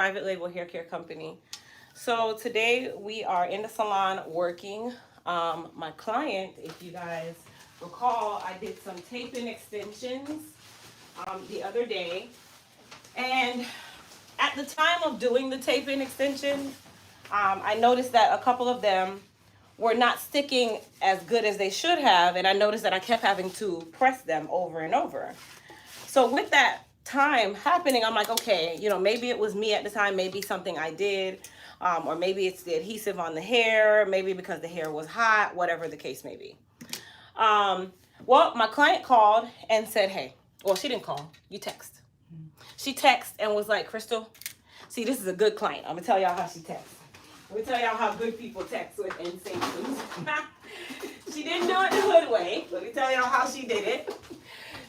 private label hair care company. So today we are in the salon working. My client, if you guys recall, I did some tape-in extensions the other day. And at the time of doing the tape-in extensions, I noticed that a couple of them were not sticking as good as they should have. And I noticed that I kept having to press them over and over. So with that time happening, I'm like, okay, maybe it was me at the time, maybe something I did, or maybe it's the adhesive on the hair, maybe because the hair was hot, whatever the case may be. Well, my client called and said, hey, well, she didn't call, you text. She texted and was like, Crystal, see, this is a good client. I'm gonna tell y'all how she texts. I'm gonna tell y'all how good people text with insane things. She didn't do it the hood way. Let me tell y'all how she did it.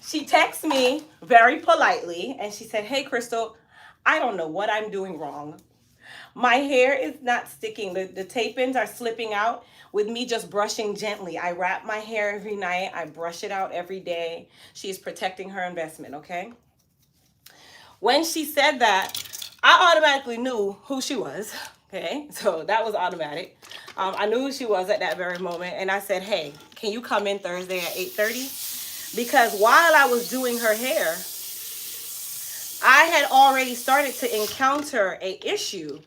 She texted me very politely and she said, hey, Crystal, I don't know what I'm doing wrong. My hair is not sticking. The tape-ins are slipping out with me just brushing gently. I wrap my hair every night. I brush it out every day. She's protecting her investment, okay? When she said that, I automatically knew who she was, okay? So that was automatic. I knew who she was at that very moment. And I said, hey, can you come in Thursday at 8:30? Because while I was doing her hair, I had already started to encounter a issue.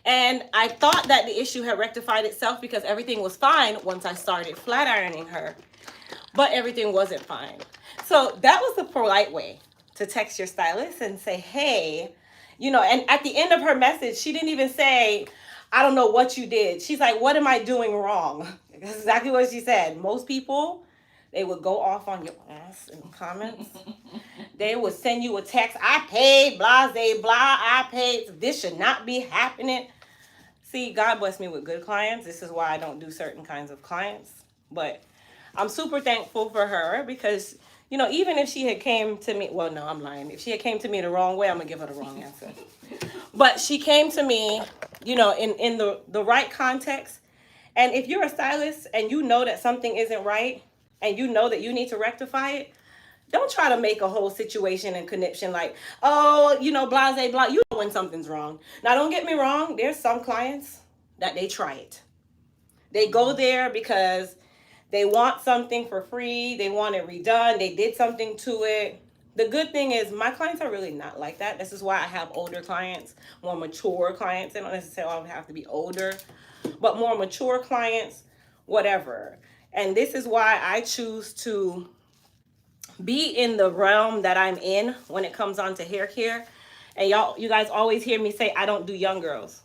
And I thought that the issue had rectified itself because everything was fine once I started flat ironing her. But everything wasn't fine. So that was the polite way to text your stylist and say, hey, and at the end of her message, she didn't even say, I don't know what you did. She's like, what am I doing wrong? That's exactly what she said. Most people, they would go off on your ass in the comments. They would send you a text, I paid, blah, blah, blah, I paid. This should not be happening. See, God bless me with good clients. This is why I don't do certain kinds of clients. But I'm super thankful for her because, even if she had came to me, well, no, I'm lying. If she had came to me the wrong way, I'm going to give her the wrong answer. But she came to me, in the right context. And if you're a stylist and you know that something isn't right and you know that you need to rectify it, don't try to make a whole situation and conniption like, oh, blase, blah. You know when something's wrong. Now, don't get me wrong. There's some clients that they try it. They go there because they want something for free. They want it redone. They did something to it. The good thing is my clients are really not like that. This is why I have older clients, more mature clients. They don't necessarily have to be older, but more mature clients, whatever. And this is why I choose to be in the realm that I'm in when it comes on to hair care. And you guys always hear me say, I don't do young girls.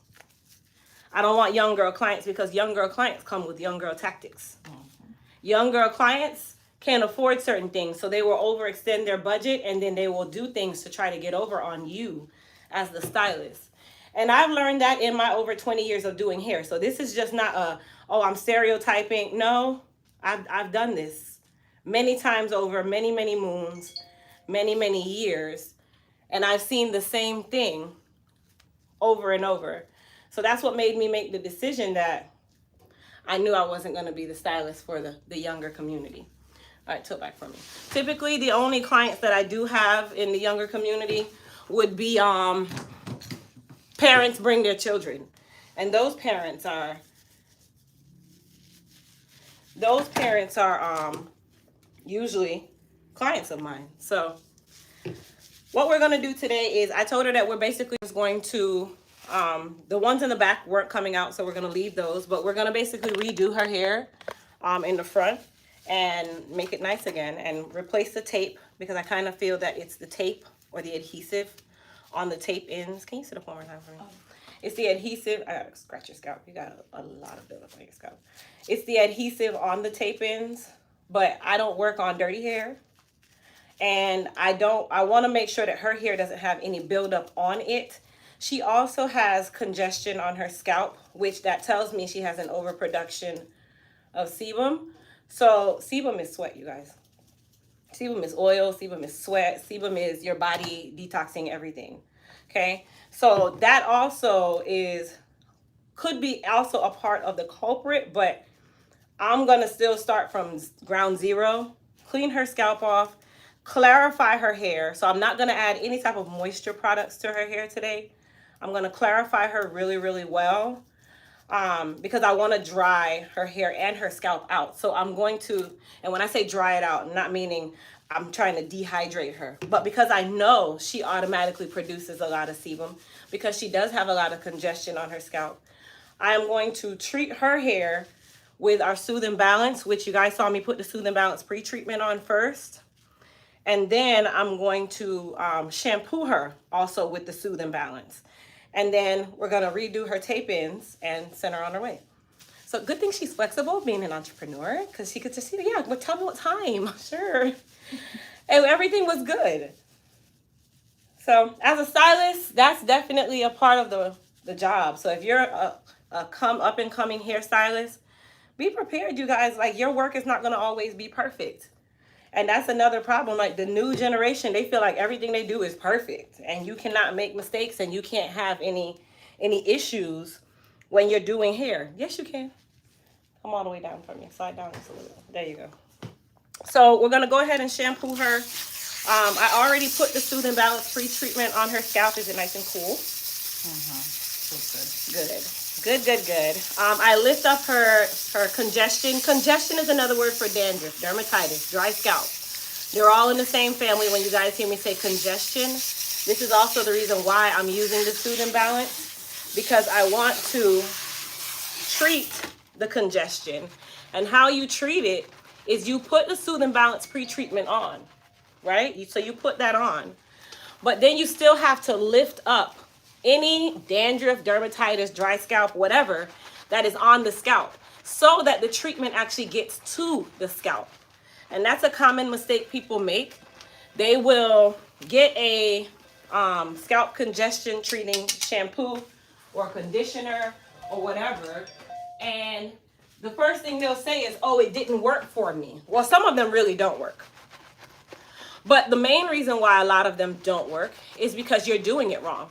I don't want young girl clients because young girl clients come with young girl tactics. Young girl clients can't afford certain things, so they will overextend their budget and then they will do things to try to get over on you as the stylist. And I've learned that in my over 20 years of doing hair. So this is just not I'm stereotyping. No, I've done this many times over many, many moons, many, many years. And I've seen the same thing over and over. So that's what made me make the decision that I knew I wasn't going to be the stylist for the younger community. All right, tilt back for me. Typically, the only clients that I do have in the younger community would be parents bring their children. And those parents are usually clients of mine. So what we're going to do today is I told her that we're basically just going to, the ones in the back weren't coming out, so we're going to leave those. But we're going to basically redo her hair in the front and make it nice again and replace the tape because I kind of feel that it's the tape or the adhesive on the tape ends. Can you sit up one more time for me? It's the adhesive. I gotta scratch your scalp. You got a lot of buildup on your scalp. It's the adhesive on the tape ends, but I don't work on dirty hair. And I want to make sure that her hair doesn't have any buildup on it. She also has congestion on her scalp, which that tells me she has an overproduction of sebum. So sebum is sweat, you guys. Sebum is oil, sebum is sweat, sebum is your body detoxing everything. Okay, so that also could be also a part of the culprit, but I'm gonna still start from ground zero, clean her scalp off, clarify her hair. So I'm not gonna add any type of moisture products to her hair today. I'm going to clarify her really, really well because I want to dry her hair and her scalp out. So I'm going to, and when I say dry it out, not meaning I'm trying to dehydrate her, but because I know she automatically produces a lot of sebum because she does have a lot of congestion on her scalp. I am going to treat her hair with our Soothe and Balance, which you guys saw me put the Soothe and Balance pre-treatment on first. And then I'm going to shampoo her also with the Soothe and Balance. And then we're going to redo her tape-ins and send her on her way. So good thing she's flexible, being an entrepreneur, because she could just, yeah, well, tell me what time. Sure. And everything was good. So as a stylist, that's definitely a part of the job. So if you're a up and coming hairstylist, be prepared, you guys. Like, your work is not going to always be perfect. And that's another problem. Like, the new generation, they feel like everything they do is perfect, and you cannot make mistakes, and you can't have any issues when you're doing hair. Yes, you can. Come all the way down for me. Slide down just a little. There you go. So we're going to go ahead and shampoo her. I already put the Soothe and Balance pre-treatment on her scalp. Is it nice and cool? So good. Good. I lift up her congestion. Congestion is another word for dandruff, dermatitis, dry scalp. They're all in the same family. When you guys hear me say congestion, this is also the reason why I'm using the Soothe and Balance, because I want to treat the congestion. And how you treat it is you put the Soothe and Balance pre-treatment on, right? So you put that on, but then you still have to lift up any dandruff, dermatitis, dry scalp, whatever that is on the scalp, so that the treatment actually gets to the scalp. And that's a common mistake people make. They will get a scalp congestion treating shampoo or conditioner or whatever, and the first thing they'll say is, oh, it didn't work for me. Well, some of them really don't work. But the main reason why a lot of them don't work is because you're doing it wrong.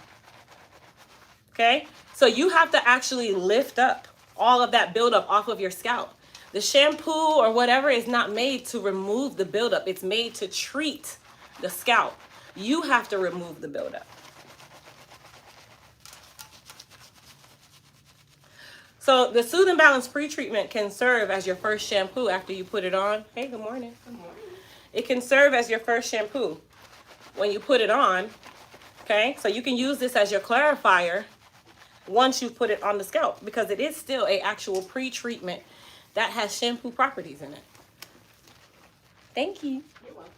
Okay? So you have to actually lift up all of that buildup off of your scalp. The shampoo or whatever is not made to remove the buildup. It's made to treat the scalp. You have to remove the buildup. So the Soothe and Balance pre-treatment can serve as your first shampoo after you put it on. Hey, good morning. Good morning. It can serve as your first shampoo when you put it on. Okay? So you can use this as your clarifier once you put it on the scalp, because it is still a actual pre-treatment that has shampoo properties in it. Thank you. You're welcome.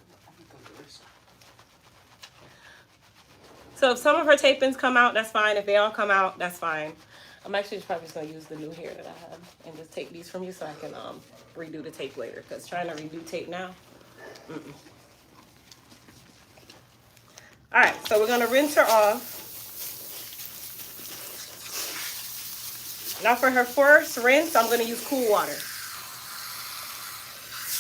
So if some of her tape-ins come out, that's fine. If they all come out, that's fine. I'm actually probably just going to use the new hair that I have and just take these from you so I can redo the tape later, because trying to redo tape now. All right, so we're going to rinse her off. Now for her first rinse, I'm going to use cool water.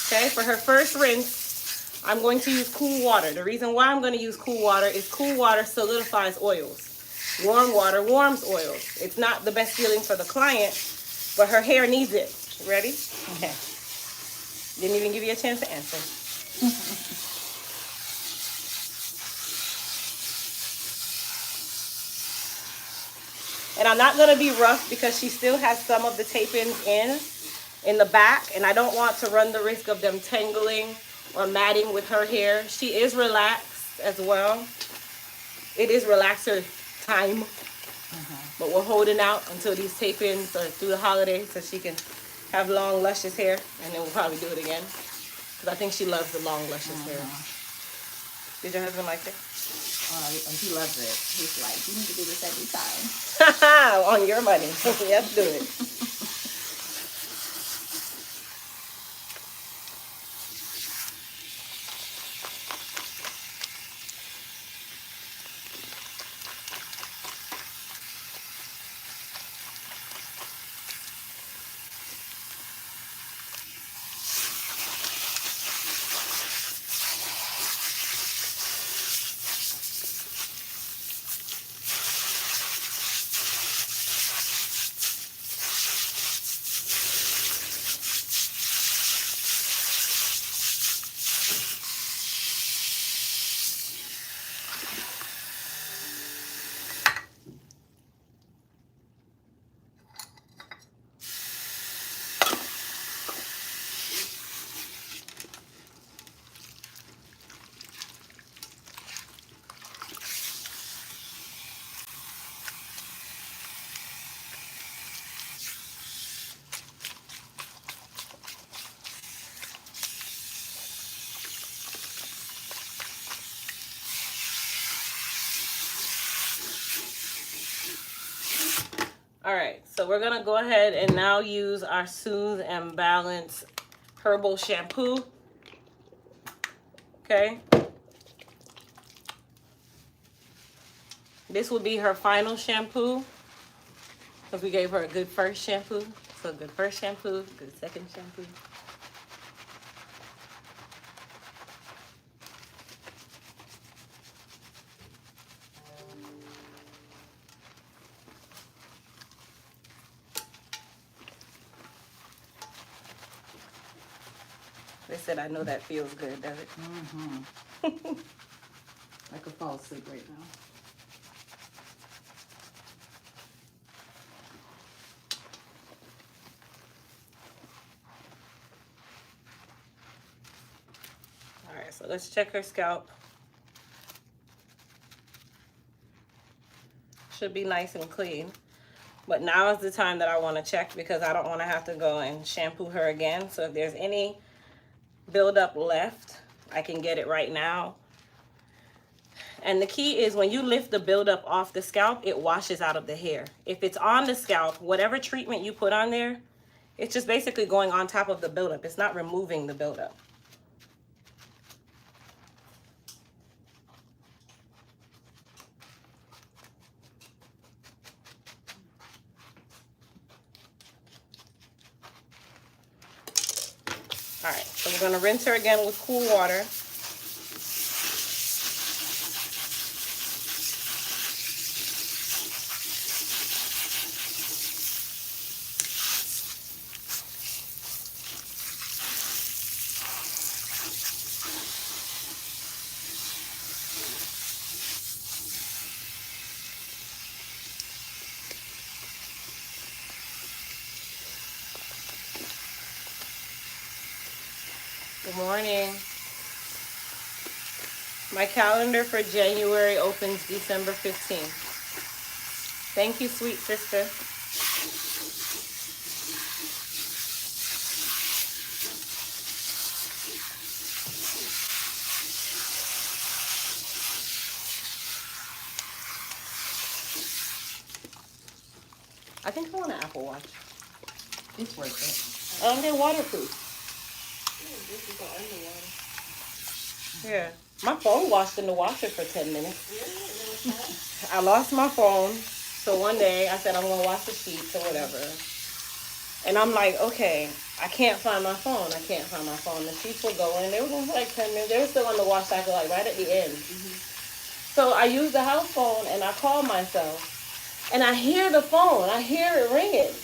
Okay, for her first rinse, I'm going to use cool water. The reason why I'm going to use cool water is cool water solidifies oils. Warm water warms oils. It's not the best feeling for the client, but her hair needs it. Ready? Okay. Didn't even give you a chance to answer. And I'm not going to be rough because she still has some of the tape-ins in the back, and I don't want to run the risk of them tangling or matting with her hair. She is relaxed as well. It is relaxer time, but we're holding out until these tape-ins are through the holidays so she can have long, luscious hair, and then we'll probably do it again because I think she loves the long, luscious hair. Did your husband like it? He loves it. He's like, you need to do this every time. On your money. Let's do it. All right, so we're gonna go ahead and now use our Soothe and Balance herbal shampoo. Okay. This will be her final shampoo because we gave her a good first shampoo. So good first shampoo, good second shampoo. They said, I know that feels good, does it? Mm-hmm. I could fall asleep right now. All right, so let's check her scalp. Should be nice and clean. But now is the time that I want to check because I don't want to have to go and shampoo her again. So if there's any buildup left, I can get it right now. And the key is when you lift the buildup off the scalp, it washes out of the hair. If it's on the scalp, whatever treatment you put on there, it's just basically going on top of the buildup. It's not removing the buildup. All right, so we're gonna rinse her again with cool water. Good morning. My calendar for January opens December 15th. Thank you, sweet sister. I think I want an Apple Watch. It's worth it. They're waterproof. Yeah. My phone washed in the washer for 10 minutes. I lost my phone. So one day I said I'm going to wash the sheets or whatever. And I'm like, okay, I can't find my phone. I can't find my phone. The sheets were going. They were going for like 10 minutes. They were still on the wash cycle, like right at the end. So I used the house phone and I called myself. And I hear the phone. I hear it ringing.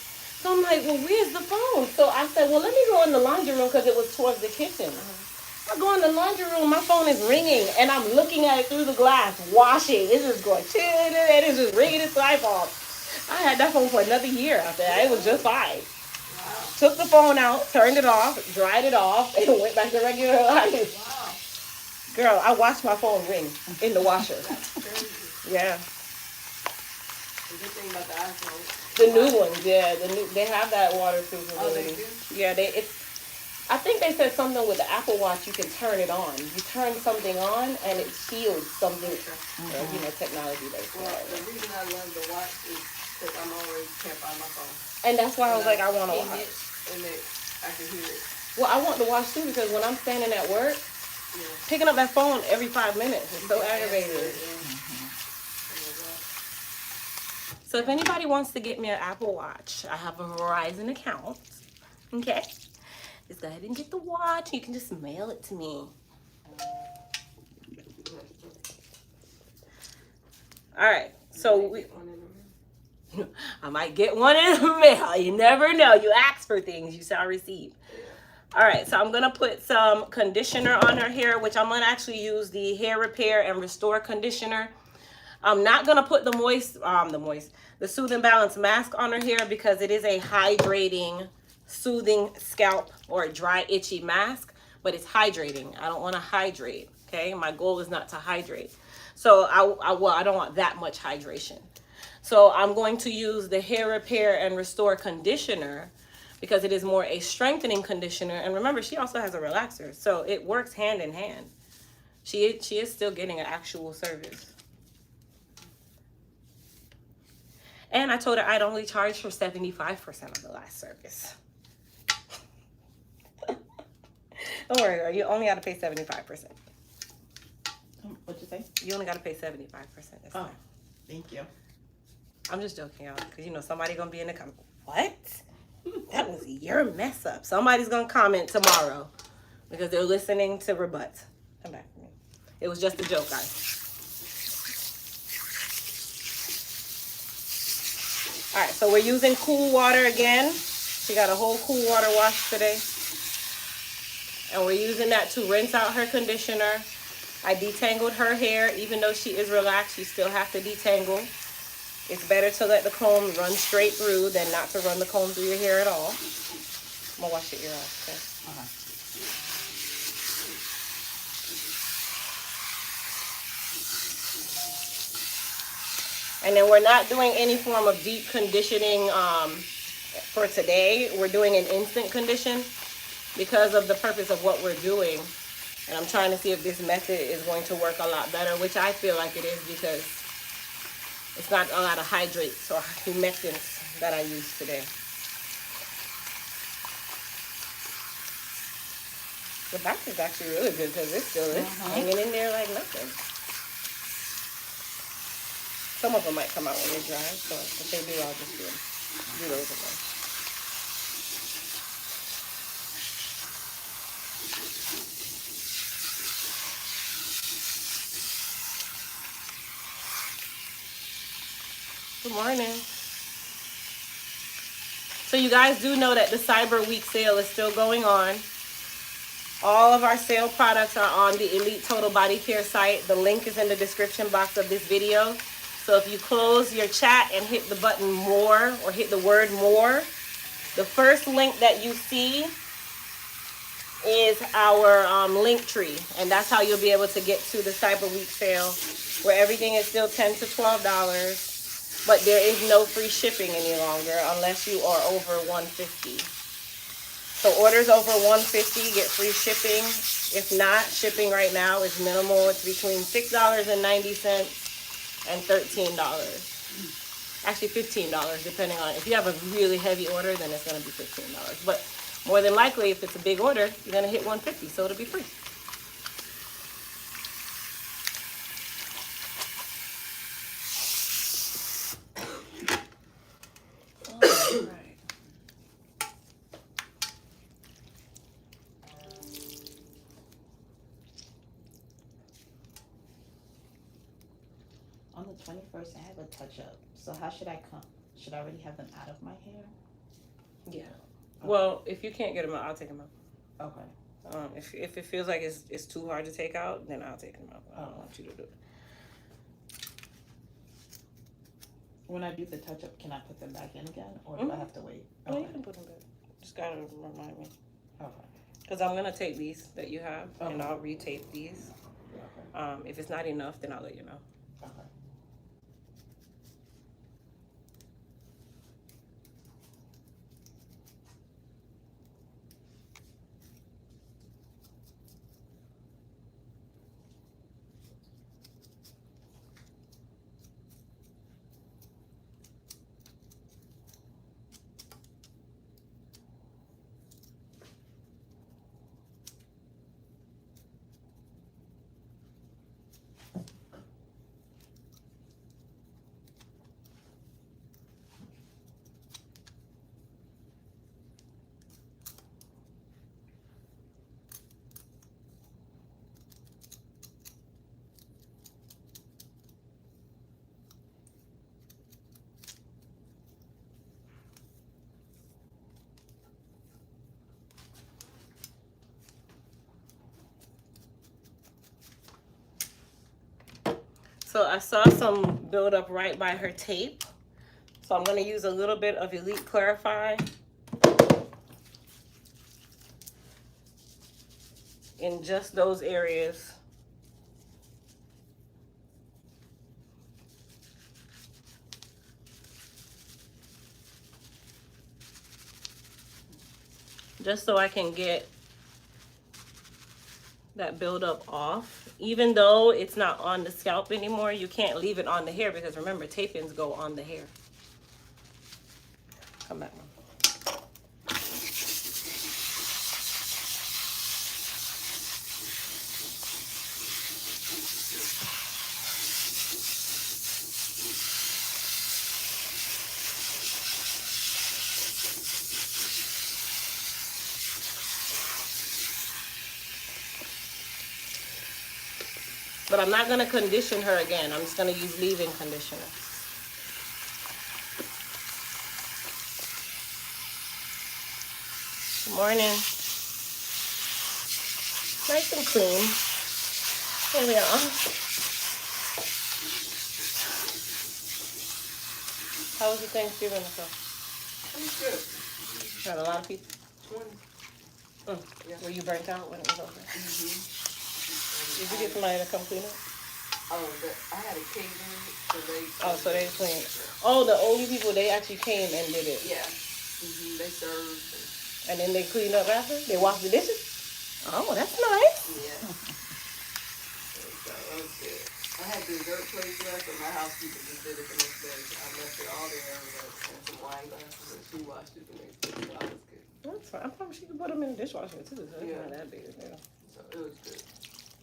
So I'm like, well, where's the phone? So I said, well, let me go in the laundry room because it was towards the kitchen. I go in the laundry room, my phone is ringing, and I'm looking at it through the glass, washing. It's just going, and it's just ringing its life off. I had that phone for another year after that. It was just fine. Wow. Took the phone out, turned it off, dried it off, and went back to regular life. Wow. Girl, I watched my phone ring in the washer. That's crazy. Yeah. The good thing about the iPhone. The new ones, yeah. They have that waterproof ability. Oh, they do? Yeah, I think they said something with the Apple Watch, you can turn it on. You turn something on and it shields something, technology based. Well, the reason I love the watch is because I'm always can't find my phone. And that's why I was like, I want to watch. watch. And I can hear it. Well, I want to watch too because when I'm standing at work, picking up that phone every 5 minutes is so aggravating. So if anybody wants to get me an Apple Watch, I have a Verizon account. Okay? Just go ahead and get the watch. You can just mail it to me. All right. So I might get one in the mail. You never know. You ask for things, you shall receive. All right. So I'm going to put some conditioner on her hair, which I'm going to actually use the Hair Repair and Restore conditioner. I'm not going to put the Soothe and Balance mask on her hair because it is a hydrating, soothing scalp or dry, itchy mask, but it's hydrating. I don't want to hydrate, okay? My goal is not to hydrate. So I don't want that much hydration. So I'm going to use the Hair Repair and Restore conditioner because it is more a strengthening conditioner. And remember, she also has a relaxer, so it works hand in hand. She is still getting an actual service. And I told her I'd only charge for 75% of the last service. Don't worry, girl. You only got to pay 75%. What'd you say? You only got to pay 75% this time. Thank you. I'm just joking, y'all, because you know somebody gonna be in the comment. What? That was your mess up. Somebody's gonna comment tomorrow because they're listening to rebut. Come back to me. It was just a joke, guys. All right, so we're using cool water again. She got a whole cool water wash today, and we're using that to rinse out her conditioner. I detangled her hair. Even though she is relaxed, you still have to detangle. It's better to let the comb run straight through than not to run the comb through your hair at all. I'm gonna wash your ear off, okay? And then we're not doing any form of deep conditioning for today. We're doing an instant condition because of the purpose of what we're doing. And I'm trying to see if this method is going to work a lot better, which I feel like it is because it's not a lot of hydrates or humectants that I use today. The back is actually really good because it's still hanging in there like nothing. Some of them might come out when they dry, so if they do, I'll just do those again. Good morning. So you guys do know that the Cyber Week sale is still going on. All of our sale products are on the Elite Total Body Care site. The link is in the description box of this video. So if you close your chat and hit the button more or hit the word more, the first link that you see is our link tree. And that's how you'll be able to get to the Cyber Week sale where everything is still $10 to $12. But there is no free shipping any longer unless you are over $150. So orders over $150 get free shipping. If not, shipping right now is minimal. It's between $6.90 and $13. Actually $15 depending on, if you have a really heavy order, then it's going to be $15. But more than likely, if it's a big order, you're going to hit $150, so it'll be free. On the 21st, I have a touch-up. So how should I come? Should I already have them out of my hair? Yeah. Okay. Well, if you can't get them out, I'll take them out. Okay. If it feels like it's too hard to take out, then I'll take them out. I don't want you to do it. When I do the touch-up, can I put them back in again? Or do I have to wait? No, you can put them back. Just gotta remind me. Okay. Because I'm going to take these that you have, and I'll retape these. Okay. If it's not enough, then I'll let you know. Okay. So I saw some buildup right by her tape. So I'm going to use a little bit of Elite Clarify in just those areas. Just so I can get that buildup off. Even though it's not on the scalp anymore, you can't leave it on the hair because remember, tape-ins go on the hair. Come back. But I'm not going to condition her again. I'm just going to use leave-in conditioner. Good morning. Nice and clean. Here we are. How was your Thanksgiving? It was good. Had a lot of people? 20. Yeah. Were you burnt out when it was over? Mm-hmm. Did you get somebody to come clean up? Oh, I had a catering, so they. Oh, so they cleaned. Oh, the only people, they actually came and did it. Yeah. Mm-hmm. They served. And then they cleaned up after? They washed the dishes? Oh, that's nice. Yeah. So that was good. I had dessert plates left, but my housekeeper just did it the next day. So I left it all there and some wine glasses, and she washed it the next day. So that was good. That's fine. I probably she could put them in the dishwasher too. So it's not that big. Yeah. So it was good.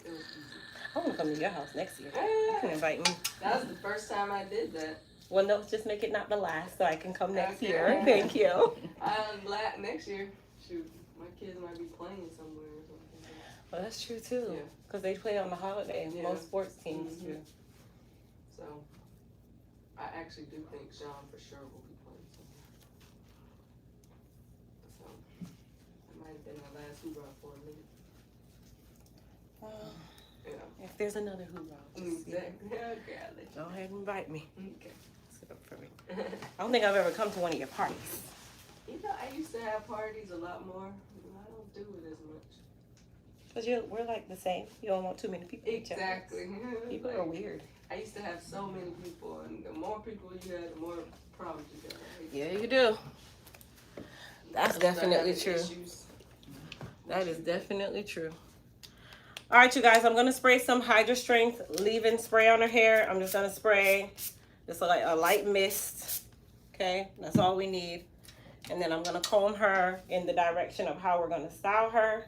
It was easy. I want to come to your house next year. You can invite me. That was the first time I did that. Well, no, just make it not the last so I can come next Okay. year. Thank you. Next year, shoot, my kids might be playing somewhere or something. Well, that's true too. Yeah. Because they play on the holiday. Yeah. Most sports teams do. So, I actually do think Sean for sure will be playing somewhere. So, that might have been our last hoorah for a minute. Yeah. If there's another hoorah, just Exactly. Okay, I'll let you go ahead and invite me. Okay. Sit up for me. I don't think I've ever come to one of your parties. You know, I used to have parties a lot more. I don't do it as much. Because we're like the same. You don't want too many people. Exactly. People are weird. I used to have so many people, and the more people you had, the more problems you got. Yeah, you do. That's definitely true. Issues. That is definitely true. All right, you guys, I'm going to spray some Hydra Strength leave-in spray on her hair. I'm just going to spray just like a light mist. Okay, that's all we need. And then I'm going to comb her in the direction of how we're going to style her.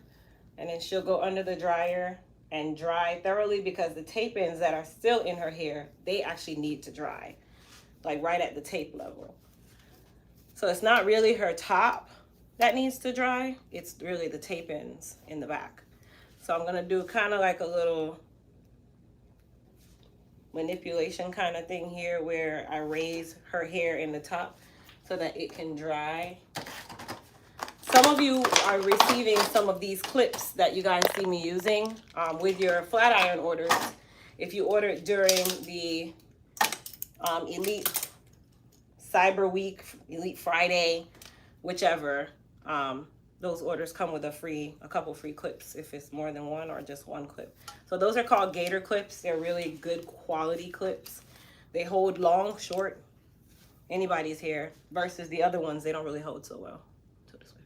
And then she'll go under the dryer and dry thoroughly because the tape-ins that are still in her hair, they actually need to dry. Like right at the tape level. So it's not really her top that needs to dry. It's really the tape-ins in the back. So I'm going to do kind of like a little manipulation kind of thing here where I raise her hair in the top so that it can dry. Some of you are receiving some of these clips that you guys see me using with your flat iron orders. If you order it during the Elite Cyber Week, Elite Friday, whichever, those orders come with a couple free clips if it's more than one or just one clip. So those are called Gator clips. They're really good quality clips. They hold long, short, anybody's hair versus the other ones, they don't really hold so well. So this way.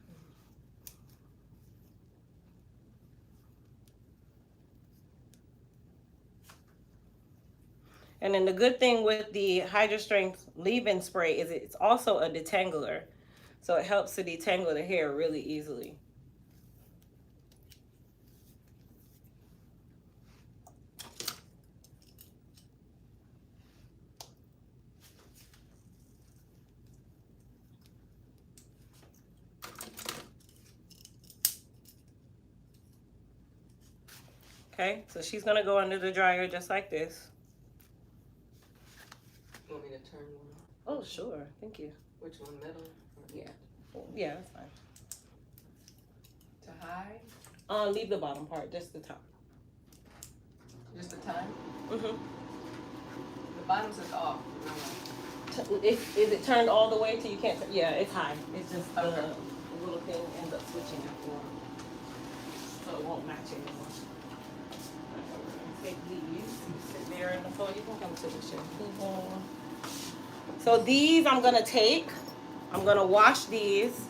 And then the good thing with the Hydra Strength leave-in spray is it's also a detangler. So it helps to detangle the hair really easily. Okay, so she's gonna go under the dryer just like this. You want me to turn one on? Oh, sure, thank you. Which one, middle? Yeah. Yeah, that's fine. To high? Leave the bottom part, just the top. Just the time? Mm-hmm. The bottom says off. Is it turned all the way till you can't? Yeah, it's high. It's just the Okay. little thing ends up switching after a while, so it won't match anymore. Take these. Sit there in the floor. You can come to the chair. So these I'm gonna take. I'm gonna wash these,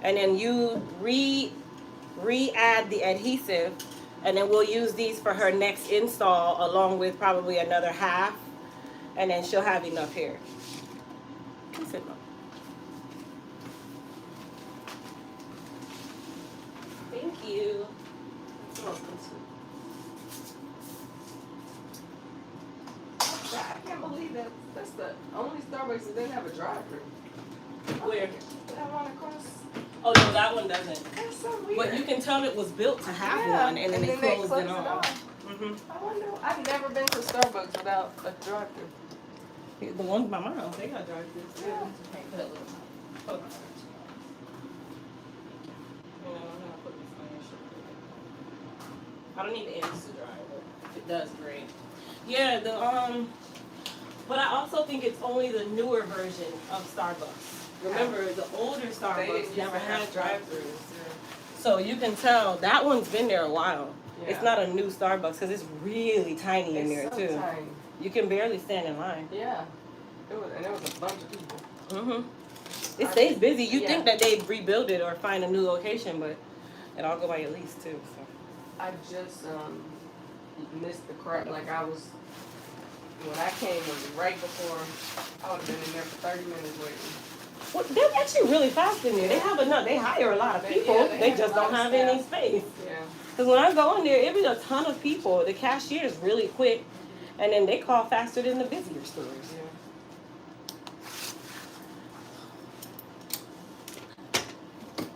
and then you re-add the adhesive, and then we'll use these for her next install along with probably another half, and then she'll have enough hair. Sit down. Starbucks that didn't have a drive-thru. Where? That one across. Oh no, that one doesn't. That's so weird. But you can tell it was built to have Yeah, one, and then they closed it off. Mhm. I wonder. I've never been to Starbucks without a drive-thru. The ones by my house, they got drive-thrus too. Yeah. Hold on. You know, I'm gonna put this on your shirt. I don't need the ends to dry, but if it does, great. Yeah, but I also think it's only the newer version of Starbucks. Remember, the older Starbucks never had drive-thrus. So you can tell that one's been there a while. Yeah. It's not a new Starbucks because it's really tiny in there It's so too. tiny. You can barely stand in line. Yeah. There was a bunch of people. Mhm. It stays busy. You think that they'd rebuild it or find a new location, but it all go by your lease too. So. I just missed the crowd. Like I was when I came, it was right before. I would have been in there for 30 minutes waiting. Well, they're actually really fast in there. They have enough. They hire a lot of people. Yeah, they have just a lot don't of have staff. any space. Yeah. Because when I go in there, it be a ton of people. The cashier is really quick, and then they call faster than the busier stores. Yeah.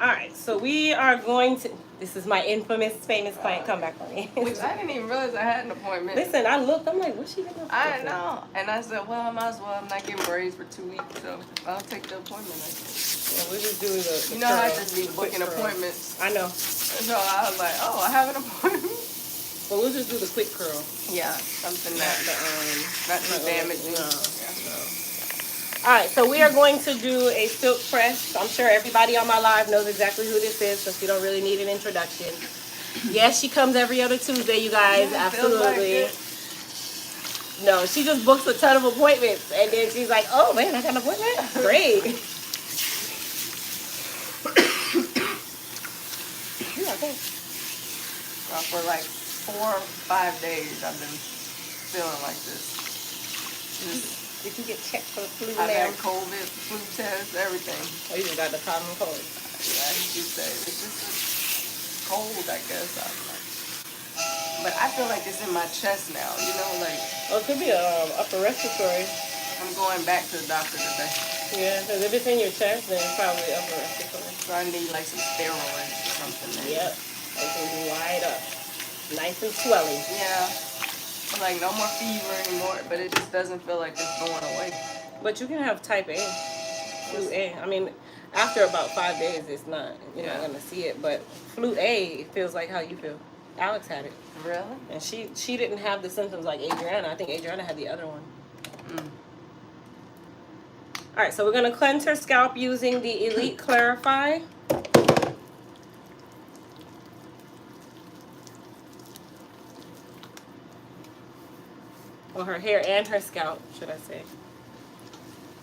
All right, so we are going to. This is my infamous, famous client come back on me. Which I didn't even realize I had an appointment. Listen, I looked. I'm like, what's she gonna? I know. And I said, well, I might as well. I'm not getting braids for 2 weeks, so I'll take the appointment. I guess. Yeah, we're just doing the You know how I curl, just be the quick booking curl. appointments. I know. So I was like, oh, I have an appointment. But we'll just do the quick curl. Yeah, something Not that the not too damaging. No. Yeah. All right, so we are going to do a silk press. I'm sure everybody on my live knows exactly who this is, so she don't really need an introduction. Yes, she comes every other Tuesday, you guys. Yeah, it feels like absolutely. it. No, she just books a ton of appointments, and then she's like, "Oh man, I got an appointment. Great." You okay? For like 4 or 5 days, I've been feeling like this. Did you get checked for the flu, I've ma'am? had COVID, flu tests, everything. Oh, you just got the common cold. Yeah, you say it's just cold, I guess. But I feel like it's in my chest now. You know, like Oh, it could be upper respiratory. I'm going back to the doctor today. Yeah, because if it's in your chest, then it's probably upper respiratory. So I need like some steroids or something. There. Yep. They can be wide up. Nice and swelly. Yeah. I'm like, no more fever anymore, but it just doesn't feel like it's going away. But you can have type A, flu A. I mean, after about 5 days, it's not. You're not gonna see it. But flu A, it feels like how you feel. Alex had it, Really? and she didn't have the symptoms like Adriana. I think Adriana had the other one. All right, so we're gonna cleanse her scalp using the Elite Clarify. Well, her hair and her scalp, should I say.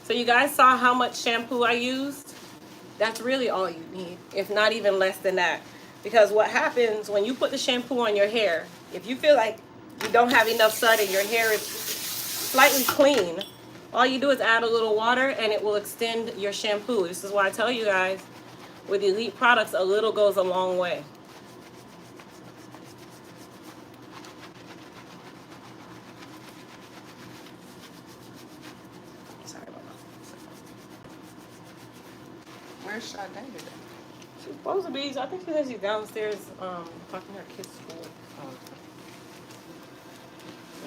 So you guys saw how much shampoo I used? That's really all you need, if not even less than that. Because what happens when you put the shampoo on your hair, if you feel like you don't have enough sun and your hair is slightly clean, all you do is add a little water and it will extend your shampoo. This is why I tell you guys, with Elite products, a little goes a long way. Where's Sade today? She's supposed to be. I think she said she's downstairs talking to her kids' school.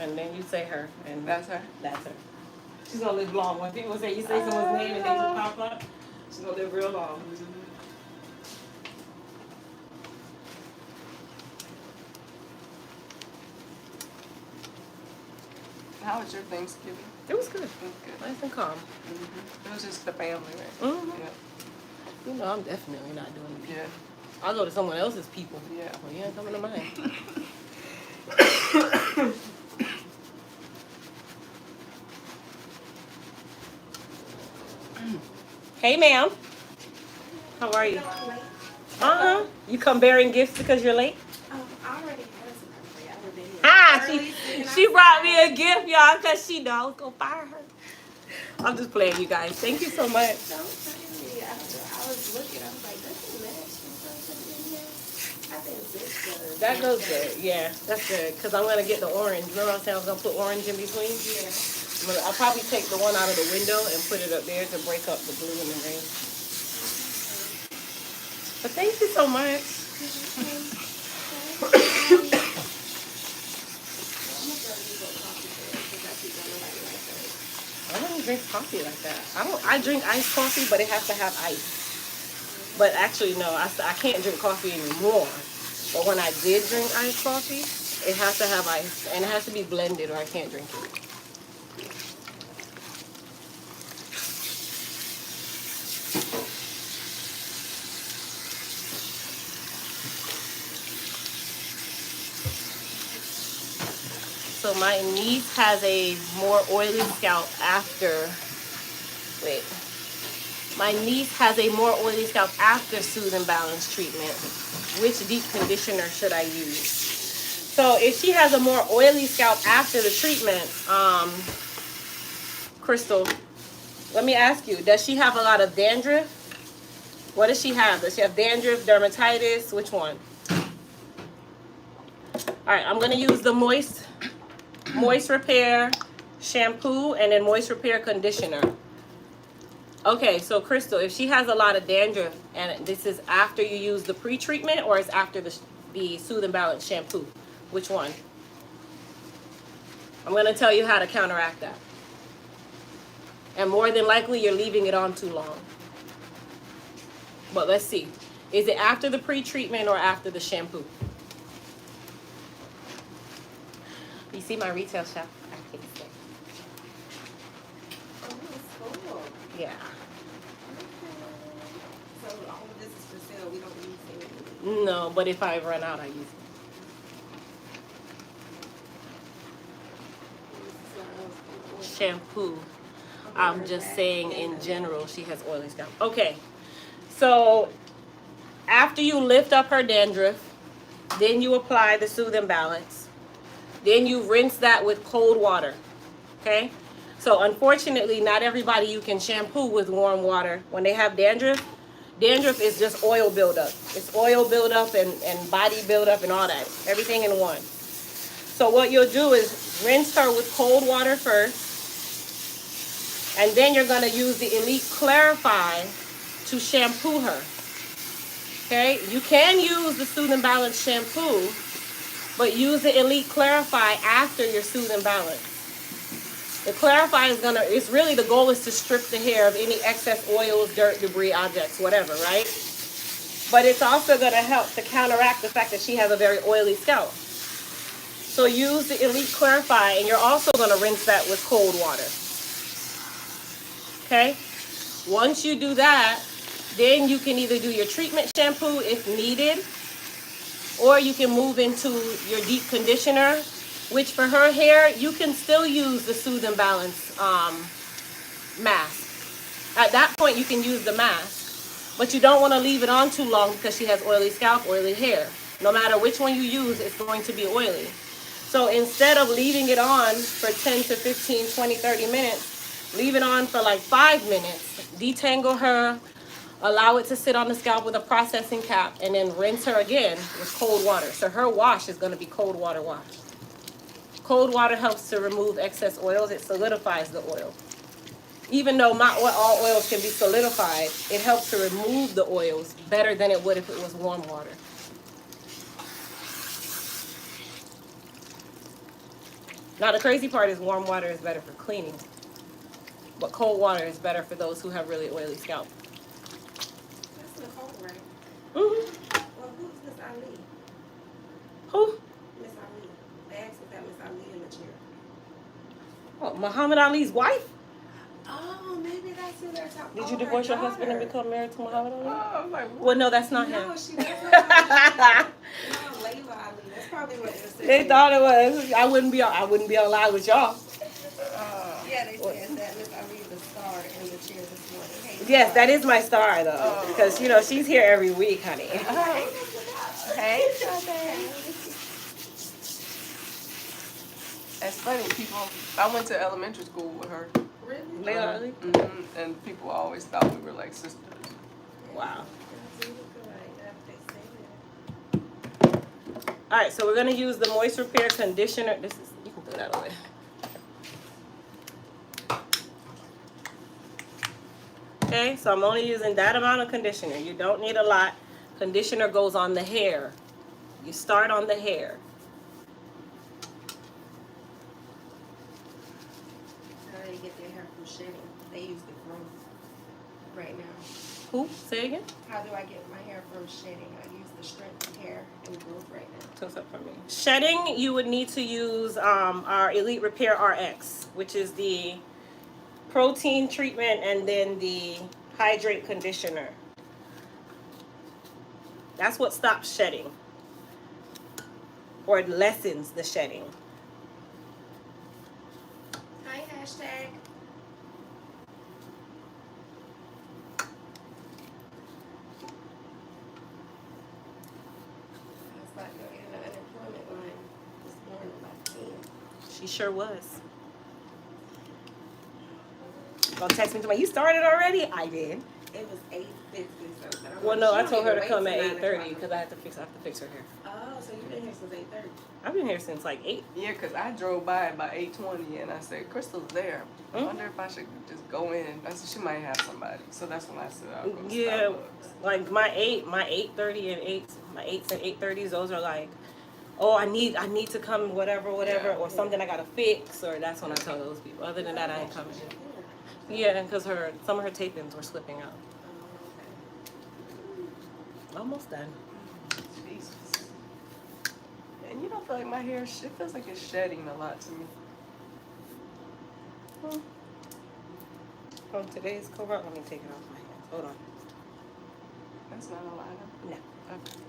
And then you say her, and That's her? That's her. She's gonna live long. When people say you say someone's name and they just pop up, she's gonna live real long. How was your Thanksgiving? It was good. It was good. Nice and calm. It was just the family, right? Mm-hmm. Yeah. You know, I'm definitely not doing it. Yeah. I'll go to someone else's people. Yeah. Well, you ain't coming to mine. Hey, ma'am. How are you? You come bearing gifts because you're late? I already had some birthday. I would have been here. Ah, Early, she brought me a gift, y'all, because she know I was going to fire her. I'm just playing, you guys. Thank you so much. Don't tell me. I was looking. I was like, does it match something in here? I think this That goes good. Yeah, that's good. Because I'm going to get the orange. Remember I was saying I was going to put orange in between? Yeah. I'll probably take the one out of the window and put it up there to break up the blue and the green. But thank you so much. I don't drink coffee like that. I drink iced coffee, but it has to have ice. But actually, no, I can't drink coffee anymore. But when I did drink iced coffee, it has to have ice. And it has to be blended or I can't drink it. So my niece has a more oily scalp after, my niece has a more oily scalp after Soothe and Balance treatment. Which deep conditioner should I use? So if she has a more oily scalp after the treatment, Crystal, let me ask you, does she have a lot of dandruff? What does she have? Does she have dandruff, dermatitis? Which one? All right, I'm going to use the Moist Repair shampoo and then Moist Repair conditioner. Okay, so Crystal, if she has a lot of dandruff, and this is after you use the pre-treatment or it's after the Soothe and Balance shampoo, which one? I'm going to tell you how to counteract that. And more than likely, you're leaving it on too long. But let's see. Is it after the pre-treatment or after the shampoo? You see my retail shop? I think so. Oh, that's cool. Yeah. So all of this is for sale. We don't use anything. No, but if I run out, I use it. Shampoo. I'm just saying in general, she has oily scalp. Okay. So after you lift up her dandruff, then you apply the Soothe and Balance. Then you rinse that with cold water. Okay? So unfortunately, not everybody you can shampoo with warm water. When they have dandruff, dandruff is just oil buildup. It's oil buildup and body buildup and all that. Everything in one. So what you'll do is rinse her with cold water first. And then you're going to use the Elite Clarify to shampoo her. Okay? You can use the Soothe and Balance shampoo, but use the Elite Clarify after your Soothe and Balance. The Clarify is it's really the goal is to strip the hair of any excess oils, dirt, debris, objects, whatever, right? But it's also going to help to counteract the fact that she has a very oily scalp. So use the Elite Clarify, and you're also going to rinse that with cold water. Okay? Once you do that, then you can either do your treatment shampoo if needed, or you can move into your deep conditioner, which for her hair, you can still use the Soothe and Balance mask. At that point, you can use the mask, but you don't want to leave it on too long because she has oily scalp, oily hair. No matter which one you use, it's going to be oily. So instead of leaving it on for 10 to 15, 20, 30 minutes, leave it on for like 5 minutes. Detangle her, allow it to sit on the scalp with a processing cap, and then rinse her again with cold water. So her wash is going to be cold water wash. Cold water helps to remove excess oils. It solidifies the oil. Even though not all oils can be solidified, it helps to remove the oils better than it would if it was warm water. Now the crazy part is warm water is better for cleaning, but cold water is better for those who have really oily scalp. That's Nicole, right? Mm-hmm. Well, who's Miss Ali? Who? Miss Ali. They asked if that Miss Ali in the chair. Oh, Muhammad Ali's wife? Oh, maybe that's who they're talking about. Did you divorce your husband and become married to Muhammad Ali? Oh, I'm like, what? Well, no, that's not him. No, she doesn't. No, Layla Ali. That's probably what it said. They thought it was. I wouldn't be on live with y'all. Yeah, they said that Miss Ali is the star in the chair this morning. Hey, Yes, that is my star though, because you know she's here every week, honey. Hey, That's funny. I went to elementary school with her. Really? Layla Ali? And people always thought we were like sisters. Wow. That's really good. They say that. All right, so we're gonna use the Moist Repair conditioner. You can throw that away. Okay, so I'm only using that amount of conditioner. You don't need a lot. Conditioner goes on the hair. You start on the hair. How do they get their hair from shedding? They use the growth right now. Who? Say again? How do I get my hair from shedding? I use the strength of hair and growth right now. Toss up for me. Shedding, you would need to use our Elite Repair RX, which is the protein treatment and then the hydrate conditioner. That's what stops shedding or lessens the shedding. Hi, hashtag. I was about to go get an unemployment line this morning by 10. She sure was. Gonna text me to me. You started already? I did. It was 8:50 something. Well, no, I She told don't her even to wait come at till 9 8:30 o'clock. because I have to fix her hair. Oh, so you've been here since 8:30. I've been here since like 8. Yeah, because I drove by at about 8:20 and I said, Crystal's there. I Mhm. wonder if I should just go in. I said, she might have somebody. So that's when I said, I'll go to Yeah, Starbucks. like my 8:30 and 8, my 8s and 8:30s. Those are like, oh, I need to come, whatever, Yeah. or something I gotta fix, or that's when I tell those people. Other than that, I ain't coming. Yeah, because some of her tapings were slipping out. Almost done. Jesus. And you don't feel like my hair, it feels like it's shedding a lot to me. Oh, today's cover. Let me take it off my hands. Hold on. That's not a lot. No, Okay.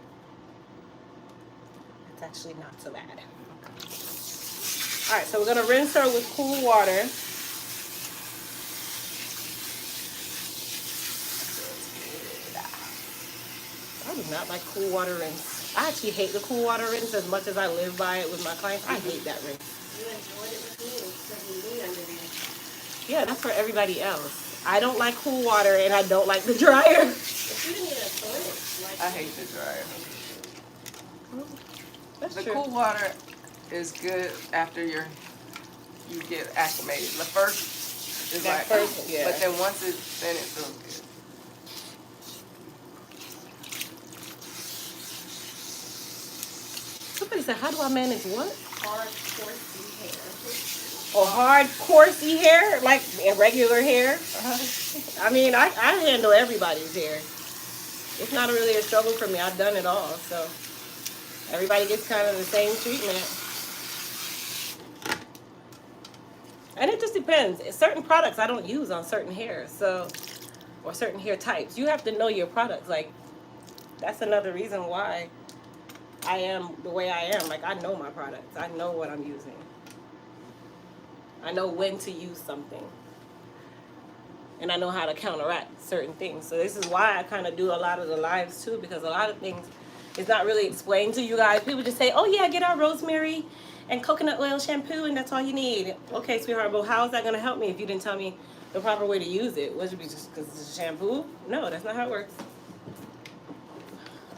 it's actually not so bad. All right, so we're gonna rinse her with cool water. I do not like cool water rinse. I actually hate the cool water rinse as much as I live by it with my clients. I hate that rinse. You enjoyed it with me because we under there. Yeah, that's for everybody else. I don't like cool water and I don't like the dryer. But you didn't need a toilet. Like, I hate the dryer. That's The true. cool water is good after you get acclimated. The first is That like, first, yeah. but then once then it feels good. Somebody said, how do I manage what? hard, coarsey hair. Or hard, coursey hair, like irregular hair. I mean, I handle everybody's hair. It's not really a struggle for me. I've done it all, so everybody gets kind of the same treatment. And it just depends. Certain products I don't use on certain hair, so, or certain hair types. You have to know your products. Like, that's another reason why I am the way I am. Like, I know my products. I know what I'm using. I know when to use something. And I know how to counteract certain things. So this is why I kind of do a lot of the lives too, because a lot of things is not really explained to you guys. People just say, oh yeah, get our rosemary and coconut oil shampoo and that's all you need. Okay, sweetheart, but how is that going to help me if you didn't tell me the proper way to use it? Would it be just because it's a shampoo? No, that's not how it works.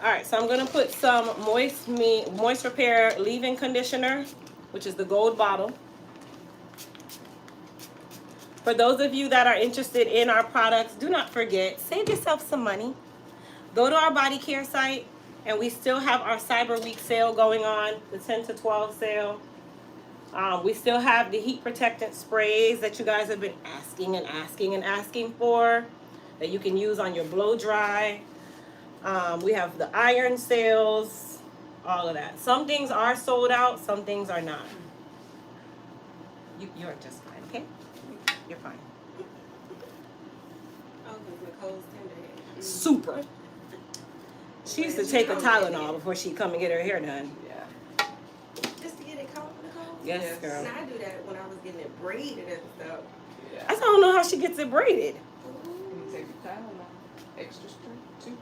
All right, so I'm going to put some Moist Repair leave-in conditioner, which is the gold bottle. For those of you that are interested in our products, do not forget, save yourself some money. Go to our body care site, and we still have our Cyber Week sale going on, the 10 to 12 sale. We still have the heat protectant sprays that you guys have been asking for, that you can use on your blow dry. We have the iron sales, all of that. Some things are sold out, some things are not. You're just fine, okay? You're fine. Oh, because Nicole's tender. Super. She used to take a Tylenol before she come and get her hair done. Yeah. Just to get it cold, Nicole? Yes, Yes. girl. And I do that when I was getting it braided and stuff. Yeah. I still don't know how she gets it braided. You take your time on that. Extra strength too.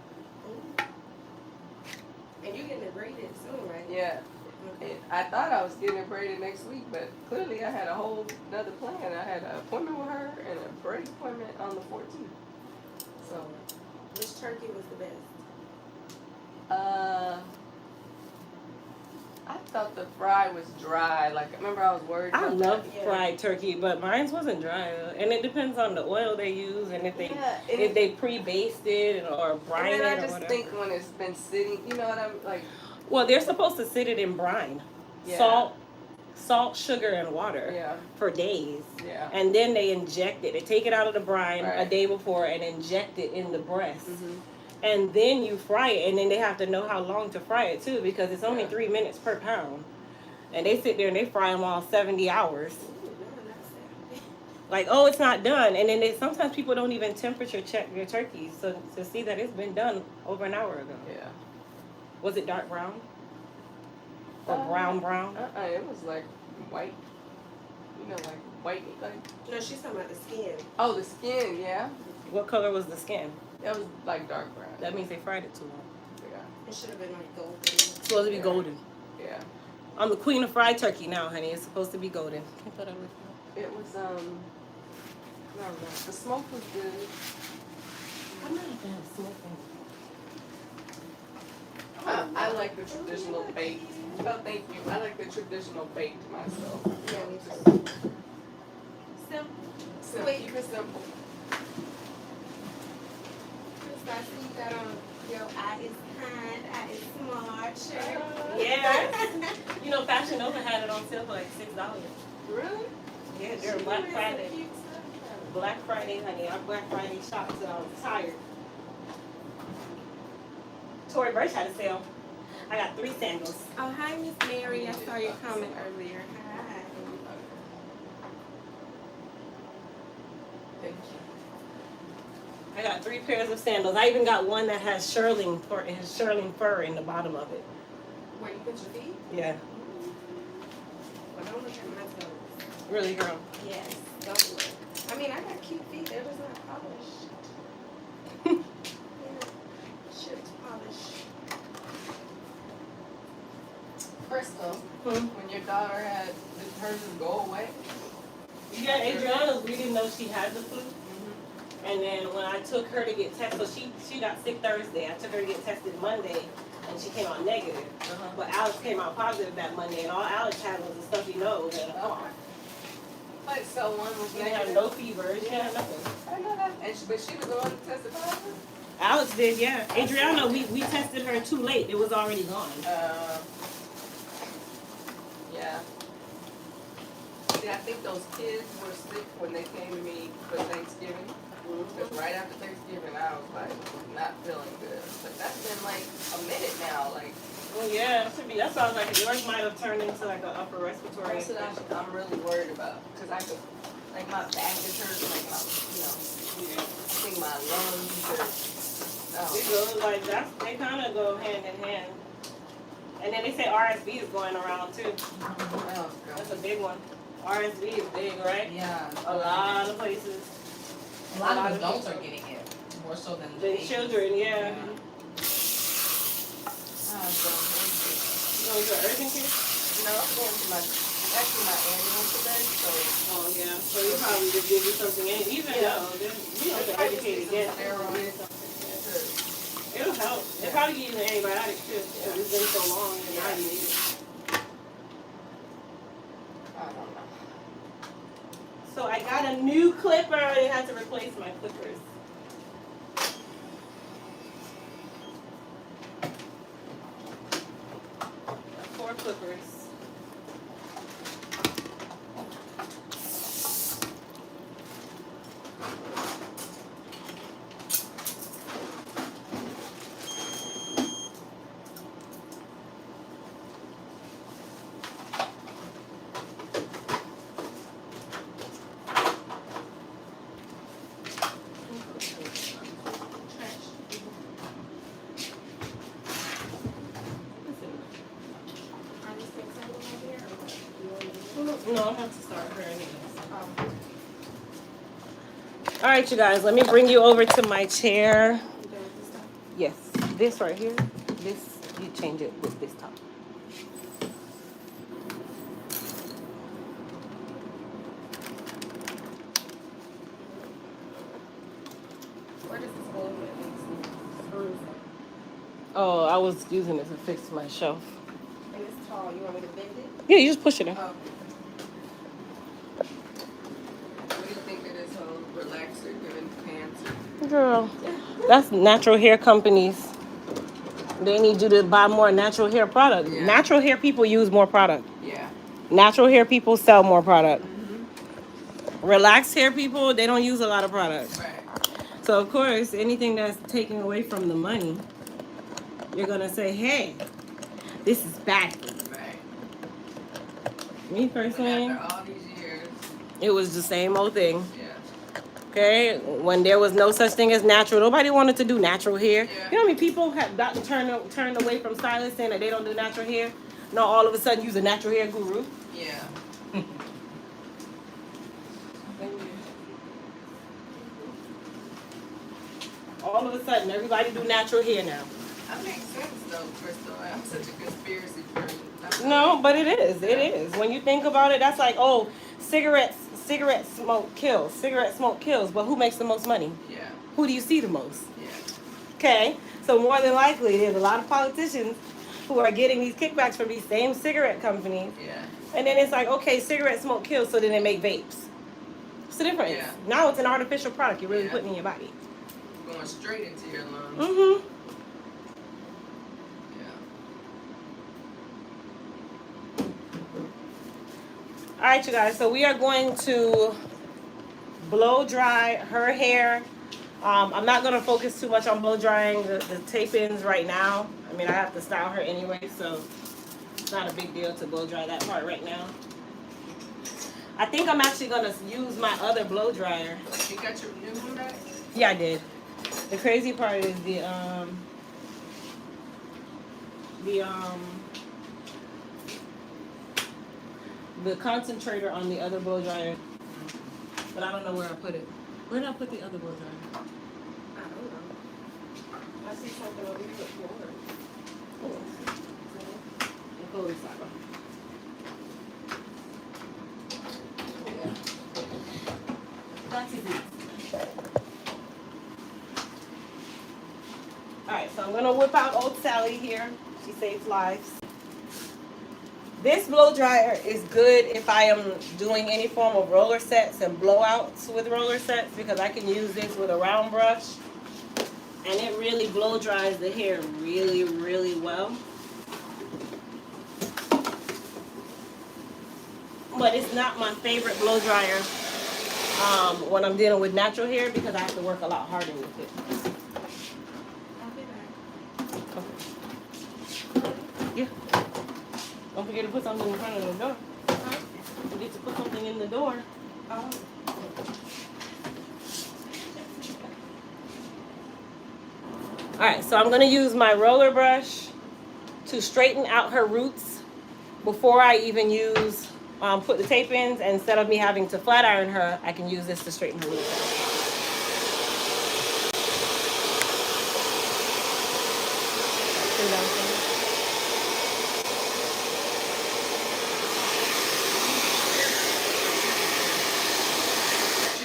And you're getting it braided soon, right? Yeah. Okay. And I thought I was getting it braided next week, but clearly I had a whole another plan. I had an appointment with her and a braid appointment on the 14th. So, Which turkey was the best? I thought the fry was dry. Like, remember I was worried I about love that? fried turkey, but mine wasn't dry. And it depends on the oil they use and if they Yeah, if they pre-basted or brine and then it I or just whatever. think when it's been sitting, you know what I'm like? Well, they're supposed to sit it in brine, Yeah. salt, sugar, and water Yeah. for days, Yeah. and then they inject it. They take it out of the brine a Right. day before and inject it in the breast. Mhm. And then you fry it, and then they have to know how long to fry it too, because it's only Yeah. 3 minutes per pound. And they sit there and they fry them all 70 hours. Like, oh, it's not done. And then sometimes people don't even temperature check their turkeys to see that it's been done over an hour ago. Yeah. Was it dark brown? Or brown? It was like white. You know, like white, like. No, she's talking about the skin. Oh, the skin, yeah. What color was the skin? It was like dark brown. That means they fried it too long. Yeah. It should have been like golden. It's supposed to be Yeah. golden. Yeah. I'm the queen of fried turkey now, honey. It's supposed to be golden. I thought I was. It was no, the smoke was good. I'm not a fan of smoking. I like the traditional baked. Oh, thank you. I like the traditional baked myself. Yeah, me too. Simple. Simple. Wait. Keep it simple. Chris, I see you got on your eye is kind, eye is smart shirt. Yeah. You know, Fashion Nova had it on sale for like $6. Really? Yeah, they're Black Friday. Black Friday, honey. Our Black Friday shopped till I was tired. Tory Burch had a sale. I got 3 sandals. Oh, hi, Miss Mary. I saw your comment earlier. Hi. Thank you. I got 3 pairs of sandals. I even got one that has shearling fur in the bottom of it. Where you put your feet? Yeah. Well, don't look at my toes. Really, girl. Yes, don't look. I mean, I got cute feet. They're just not polished. Yeah, chipped polish. Crystal, Hmm? when your daughter had, did hers just go away? Yeah, Adriana's, we didn't know she had the flu. And then when I took her to get tested, so she got sick Thursday. I took her to get tested Monday, and she came out negative. But Alex came out positive that Monday, and all Alex had was a stuffy nose and a cough. Like, so one was She didn't have negative? no fever. She had nothing. I know that. But she was the one who tested positive? Alex did, yeah. Adriana, we tested her too late. It was already gone. Yeah. See, I think those kids were sick when they came to me for Thanksgiving. Because right after Thanksgiving, I was like, not feeling good. But that's been like a minute now. Like, Well, yeah, it should be. That sounds like yours might have turned into like an upper respiratory that's what infection. I'm really worried about. Because I could, like, my back is hurting, like, my, I think my lungs are, It goes like they kind of go hand in hand. And then they say RSV is going around too. oh, That's God. a big one. RSV is big, right? Yeah. A lot of places. A lot of adults are getting it more so than The babies. children, yeah. Oh, so, Going to urgent care? no, I'm going to actually my annual today, so. Oh yeah. So you probably just give you something. Even though you have to educate against Steroids. It'll help. They probably give you an antibiotic too. Because it's been so long and now you need it. I don't know. So I got a new clipper. They had to replace my clippers. Got 4 clippers. Are these things over here or what? You want me No, I'll have to start her anyway. to- All right, you guys. Let me bring you over to my chair. You done with this stuff? Yes, this right here. This you change it with this top. Where does this go with? Oh, I was using it to fix my shelf. And it's tall. You want me to bend it? Yeah, you just push it in. Oh. What do you think of this whole relaxer giving pants? Girl, that's natural hair companies. They need you to buy more natural hair product. Yeah. Natural hair people use more product. Yeah. Natural hair people sell more product. Mm-hmm. Relaxed hair people, they don't use a lot of product. Right. So of course, anything that's taking away from the money, you're gonna say, hey, this is bad for you. Right. Me But personally, after all these years, it was the same old thing. yeah. Okay, when there was no such thing as natural, nobody wanted to do natural hair. Yeah. You know how many people have gotten turned away from stylists saying that they don't do natural hair? No, all of a sudden you're a natural hair guru. Yeah. All of a sudden, everybody do natural hair now. That makes sense though, Crystal. I'm such a conspiracy person. No, but it is. It is. When you think about it, that's like, oh, cigarette smoke kills. Cigarette smoke kills. But who makes the most money? Yeah. Who do you see the most? Yeah. Okay, so more than likely, there's a lot of politicians who are getting these kickbacks from these same cigarette companies. Yeah. And then it's like, okay, cigarette smoke kills, so then they make vapes. What's the difference? Yeah. Now it's an artificial product you're really Yeah. putting in your body. Going straight into your lungs. Mm-hmm. Yeah. All right, you guys. So we are going to blow dry her hair. I'm not going to focus too much on blow drying the tape-ins right now. I mean, I have to style her anyway, so it's not a big deal to blow dry that part right now. I think I'm actually going to use my other blow dryer. You got your new one back? Yeah, I did. The crazy part is the concentrator on the other blow dryer, but I don't know where I put it. Where did I put the other blow dryer? I don't know. I see something over here with water. Alright, so I'm going to whip out old Sally here. She saves lives. This blow dryer is good if I am doing any form of roller sets and blowouts with roller sets, because I can use this with a round brush and it really blow dries the hair really, really well. But it's not my favorite blow dryer when I'm dealing with natural hair, because I have to work a lot harder with it. I'll be back. Okay. Yeah. Don't forget to put something in front of the door. Forget to put something in the door. Oh. Alright, so I'm going to use my roller brush to straighten out her roots before I even use put the tape ins. And instead of me having to flat iron her, I can use this to straighten her roots out. See what I'm saying?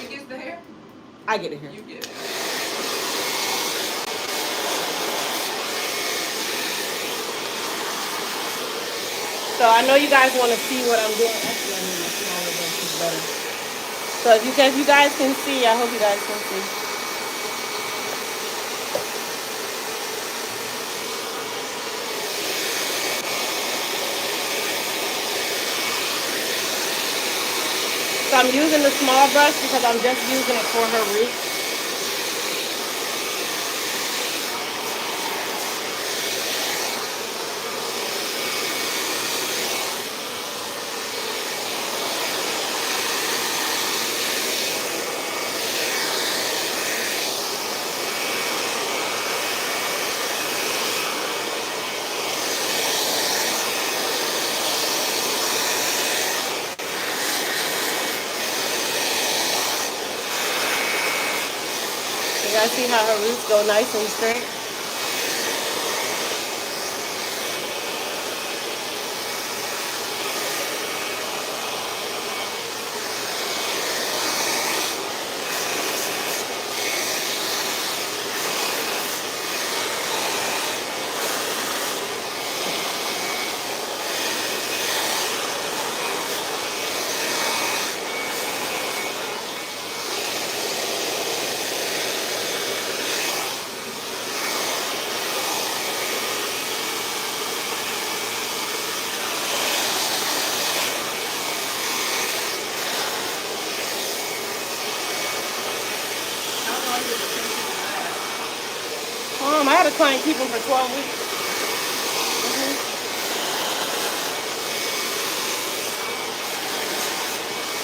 She gets the hair? I get it here. You get it. So I know you guys want to see what I'm doing. Actually, I need my smaller brush is better. So if you guys can see, I hope you guys can see. So I'm using the small brush because I'm just using it for her roots. You guys see how her roots go nice and straight? I had a client keep them for 12 weeks.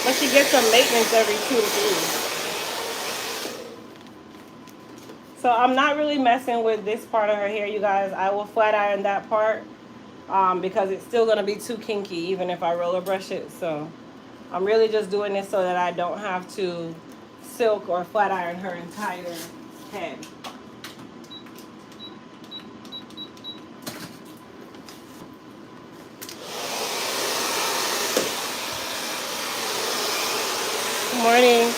But she gets some maintenance every 2 to 3. So I'm not really messing with this part of her hair, you guys. I will flat iron that part because it's still going to be too kinky even if I roller brush it. So I'm really just doing this so that I don't have to silk or flat iron her entire head. Good morning.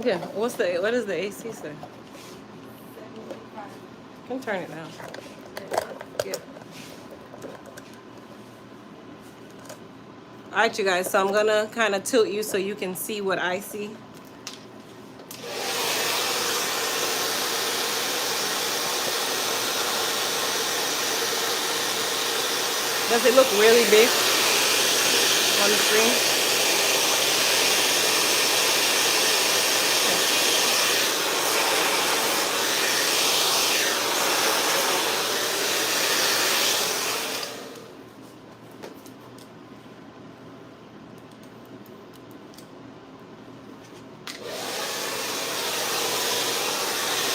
Yeah, what does the AC say? You can turn it down. Yeah. Alright, you guys, so I'm gonna kind of tilt you so you can see what I see. Does it look really big on the screen?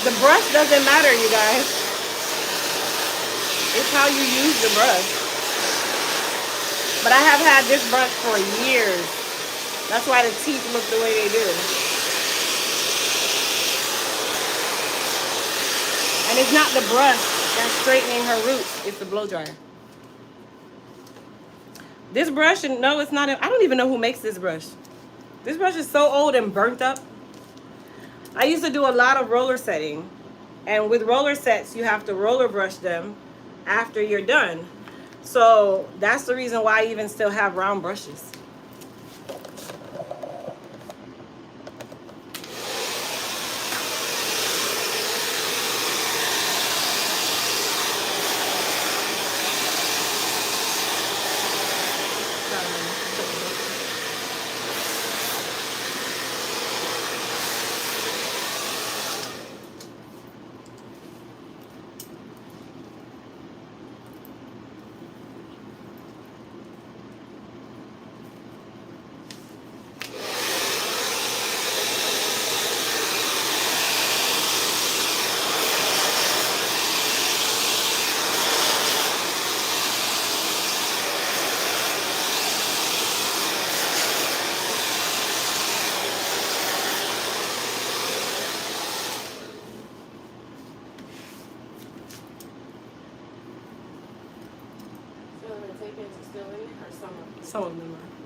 The brush doesn't matter, you guys. It's how you use the brush. But I have had this brush for years. That's why the teeth look the way they do. And it's not the brush that's straightening her roots. It's the blow dryer. This brush, no, it's not. I don't even know who makes this brush. This brush is so old and burnt up. I used to do a lot of roller setting. And with roller sets, you have to roller brush them after you're done. So that's the reason why I even still have round brushes. Some of them are.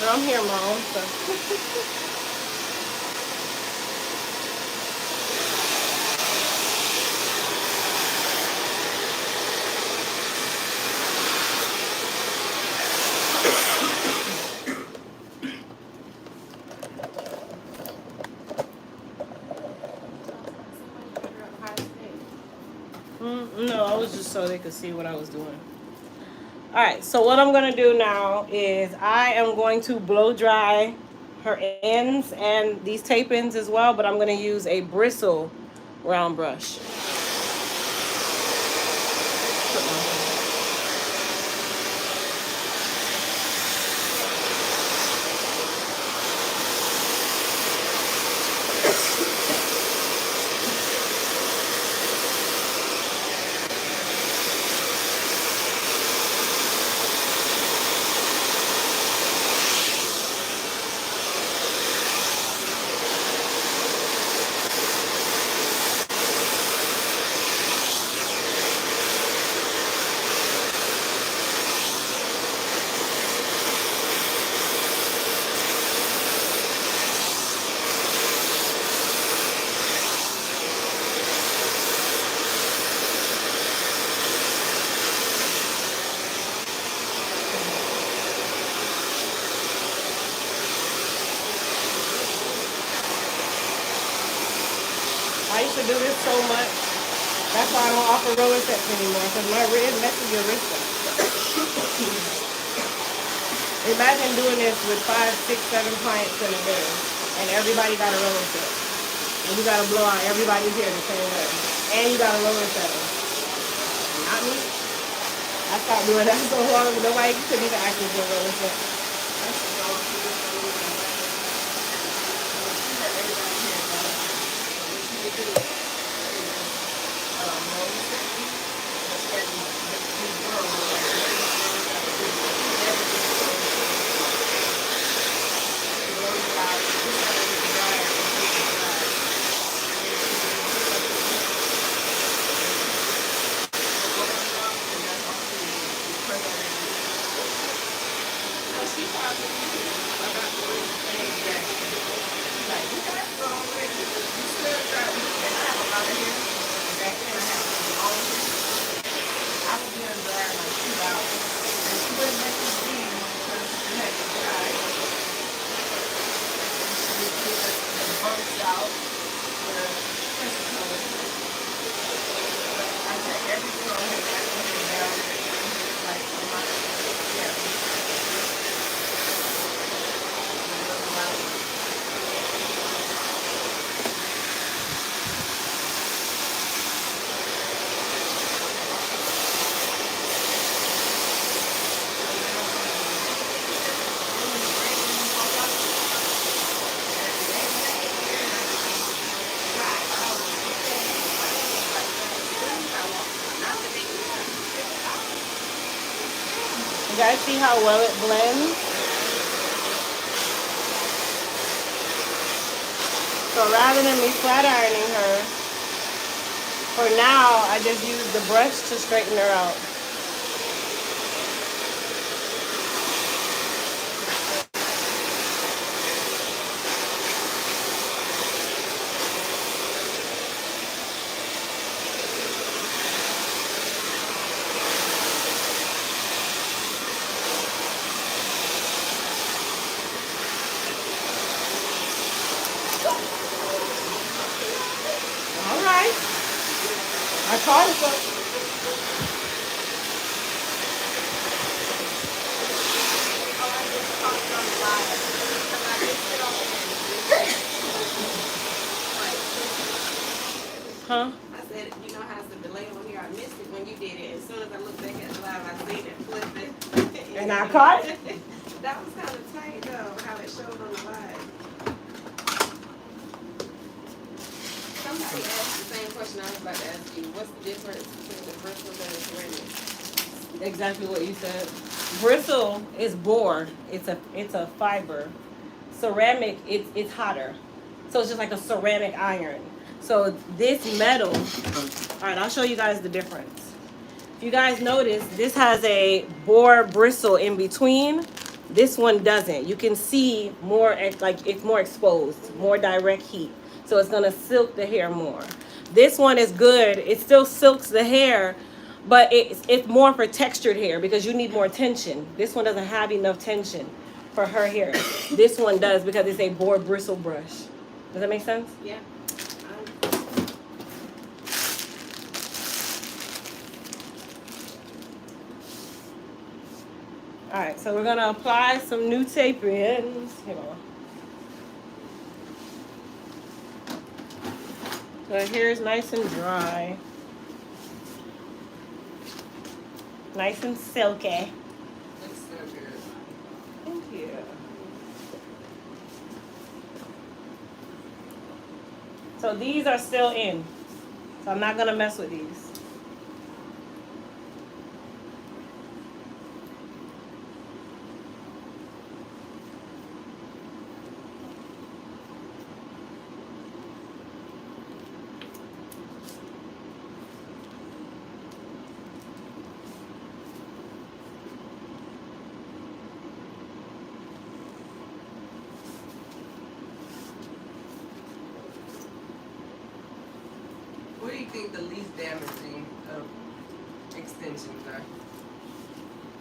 I'm here, Mom. So. No, I was just so they could see what I was doing. All right, so what I'm gonna do now is I am going to blow dry her ends and these tape ends as well, but I'm gonna use a bristle round brush. I used to do this so much. That's why I don't offer roller sets anymore, because my wrist messes your wrist up. Imagine doing this with 5, 6, 7 clients in a day, and everybody got a roller set. And you got to blow out everybody's hair the same way. And you got a roller set. Not me. I stopped doing that so long, nobody couldn't even ask me for a roller set. You guys see how well it blends? So rather than me flat ironing her, for now, I just use the brush to straighten her out. All right. I caught it. Huh? I said, you know how it's a delay on here. I missed it when you did it. As soon as I looked back at the live, I seen it, flipped it. And I caught it? That was kind of tight though, how it showed on the live. Somebody asked the same question I was about to ask you. What's the difference between the bristles and the ceramic? Exactly what you said. Bristle is board. It's a fiber. Ceramic, it's hotter. So it's just like a ceramic iron. So this metal, all right, I'll show you guys the difference. If you guys notice, this has a boar bristle in between. This one doesn't. You can see more, like it's more exposed, more direct heat. So it's gonna silk the hair more. This one is good. It still silks the hair, but it's more for textured hair because you need more tension. This one doesn't have enough tension for her hair. This one does because it's a boar bristle brush. Does that make sense? Yeah. All right, so we're gonna apply some new tape-ins. Here, Mama. So her hair is nice and dry. Nice and silky. Looks so good. Thank you. So these are still in. So I'm not gonna mess with these. What do you think the least damaging of extensions are?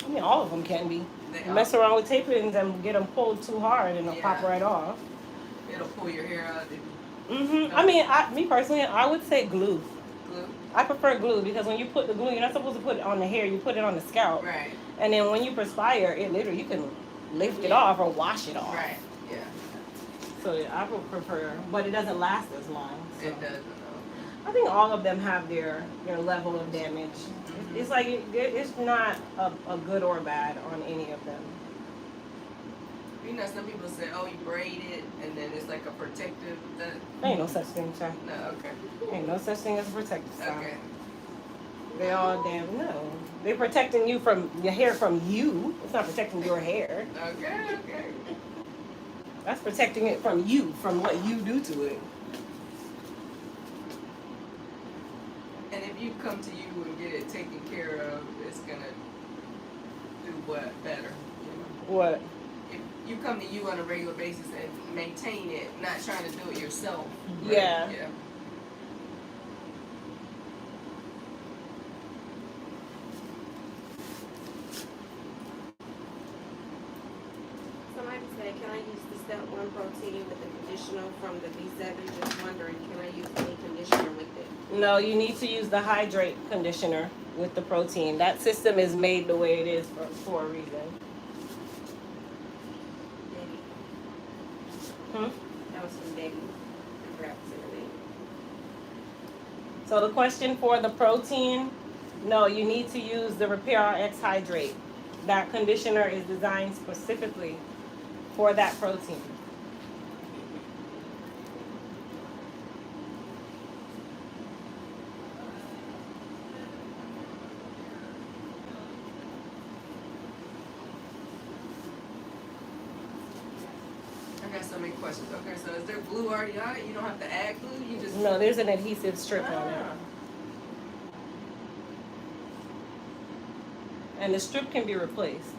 I mean, all of them can be. They You mess around with tape-ins and get them pulled too hard and they'll pop Yeah. right off. It'll pull your hair out. I mean, me personally, I would say glue. Glue. I prefer glue because when you put the glue, you're not supposed to put it on the hair. You put it on the scalp. Right. And then when you perspire, it literally, you can lift it off or wash it off. Right. Yeah. So I would prefer, but it doesn't last as long. So. It doesn't. I think all of them have their level of damage. It's like it's not a good or bad on any of them. You know, some people say, "Oh, you braid it, and then it's like a protective." That Ain't no such thing, child. no. Okay. Ain't no such thing as a protective style. Okay. They all damn no. They're protecting you from your hair from you. It's not protecting your hair. Okay. Okay. That's protecting it from you, from what you do to it. And if you come to you and get it taken care of, it's gonna do what better? You know? What? If you come to you on a regular basis and maintain it, not trying to do it yourself. right? Yeah. Yeah. Somebody said, can I use the step 1 protein with the conditioner from the B7? Just wondering, can I use any conditioner with it? No, you need to use the hydrate conditioner with the protein. That system is made the way it is for a reason. Debbie. That was from Debbie. I forgot to say her name. So the question for the protein, no, you need to use the Repair RX Hydrate. That conditioner is designed specifically for that protein. I got so many questions. Okay, so is there glue already on it? You don't have to add glue. You just No, there's an adhesive strip on it. Ah. And the strip can be replaced.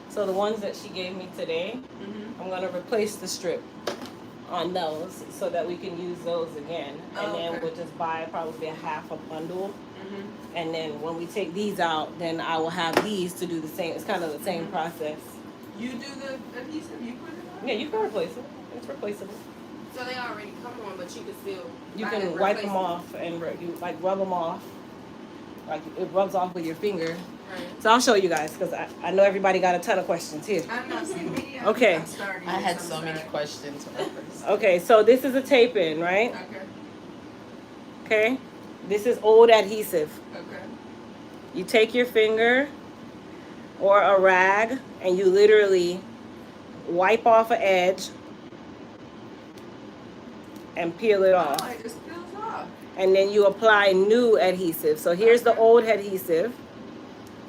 So the ones that she gave me today, Mhm. I'm going to replace the strip on those so that we can use those again. And Oh, then okay. we'll just buy probably a half a bundle. Mhm. And then when we take these out, then I will have these to do the same. It's kind of the same process. You do the adhesive. You put it on. Yeah, you can replace it. It's replaceable. So they already come on, but you can still You buy can and wipe replace them off and you like rub them off. Like it rubs off with your finger. Right. So I'll show you guys because I know everybody got a ton of questions here. I'm not seeing me. Okay. I'm starting I with had some so many side. questions when I first. Okay, so this is a tape in, right? Okay. Okay. This is old adhesive. Okay. You take your finger or a rag and you literally wipe off an edge and peel it off. Oh, it just peels off. And then you apply new adhesive. So here's the old adhesive.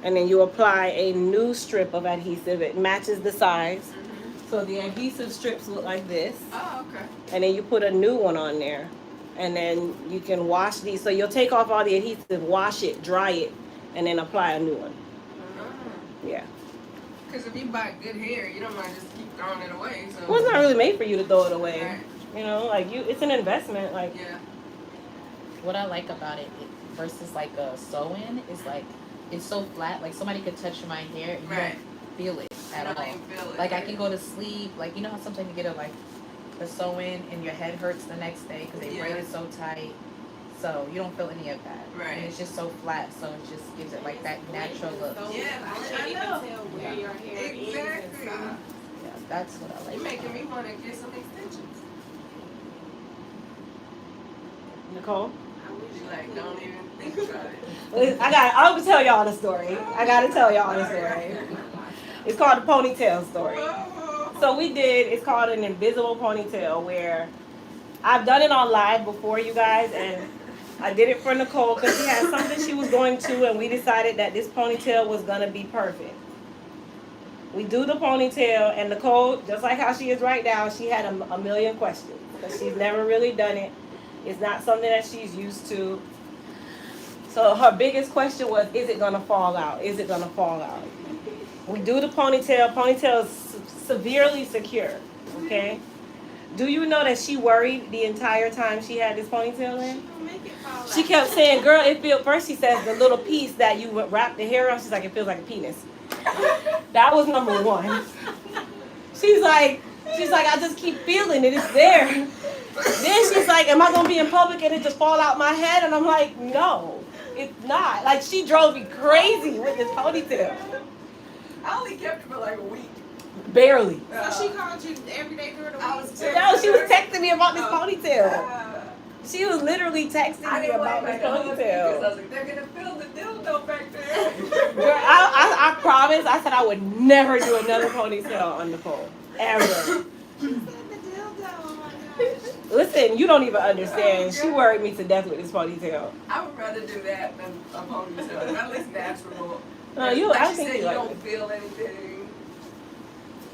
And then you apply a new strip of adhesive. It matches the size. Mhm. So the adhesive strips look like this. Oh, okay. And then you put a new one on there. And then you can wash these. So you'll take off all the adhesive, wash it, dry it, and then apply a new one. Ah. Yeah. Because if you buy good hair, you don't want to just keep throwing it away. So. Well, it's not really made for you to throw it away. Right. You know, like it's an investment. Like, Yeah. What I like about it versus like a sew-in is like it's so flat. Like somebody could touch my hair and you Right. don't feel it at You don't all. even feel it. Like I can go to sleep. Like you know how sometimes you get a sew-in and your head hurts the next day because they braid it so tight. So you don't feel any of that. Right. And it's just so flat, so it just gives it like that natural look. Yeah, I can't even tell where your hair is and Exactly. stuff. Yeah, that's what I like. You're making me want to get some extensions. Nicole. I wish You I like, could. don't even think about it. I'm gonna tell y'all the story. I gotta tell y'all the story. It's called the ponytail story. So it's called an invisible ponytail, where I've done it on live before, you guys, and I did it for Nicole because she had something she was going to, and we decided that this ponytail was gonna be perfect. We do the ponytail, and Nicole, just like how she is right now, she had a million questions because she's never really done it. It's not something that she's used to. So her biggest question was, is it gonna fall out? Is it gonna fall out? We do the ponytail. Ponytail is severely secure, okay? Do you know that she worried the entire time she had this ponytail in? Don't make it fall She out. kept saying, girl, it feels, first she says the little piece that you would wrap the hair on, she's like, it feels like a penis. That was number one. She's like, I just keep feeling it, it's there. Then she's like, am I gonna be in public and it just fall out my head? And I'm like, no, it's not. Like, she drove me crazy with this ponytail. I only kept it for like a week. Barely. So she called you every day during the week? I was No, she was texting me about this ponytail. Uh, She was literally texting I me didn't about want this my husband because I ponytail. was like, they're gonna feel the dildo back there. Girl, I promise, I said I would never do another ponytail on Nicole. Ever. She said the dildo. Oh my gosh. Listen, you don't even understand. She worried me to death with this ponytail. I would rather do that than a ponytail. At least natural. No, Like I you think said, you you like don't it. feel anything.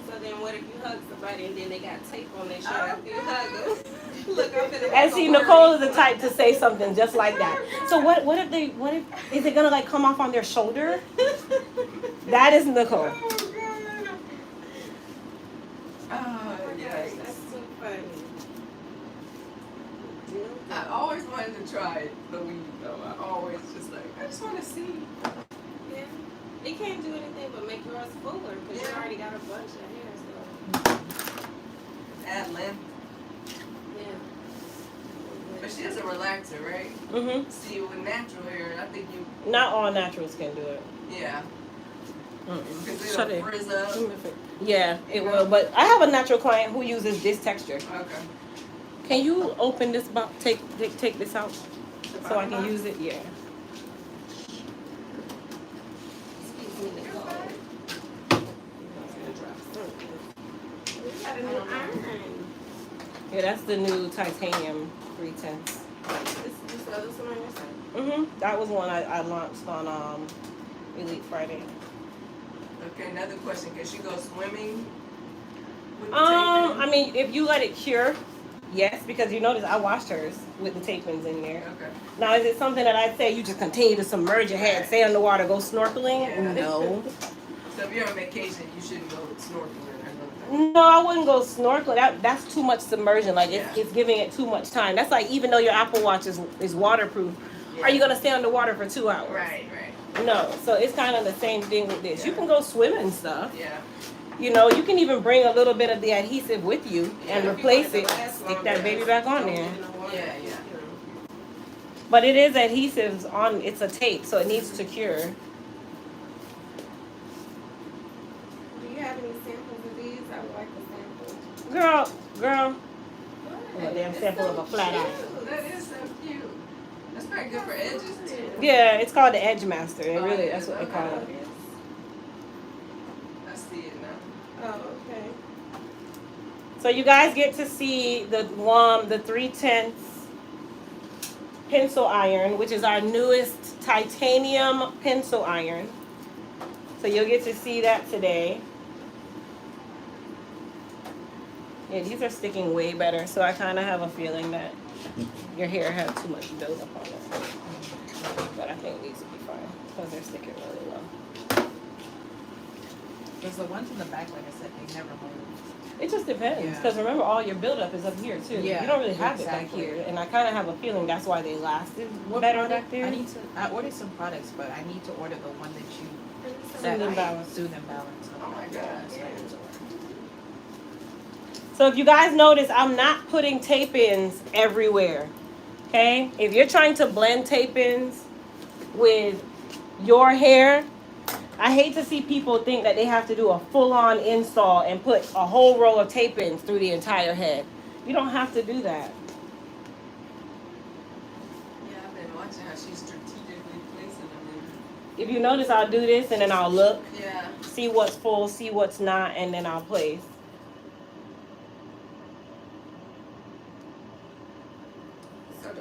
So then what if you hug somebody and then they got tape on their shirt after you hug them? Look, I'm finna And see, Nicole is the type to say something just like that. So what if is it gonna like come off on their shoulder? That is Nicole. Oh, God. Oh, That's yikes. so funny. I always wanted to try the weed though. I always just like, I just want to see. Yeah. It can't do anything but make yours fuller because you Yeah. already got a bunch of hair. So Add length. yeah. But she has a relaxer, right? Mhm. See, with natural hair, I think you, Not all naturals can do it. yeah. Because Shut it'll it. frizz up. Yeah, it will. But I have a natural client who uses this texture. Okay. Can you open this box? Take this out so I can use it. Yeah. Excuse me, Nicole. We got a new iron. Yeah, that's the new titanium 310. This other one on your side? That was one I launched on Elite Friday. Okay, another question. Can she go swimming with the I mean, if you let it cure, yes, because you notice I washed hers with the tape-ins in there. Okay. Now, is it something that I'd say you just continue to submerge your head, stay underwater, go snorkeling? Yeah. No. So if you're on vacation, you shouldn't go snorkeling or nothing. No, I wouldn't go snorkeling. That's too much submersion. Like, Yeah. it's giving it too much time. That's like, even though your Apple Watch is waterproof, are you going to stay underwater for 2 hours? Right. No. So it's kind of the same thing with this. You can go swim and stuff. Yeah. You know, you can even bring a little bit of the adhesive with you and Yeah, replace it. Stick that baby back on there. Yeah. But it is adhesives on, it's a tape, so it needs to cure. Do you have any samples of these? I would like a sample. Girl, a damn It's sample so of a flat iron. Oh, that is so cute. That's very good for edges too. Yeah, it's called the Edge Master. It Oh, really, yeah, that's what they okay. call it. I see it now. Oh, okay. So you guys get to see the 3/10 pencil iron, which is our newest titanium pencil iron. So you'll get to see that today. Yeah, these are sticking way better, so I kind of have a feeling that your hair had too much buildup on it. But I think these will be fine because they're sticking really well. Because the ones in the back, like I said, they never move. It just depends, Yeah. because remember, all your buildup is up here too. Yeah, You don't really have it exactly. back here, and I kind of have a feeling that's why they lasted What better product? back there. I ordered some products, but I need to order the one that you Soothe and Balance. Soothe and Balance. Oh my God, So I need to order. So if you guys notice, I'm not putting tape-ins everywhere. Okay? If you're trying to blend tape-ins with your hair, I hate to see people think that they have to do a full-on install and put a whole row of tape-ins through the entire head. You don't have to do that. Yeah, I've been watching how she's strategically placing them If you notice, I'll do this and then I'll look, in. Yeah. see what's full, see what's not, and then I'll place. So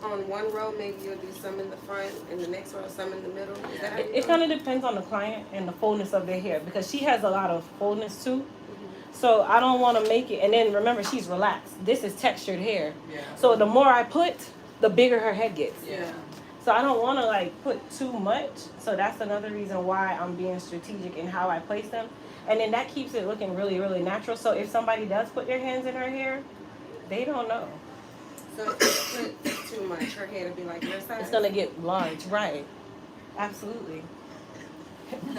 on one row, maybe you'll do some in the front, and the next row, some in the middle. Is that how you It do kind of depends on the client and the fullness of their hair, because she has a lot of fullness too. So I don't want to make it, and then remember, she's relaxed. This is textured hair. Yeah. So the more I put, the bigger her head gets. Yeah. So I don't want to like put too much. So that's another reason why I'm being strategic in how I place them. And then that keeps it looking really, really natural. So if somebody does put their hands in her hair, they don't know. So if you put too much, her hair will be like your size. It's going to get large, right? Absolutely.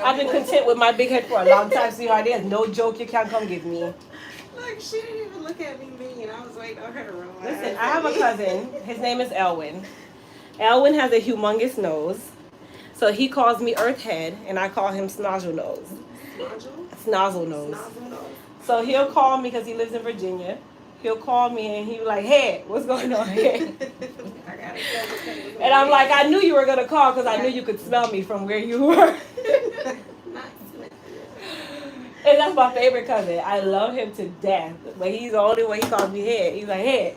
I've been content with my big head for a long time, sweetheart. There's no joke you can't come give me. Look, she didn't even look at me mean. I was waiting on her to roll her Listen, eyes I at have a me. cousin. His name is Elwin. Elwin has a humongous nose. So he calls me Earthhead, and I call him Snozzle Nose. Nodule? Snozzle Nose. Snozzle nose? So he'll call me because he lives in Virginia. He'll call me and he'll be like, hey, what's going on here? I gotta go. And I'm like, I knew you were going to call because I knew you could smell me from where you were. And that's my favorite cousin. I love him to death. But he's the only one he calls me Head. He's like, Head.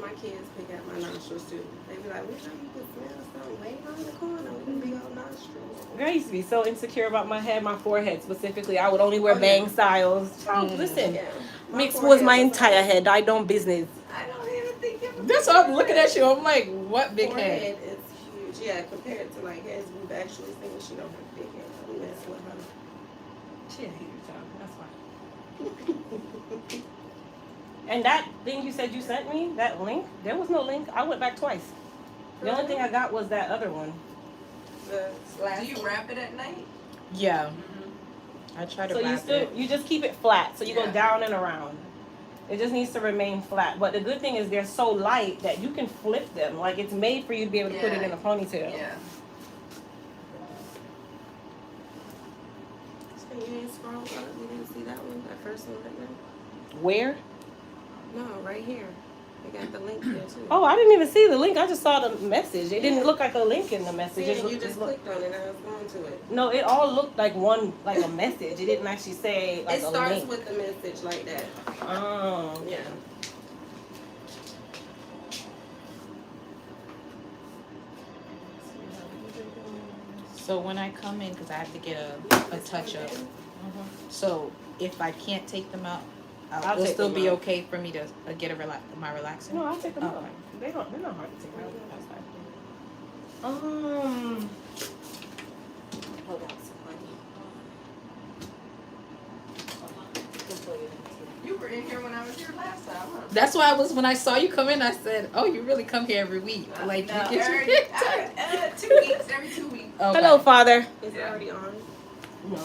My kids pick out my nostrils too. They be like, we know you can smell something way around the corner with them big old nostrils. Girl, I used to be so insecure about my head, my forehead specifically. I would only wear Oh, yeah. bang styles. Child, listen, Yeah. mixed forehead was my was entire like- head. I don't business. I don't even think it That's why I'm looking at you. I'm like, what big forehead head? is huge. Yeah, compared to like heads we've actually seen, she don't have big head. I'm messing with her. She a hater, child. That's fine. And that thing you said you sent me, that link, there was no link. I went back twice. The only thing I got was that other one. The last Do you one. wrap it at night? Yeah. I try to So wrap it. you just keep it flat. So you go Yeah. down and around. It just needs to remain flat. But the good thing is they're so light that you can flip them. Like it's made for you to be able to put it Yeah. in a ponytail. Yeah. So you didn't scroll up? You didn't see that one? That first one right there? Where? No, right here. They got the link there too. Oh, I didn't even see the link. I just saw the message. It didn't look like a link in the message. See, It and you looked- just it looked- clicked on it and I was going to it. No, it all looked like a message. It didn't actually say like It a starts link. with the message like that. Oh, Yeah. So when I come in, because I have to get a touch up. So if I can't take them out, I'll it'll take still them be out. okay for me to get my relaxing? No, I'll take them Oh, out. okay. They're not hard to take out. That's fine. Hold on, You were in here when I was here last time, huh? That's why when I saw you come in, I said, "Oh, you really come here every week." Like No, you get every, your 2 weeks, every 2 weeks. Okay. Hello, Father. Is it already on? No.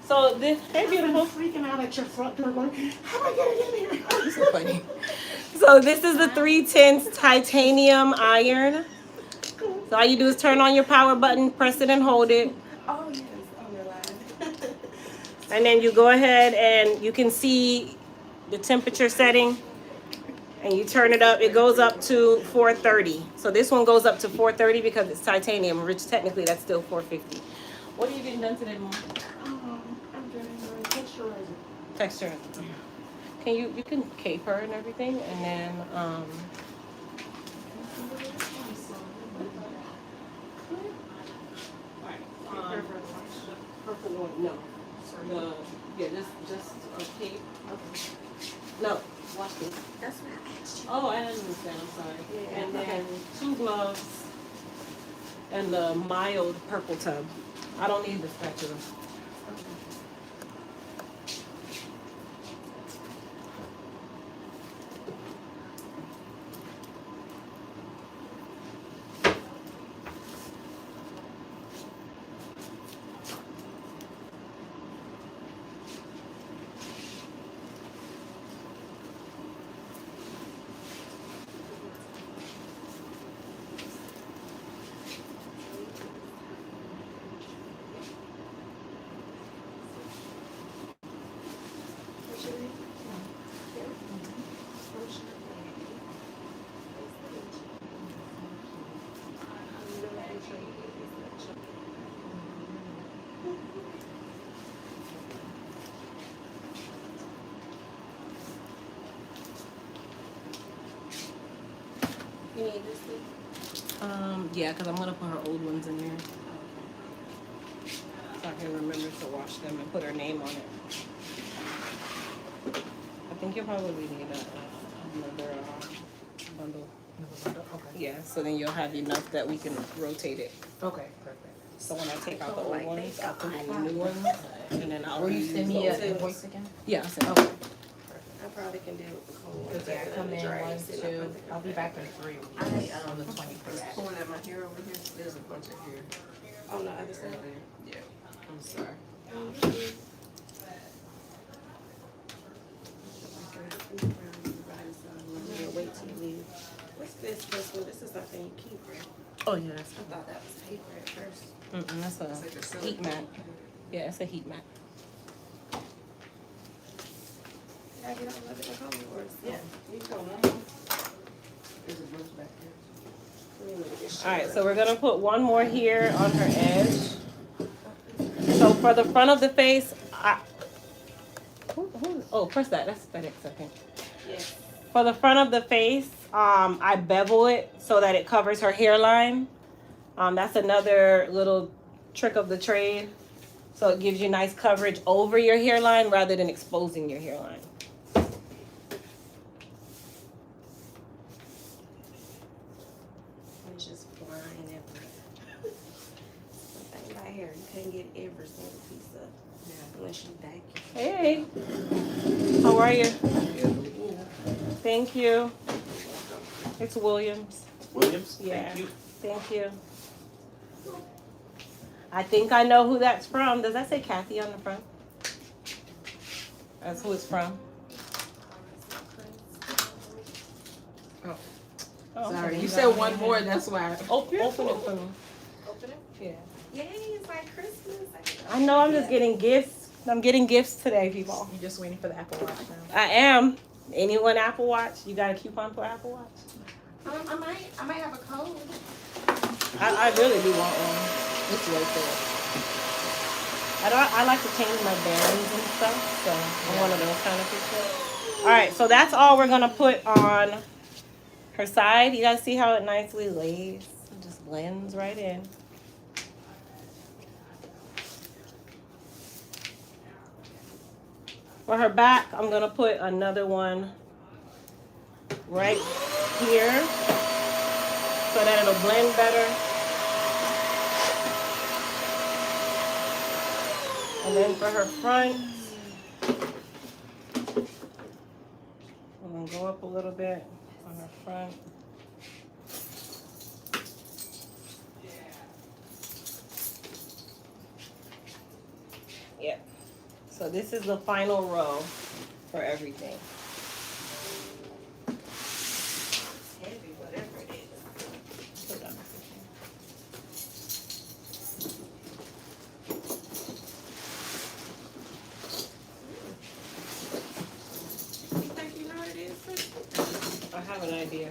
So this, hey, beautiful. Freaking out at your front door going, how do I get it in here? You're so funny. So this is the 3/10 titanium iron. So all you do is turn on your power button, press it and hold it. Oh, yes. On your line. And then you go ahead and you can see the temperature setting. And you turn it up. It goes up to 430. So this one goes up to 430 because it's titanium, which technically that's still 450. What are you getting done today, Mom? I'm doing texturizer. Texture. Can you can cape her and everything, and then purple one. No. Just a cape. No. Watch this. That's what I asked you. Oh, I didn't understand. I'm sorry. Yeah, And okay. then 2 gloves and the mild purple tub. I don't need the spatula. What's your name? You need this thing? Yeah, because I'm gonna put her old ones in there. So I can remember to wash them and put her name on it. I think you'll probably need another bundle. Okay. Yeah, so then you'll have enough that we can rotate it. Okay, perfect. So when I take out the old Like ones, they I'll put in the got new ones, and then I'll Will you reuse send me those. an invoice again? Yeah, I'll send it. Okay. I probably can deal with the cold ones. Because yeah, I come in 1, 2, I'll be back in 3 weeks on the 21st. Pulling at my hair over here, there's a bunch of hair On the other side. earlier. Yeah, I'm sorry. Wait till you leave. What's this? This one? This is something you keep, right? Oh yeah, that's I thought that was paper at first. that's It's like a a silicone. heat mat. Yeah, it's a heat mat. Did I get all of it in color or is Yeah, you come on. There's a bunch back there. All right, so we're gonna put one more here on her edge. So for the front of the face, oh, press that. That's FedEx, I think. Yes. For the front of the face, I bevel it so that it covers her hairline. That's another little trick of the trade. So it gives you nice coverage over your hairline rather than exposing your hairline. It's just flying everywhere. One thing about hair, you can't get every single piece of unless you vacuum. Hey, how are you? Thank you. It's Williams. Williams? Yeah. Thank you. Thank you. I think I know who that's from. Does that say Kathy on the front? That's who it's from. Oh, Sorry, okay. you said one more, that's why. Open it for me. Open it? Yeah. Yay, it's like Christmas. I know I'm just getting gifts. I'm getting gifts today, people. You're just waiting for the Apple Watch now. I am. Anyone Apple Watch? You got a coupon for Apple Watch? I might have a code. I really do want one. It's worth it. I like to change my bearings and stuff, so I'm one of those kind of people. All right, so that's all we're gonna put on her side. You guys see how it nicely lays? It just blends right in. For her back, I'm gonna put another one right here so that it'll blend better. And then for her front, I'm gonna go up a little bit on her front. Yep. So this is the final row for everything. Heavy, whatever it is. Put it on. You think you know what it is, Chris? I have an idea.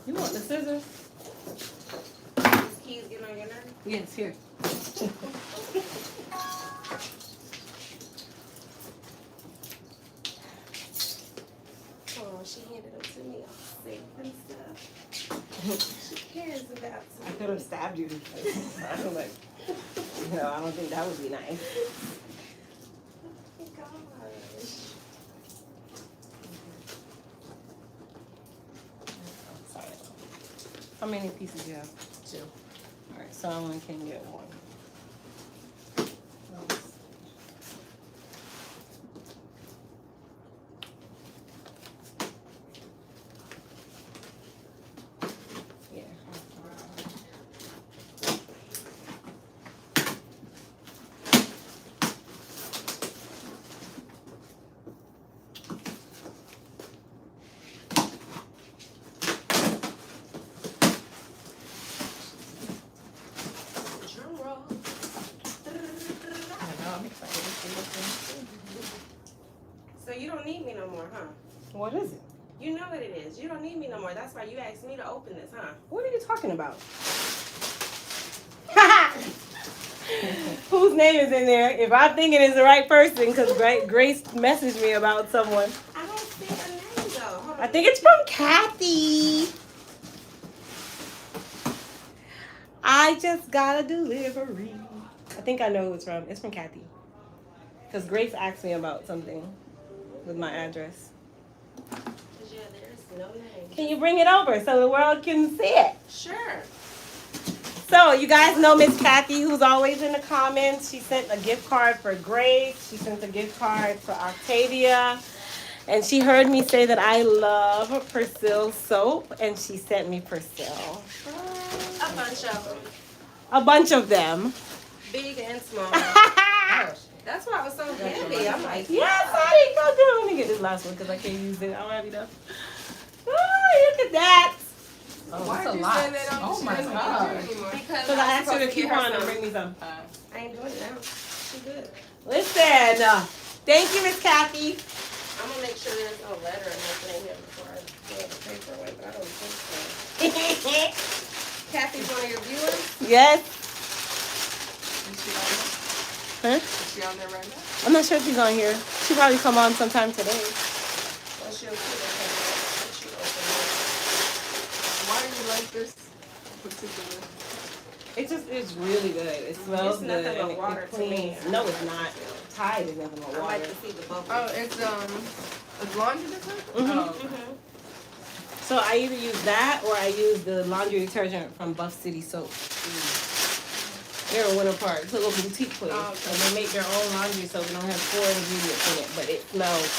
You want the scissors? These keys getting on on your nerve? Yes, here. Oh, she handed them to me all safe and stuff. She cares about I could have stabbed you. I feel like, no, I don't think that would be nice. Oh my gosh. Sorry. How many pieces do you have? 2. All right, so I only can get 1. Yeah. Drum roll. I know, I'm excited to see what's in it. So you don't need me no more, huh? What is it? You know what it is. You don't need me no more. That's why you asked me to open this, huh? What are you talking about? Whose name is in there? If I'm thinking it's the right person, because Grace messaged me about someone. I don't see her name though. Hold on. I think it's from Kathy. I just got a delivery. I think I know who it's from. It's from Kathy. Because Grace asked me about something with my address. 'Cause, yeah, there's no name. Can you bring it over so the world can see it? Sure. So you guys know Miss Kathy, who's always in the comments. She sent a gift card for Grace. She sent a gift card for Octavia. And she heard me say that I love Persil soap, and she sent me Persil. A bunch of them. A bunch of them. Big and small. Oh, That's why I was so happy. I'm like, Yes, honey, go do it. Let me get this last one because I can't use it. I don't have enough. Oh, look at that. oh, why that's did a you lot. say that on Oh the my show? god. Because Because I asked her to keep on and some. bring me some. I ain't doing it now. She good. Listen, thank you, Miss Kathy. I'm gonna make sure there's no letter or nothing in here before I throw the paper away, but I don't think so. Kathy's one of your viewers? Yes. Is she on there? Huh? Is she on there right now? I'm not sure if she's on here. She'll probably come on sometime today. Well, she'll see the paper when she opens Why do you like this particular? It's really good. It smells It's good. nothing but and water it to me. cleans. No, it's not. Tide is nothing it. but I water. like to see the bubbles. Oh, it's laundry detergent? Mhm. Oh, Mhm. So I either use that or I use the laundry detergent from Buff City Soap. They're in Winter Park. It's a little boutique place. Oh, okay. And they make their own laundry soap. They don't have 4 ingredients in it, but it smells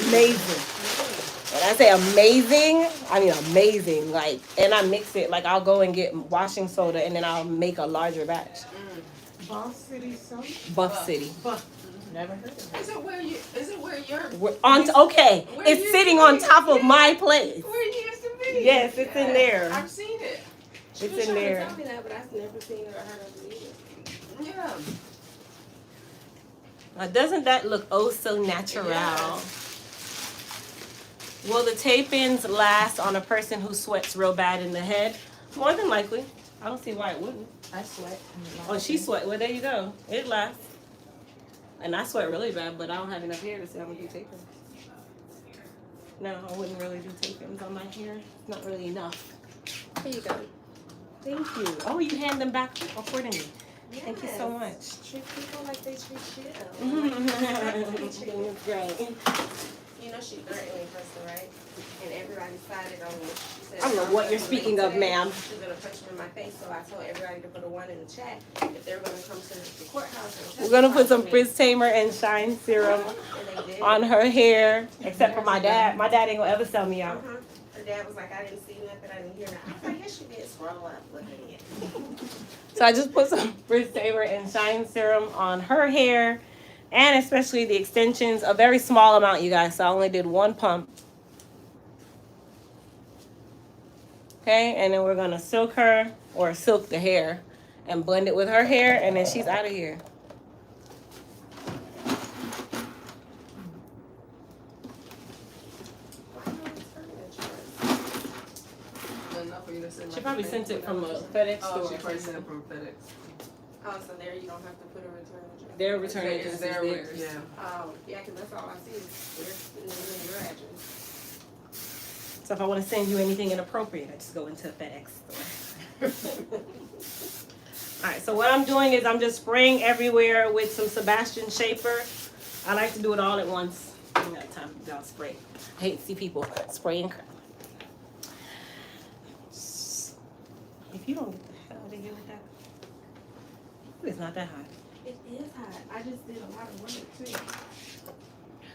amazing. When I say amazing, I mean amazing. Like, and I mix it. Like, I'll go and get washing soda and then I'll make a larger batch. Boss City Soap? Buff City. Never heard of it. Is it where you're, We're on. Okay, Where it's you sitting used to on be. top of Yeah. my place. where you used to be? Yes, it's in there. I've seen it. She It's was in trying there. to tell me that, but I've never seen it or heard of it either. Yeah. Now, doesn't that look oh so natural? Yeah. Will the tape-ins last on a person who sweats real bad in the head? More than likely. I don't see why it wouldn't. I sweat. Oh, she sweat. Well, there you go. It lasts. And I sweat really bad, but I don't have enough hair to say I'm gonna do tape-ins. No, I wouldn't really do tape-ins on my hair. It's not really enough. Here you go. Thank you. Oh, you hand them back accordingly. Thank you so Yes. much. Treat people like they treat you. It's great. You know she threatened me, Krista, right? And everybody sided on me. She said, I don't know what you're speaking of, ma'am. She's gonna punch me in my face, so I told everybody to put a 1 in the chat if they were gonna come to the courthouse. And We're gonna put some testify to me. Frizz Tamer and Shine Serum And they did. on her hair, except for my dad. My dad ain't gonna ever sell me out. Her dad was like, I didn't see nothing, I didn't hear nothing. I was like, yes, you did. Scroll up, look at it. So I just put some Frizz Tamer and Shine Serum on her hair, and especially the extensions. A very small amount, you guys. So I only did 1 pump. Okay, and then we're gonna silk her, or silk the hair, and blend it with her hair, and then she's out of here. Enough for you to sit in my probably sent it from a FedEx Oh, store. she probably sent it from FedEx. Oh, so there you don't have to put a return address. Their return Is address is there- theirs. Yeah. Oh, yeah, because that's all I see is your address. So if I want to send you anything inappropriate, I just go into a FedEx store. All right, so what I'm doing is I'm just spraying everywhere with some Sebastian Shaper. I like to do it all at once. I don't got time to do spray. I hate to see people spraying crap. If you don't get the hell out of here with that, it's not that hot. It is hot. I just did a lot of work too.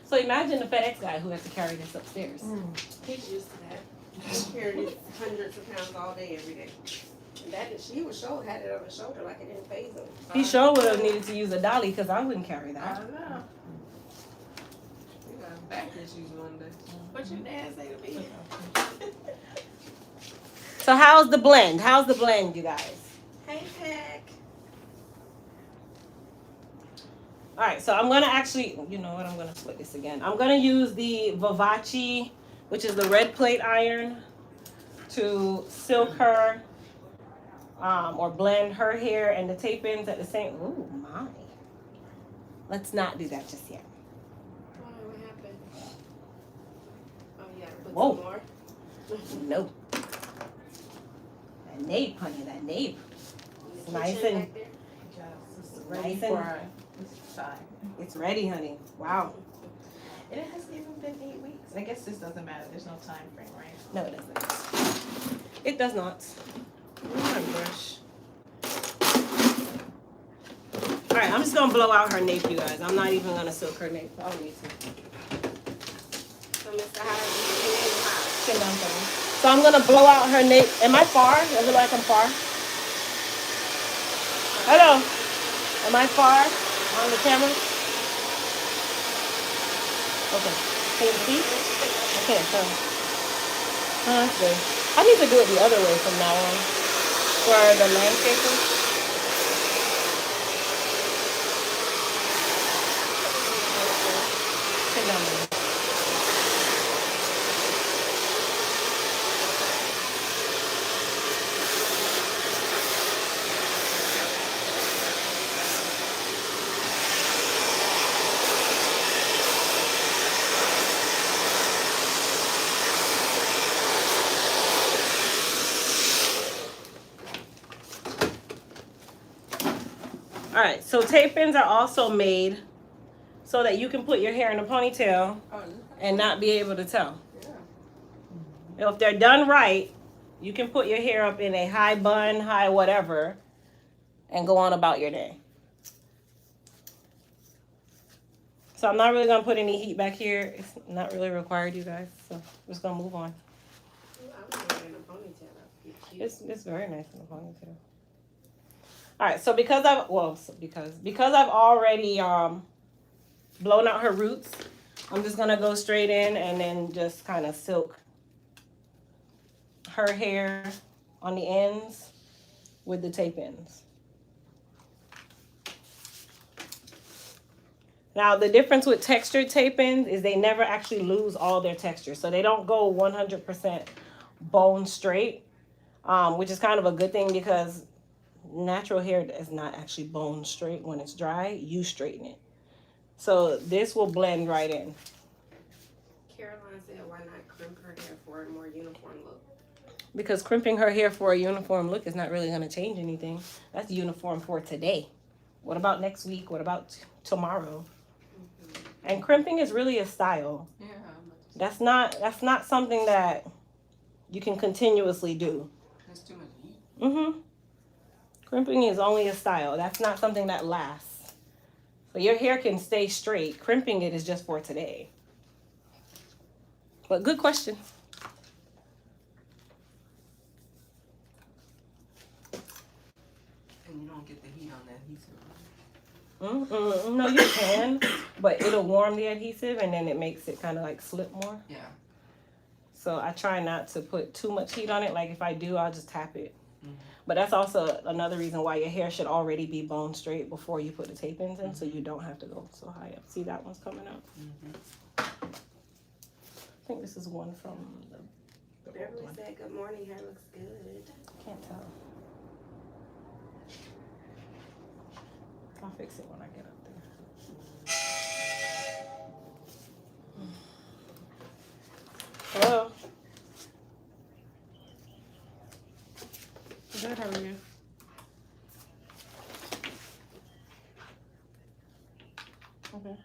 So imagine the FedEx guy who has to carry this upstairs. He's used to that. He carried it hundreds of pounds all day, every day. And that is, he was had it on his shoulder like it didn't phase him. He sure would have needed to use a dolly because I wouldn't carry I that. don't know. We got back issues one day. What your dad say to me? So how's the blend? How's the blend, you guys? Hey, Peck. All right, so I'm gonna actually, you know what? I'm gonna split this again. I'm gonna use the Vivace, which is the red plate iron, to silk her, or blend her hair and the tape-ins at the same. Ooh my! Let's not do that just yet. What happened? Oh, yeah, put Whoa. some more. Nope. That nape, honey, that nape. Put Nice your chin and- back there. It's ready Nice and- for this time. It's ready, honey. Wow. And it hasn't even been 8 weeks. I guess this doesn't matter. There's no time frame, right? No, it doesn't. It does not. Where's my brush? All right, I'm just gonna blow out her nape, you guys. I'm not even gonna silk her nape. I don't need to. So, Mr. Howard, you ain't hot. Sit down for me. So I'm gonna blow out her nape. Am I far? Does it look like I'm far? Hello. Am I far on the camera? Okay. Can you see? Okay, so. Oh, that's good. I need to do it the other way from now on. For the landscaping. Sit down, baby. All right, so tape-ins are also made so that you can put your hair in a ponytail Oh, and not be able to tell. yeah. Now, if they're done right, you can put your hair up in a high bun, high whatever, and go on about your day. So I'm not really gonna put any heat back here. It's not really required, you guys. So I'm just gonna move on. I was wearing a ponytail. That would be cute. It's very nice in a ponytail. All right, so because I've already blown out her roots, I'm just gonna go straight in and then just kind of silk her hair on the ends with the tape ends. Now the difference with textured tape ends is they never actually lose all their texture, so they don't go 100% bone straight, which is kind of a good thing because natural hair is not actually bone straight when it's dry. You straighten it. So this will blend right in. Caroline said, why not crimp her hair for a more uniform look? Because crimping her hair for a uniform look is not really going to change anything. That's uniform for today. What about next week? What about tomorrow? And crimping is really a style. Yeah. That's not something that you can continuously do. There's too much heat. Mm-hmm. Crimping is only a style. That's not something that lasts. So your hair can stay straight. Crimping it is just for today. But good question. And you don't get the heat on that adhesive. No, you can, but it'll warm the adhesive and then it makes it kind of like slip more. Yeah. So I try not to put too much heat on it. Like if I do, I'll just tap it. But that's also another reason why your hair should already be bone straight before you put the tape-ins in, so you don't have to go so high up. See, that one's coming up. I think this is one from the The old Beverly one. said, good morning, hair looks good. Can't tell. I'll fix it when I get up there. Hello. Good, how are you? Okay.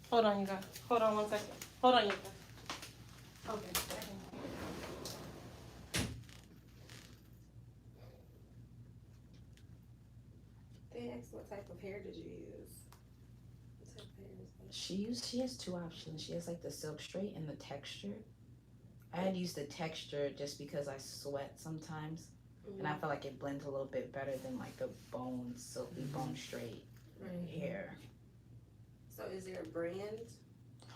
Hold on, you guys. Hold on 1 second. Hold on, you guys. Okay. They asked what type of hair did you use? What type of hair is that? She has two options. She has like the silk straight and the texture. I had used the texture just because I sweat sometimes, and I feel like it blends a little bit better than like the bone silky bone straight hair. So is there a brand?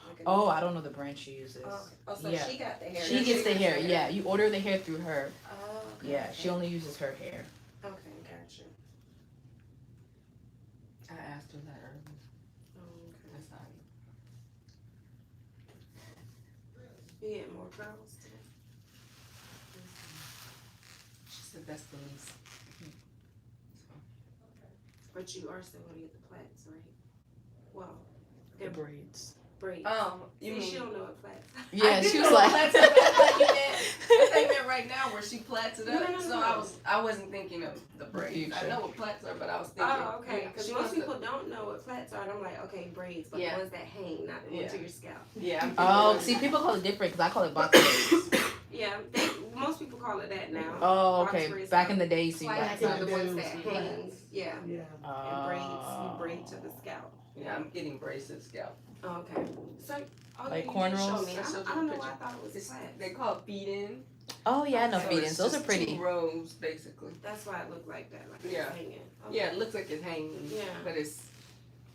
Like Oh, I don't know the brand she uses. Oh, so Yeah. she got the hair. She gets the hair. Yeah, you order the hair through her. Oh, okay. Yeah, she only uses her hair. Okay, gotcha. I asked her that earlier. Oh, okay. That's how You get more curls too? she said that's the least. But you are still gonna get the plaits, right? Well, The braids. braids. You See, mean she don't know what plaits. Yeah, she was I like. meant right now where she plats it up. No. So I wasn't thinking of the braids. I future. know what plats are, but I was thinking. Oh, okay. Because she most wants people don't know what plaits are, and I'm like, okay, braids, but Yeah. the ones that hang, not the ones to your scalp. Yeah. I'm Oh, thinking see, people call it different because I call it box braids. Yeah, most people call it that now. Oh, Box okay. braids Back are- in the day, so you got plaits are the to. ones that hang. Yeah, Yeah. and braids, you braid to the scalp. Yeah, I'm getting braces scalp. Okay. So, Like you did show cornrows? me. I showed you I don't the know why I picture. thought it was It's, plaits. they call it feed in. Oh yeah, I know So feed-ins. it's Those are just pretty. 2 rows basically. That's why it looked like that, like Yeah. it's hanging. Okay. Yeah, it looks like it's hanging. Yeah. But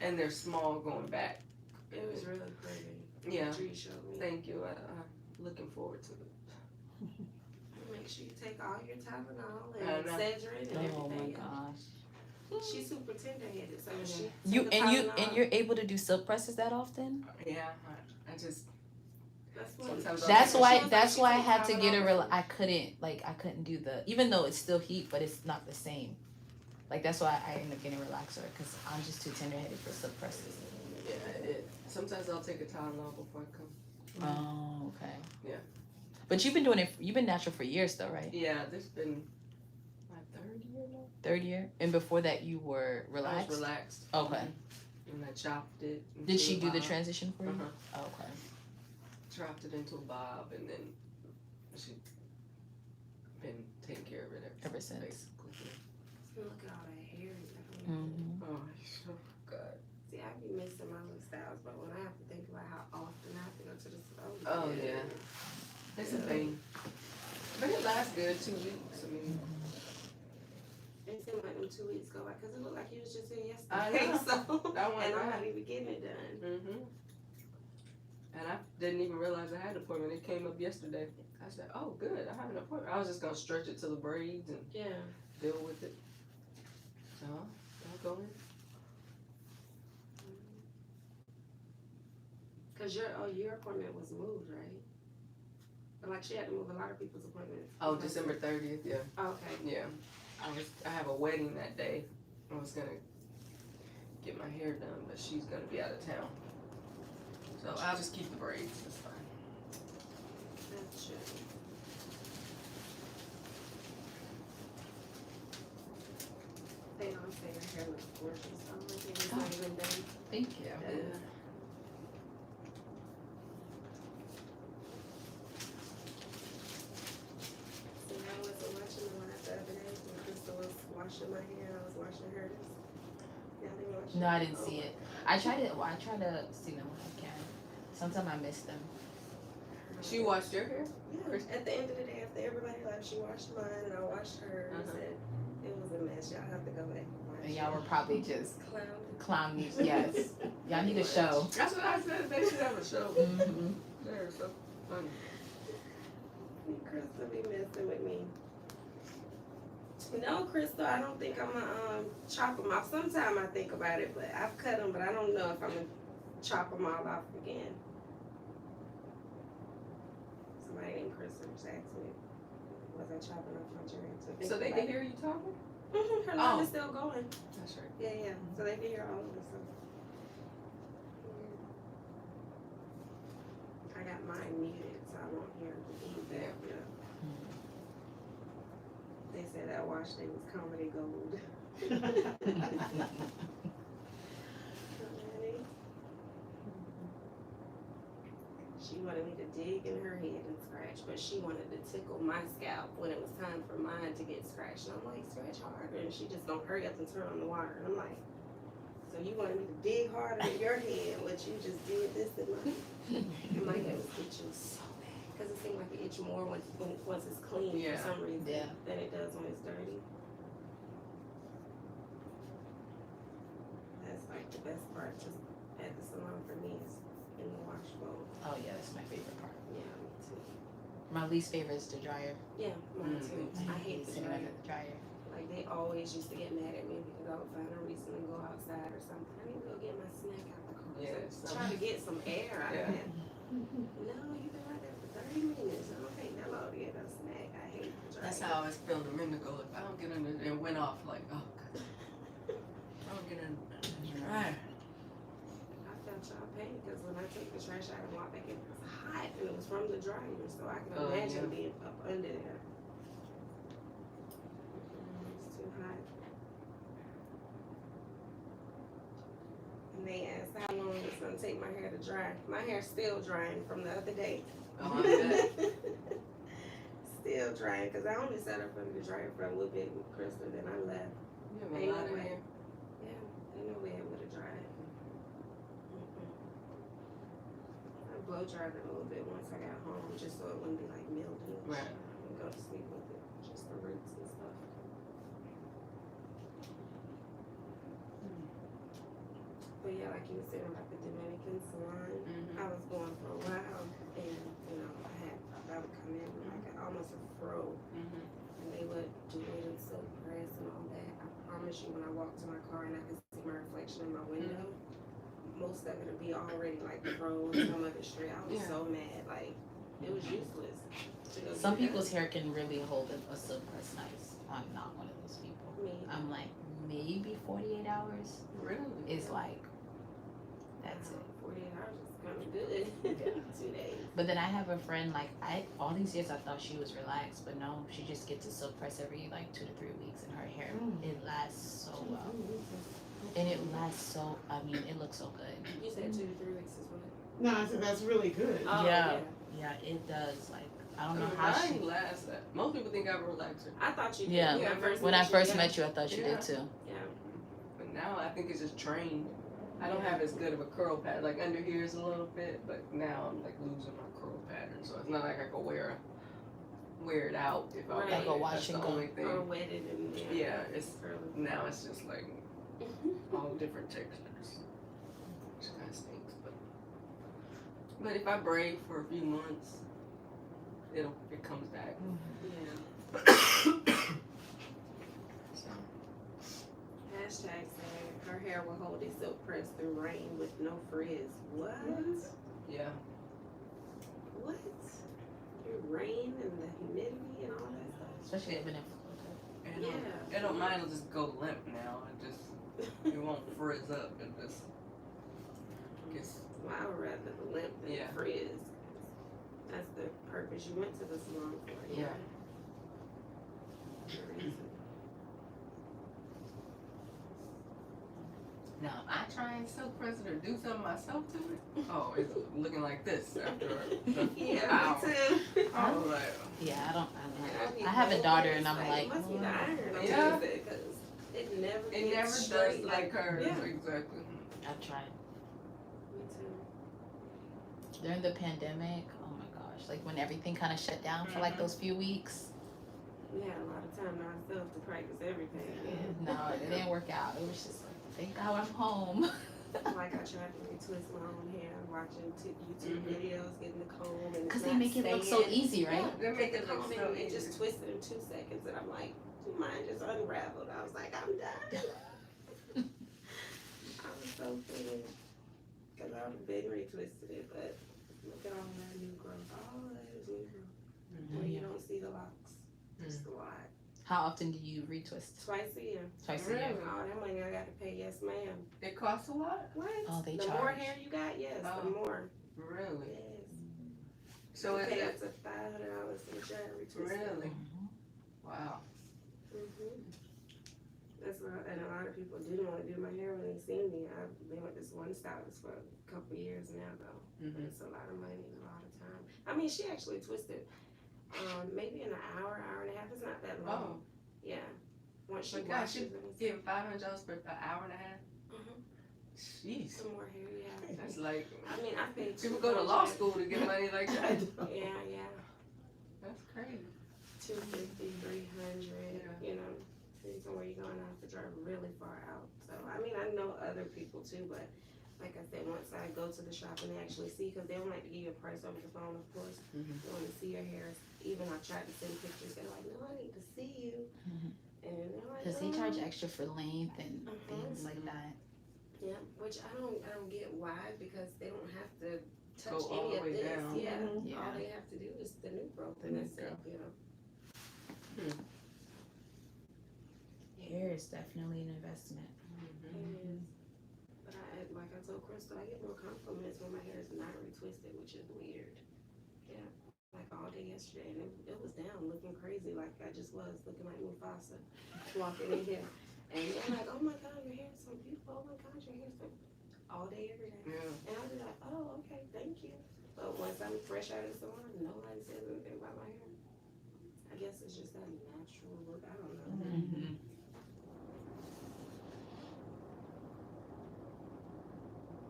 and they're small going back. It was really pretty. Yeah. The picture you showed me. Thank you. I'm looking forward to it. Make sure you take all your Tylenol I and know. Excedrin and Oh my everything. gosh. She's super tender-headed, so she You take the and Tylenol. you're able to do silk presses that often? Yeah, I just That's what sometimes That's she why. was like, That's she why I takes had to get a Tylenol real. before. I couldn't do the. Even though it's still heat, but it's not the same. Like that's why I ended up getting a relaxer because I'm just too tender-headed for silk presses. yeah. Sometimes I'll take a Tylenol before I come. Oh, okay. Yeah. But you've been doing it. You've been natural for years, though, right? Yeah, there's been my 3rd year now. 3rd year, and before that, you were I relaxed. was relaxed. Okay. And I chopped it. Did into she a do the bob. transition for you? Uh-huh. Oh, okay. Chopped it into a bob, and then she been taking care of it Ever since. Basically. Look at all that hair. Mm-hmm. Oh, it's so good. See, I be missing my little styles, but when I have to think about how often I have to go to the salon. Oh, yeah. It's a pain. But it lasts good 2 weeks. I mean, It seemed like them 2 weeks go by because it looked like you was just here I yesterday. know. So, That one and I'm right. not even getting it done. mm-hmm. And I didn't even realize I had an appointment. It came up yesterday. I said, oh, good. I have an appointment. I was just going to stretch it to the braids and Yeah. deal with it. So, I'll go in. Cause your appointment was moved, right? Like she had to move a lot of people's appointments. Oh, December 30th, yeah. Okay. Yeah. I have a wedding that day. I was gonna get my hair done, but she's gonna be out of town. So I'll just keep the braids, that's fine. Gotcha. They don't say your hair looks gorgeous. I'm like, it's not even done. Thank you. Yeah. So I wasn't watching the live the other day when Crystal was washing my hair. I was washing hers. Yeah, they watched No, I didn't see it. I try to see them when I can. Sometimes I miss them. She washed your hair? Yeah, at the end of the day, after everybody left, she washed mine and I washed hers. And it was a mess. Y'all have to go back and watch And y'all were probably just Clown. clowning. Yes. Y'all need a show. That's what I said. They should have a show. Mm-hmm. They're so funny. Crystal be messing with me. No, Crystal, I don't think I'm gonna chop them off. Sometime I think about it, but I've cut them, but I don't know if I'm gonna chop them all off again. Somebody named Crystal just asked me, was I chopping off my dreads? So they can hear you talking? Mm-hmm, her line is still going. That's right. Yeah, so they can hear all of us. So. I got mine muted, so I won't hear the feedback. Yeah. They said that wash day was comedy gold. She wanted me to dig in her head and scratch, but she wanted to tickle my scalp when it was time for mine to get scratched. And I'm like, scratch harder. And she just don't hurry up and turn on the water. And I'm like, so you wanted me to dig harder in your head, but you just did this in mine. And my head was itching so bad. Because it seemed like it itch more once it's clean Yeah. for some reason Yeah. than it does when it's dirty. That's like the best part just at the salon for me is in the wash bowl. Oh yeah, that's my favorite part. Yeah, me too. My least favorite is the dryer. Yeah, mine too. I hate the sitting dryer. under the dryer. Like they always used to get mad at me because I would find a reason to go outside or something. I need to go get my snack out the car. Yeah, So try to get some air out Yeah. of that. No, you've been right there for 30 minutes. Okay, now I'll get a snack. I hate the dryer. That's how I was feeling a minute ago. If I don't get under there, it went off like, oh, God. I don't get under the dryer. I felt y'all pain because when I took the trash out and walked back in, it was hot and it was from the dryer. So I can Oh, imagine yeah. being up under there. It's too hot. And they asked how long it's gonna take my hair to dry. My hair's still drying from the other day. Oh, I bet. Still drying because I only set up under the dryer for a little bit with Crystal, then I left. You have a Ain't lot no of way. hair. Yeah, ain't no way it would have dried. I blow dried it a little bit once I got home just so it wouldn't be like mildew. Right. And go to sleep with it, just the roots and stuff. But yeah, like you were saying about the Dominican salon, Mm-hmm. I was going for a while, and I would come in with like almost a fro, Mm-hmm. and they would do it in silk press and all that. I promise you, when I walk to my car and I can see my reflection in my window, most of it would be already like fro, and some of it straight. I was Yeah. so mad, like it was useless. to go Some do that. people's hair can really hold a silk press nice. I'm not one of those people. Me. I'm like maybe 48 hours Really? is like that's it. 48 hours is kind of good. Yeah. 2 days. But then I have a friend like all these years I thought she was relaxed, but no, she just gets a silk press every like 2 to 3 weeks, and her hair it lasts so well, and it lasts so. I mean, it looks so good. You said 2 to 3 weeks is what? No, I said that's really good. Oh, Yeah. Yeah, it does. Like I don't know how she. Mine lasts that. Most people think I'm a relaxer. I thought you did. Yeah. When I first yeah. met you, I thought you Yeah. did too. Yeah. But now I think it's just trained. I don't have as good of a curl pattern. Like under here is a little bit, but now I'm like losing my curl pattern. So it's not like I can wear it out if I Right. want Like a it. wash That's and the go. only thing. Or wetted and Yeah, it's curly. now it's just like all different textures, which kind of stinks. But if I braid for a few months, it comes back. Yeah. So, Hashtag saying her hair will hold a silk press through rain with no frizz. What? yeah. What? rain and the humidity and all that stuff. Especially living in Florida. It don't mind, it'll just go limp now. It won't frizz up. It just gets. Well, I would rather the limp than Yeah. the frizz. That's the purpose you went to the salon for. Yeah. The reason. Now, if I try and silk press it or do something myself to it, oh, it's looking like this after the Yeah, hour. me too. I was like, Yeah, I don't And I have a daughter and I'm it like, must be the "Mm." iron. Yeah. Because it never it gets never does straight like hers. Yeah. Exactly. I tried. Me too. During the pandemic, oh my gosh, like when everything kind of shut down for like those few weeks. We had a lot of time to ourselves to practice everything. No, it didn't work out. It was just like, thank God I'm home. Like I tried to retwist my own hair, watching YouTube videos, getting the comb, and Because it's they not make it look so staying. easy, right? They make it look Comb so and it easy. just twisted in 2 seconds, and I'm like, mine just unraveled. I was like, I'm done. I was so finished because I would have been retwisted it, but look at all that new growth. All of that is new growth. Where you don't see the locks, just the wide. How often do you retwist? Twice a year. Twice a year. All that money I got to pay, yes, ma'am. It costs a lot. What? Oh, they the more charge. hair you got, yes, Oh. the more. Really? Yes. So you is pay it up to $500 for the giant retwist. really? Mhm. Wow. That's what, and a lot of people didn't want to do my hair when they seen me. I've been with this one stylist for a couple years now, though. Mm-hmm. It's a lot of money and a lot of time. I mean, she actually twisted maybe in an hour, hour and a half. It's not that long. Oh, Yeah. Once she my gosh, washes it. give $500 for an hour and a half. Mhm. Jeez, Some more hair, yeah. that's like I mean, I paid people go to law 200. school to get money like that. Yeah, yeah. That's crazy. 250, 300, Yeah. you know, depends on where you're going. I have to drive really far out. So, I mean, I know other people too, but like I said, once I go to the shop and they actually see, because they don't like to give you a price over the phone, of course. Mhm. They want to see your hair. Even I tried to send pictures, they're like, no, I need to see you. Mhm. And they're like, Because they "Oh." charge extra for length and things like that. Yeah, which I don't get why, because they don't have to touch Go all any the of way this. down. Yeah. Yeah. All they have to do is the new growth, The and new that's it, growth. you know. Hair is definitely an investment. It is. But like I told Crystal, I get more compliments when my hair is not retwisted, which is weird. Yeah. Like all day yesterday, and it was down looking crazy, like I just was looking like Mufasa walking in here. And they're like, oh my God, your hair is so beautiful. Oh my God, your hair is so all day, every day. Yeah. And I'll be like, oh, okay, thank you. But once I'm fresh out of the salon, nobody says anything about my hair. I guess it's just that natural look. I don't know. Mm-hmm.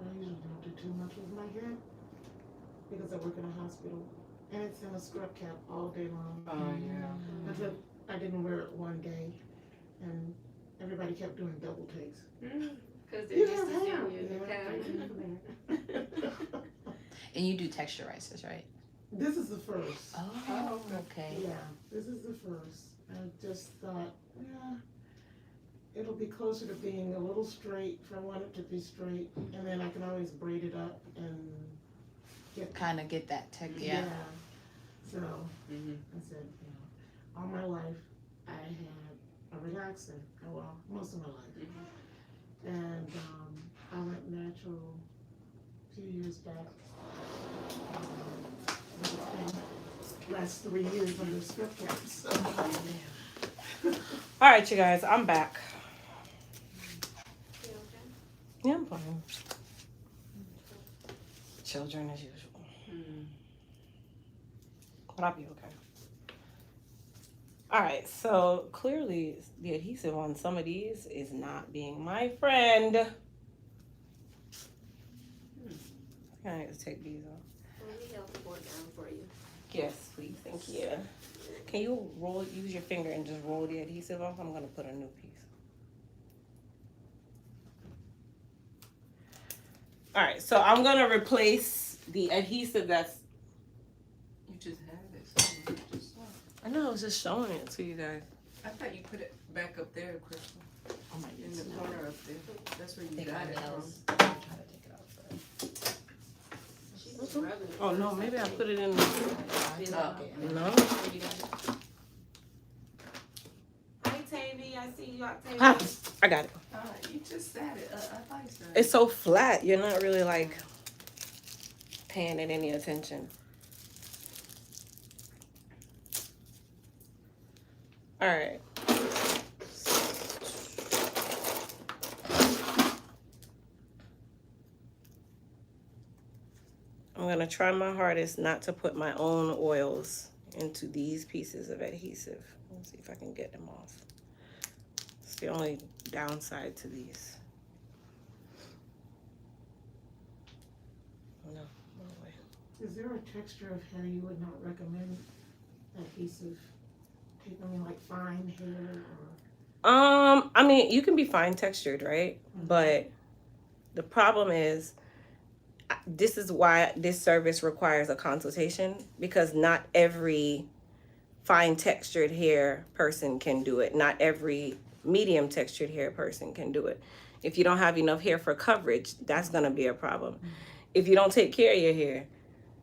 I usually don't do too much with my hair because I work in a hospital and it's in a scrub cap all day long. Oh yeah. Until I didn't wear it one day and everybody kept doing double takes. Because they're You used have to hair. seeing you in the Yeah, camera. And you do texturizers, right? This is the first. Oh, okay. Yeah, this is the first. I just thought, yeah, it'll be closer to being a little straight if I want it to be straight, and then I can always braid it up and get. Kind of get that tech, yeah. So Mm-hmm. I said, you know, all my life I had a relaxer. Well, most of my life, and I went natural a few years back. It's been last 3 years under scrub caps. So. All right, you guys, I'm back. You okay? Yeah, I'm fine. Children as usual. But I'll be okay. All right, so clearly the adhesive on some of these is not being my friend. I need to take these off. Let me help the board down for you. Yes, please, thank you. Can you use your finger and just roll the adhesive off? I'm gonna put a new piece. All right, so I'm gonna replace the adhesive that's. You just had it. So you just saw it. I know, I was just showing it to you guys. I thought you put it back up there, Crystal. Oh my In the goodness. corner up there. That's where you Take got my it nails. from. I'm trying to take it out first. She Oh no, maybe I put it in. Okay. No. Hi, Tavy. I see you, Octavia. Ah, I got it. You just said it. I thought you said it. It's so flat. You're not really like paying it any attention. All right. I'm going to try my hardest not to put my own oils into these pieces of adhesive. Let's see if I can get them off. It's the only downside to these. No, no way. Is there a texture of hair you would not recommend adhesive tape? I mean, like fine hair or? I mean, you can be fine textured, right? But the problem is, this is why this service requires a consultation, because not every fine textured hair person can do it. Not every medium textured hair person can do it. If you don't have enough hair for coverage, that's going to be a problem. If you don't take care of your hair,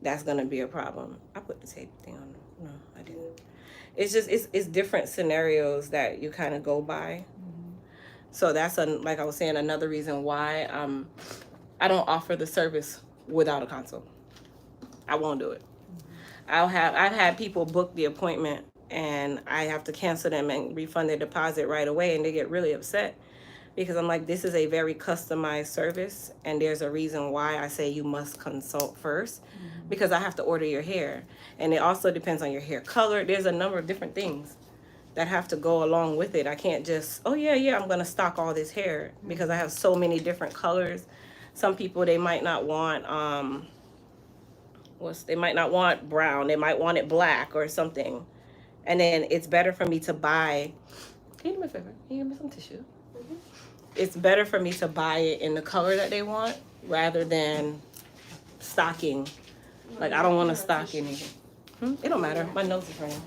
that's going to be a problem. I put the tape thing on. No, I didn't. It's just, it's different scenarios that you kind of go by. So that's, like I was saying, another reason why I don't offer the service without a consult. I won't do it. I've had people book the appointment and I have to cancel them and refund their deposit right away, and they get really upset because I'm like, this is a very customized service, and there's a reason why I say you must consult first, because I have to order your hair, and it also depends on your hair color. There's a number of different things that have to go along with it. I can't just, oh yeah, I'm gonna stock all this hair, because I have so many different colors. Some people, they might not want they might not want brown, they might want it black or something. And then it's better for me to buy, can you do me a favor? Can you give me some tissue? It's better for me to buy it in the color that they want rather than stocking. Like, I don't want to stock anything. It don't matter. My nose is running.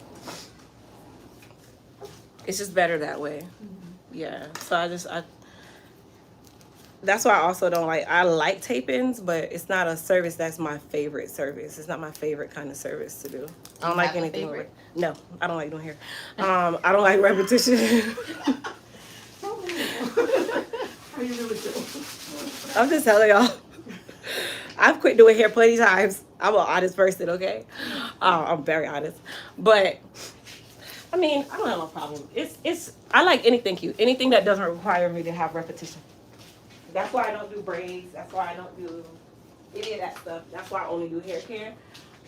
It's just better that way. Yeah. So that's why I also don't like, I like tape-ins, but it's not a service that's my favorite service. It's not my favorite kind of service to do. I don't like anything. No, I don't like doing hair. I don't like repetition. How you really feel? I'm just telling y'all. I've quit doing hair plenty times. I'm an honest person, okay? I'm very honest. But I mean, I don't have no problem. I like anything cute. Anything that doesn't require me to have repetition. That's why I don't do braids. That's why I don't do any of that stuff. That's why I only do hair care.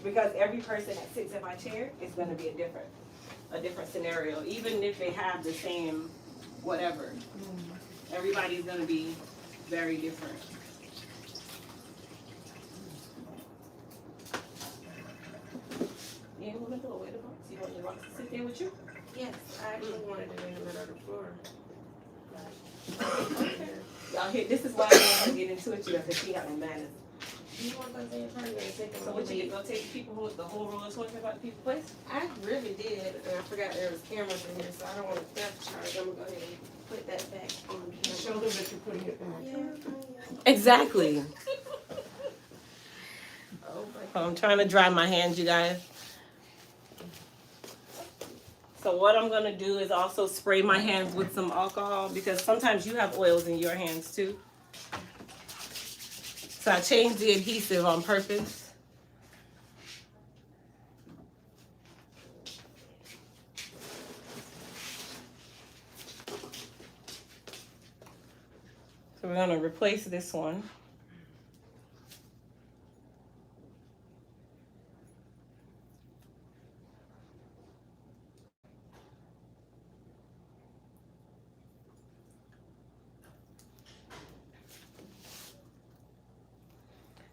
Because every person that sits in my chair is going to be a different scenario. Even if they have the same whatever. Everybody's going to be very different. You ain't want to go away the box? You want the box to sit there with you? Yes, I actually wanted it in the middle of the floor. Okay. Y'all hear, this is why I don't want to get into it, you know, because she got no manners. You want those in your purse and take them So what you away? get, go take people who the whole roll of toilet paper out the people's place? I really did, and I forgot there was cameras in here, so I don't want to theft charge. I'm gonna go ahead and put that back on Show camera. them that you're putting it back. Yeah. Exactly. Oh my I'm trying to dry my hands, you guys. So what I'm gonna do is also spray my hands with some alcohol, because sometimes you have oils in your hands too. So I changed the adhesive on purpose. So we're gonna replace this one.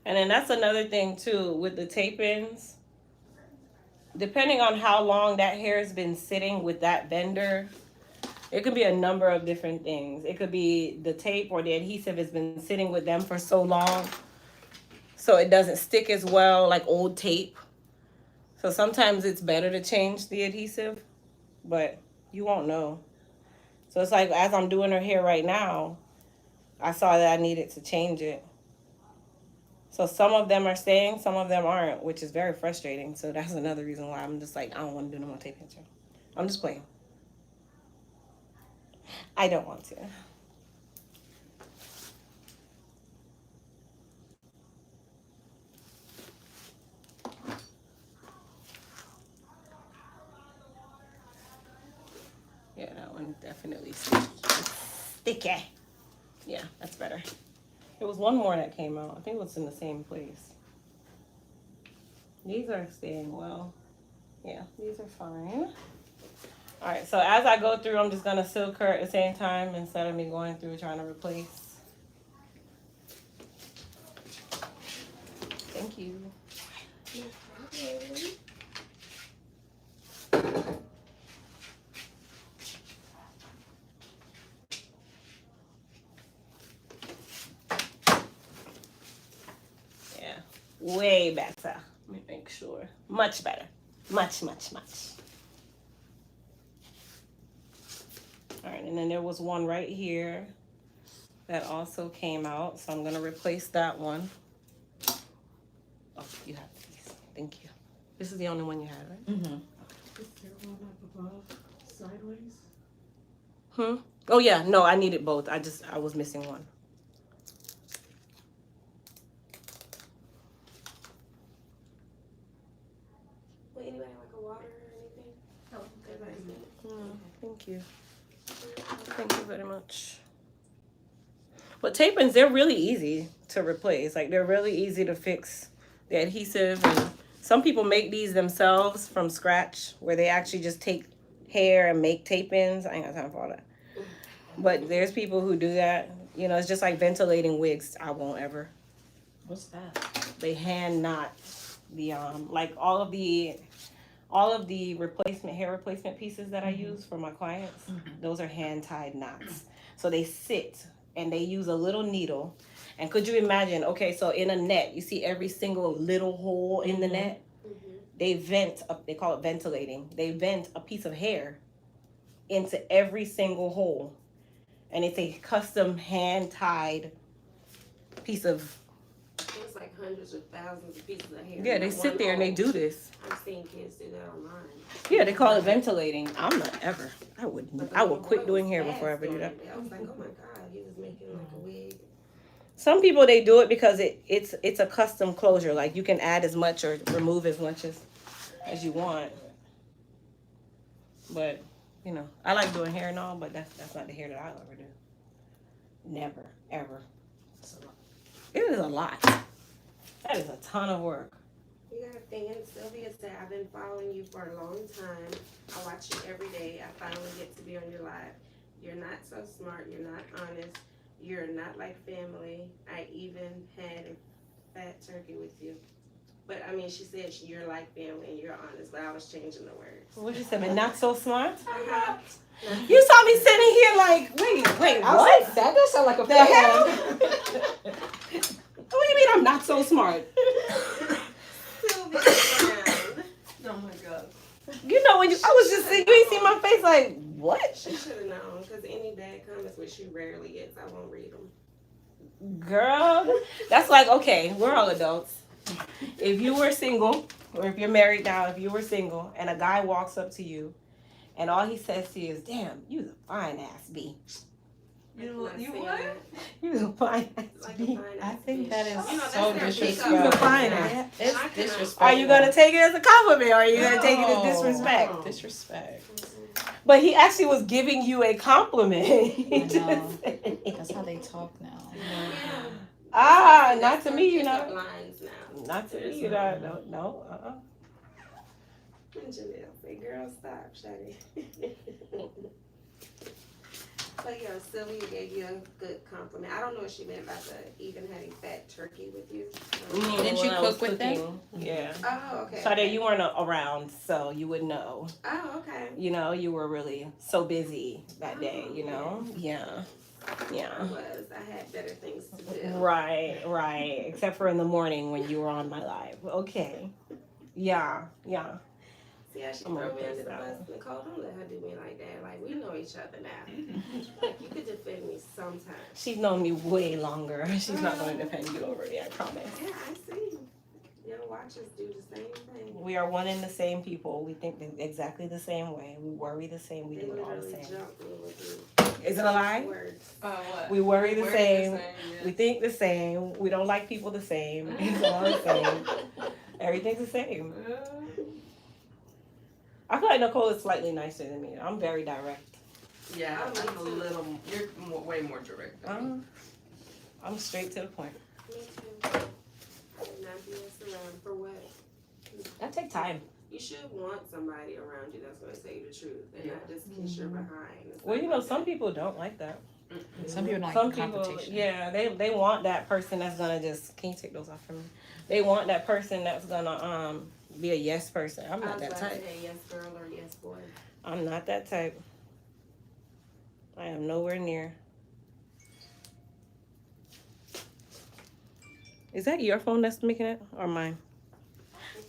And then that's another thing too with the tape-ins. Depending on how long that hair has been sitting with that vendor, it could be a number of different things. It could be the tape or the adhesive has been sitting with them for so long, so it doesn't stick as well, like old tape. So sometimes it's better to change the adhesive, but you won't know. So it's like, as I'm doing her hair right now, I saw that I needed to change it. So some of them are staying, some of them aren't, which is very frustrating. So that's another reason why I'm just like, I don't want to do no more tape picture. I'm just playing. I don't want to. Yeah, that one definitely sticky. Yeah, that's better. There was one more that came out. I think it was in the same place. These are staying well. Yeah, these are fine. All right, so as I go through, I'm just gonna silk her at the same time instead of me going through trying to replace. Thank you. Yeah, way better. Let me make sure. Much better. Much, much, much. All right, and then there was one right here that also came out, so I'm gonna replace that one. Oh, you have these. Thank you. This is the only one you had, right? Mm-hmm. Is there one up above, sideways? Oh yeah, no, I needed both. I was missing one. Would anybody like a water or anything? Oh, Everybody's good? Thank you. Thank you very much. But tape-ins, they're really easy to replace. Like, they're really easy to fix the adhesive. And some people make these themselves from scratch, where they actually just take hair and make tape-ins. I ain't got time for all that. But there's people who do that. You know, it's just like ventilating wigs. I won't ever. What's that? They hand knot the like all of the hair replacement pieces that I use for my clients. Those are hand tied knots. So they sit and they use a little needle. And could you imagine? Okay, so in a net, you see every single little hole in the net. They vent. They call it ventilating. They vent a piece of hair into every single hole, and it's a custom hand tied piece of. It's like hundreds of thousands of pieces of hair. Yeah, they in sit one there and they hole. do this. I've seen kids do that online. Yeah, they call it ventilating. I'm not ever. I would But the I would little quit boy doing was hair fast before I ever do doing that. it. I was like, oh my god, he was making like a wig. Some people they do it because it's a custom closure. Like you can add as much or remove as much as you want. But you know, I like doing hair and all, but that's not the hair that I'll ever do. Never, ever. It is a lot. That is a ton of work. You got a fan. Sylvia said, I've been following you for a long time. I watch you every day. I finally get to be on your live. You're not so smart. You're not honest. You're not like family. I even had a fat turkey with you. But I mean, she said you're like family and you're honest, but I was changing the words. What you say? But not so smart. Uh-huh. You saw me sitting here like, wait, I was what? like, that does sound like a The fan. hell? What do you mean I'm not so smart? Sylvia Brown. Oh my god. You know when I was just you ain't see my face like what? She should have known, because any bad comments, which she rarely gets, I won't read them. Girl, that's like okay, we're all adults. If you were single, or if you're married now, if you were single, and a guy walks up to you, and all he says to you is, "Damn, you's a fine ass B." You Not saying what? that. You's a fine ass Like B. a fine I ass think bitch. that is You know, that's so their disrespectful. You's a pickup. fine Yeah. ass. Yeah, And I it's cannot- disrespectful. Are you gonna take it as a compliment, or are you gonna take it as No. disrespect? Disrespect. But he actually was giving you a compliment. He I just know. said- That's how they talk now. Yeah. Ah, not That's to their me, you pickup know. lines now. Not to There's me, you know. No. And Janelle say, girl, stop, Shady. But yeah, Sylvia gave you a good compliment. I don't know if she meant about the even having fat turkey with you. Didn't you When I was cook with them? cooking, yeah. Oh, okay. Sade, you weren't around, so you would know. Oh, okay. You know, you were really so busy that day, you know? Yeah. I Yeah. was. I had better things to do. Right. Except for in the morning when you were on my live. Okay. Yeah. See how she I'm threw gonna me fix under the that bus? Nicole, don't let her do me like that. Like, we know each other now. Like, you could defend me so sometimes. She's known me way longer. She's not going to defend you over me, I promise. Yeah, I see. Your watches do the same thing. We are one and the same people. We think exactly the same way. We worry the same. We They do it all the literally same. jump me with Is it a lie? words. What? We worry the same. Yeah. We think the same. We don't like people the same. It's all the same. Everything's the same. I feel like Nicole is slightly nicer than me. I'm very direct. Yeah, I'm a little. You're way more direct than me. I'm straight to the point. Me too. Not be messed around for what? I take time. You should want somebody around you that's going to tell you the truth and not just kiss your behind. and Well, stuff you know, like some that. people don't like that. Some people don't Some like people, competition. yeah, they want that person that's gonna just. Can you take those off from me? They want that person that's gonna be a yes person. I'm I not was that about to type. say yes girl or yes boy. I'm not that type. I am nowhere near. Is that your phone that's making it or mine?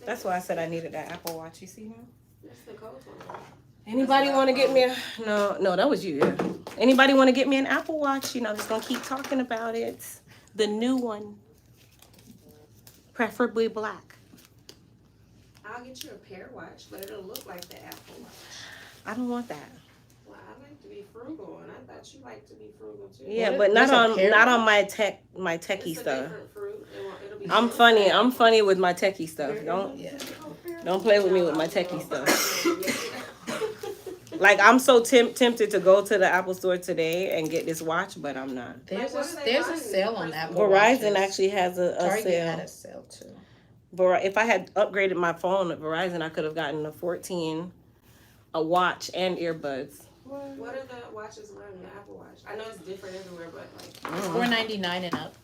That's why I said I needed that Apple Watch. You see him? That's Nicole's one. Anybody want to get me a no, that was you, yeah. Anybody want to get me an Apple Watch? You know, I'm just gonna keep talking about it. The new one. Preferably black. I'll get you a pair watch, but it'll look like the Apple Watch. I don't want that. Well, I like to be frugal, and I thought you like to be frugal too. Yeah, What but is- not there's a on pair not watch? on my techie It's a stuff. different fruit. It'll be I'm funny. I'm funny with my techie stuff. Don't play with me with my techie stuff. Like I'm so tempted to go to the Apple store today and get this watch, but I'm not. There's Like, what a are they there's a buying? sale on Apple Verizon Watches. actually has a Target sale. had a sale too. If I had upgraded my phone at Verizon, I could have gotten a 14, a watch, and earbuds. What are the watches around the Apple Watch? I know it's different everywhere, but like $4.99 and up,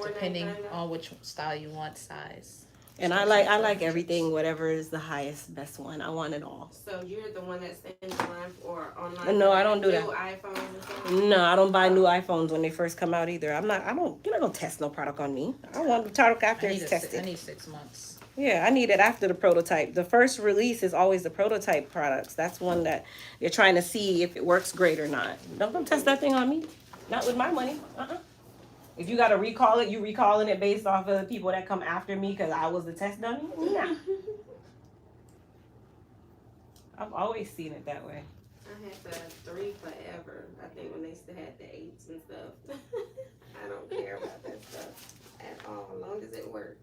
depending $4.99. on which style you want, size. And I like everything, whatever is the highest, best one. I want it all. So you're the one that stands in line or online? No, for I don't do new that. iPhones and stuff? No, I don't buy new iPhones when they first come out either. You're not gonna test no product on me. I want the product after it's I tested. need 6 months. Yeah, I need it after the prototype. The first release is always the prototype products. That's one that you're trying to see if it works great or not. Don't come test that thing on me. Not with my money. If you gotta recall it, you recalling it based off of the people that come after me because I was the test dummy? Nah. I've always seen it that way. I had the 3 forever. I think when they still had the 8s and stuff. I don't care about that stuff at all, as long as it works.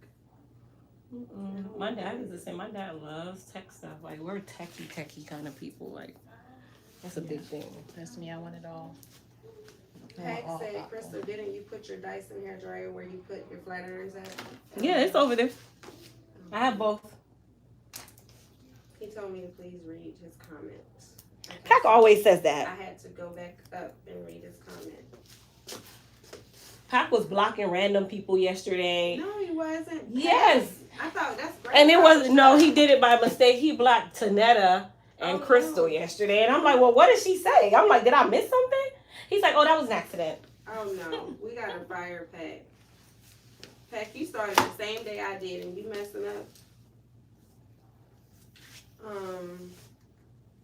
My dad is the same. My dad loves tech stuff. Like we're techie kind of people. Like that's a big thing. That's me. I want it all. Pack all said, Apple. Crystal, didn't you put your Dyson hair dryer where you put your flat irons at? Yeah, it's over there. I have both. He told me to please read his comments. Pack always says I that. had to go back up and read his comment. Pack was blocking random people yesterday. No, he wasn't. Yes. I thought that's great. And it was no, he did it by mistake. He blocked Tanetta and Oh, Crystal no. yesterday. And I'm like, well, what did she say? I'm like, did I miss something? He's like, oh, that was an accident. Oh no, we got to fire Pack. Pack, you started the same day I did, and you messing up.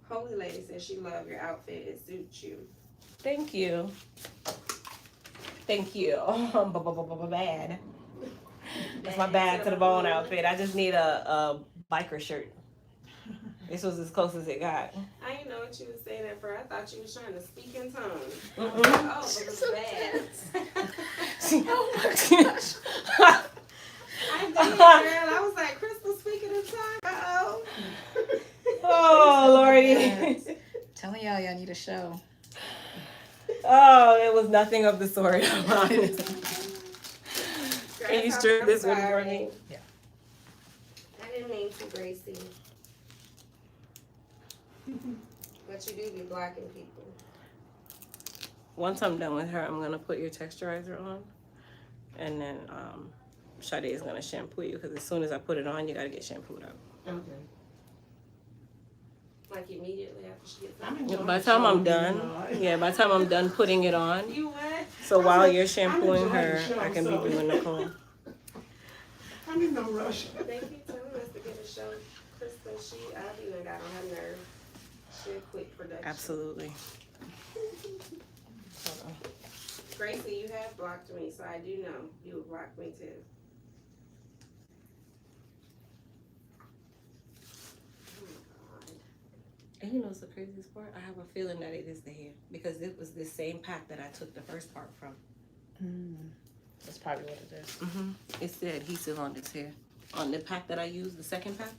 Holy Lady says she loved your outfit. It suits you. Thank you. Thank you. Bad. That's my bad to the bone outfit. I just need a biker shirt. This was as close as it got. I didn't know what you was saying at first. I thought you was trying to speak in tongues. Mm-mm. Oh, but it was bad. Oh my gosh. I did, girl. I was like, Crystal speaking in tongues. Uh-oh. Oh, Lordy. Telling y'all need a show. Oh, it was nothing of the sort. I'm honest. Can you strip this one for me? Yeah. I didn't mean to, Gracie. But you do be blocking people. Once I'm done with her, I'm gonna put your texturizer on, and then Sade is gonna shampoo you because as soon as I put it on, you gotta get shampooed up. Okay. Like immediately after she gets I'm done. enjoying By the time show, I'm you done, know. yeah, by the time I'm done putting it on, You what? so I while said, you're I'm shampooing enjoying her, the show, I can so- be doing the comb. I'm in no rush. They keep telling us to get a show. Krista, I've even got on her nerve. She'll quit production. Absolutely. Hold on. Gracie, you have blocked me, so I do know you would block me too. Oh my God. And you know what's the craziest part? I have a feeling that it is the hair because it was the same pack that I took the first part from. That's probably what it is. Mm-hmm. It's the adhesive on this hair. On the pack that I used, the second pack,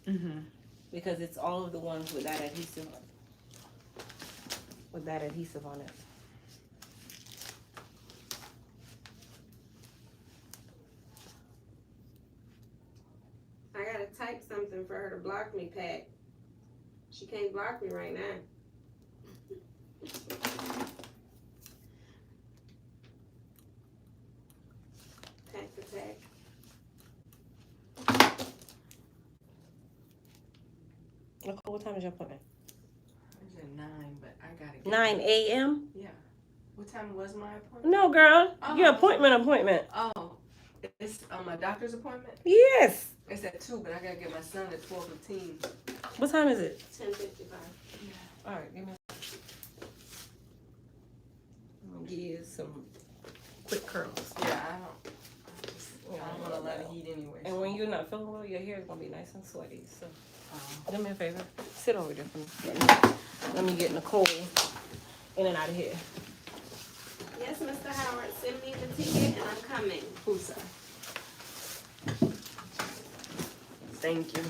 because it's all of the ones with that adhesive on. With that adhesive on it. I gotta type something for her to block me, Pat. She can't block me right now. Tack attack. Nicole, what time is your appointment? It's at 9, but I gotta get 9 a.m.? Yeah. What time was my appointment? No, girl. Oh. Your appointment. Oh, it's my doctor's appointment? Yes. It's at 2, but I gotta get my son at 12:15. What time is it? 10:55. All right, give me. I'm gonna give you some quick curls. Yeah, I don't want a lot of heat anyway. And when you're not feeling well, your hair is gonna be nice and sweaty. So, do me a favor. Sit over there for me. Let me get Nicole in and out of here. Yes, Mr. Howard, send me the ticket and I'm coming. Who's that? Thank you.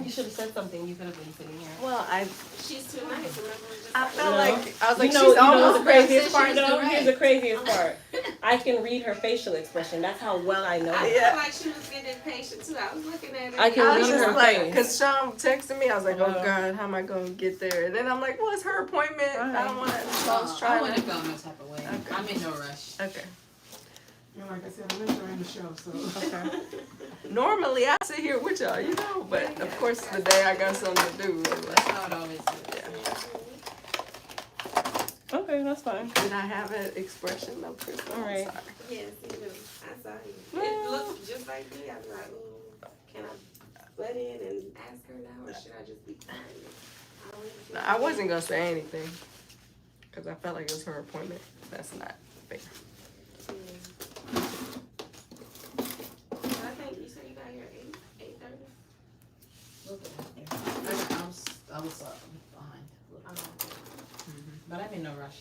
You should have said something. You could have been sitting here. Well, She's too nice, remember? Just I like- felt No. like I was like, you know, she's you know almost the craziest she part was though? direct. Here's the craziest part. I can read her facial expression. That's how well I know I her. Yeah. felt like she was getting impatient too. I was looking at her. I can I read was her just like, face. because Sean texted me, I was like, oh Uh-huh. God, how am I going to get there? And then I'm like, well, it's her appointment. I don't want to, so I was I trying wouldn't to. go no type of way. Okay. I'm in no rush. Okay. And like I said, I'm enjoying the show, so. Okay. Normally I sit here with y'all, you know, but of course the day I got something to do. I'm That's like, how it always is. Okay, that's fine. did I have an expression of Christmas? All right. Yes, you do. I saw you. It looked just like me. I was like, ooh, can I butt in and ask her now, or should I just be quiet? No, I wasn't going to say anything because I felt like it was her appointment. That's not fair. I think you said you got here at 8:30. I was behind. But I'm in no rush.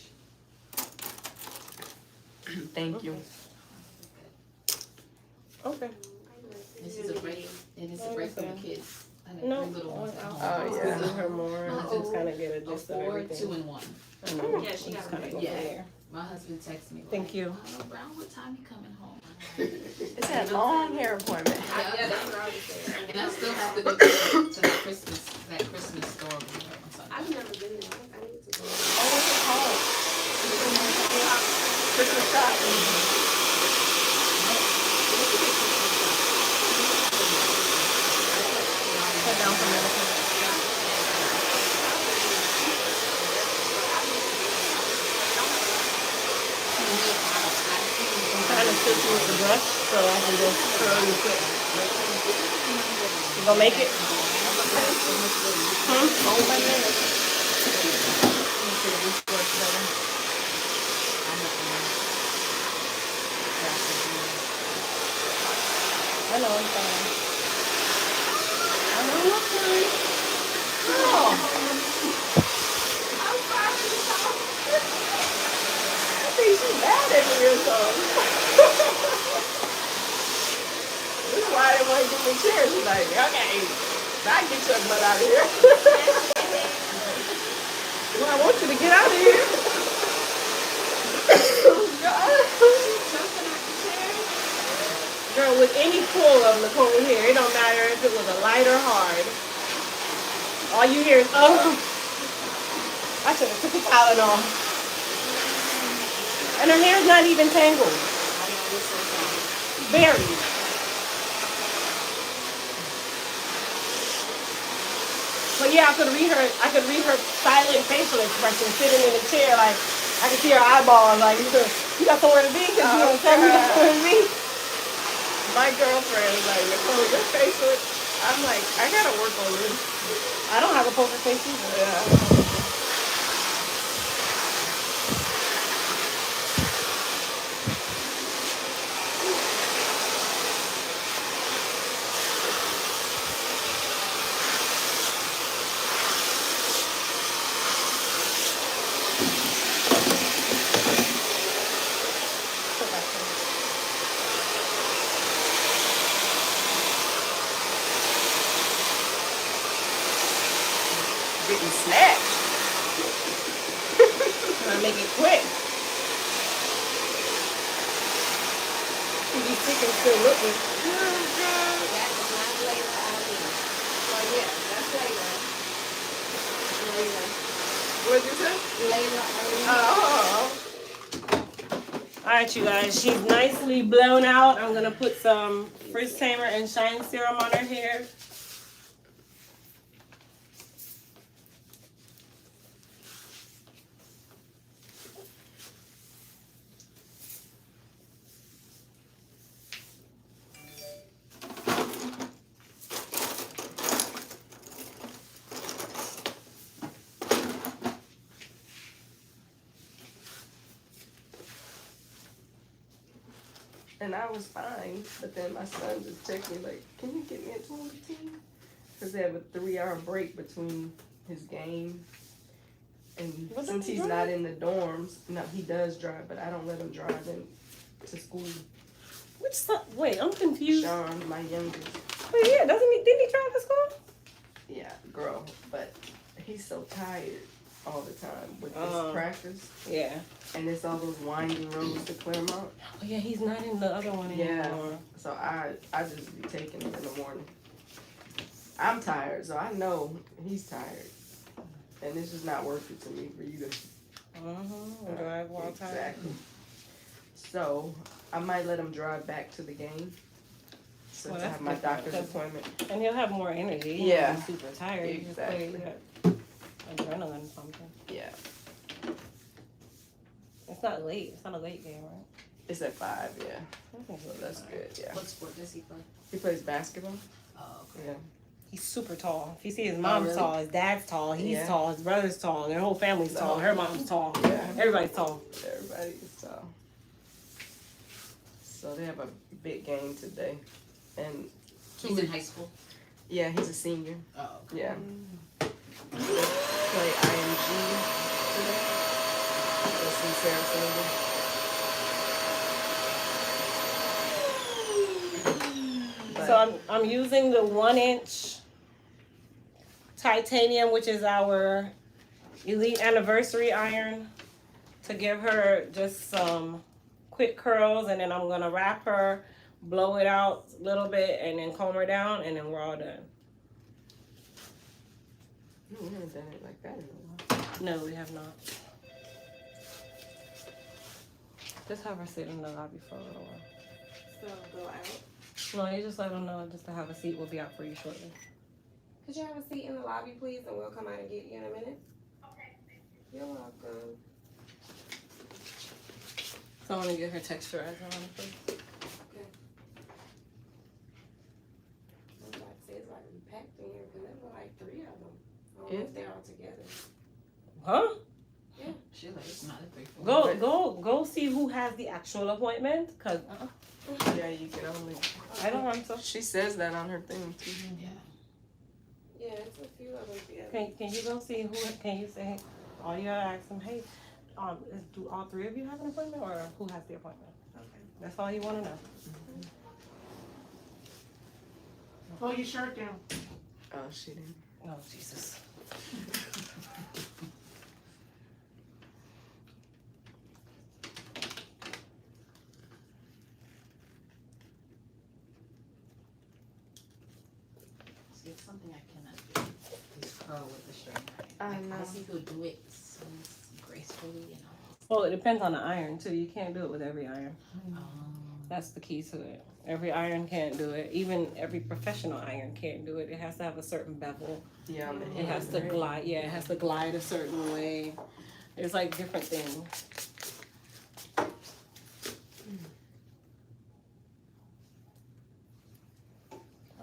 Thank you. Okay. This is a break. It is a break from the kids. I have No. 3 little ones at home. Oh, yeah. See her more and just kind of get a A gist of 4, everything. 2, and 1. I know. Yeah, she got Just kinda a go break. from Yeah. there. My husband texted me. Thank you. Around what time you coming home? It's that long hair appointment. Yeah, that's what I was saying. And I still have to go to that Christmas store over there on Sunday. I've never been there. I need to go. Oh, what's it called? Christmas shop. Cut down from there. I'm trying to fit you with the brush so I can just curl you quick. You gonna make it? Oh, my goodness. I know, I'm fine. I know, I'm fine. I think she's mad at me or something. This is why I didn't want to give me chairs. She's like, okay, now get your butt out of here. Well, I want you to get out of here. Girl, with any pull of Nicole hair, it don't matter if it was a light or hard. All you hear is, oh. I should have took a Tylenol. And her hair's not even tangled. Very. But yeah, I could read her silent facial expression sitting in the chair, like I could see her eyeballs, like you got somewhere to be because you don't tell me you got somewhere to be. My girlfriend is like, Nicole, your face look. I'm like, I gotta work on this. I don't have a poker face either. Yeah. Getting snatched. Trying to make it quick. You thick and still looking. That is not Layla Ali. Well, yeah, that's Layla. Layla. What'd you say? Layla Ali. Oh. Alright, you guys, she's nicely blown out. I'm gonna put some Frizz Tamer and Shine Serum on her hair. And I was fine, but then my son just texted me like, "Can you get me a 2018?" Because they have a 3-hour break between his game, and Doesn't since he he's drive? not in the dorms, no, he does drive, but I don't let him drive in to school. Which son? Wait, I'm confused. Sean, my youngest, Wait, yeah, doesn't he? Didn't he drive to school? yeah, girl, but he's so tired all the time with this Oh. practice, Yeah. and it's all those winding roads to Claremont. Oh yeah, he's not in the other one Yeah. anymore. So I just be taking him in the morning. I'm tired, so I know he's tired. And it's just not worth it to me for you to Drive while tired. exactly. So I might let him drive back to the game since Well, I that's have my different, doctor's 'cause- appointment. And he'll have more energy. He Yeah. won't be super tired. He just play, Exactly. adrenaline or something. Yeah, It's not late. It's not a late game, right? it's at 5. Yeah, I think so he'll be that's fine. good. Yeah, What sport does he play? he plays basketball. Oh, okay. Yeah, He's super tall. If you see his mom's really? tall, his dad's tall, he's Yeah. tall, his brother's tall, their whole family's tall, No. her mom's tall. Yeah. Everybody's tall. everybody is tall. So they have a big game today, and He's in high school. yeah, he's a senior. Oh, okay. Yeah. Play IMG today. That's in Sarasota. But So I'm using the 1-inch titanium, which is our elite anniversary iron, to give her just some quick curls, and then I'm gonna wrap her, blow it out a little bit, and then comb her down, and then we're all done. no, we haven't done it like that in a while. No, we have not. Just have her sit in the lobby for a little while. So go out. No, you just let them know just to have a seat. We'll be out for you shortly. Could you have a seat in the lobby, please, and we'll come out and get you in a minute? Okay. You're welcome. So I'm gonna get her texturizer on it, please. I was about to say it's about to be packed in here because there were like 3 of them. I don't know Yeah. if they're all together. Huh? She like, it's not a big one. Go see who has the actual appointment, cause Yeah, you can only. I don't want to. She says that on her thing too. Yeah. Yeah, it's a few of them together. Can you go see who? Can you say? All you gotta ask them. Hey, do all 3 of you have an appointment, or who has the appointment? Okay. That's all you want to know. Pull your shirt down. Oh, she didn't. Oh Jesus. See, it's something I cannot do. Is curl with the straight iron. I know. I see people do it so gracefully and all. Well, it depends on the iron too. You can't do it with every iron. Um, That's the key to it. Every iron can't do it. Even every professional iron can't do it. It has to have a certain bevel. Yeah, on the It has to end, right? glide. Yeah, it has to glide a certain way. There's like different things.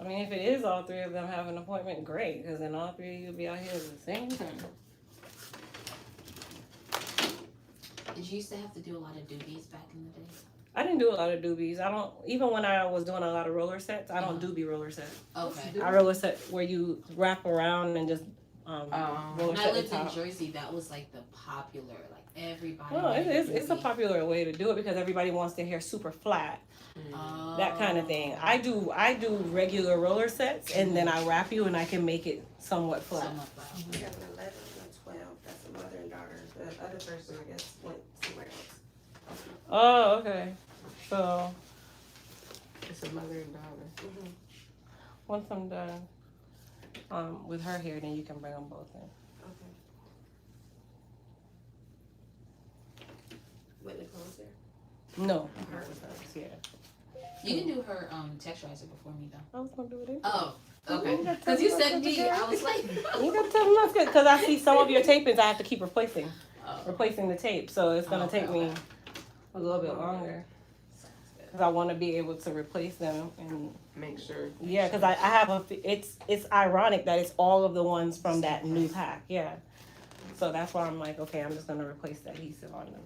I mean, if it is all 3 of them have an appointment, great, because then all 3 of you will be out here at the same time. did you used to have to do a lot of doobies back in the day? I didn't do a lot of doobies. I don't, even when I was doing a lot of roller sets, I don't doobie roller set. Okay. I roller set where you wrap around and just roller When set I the lived in top. Jersey, that was like the popular, like Everybody. No, it's a popular way to do it because everybody wants their hair super flat. That kind of thing. I do regular roller sets and then I wrap you and I can make it somewhat flat. We have an 11 and a 12. That's a mother and daughter. The other person, I guess, went somewhere else. Oh, okay. So It's a mother and daughter. once I'm done with her hair, then you can bring them both in. Okay. With Nicole's hair? No, Her. yeah. You can do her texturizer before me though. I was gonna do it. Oh, okay. You gotta Because you tell me said what's me, up, I was like, You gotta tell me that's good because I see some of your tapings I have to keep replacing oh, the tape, so it's gonna Okay, take me okay. a little bit longer sounds good. because I want to be able to replace them and Make sure. yeah, because I have it's ironic that it's all of the ones from that new pack, yeah. So that's why I'm like, okay, I'm just gonna replace the adhesive on them.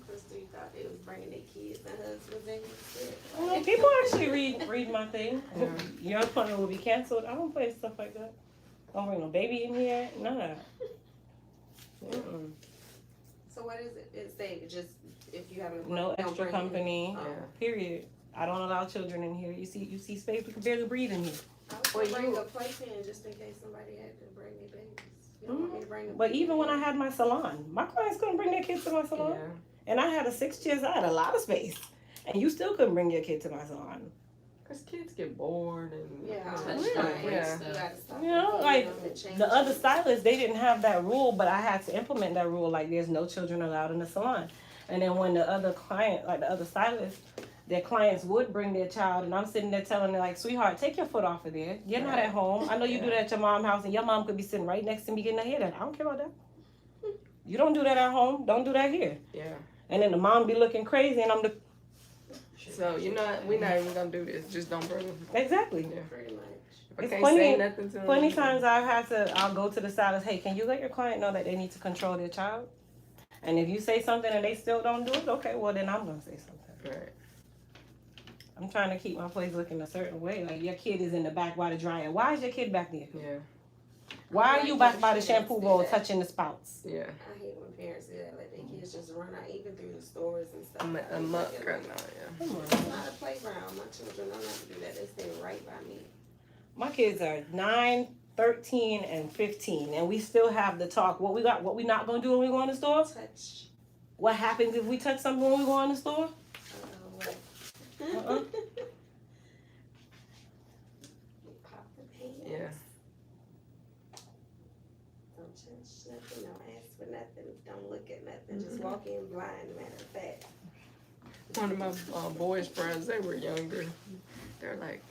Crystal, you thought they was bringing their kids and husbands in here? Well, people actually read my thing. Your appointment will be canceled. I don't play stuff like that. Don't bring no baby in here. None of that. Mm-mm. So what is it? It say just if you have an No appointment, don't extra bring it in. company. Oh. Period. I don't allow children in here. You see space. We can barely breathe in here. I was Well, gonna bring you- a playpen just in case somebody had to bring their babies. You don't want me to bring a But even when I playpen? had my salon, my clients couldn't bring their kids to my salon. Yeah. And I had a 6 chairs. I had a lot of space. And you still couldn't bring your kid to my salon. Cause kids get bored and. Yeah, Touch Yeah. time, Yeah. stuff. You gotta stop. You know, it. like, You know, and change The other it. stylists, they didn't have that rule, but I had to implement that rule. Like, there's no children allowed in the salon. And then when the other client, like the other stylists, their clients would bring their child, and I'm sitting there telling them, like, sweetheart, take your foot off of there. You're not at home. I know you do that at your mom's house, and your mom could be sitting right next to me getting her hair done. I don't care about that. You don't do that at home. Don't do that here. Yeah. And then the mom be looking crazy, and I'm the So you know what? We're not even gonna do this. Just don't bring them. exactly. Yeah. Pretty much. If I It's can't plenty- say nothing to them. Plenty times I'll go to the stylist, hey, can you let your client know that they need to control their child? And if you say something and they still don't do it, okay, well then I'm gonna say something. Right. I'm trying to keep my place looking a certain way. Like your kid is in the back by the dryer. Why is your kid back there? Yeah. Why are you back by the shampoo bowl touching the spouts? Yeah. I hate when parents do that, let their kids just run out, even through the stores and stuff. A muck right now. Yeah. Come on. It's not a playground. My children don't have to do that. They stay right by me. My kids are 9, 13, and 15, and we still have the talk. What we not gonna do when we go in the store? Touch. What happens if we touch something when we go in the store? What? Uh-uh. Pop the pants. Yeah. Don't touch nothing. Don't ask for nothing. Don't look at nothing. Just walk in blind. Matter of fact. One of my boys' friends, they were younger. They're like,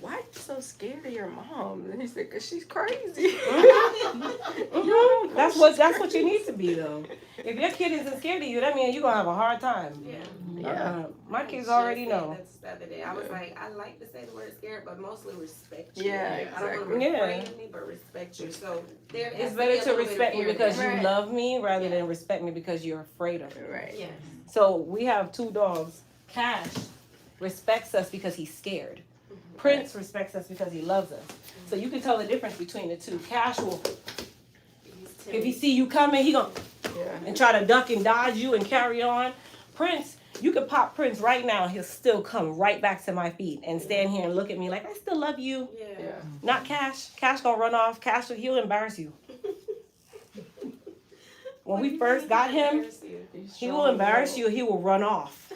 "Why are you so scared of your mom?" And he said, "Cause she's crazy." Mhm. That's what you need to be though. If your kid isn't scared of you, that means you're gonna have a hard time. Yeah. Yeah. My kids I already just said know. this the other day. I was Yeah. like, I like to say the word scared, but mostly respect you. Yeah, I don't want exactly. to Yeah. refrain of me, but respect you. So there has It's to better be a to little bit of respect me fear because there. you love me rather than respect me because you're afraid of me. Right. Yes. So we have 2 dogs. Cash respects us because he's scared. Prince respects us because he loves us. So you can tell the difference between the two. Cash will, He's if he see you coming, he gonna Yeah. and try to duck and dodge you and carry on. Prince, you could pop Prince right now. He'll still come right back to my feet and stand here and look at me like I still love you. Yeah. Yeah. Not Cash. Cash gonna run off. Cash, he'll embarrass you. When we first got him, he will embarrass you. He will run off.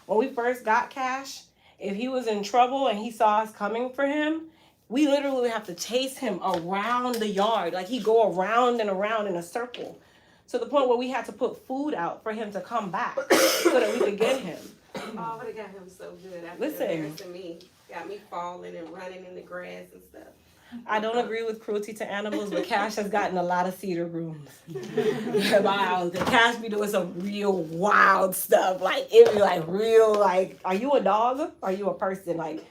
When we first got Cash, if he was in trouble and he saw us coming for him, we literally would have to chase him around the yard. Like he'd go around and around in a circle. To the point where we had to put food out for him to come back so that we could get him. Oh, but it got him so good. After Listen. embarrassing me, got me falling and running in the grass and stuff. I don't agree with cruelty to animals, but Cash has gotten a lot of cedar brooms. Wow, the Cash be doing some real wild stuff. Like, it be like real, like, are you a dog? Or are you a person? Like,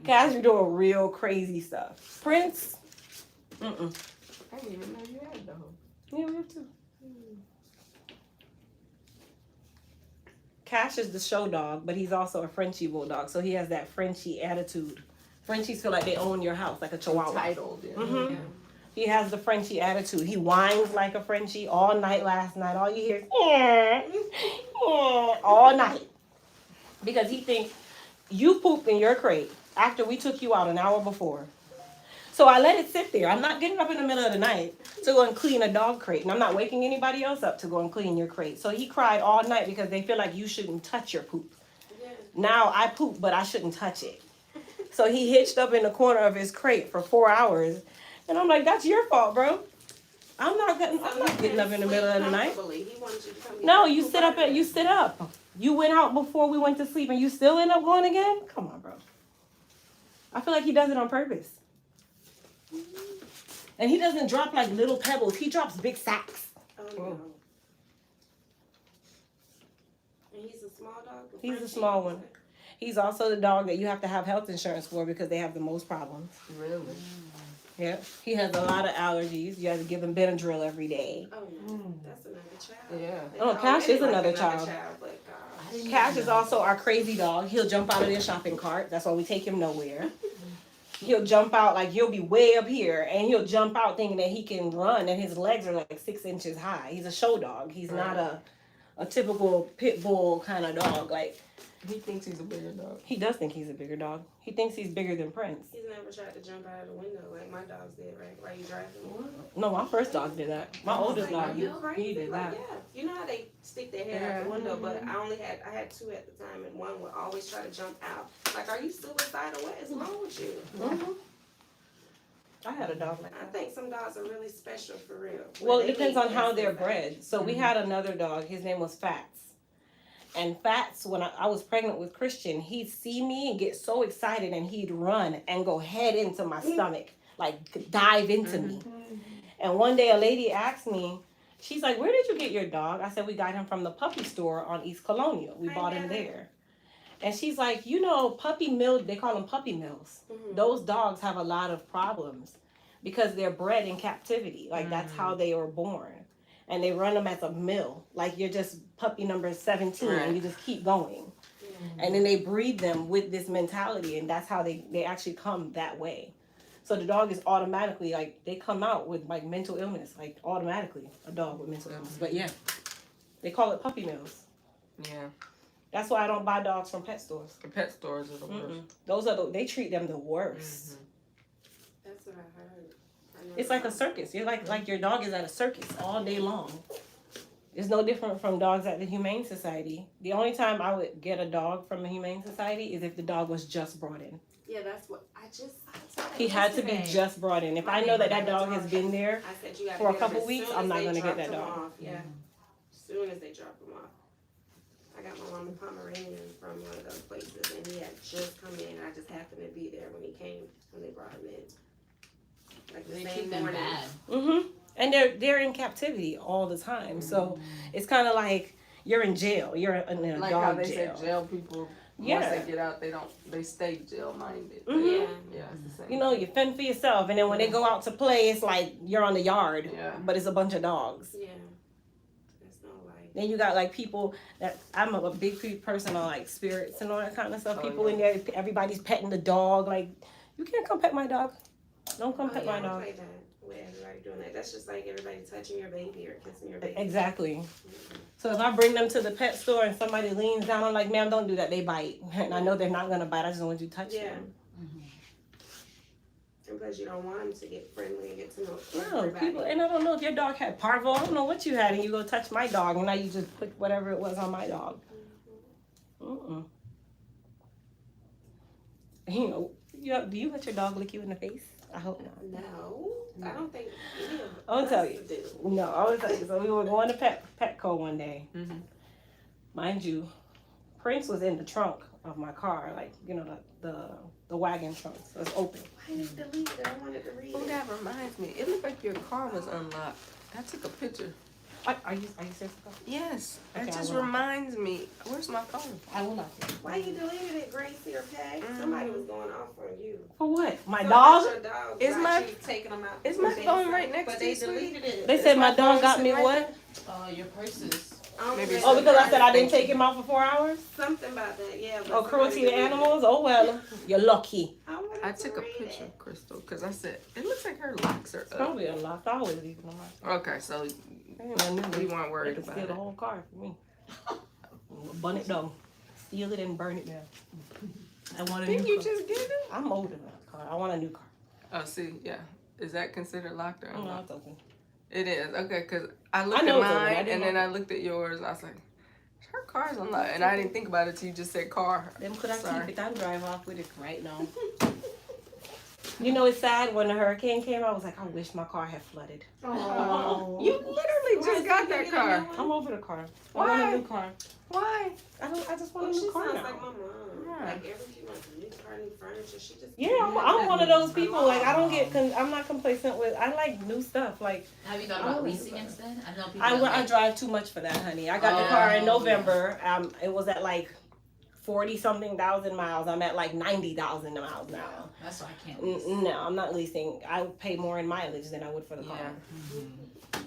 Cash be doing real crazy stuff. Prince, mm-mm. I didn't even know you had a dog. Yeah, we have too. Cash is the show dog, but he's also a Frenchie bulldog, so he has that Frenchie attitude. Frenchies feel like they own your house, like a Chihuahua. Entitled. Yeah. Mm-hmm. He has the Frenchie attitude. He whines like a Frenchie all night last night. All you hear is all night. Because he thinks you pooped in your crate after we took you out an hour before. So I let it sit there. I'm not getting up in the middle of the night to go and clean a dog crate. And I'm not waking anybody else up to go and clean your crate. So he cried all night because they feel like you shouldn't touch your poop. Yeah. Now I poop, but I shouldn't touch it. So he hitched up in the corner of his crate for 4 hours. And I'm like, that's your fault, bro. I'm not getting up in the middle of the night. He wanted you to come in. No, you sit up. You went out before we went to sleep and you still end up going again? Come on, bro. I feel like he does it on purpose. And he doesn't drop like little pebbles. He drops big sacks. Oh, no. And he's a small dog? He's a small one. He's also the dog that you have to have health insurance for because they have the most problems. Really? Yeah. He has a lot of allergies. You have to give him Benadryl every day. Oh, no. That's another child. Yeah. Oh, Cash is another child. But, Cash is also our crazy dog. He'll jump out of their shopping cart. That's why we take him nowhere. He'll jump out, like he'll be way up here, and he'll jump out thinking that he can run, and his legs are like 6 inches high. He's a show dog. He's not a typical pit bull kind of dog. Like, He thinks he's a bigger dog. he does think he's a bigger dog. He thinks he's bigger than Prince. he's never tried to jump out of the window like my dogs did, right? While you driving. No, my first dog did that. My oldest Like, dog, are you crazy? he did Like, that. yeah. You know how they stick their head out the window, but I had two at the time, and one would always try to jump out. Like, are you suicidal? What is wrong with you? Mm-hmm. I had a dog like I that. think some dogs are really special for real. Well, They it depends need on how this they're and that. bred. So we had another dog. His name was Fats. And Fats, when I was pregnant with Christian, he'd see me and get so excited and he'd run and go head into my stomach, like dive into me. And one day a lady asked me, she's like, where did you get your dog? I said, we got him from the puppy store on East Colonial. We bought him there. And she's like, you know, puppy mill, they call them puppy mills. Those dogs have a lot of problems because they're bred in captivity. Like that's how they were born. And they run them as a mill. Like you're just puppy number 17 and you just keep going. And then they breed them with this mentality and that's how they actually come that way. So the dog is automatically like, they come out with like mental illness, like automatically a dog with mental illness. But yeah, they call it puppy mills. Yeah. That's why I don't buy dogs from pet stores. The pet stores are the worst. Those are they treat them the worst. That's what I heard. It's like a circus. You're like your dog is at a circus all day long. It's no different from dogs at the Humane Society. The only time I would get a dog from the Humane Society is if the dog was just brought in. Yeah, that's what I saw that He had to be yesterday. just brought in. If I know that that dog has been there, I said you gotta for a get couple them as weeks, soon I'm as not they gonna get drop that them dog. off. Yeah, as soon as they drop them off. I got my mom a Pomeranian from one of those places, and he had just come in. I just happened to be there when he came, when they brought him in. Like the They same treat them morning. bad. And they're in captivity all the time. So it's kind of like you're in jail. You're in a Like dog how they jail. say jail people, Yeah. once they get out, they stay jail minded. Mhm. Yeah. Yeah, it's the same. You know, you fend for yourself, and then when they go out to play, it's like you're on the yard, Yeah. but it's a bunch of dogs. Yeah. There's no like. Then you got like people that I'm a big person on like spirits and all that kind of stuff. People in there, everybody's petting the dog. Like, you can't come pet my dog. Don't come pet yeah, my I don't dog. play that with everybody doing that. That's just like everybody touching your baby or kissing your baby. Exactly. So if I bring them to the pet store and somebody leans down, I'm like, ma'am, don't do that. They bite, and I know they're not gonna bite. I just don't want you to touch Yeah. them. And plus, you don't want them to get friendly and get to know No, everybody. people, and I don't know if your dog had parvo. I don't know what you had, and you go touch my dog, and now you just put whatever it was on my dog. Mm-mm. You know, do you let your dog lick you in the face? I hope not. No, I don't think any of I'll us tell you. do. No, I was like, so we were going to Petco one day. Mhm. Mind you, Prince was in the trunk of my car, like the wagon trunk, so it's open. Why did you delete it? I wanted to read Oh, it. that reminds me. It looked like your car was unlocked. I took a picture. Are you serious? Yes. Okay, It I just will. reminds me. Where's my phone? I will not. Why you deleted it, Gracie or Peg? Somebody was going off on you. For what? My So dog? your dog Is got my- you taking them out. is my before they phone said- right next but to they you, sweetie? deleted it. They said my my dog phone got me sitting right what? Your purses. Maybe Oh, because I said I didn't take him out for 4 hours? Something about that, yeah. But Oh, cruelty to somebody deleted animals? Oh, well, you're lucky. it. wanted I to took a read picture, it. Crystal, because I said, it looks like her locks are It's up. probably unlocked. I always leave it unlocked. Okay, so We we weren't They worried could about steal the it. whole car from me. Bun it down. Steal it and burn it down. I want a Didn't new you car. just get it? I'm old enough car. I want a new car. Oh, see, yeah. Is that considered locked or Oh, no, unlocked? it's open. It is. Okay, because I looked know at it's open. I mine didn't and then know. I looked at yours. I was like, her car's unlocked. And I didn't think about it till you just said car. Then could I Sorry. keep it and drive off with it right now? You know, it's sad when the hurricane came. I was like, I wish my car had flooded. Oh. You literally just got that car. I'm over the car. I Why? want a new car. Why? I just want Well, a she new car sounds now. like my mom. Yeah. Like every few months, new car, new furniture. She just Yeah, I'm one of those people. Like I don't get. I'm not complacent with. I like new stuff. Like Have you thought I about would- leasing instead? I know people. I drive too much for that, honey. I got the car in Oh, November. It was at like 40-something thousand miles. I'm at like 90,000 miles now. That's why I can't lease. No, I'm not leasing. I would pay more in mileage than I would for the car. Yeah.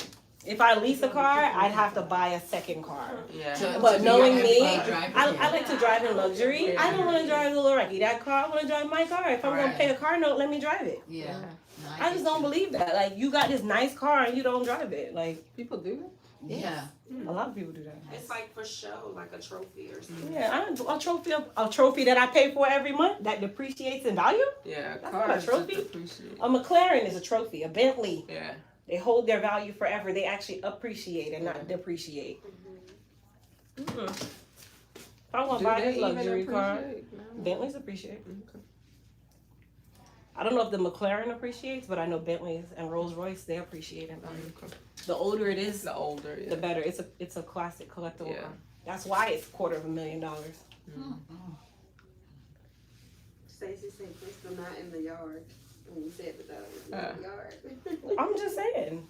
If I lease a car, I'd have to buy a second car. Yeah. But knowing me, I I like to drive in luxury. I don't want to drive the little wrecky. That car, I want to drive my car. If I'm going to pay a car note, let me drive it. Yeah. No, I just don't believe that. Like, you got this nice car and you don't drive it. Like, People do that? Yeah. a lot of people do that. It's like for show, like a trophy or something. Yeah, a trophy that I pay for every month that depreciates in value. Yeah. That's Cars not a trophy. just appreciate. A McLaren is a trophy. A Bentley, Yeah. they hold their value forever. They actually appreciate and not depreciate. Mm-mm. If I want to Do buy they this even luxury car, appreciate? No. Bentleys appreciate. Okay. I don't know if the McLaren appreciates, but I know Bentleys and Rolls Royce, they appreciate in value. The older it is, The older, the yeah. better. It's a classic collectible Yeah. car. That's why it's $250,000. Stacey said Crystal not in the yard. When you said the dog was in the yard. I'm just saying.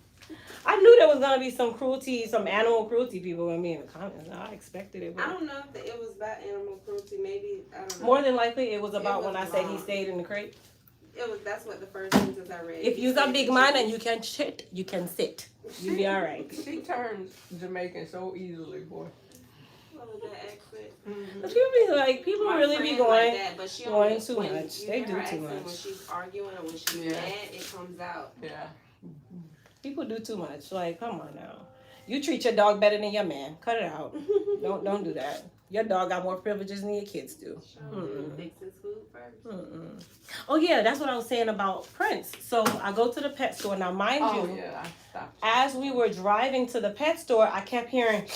I knew there was gonna be some cruelty, some animal cruelty people gonna be in the comments. I expected it. I don't know if it was about animal cruelty. Maybe I don't know. More than likely, it was about It when I was said he wrong. stayed in the crate. It was. That's what the first sentence I read. If He you's a said big that man she- and you can shit, you can sit. You be all right. She turns Jamaican so easily, boy. What was that accent? But people be like, people My really be friend like going. that, but she going only- too when much. you They hear do her too accent much. When she's arguing or when she's Yeah. mad, it comes out. Yeah. People do too much. Like, come on now. You treat your dog better than your man. Cut it out. Don't do that. Your dog got more privileges than your kids do. Mm-mm. Fix his food first. Mm-mm. Oh yeah, that's what I was saying about Prince. So I go to the pet store. Now, mind Oh, you, yeah. I stopped. as we were driving to the pet store, I kept hearing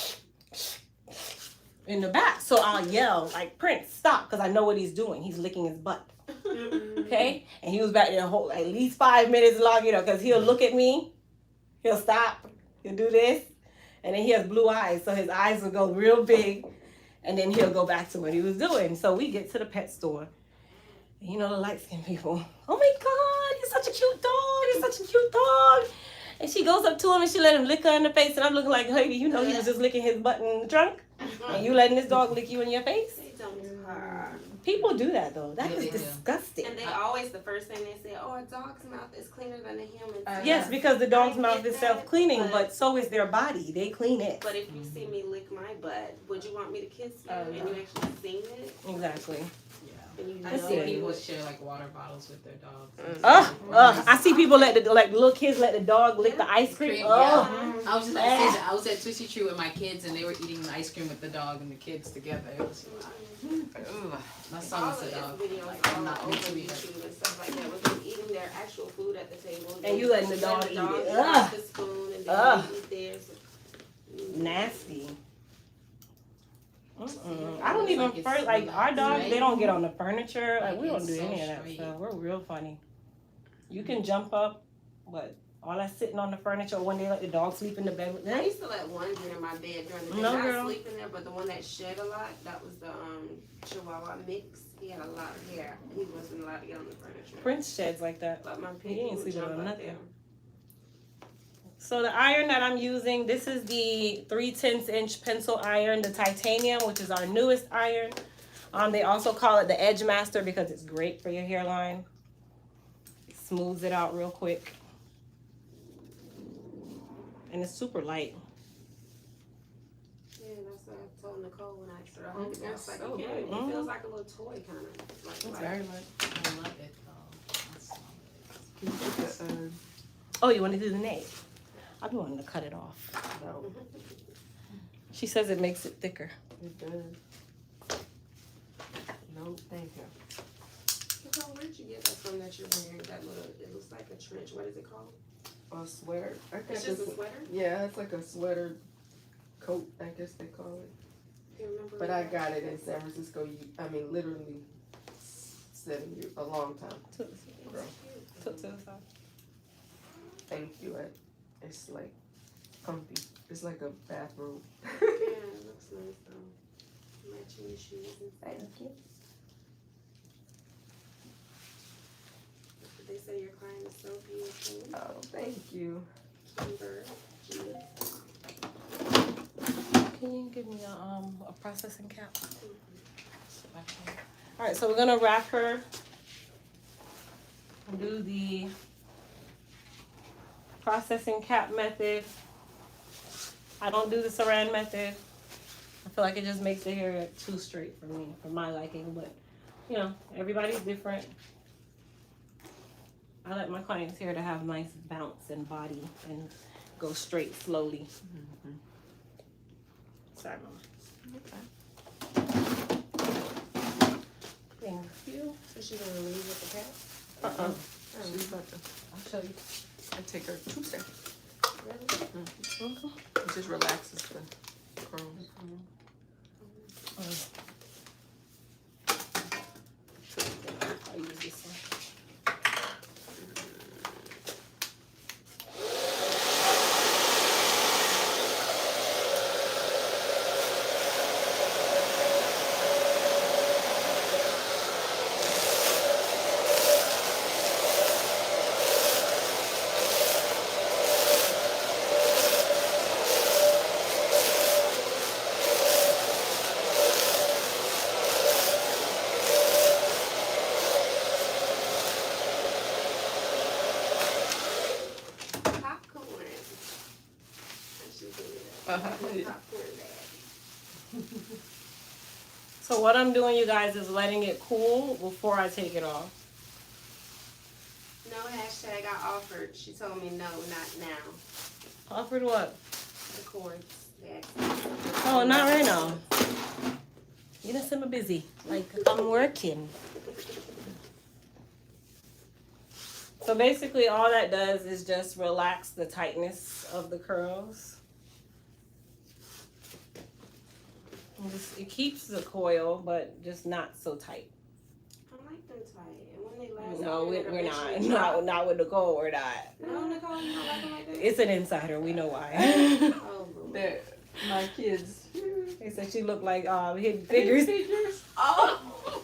in the back. So I'll yell like, "Prince, stop!" Because I know what he's doing. He's licking his butt. Okay, and he was back there whole at least 5 minutes long, because he'll look at me, he'll stop, he'll do this, and then he has blue eyes, so his eyes will go real big, and then he'll go back to what he was doing. So we get to the pet store, and the light-skinned people, "Oh my God, he's such a cute dog, he's such a cute dog." And she goes up to him and she let him lick her in the face, and I'm looking like, "Lady, he was just licking his butt in the trunk, and you letting this dog lick you in your face?" They don't do her. People do that though. That Yeah, is they do. disgusting. And they always, the first thing they say, "Oh, a dog's mouth is cleaner than a human's." Yes, because the dog's I mouth get is that, self-cleaning, but- but so is their body. They clean it. But if you see me lick my butt, would you want me to kiss you? And you actually seen it? Exactly. And you I know see it? people share like water bottles with their dogs. I see people let the little kids let the dog lick the ice cream. Yeah. Oh, I was just about to say that. I was at Twisty Tree with my kids and they were eating the ice cream with the dog and the kids together. It was Ugh. my son All was of a his dog. videos Like, I'm all not over meant to be that. YouTube and stuff like that with them eating their actual food at the table. And you letting the dog eat it. off Ugh. the spoon and Ugh. then they eat theirs. nasty. I don't It's even like it's first like our dogs. right? They don't get on the furniture. Like Like, we don't it's do so any of that straight. stuff. We're real funny. You can jump up, but All that sitting on the furniture. One day, let the dog sleep in the bed with I them. used to let one get in my bed during the day. No, Not girl. sleep in there, but the one that shed a lot, that was the Chihuahua mix. He had a lot of hair. He wasn't allowed to get on the furniture. Prince sheds like that. But my He piggy ain't would sleeping jump on up nothing. there. So the iron that I'm using, this is the 3/10" pencil iron, the titanium, which is our newest iron. They also call it the Edge Master because it's great for your hairline. It smooths it out real quick. And it's super light. Yeah, that's what I told Nicole when I asked her. I think That's like, so yeah, good. it feels like a little toy kind of. Like, It's like, very light. I love it though. That's so good. Can you put the, Oh, you want to do the nail? I've been wanting to cut it off. no, She says it makes it thicker. it does. No, thank you. Nicole, where'd you get that from that you're wearing? That little, it looks like a trench. What is it called? A sweater. I got It's just this. a sweater? Yeah, it's like a sweater coat, I guess they call it. Do you remember? But I got it in San Francisco. Literally 7 years, a long time. Girl, Took to the side. thank you. It's like comfy. It's like a bathrobe. Yeah, it looks nice though. Matching your shoes and stuff. Thank you. They say your client is so beautiful. Oh, thank you. Kimber, G. Can you give me a processing cap? All right, so we're gonna wrap her. Do the processing cap method. I don't do the saran method. I feel like it just makes the hair too straight for me, for my liking. But you know, everybody's different. I like my clients' hair to have nice bounce and body and go straight slowly. Mm-hmm. Sorry, Mama. Okay. Thank you. So she's gonna leave with the cat? She's about to. I'll show you. I take her 2 seconds. Really? It just relaxes the curls. I'll use this one. Popcorn. And she's doing that. Uh-huh. Popcorn bag. So what I'm doing, you guys, is letting it cool before I take it off. No hashtag I offered. She told me no, not now. Offered what? The cords. The accents. Oh, not right now. You done seem busy. Like, I'm working. So basically all that does is just relax the tightness of the curls. And it keeps the coil, but just not so tight. I like them tight. And when they last No, longer, we're they not. eventually drop. Not with Nicole, we're not. No, Nicole, you don't like them like that? It's an insider. We know why. Oh, Lord. They're my kids. They said she looked like Hidden Figures. Oh!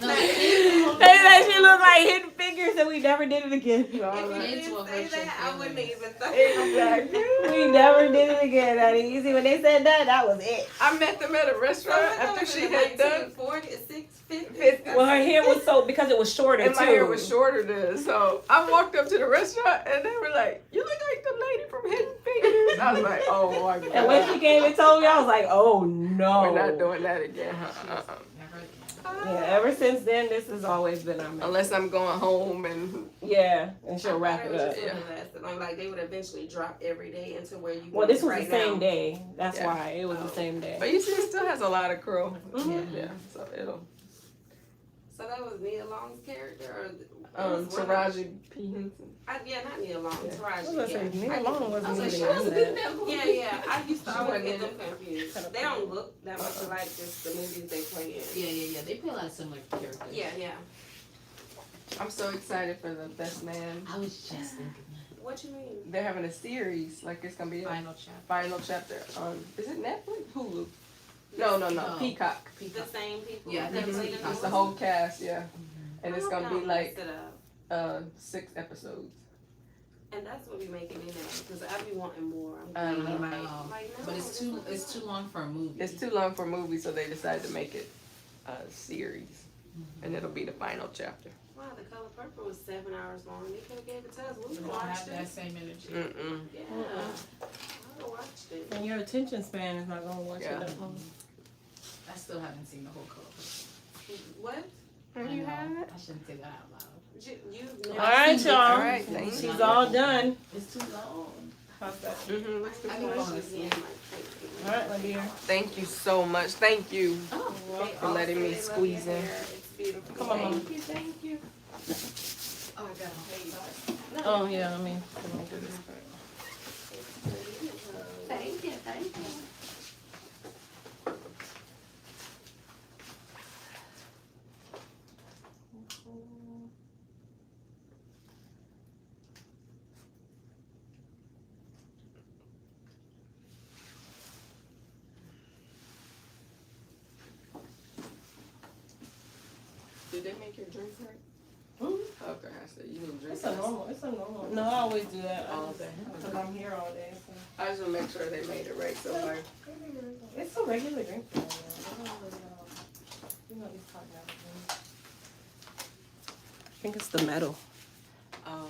No, They said she looked like Hidden Figures, and we never did it again. If you Kids didn't will say hurt your that, I wouldn't feelings. even think Exactly. We never did it again, honey. You see, when they said that, that was it. I met them at a restaurant after she had done. 40, 650. 50. Well, her hair was so, because it was shorter, And too. my hair was shorter then, so I walked up to the restaurant and they were like, "You look like the lady from Hidden Figures." I was like, "Oh my god!" And when she came and told me, I was like, oh, no. We're not doing that again. never again. Yeah, ever since then, this has always been our method. Unless I'm going home and Yeah, and she'll wrap it up. Like they would eventually drop every day into where you. Well, this was right the same now. day. That's Yeah. why. It was the same day. but you see, it still has a lot of curl. Mhm. Yeah, so it'll. So that was Nia Long's character, or it was one of- Taraji P Henson. Yeah, not Nia Long. Yeah. I was Taraji. gonna say, Nia Long I wasn't was like, even she was in a good that. movie. Yeah. I used to She always wasn't get in them confused. They don't look that much alike, just the movies they play in. Yeah. They play a lot of similar characters. Yeah. I'm so excited for the Best Man. I was just thinking that. What you mean? They're having a series, like it's gonna be a Final chapter. final chapter on, is it Netflix? Hulu? No, No. Peacock. The same people. Yeah, I think that it's played in Peacock. It's the whole cast, yeah. And it's I hope gonna y'all be don't like mess it up. 6 episodes. And that's what be making me mad because I be wanting more. I I'm know. like, But no, it's this too is long for a movie. It's too long for a movie, so they decided to make it a series. And it'll be the final chapter. Wow, The Color Purple was 7 hours long. They could have gave it to us. We We don't have watched that it. same energy. Mm-mm. Yeah, I watched it. And your attention span is not gonna watch Yeah. it that long. I still haven't seen the whole Color Purple. What? I You know. have it? I shouldn't say that out loud. You All right, y'all. All right, thank you. She's all done. It's too long. How's that? Mm-hmm. Let's do I it. be falling asleep. All right, my dear. Thank you so much. Thank you. Oh, For letting me squeeze in. It's beautiful. Come on, Mama. Thank you, thank you. oh, I got a Oh yeah, I mean, come on, do this part. Thank you, thank you. Did they make your drink right? Hmm? Okay, I said you didn't drink It's a it. normal. It's a normal. No, I always do that. All day. Because I'm here all day. So. I just want to make sure they made it right. So like, It's a regular drink. For me, I don't really, you know these continental drinks. I think it's the metal. oh,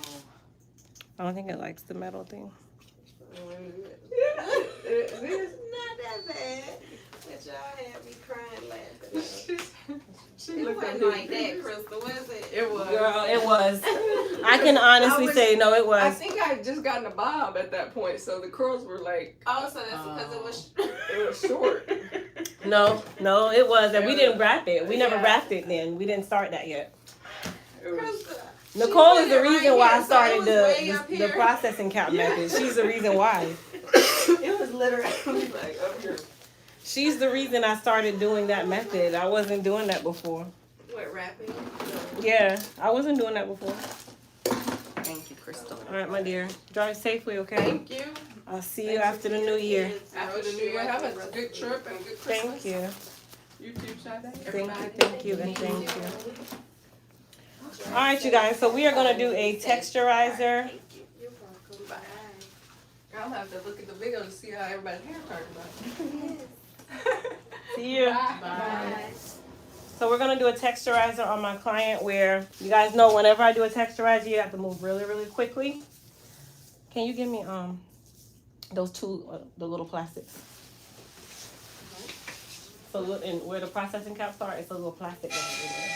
I don't think it likes the metal thing. it is. Not that bad. But y'all had me crying laughing. She It looked at wasn't me. like that, Crystal, was it? It was. Girl, it was. I can honestly say no, it I was. think I had just gotten a bob at that point, so the curls were like, Oh, so that's because it was. it was short. No, it was. And we didn't wrap it. We never Yeah. wrapped it then. We didn't start that yet. It was, Crystal. Nicole She is the put it reason right why I here, so it started was way up the here. processing cap Yeah. method. She's the reason why. it was literally like up here. She's the reason I started doing that method. I wasn't doing that before. What, rapping? Yeah, I wasn't doing that before. Thank you, Crystal. All right, my dear. Drive safely, okay? Thank you. I'll see you after the new year. After the new year, have a good trip and a good Christmas. Thank you. You too, Sade. Thank you, and thank you. All right, you guys. So we are gonna do a texturizer. Thank you. You're welcome. Bye. I'll have to look at the video to see how everybody's hair turned out. See you. Bye. So we're gonna do a texturizer on my client where you guys know whenever I do a texturizer, you have to move really, really quickly. Can you give me those two the little plastics? So look, and where the processing caps are, it's a little plastic bag in there.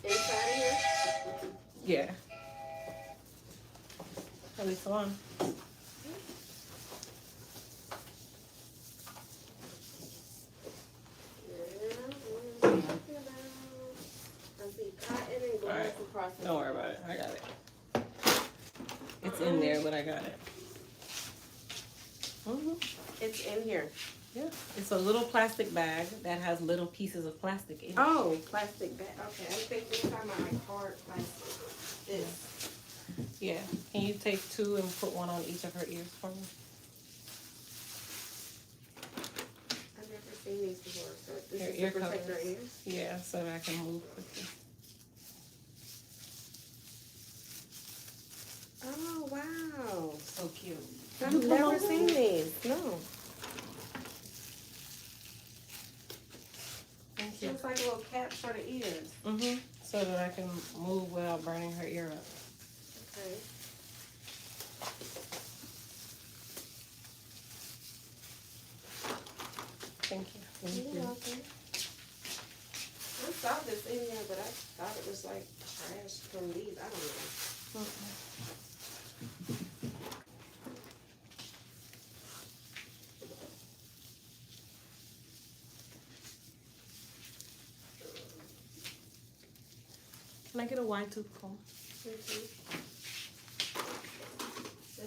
Inside of here? Yeah. At least one. Alright. Don't worry about it. I got it. It's in there, but I got it. It's in here. Yeah. It's a little plastic bag that has little pieces of plastic in it. Oh, plastic bag. Okay, I think we're talking about like hard plastic. This. Yeah. Can you take two and put one on each of her ears for me? I've never seen these before, so this Your is ear to protect covers. our ears. Yeah, so that I can move quickly. Oh wow! So cute. I've never seen these. No. Thank you. Looks like little caps for the ears. So that I can move without burning her ear up. Okay. Thank you. You're welcome. I saw this in there, but I thought it was like trash from these. I don't know. Can I get a wide tooth comb? This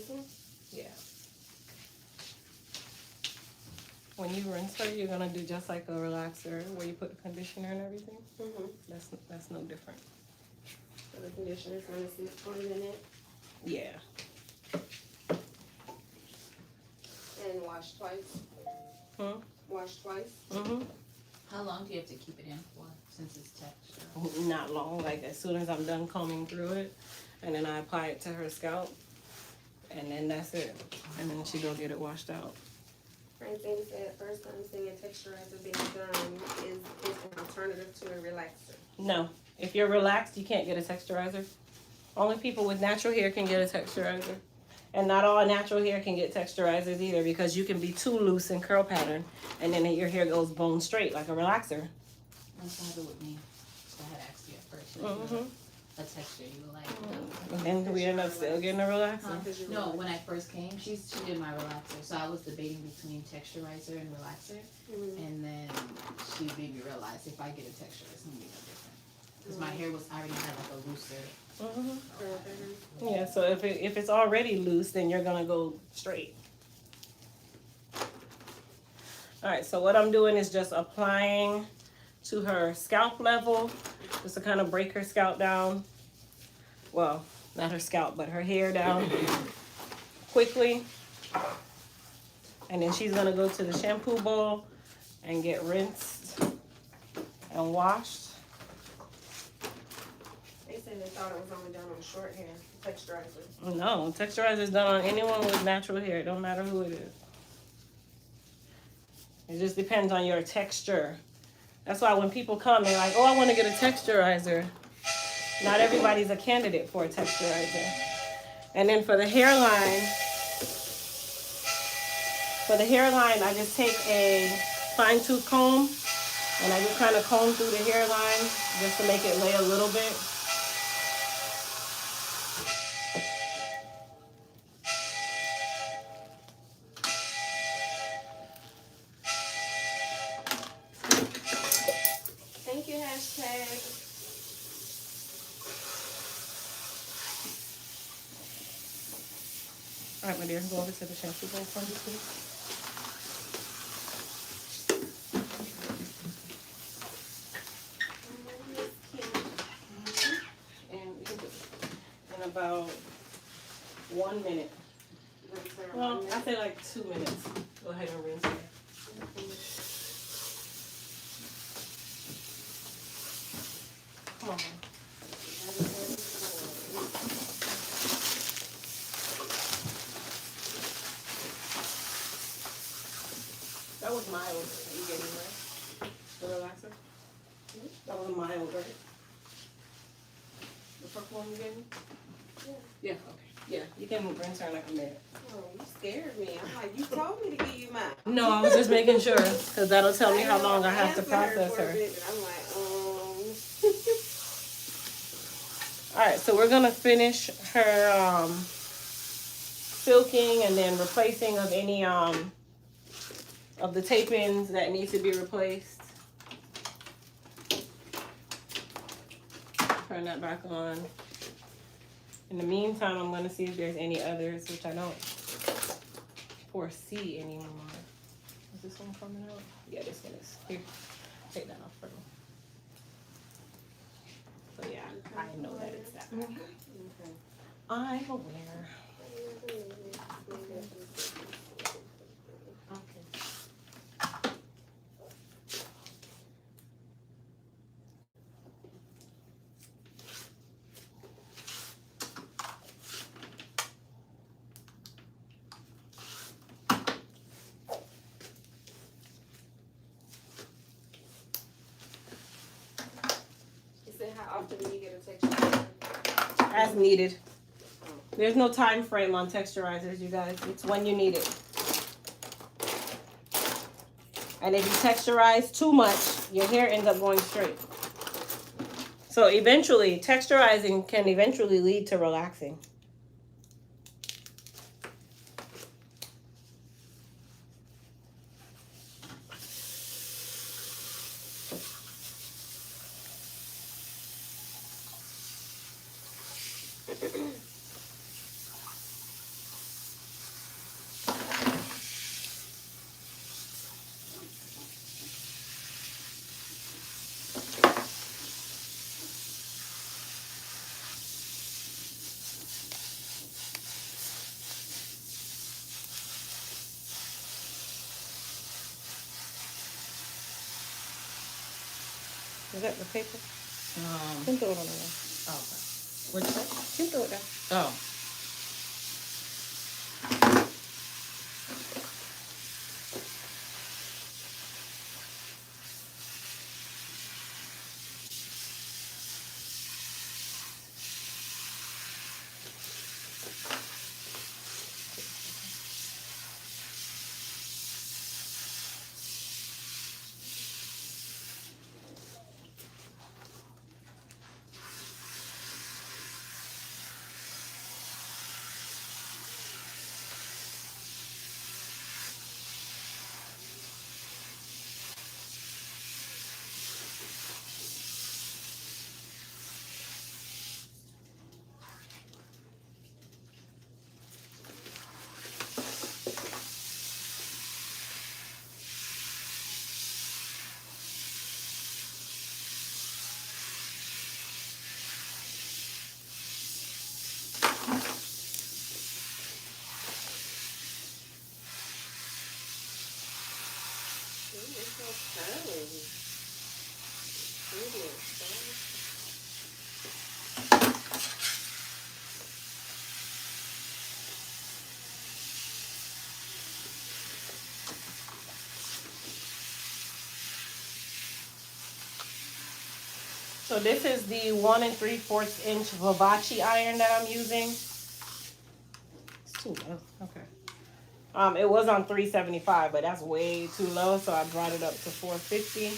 one? Yeah. When you rinse her, you're gonna do just like a relaxer where you put the conditioner and everything. Mm-hmm. That's no different. So the conditioner's gonna sit for a minute. Yeah. And wash twice. Hmm? Wash twice. Mm-hmm. How long do you have to keep it in for since it's texture? Not long, like as soon as I'm done combing through it, and then I apply it to her scalp, and then that's it. And then she go get it washed out. Francine said first time seeing a texturizer being done is an alternative to a relaxer. No, if you're relaxed, you can't get a texturizer. Only people with natural hair can get a texturizer. And not all natural hair can get texturizers either, because you can be too loose in curl pattern, and then your hair goes bone straight like a relaxer. That's what happened with me. So I had asked you at first. Mm-hmm. A texture you like. And then we end up still getting a relaxer. No, when I first came, she did my relaxer. So I was debating between texturizer and relaxer. And then she made me realize if I get a texture, it's going to be no different. Because my hair was, I already had like a looser. Mm-hmm. Yeah, so if it's already loose, then you're going to go straight. All right, so what I'm doing is just applying to her scalp level, just to kind of break her scalp down. Well, not her scalp, but her hair down quickly. And then she's gonna go to the shampoo bowl and get rinsed and washed. They said they thought it was only done on short hair, texturizer. No, texturizer is done on anyone with natural hair. It don't matter who it is. It just depends on your texture. That's why when people come, they're like, oh, I want to get a texturizer. Not everybody's a candidate for a texturizer. And then for the hairline, I just take a fine tooth comb and I just kind of comb through the hairline just to make it lay a little bit. Thank you, hashtag. All right, my dear, go over to the shampoo bowl for me, please. And you can put in about 1 minute. Well, I say like 2 minutes. Go ahead and rinse it. Come on. That was mild. Are you getting right? The relaxer? That was mild, right? The purple one you gave me? Yeah. Yeah, okay. Yeah, you can rinse her in like a minute. Oh, you scared me. I'm like, you told me to give you mine. No, I was just making sure, because that'll tell me how long I have to process her. I'm like, Alright, so we're going to finish her silking and then replacing of any of the tape-ins that need to be replaced. Turn that back on. In the meantime, I'm going to see if there's any others, which I don't foresee anymore. Is this one coming out? Yeah, this one is. Here, take that off for me. So yeah, I know that it's that one. I'm aware. Okay. you said how often do you get a texture? As needed. There's no time frame on texturizers, you guys. It's when you need it. And if you texturize too much, your hair ends up going straight. So eventually, texturizing can eventually lead to relaxing. that the paper? Um, Can throw it on there. oh, okay. What'd you say? Can throw it there. Oh. It's so curly. Goodness, So this is the 1 3/4 inch Vivace iron that I'm using. It's too low. Okay. It was on 375, but that's way too low, so I brought it up to 450.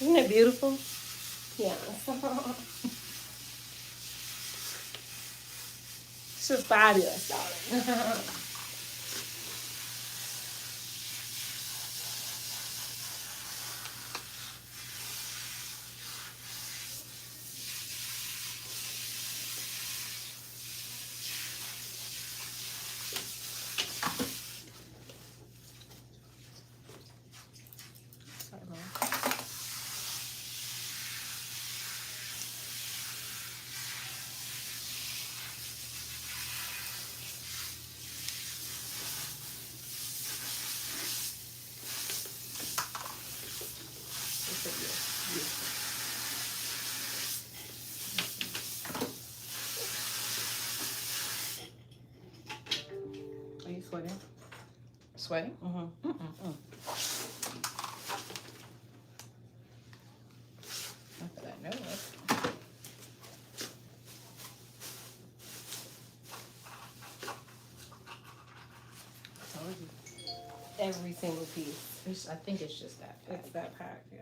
Isn't it beautiful? Yeah. It's just fabulous, darling. Sorry, Mom. It's a beautiful. Are you sweating? Sweating? Mm-hmm. Mm-mm. Not that I know of. I told you. Every single piece. I think it's just that pack. It's that pack, yeah.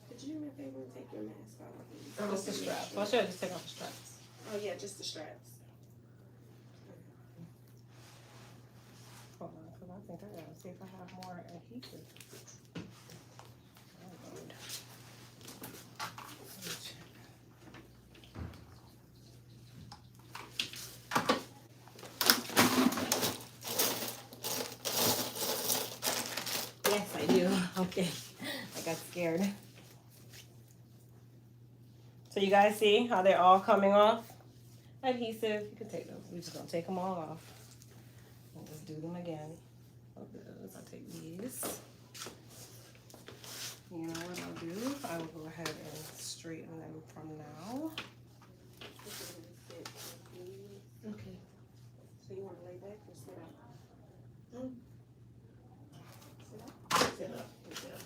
could you do me a favor and take your mask off? Or just the straps. Well, I should have just taken off the straps. Oh yeah, just the straps. Hold on, because I think I gotta see if I have more adhesive. Oh, Lord. Let me check. Yes, I do. Okay. I got scared. So you guys see how they're all coming off? Adhesive, you can take them. We're just gonna take them all off. And just do them again. Of those, I'll take these. You know what I'll do? I will go ahead and straighten them from now. Okay. So you want to lay back or sit up? Sit up. Yeah.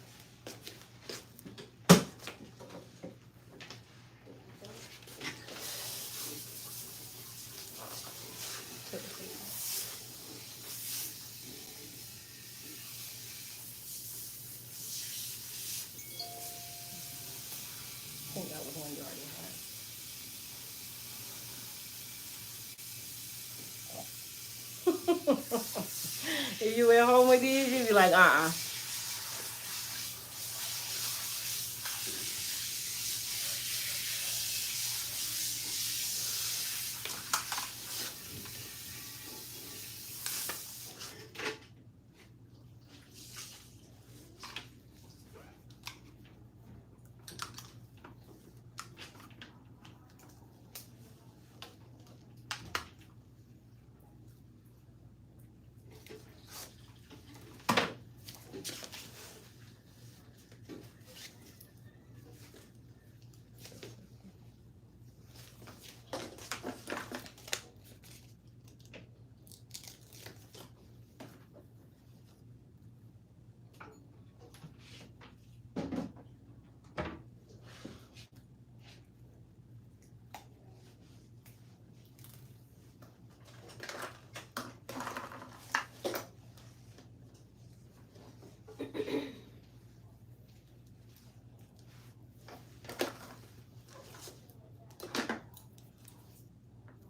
If you went home with these, you'd be like,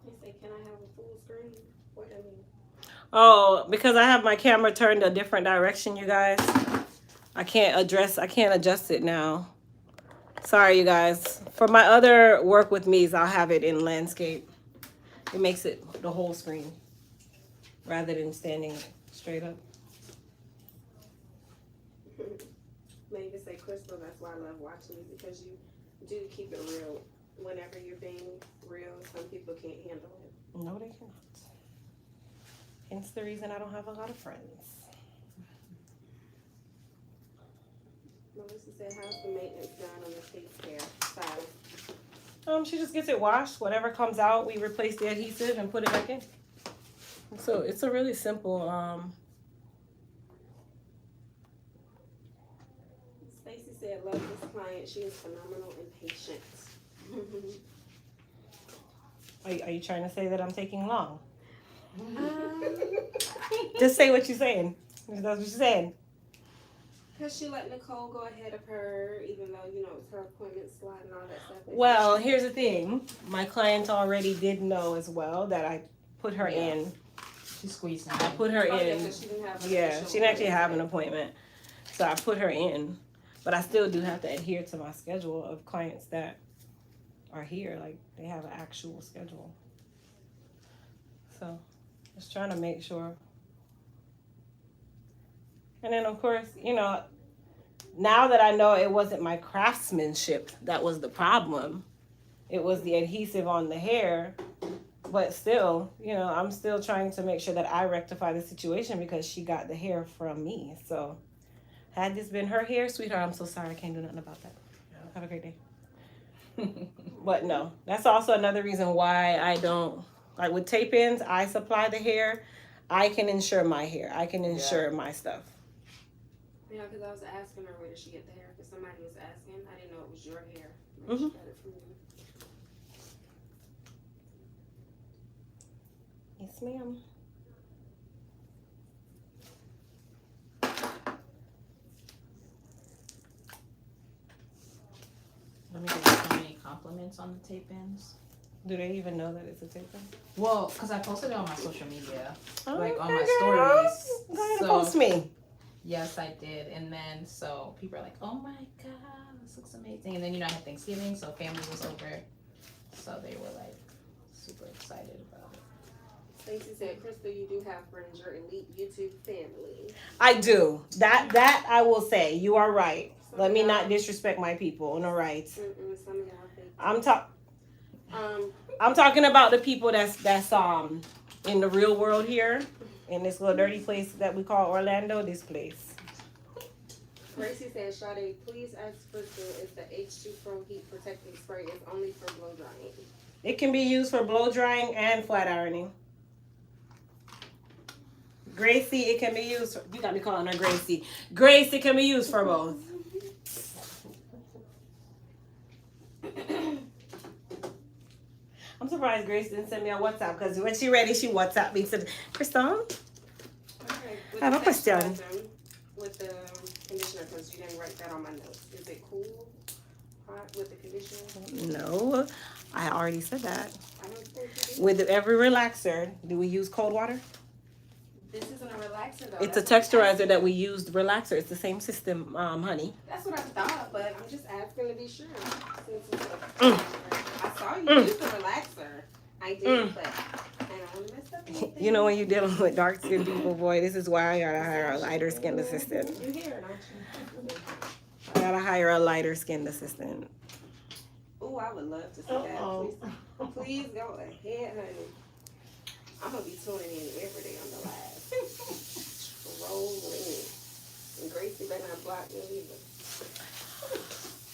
They say, can I have a full screen? What I mean? Oh, because I have my camera turned a different direction, you guys. I can't adjust it now. Sorry, you guys. For my other work with me's, I'll have it in landscape. It makes it the whole screen rather than standing straight up. Maybe say, Crystal, that's why I love watching you, because you do keep it real. Whenever you're being real, some people can't handle it. No, they cannot. Hence the reason I don't have a lot of friends. Melissa said, how's the maintenance done on the tape care side? She just gets it washed. Whatever comes out, we replace the adhesive and put it back in. So it's a really simple. Stacy said, love this client. She is phenomenal and patient. Are you trying to say that I'm taking long? Just say what you're saying. That's what you're saying. Because she let Nicole go ahead of her, even though, you know, it's her appointment slot and all that stuff. Well, here's the thing. My client already did know as well that I put her in. She squeezed I put her in. She didn't have She didn't actually have an appointment. So I put her in. But I still do have to adhere to my schedule of clients that are here. Like, they have an actual schedule. So, just trying to make sure. And then, of course, you know, now that I know it wasn't my craftsmanship that was the problem, it was the adhesive on the hair. But still, you know, I'm still trying to make sure that I rectify the situation because she got the hair from me. So, had this been her hair, sweetheart, I'm so sorry. I can't do nothing about that. Have a great day. But no, that's also another reason why I don't, like with tape-ins, I supply the hair. I can insure my hair. I can insure my stuff. Yeah, because I was asking her where did she get the hair, because somebody was asking. I didn't know it was your hair. Mhm. She got it from you. Yes, ma'am. Let me get so many compliments on the tape ins. Do they even know that it's a tape-in? Well, because I posted it on my social media, like on Okay, my girl. stories. Go ahead and So post me. yes, I did. And then so people are like, "Oh my god, this looks amazing!" And then you know I had Thanksgiving, so family was over, so they were like super excited about it. Stacey said, Crystal, you do have friends, your elite YouTube family. I do. That I will say. You are right. Let me not disrespect my people. No, right. Some of y'all fake. I'm talking about the people that's in the real world here, in this little dirty place that we call Orlando. This place. Gracie said, Sade, please ask Crystal if the H2 Pro heat protecting spray is only for blow drying. It can be used for blow drying and flat ironing. Gracie, it can be used for, you got me calling her Gracie. Grace, it can be used for both. I'm surprised Grace didn't send me a WhatsApp because when she ready, she WhatsApp me and said, Crystal, Okay. I have a question. With the conditioner, because you didn't write that on my notes. Is it cool, hot with the conditioner? No, I already said that. I don't think you did. With every relaxer, do we use cold water? This isn't a relaxer though. It's a That's what I'm texturizer that we used. Relaxer. It's the same system, honey. That's what I thought, but I'm just asking to be sure. Since it's Mm. I saw you use the relaxer. I did, but I don't want to mess up anything. You know, when you're dealing with dark skinned people, boy, this is why I gotta hire a lighter skinned assistant. You hear it, don't you? I gotta hire a lighter skinned assistant. Ooh, I would love to see Uh-oh. that. Please go ahead, honey. I'm gonna be tuning in every day on the live. Rolling. And Gracie better not block me either.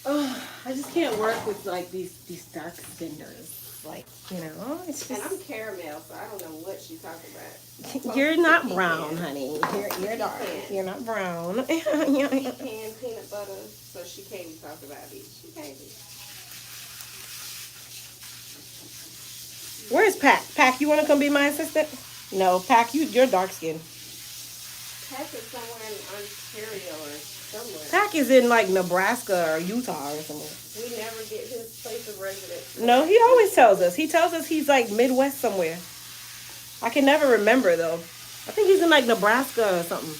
Oh, I just can't work with like these dark skinners. Like, you know, it's And just. I'm caramel, so I don't know what she's talking about. You're not brown, honey. You're dark. You're not brown. Pecan peanut butter, so she can't be talking about me. She can't be. Where's Pac? Pac, you want to come be my assistant? No, Pac, you're dark skinned. Pack is somewhere in Ontario or somewhere. Pac is in like Nebraska or Utah or somewhere. We never get his place of residence. No, he always tells us. He tells us he's like Midwest somewhere. I can never remember though. I think he's in like Nebraska or something.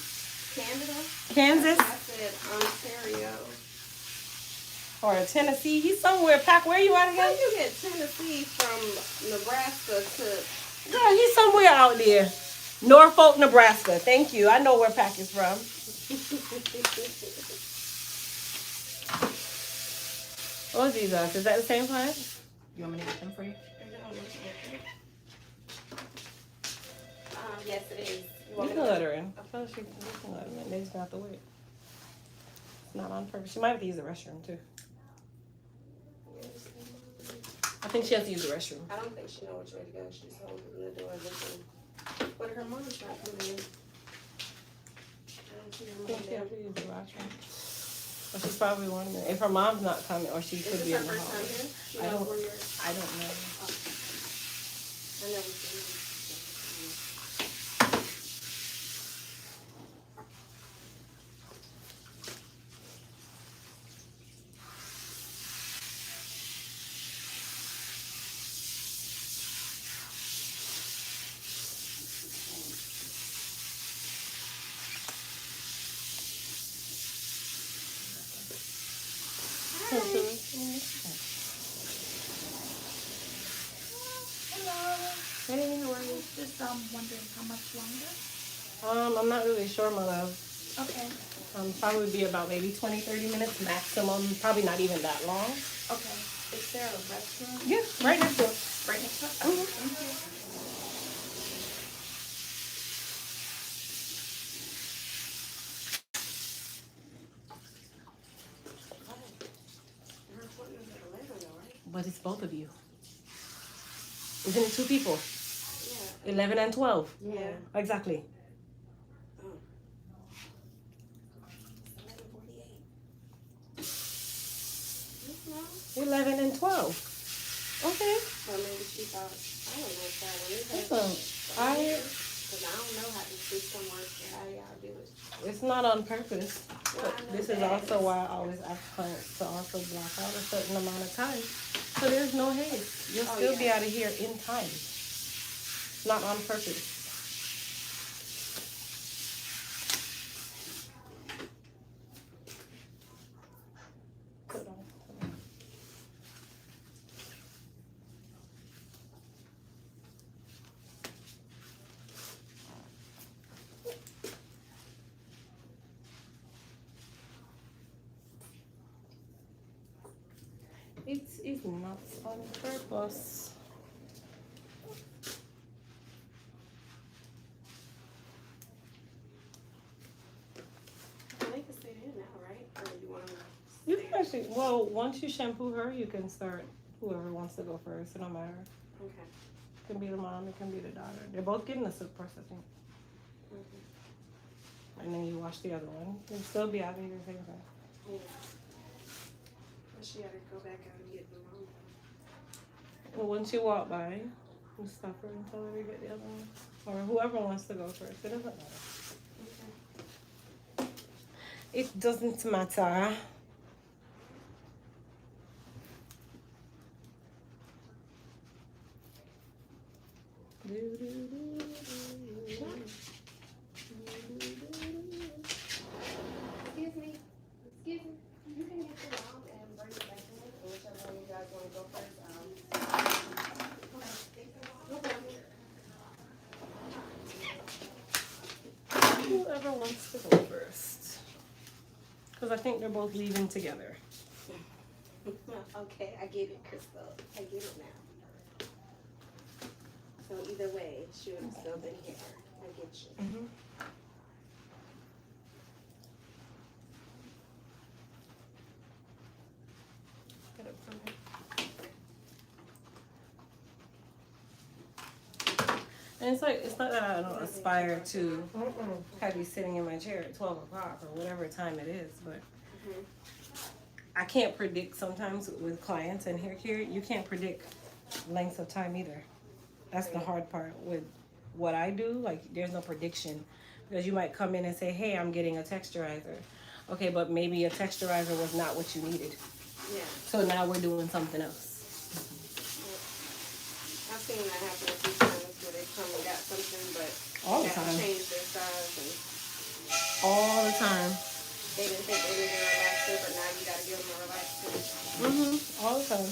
Canada? Kansas I said Ontario. or Tennessee. He's somewhere. Pac, where you at How again? you get Tennessee from Nebraska to... Girl, he's somewhere out there. Norfolk, Nebraska. Thank you. I know where Pac is from. Oh, Jesus. Is that the same plant? You want me to get them for you? Yes, it is. You We want me can to- let her in. I feel like we can let her in. They just gonna have to wait. It's not on purpose. She might have to use the restroom too. I think she has to use the restroom. I don't think she knows which way to go. She's holding the door looking. But her mom's not coming in. I don't see her I mom think she there. has to use the restroom. Well, she's probably wondering if her mom's not coming, or she Is could this be her in the first time hall. here? She I knows don't- where you're... I don't know. I never seen her. Hey, how are you? Just wondering how much longer? I'm not really sure, my love. Okay, Probably be about maybe 20, 30 minutes maximum. Probably not even that long. okay. Is there a restroom Yeah, right next door. right next door? Mhm. Okay, thank you. Her appointment's at 11 though, right? But it's both of you. Isn't it two people? Yeah. 11 and 12. Yeah. Exactly. 11:48. 11 and 12. Okay. Well, maybe she thought, I don't know if that one is. Listen, Because I don't know how this system works or how y'all do it. it's not on purpose. Well, But I know this is that. also why I always ask clients to also block out a certain amount of time. So there's no haste. You'll Oh, still be yeah. out of here in time. Not on purpose. It is not on purpose. Well, they can stay in now, right? Or you want to You can actually, well, once you shampoo her, you can start whoever wants to go first. It don't matter. Okay. It can be the mom, it can be the daughter. They're both getting the silk processing. Okay. And then you wash the other one. You'll still be out of here the same time. Yeah. Well, she had to go back out and get the wrong one. Well, once you walk by, you stop her and tell her to get the other one. Or whoever wants to go first. It doesn't matter. Okay. It doesn't matter. Whoever wants to go first. Because I think they're both leaving together. Okay, I get it, Crystal. I get it now. So either way, she would have still been here. I get you. Mm-hmm. Get it from here. And it's like, it's not that I don't aspire to have you sitting in my chair at 12 o'clock or whatever time it is, but I can't predict sometimes with clients and hair care, you can't predict length of time either. That's the hard part with what I do. Like, there's no prediction because you might come in and say, hey, I'm getting a texturizer. Okay, but maybe a texturizer was not what you needed. Yeah. So now we're doing something else. I've seen that happen a few times where they come and got something, but All the they have to time. change their size and All the time. they didn't think they needed a relaxer, but now you gotta give them a relaxer. All the time.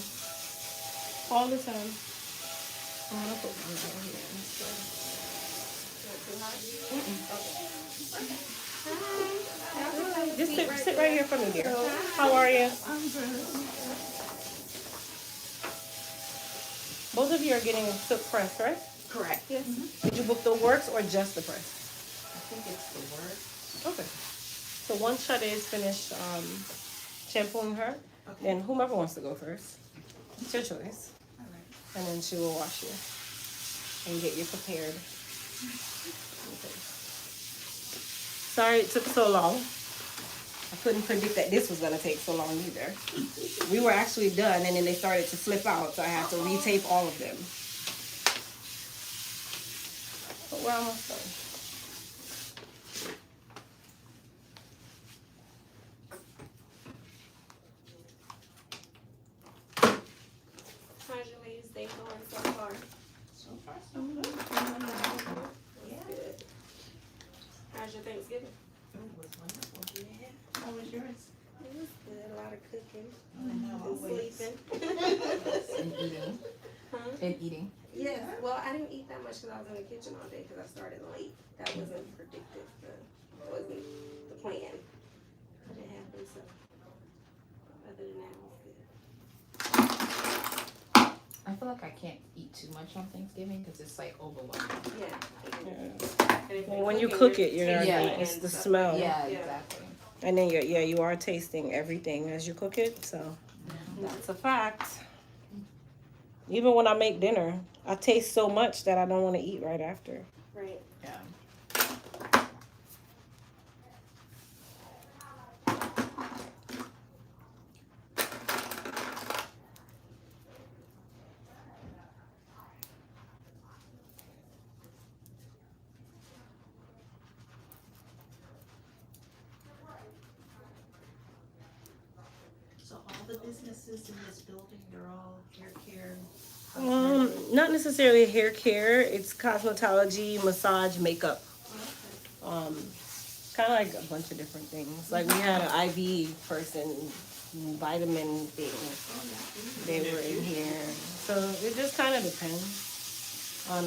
All the time. I'm gonna put one down here. Not too hot? Just sit right here for me, dear. How are you? I'm good. Both of you are getting a silk press, right? Correct. Yes. Did you book the works or just the press? I think it's the word. Okay. So once Sade is finished shampooing her, then whomever wants to go first, it's your choice. All right. And then she will wash you and get you prepared. Okay. Sorry it took so long. I couldn't predict that this was going to take so long either. We were actually done and then they started to flip out, so I had to retape all of them. But we're almost done. How's your ladies' day going so far? So far, so good. Yeah. Good. How's your Thanksgiving? It was wonderful. Yeah. How was yours? It was good. A lot of cooking I know, and always. sleeping. And eating. Huh? And eating. Yes. Well, I didn't eat that much because I was in the kitchen all day because I started late. That wasn't predicted. That wasn't the plan. But it happened, so other than that, it was good. I feel like I can't eat too much on Thanksgiving because it's like overwhelming. Yeah. Yeah. And if Well, you're when you cooking, cook you're it, you're not Yeah. gonna, it's the tasting smell. Yeah, Yeah. exactly. And then you are tasting everything as you cook it, so that's a fact. Even when I make dinner, I taste so much that I don't want to eat right after. Right. Yeah. So all the businesses in this building, they're all hair care? Not necessarily hair care. It's cosmetology, massage, makeup. Kind of like a bunch of different things. Like we had an IV person, vitamin thing. They were in here, so it just kind of depends on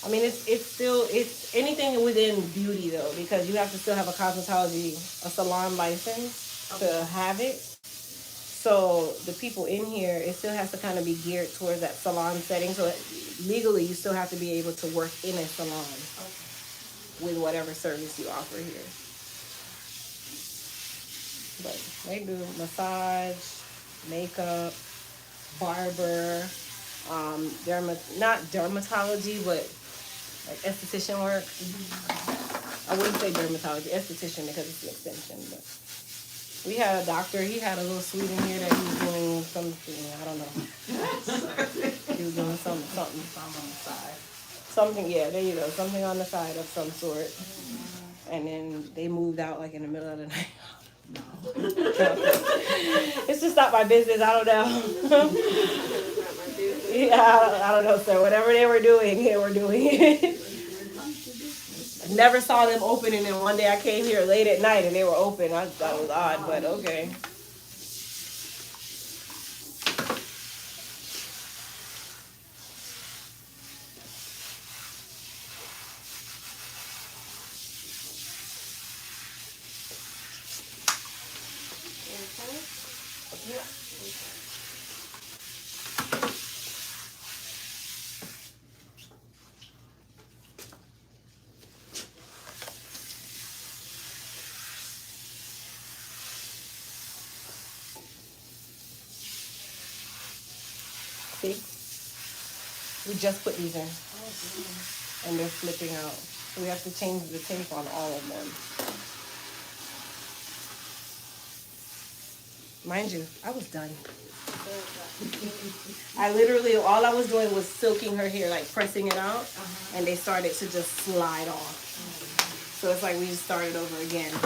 I mean, it's anything within beauty though, because you have to still have a salon license to have it. So the people in here, it still has to kind of be geared towards that salon setting. So legally, you still have to be able to work in a salon with whatever service you offer here. But they do massage, makeup, barber, not dermatology, but like esthetician work. I wouldn't say dermatology, esthetician because it's an extension. But we had a doctor. He had a little suite in here that he was doing something. I don't know. He was doing something on the side. Something. Yeah, there you go. Something on the side of some sort. And then they moved out like in the middle of the night. No. It's just not my business. I don't know. It's not my business. Yeah, I don't know, sir. Whatever they were doing it. I never saw them open, and then one day I came here late at night and they were open. I thought it was odd, but okay. See? We just put these in. And they're flipping out. So we have to change the tape on all of them. Mind you, I was done. I literally, all I was doing was silking her hair, like pressing it out, and they started to just slide off. So it's like we just started over again. I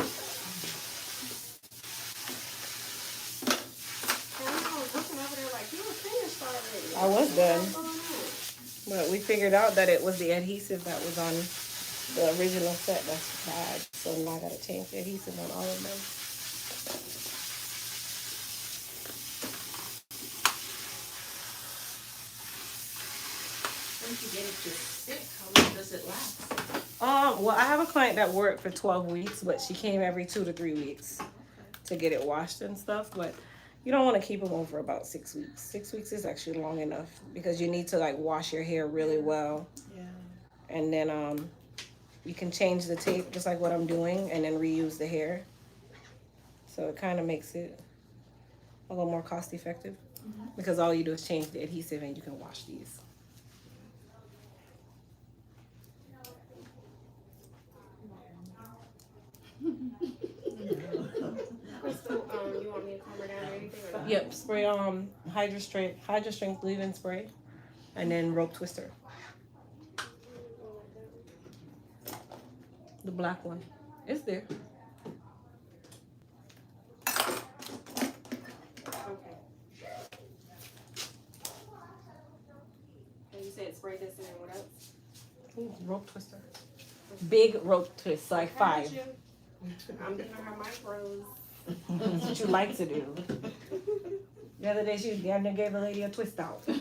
was looking over there like, you were finished already. I was done. What's going on? But we figured out that it was the adhesive that was on the original set that's bad. So now I gotta change the adhesive on all of them. Once you get it to stick, how long does it last? Well, I have a client that worked for 12 weeks, but she came every 2 to 3 weeks to get it washed and stuff. But you don't want to keep them over about 6 weeks. 6 weeks is actually long enough because you need to like wash your hair really well. Yeah. And then you can change the tape just like what I'm doing and then reuse the hair. So it kind of makes it a little more cost effective because all you do is change the adhesive and you can wash these. Crystal, you want me to calm her down or anything? Or not? Yep, spray Hydra Strength leave-in spray and then rope twister. The black one. It's there. Okay. And you said spray this and then what else? Ooh, rope twister. Big rope twist, like 5. Heard you. I'm giving her micros. That's what you like to do. The other day she gave a lady a twist out. Oh,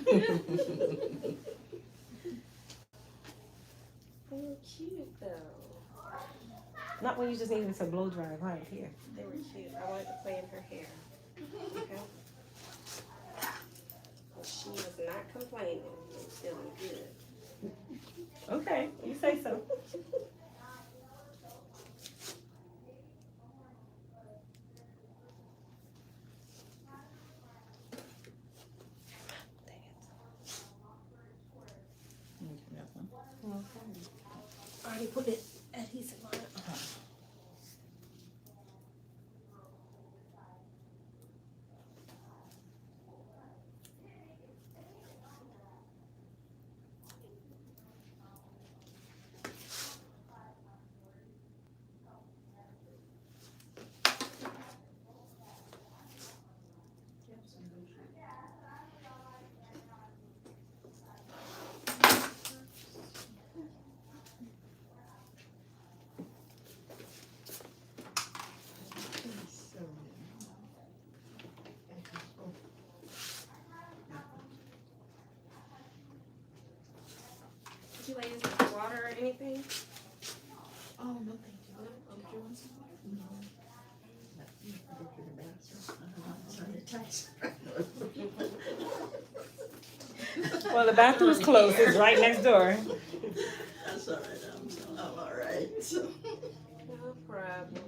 cute though. Not when you just needed to blow dry right here. They were cute. I wanted to play in her hair. Okay. Well, she was not complaining. It was feeling good. Okay, you say so. I already put it adhesive on it. Did you ladies want water or anything? Oh, no, thank you. Did you want some water? Well, the bathroom's closed. It's right next door. That's all right, I'm all right, so. No problem.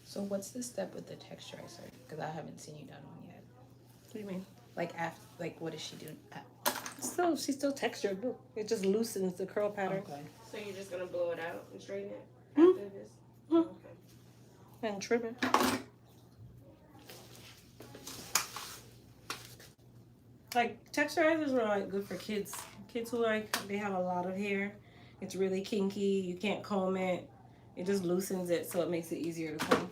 So what's the step with the texturizer? Because I haven't seen you done one yet. What do you mean? Like after, like what is she doing? She's still textured. Look, it just loosens the curl pattern Okay. So you're just gonna blow it out and straighten it Hmm. after this? Hmm. Okay. and trim it. Like texturizers are like good for kids. Kids who they have a lot of hair. It's really kinky. You can't comb it. It just loosens it so it makes it easier to comb.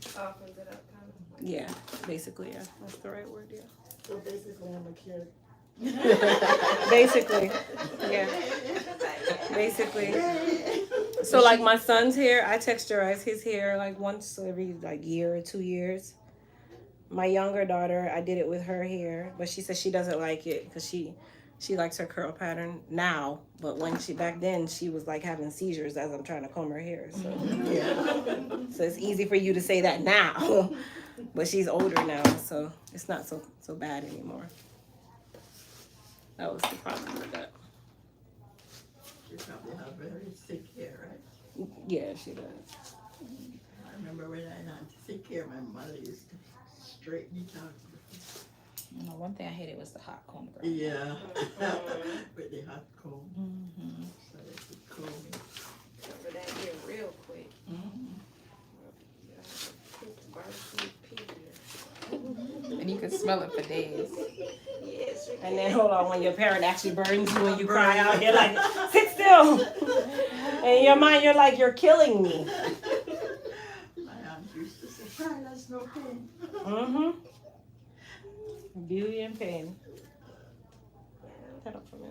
Softens it up kind of. Yeah, basically, yeah. That's the right word, yeah. So basically, I'm a kid. Basically, yeah. Basically. So like my son's hair, I texturize his hair like once every like year or 2 years. My younger daughter, I did it with her hair, but she said she doesn't like it because She likes her curl pattern now, but when back then she was like having seizures as I'm trying to comb her hair. So so it's easy for you to say that now, but she's older now, so it's not so bad anymore. That was the problem with that. She probably have very thick hair, right? Yeah, she does. I remember when I had thick hair, my mother used to straighten it out. You know, one thing I hated was the hot comb girl. Yeah, with the hot comb. Mm-hmm. So they could comb it. Cover that hair real quick. Mm-hmm. Put the barbecue pig. And you could smell it for days. Yes, you And then hold on, when your parent actually burns you when you cry out, you're like, sit still. And in your mind, you're like, you're killing me. My aunt used to say, cry, that's no pain. Mm-hmm. Beauty and pain. Set up for me.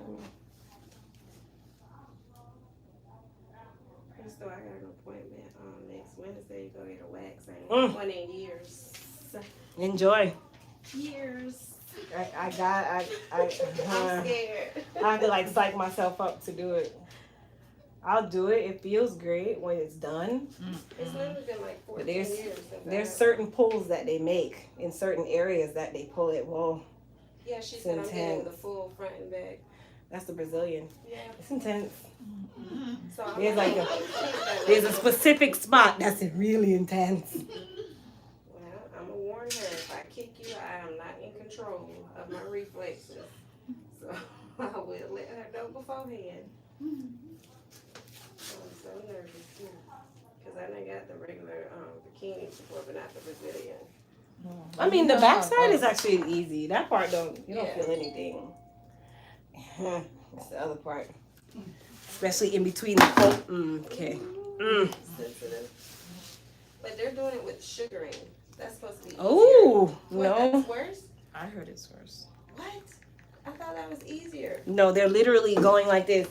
So I got an appointment next Wednesday to go get a wax. I Mm. ain't one in years. Enjoy. Years. I'm I'm scared. I have to like psych myself up to do it. I'll do it. It feels great when it's done. It's literally been like 14 But there's- years. Since There's I- certain pulls that they make in certain areas that they pull it. Well, Yeah, she it's said I'm getting intense. the full front and back. that's the Brazilian. Yeah. It's intense. So I'm There's like a- Well, There's a specific spot that's really intense. I'm gonna warn her. If I kick you, I am not in control of my reflexes. So I will let her know beforehand. I'm so nervous because I done got the regular bikini before, but not the Brazilian. I mean, the backside is actually easy. That part you don't Yeah. feel anything. It's the other part, especially in between the fold. Okay. Sensitive. But they're doing it with sugaring. That's supposed to be easier. Oh What, no, that's worse? I heard it's worse. What? I thought that was easier. no, they're literally going like this.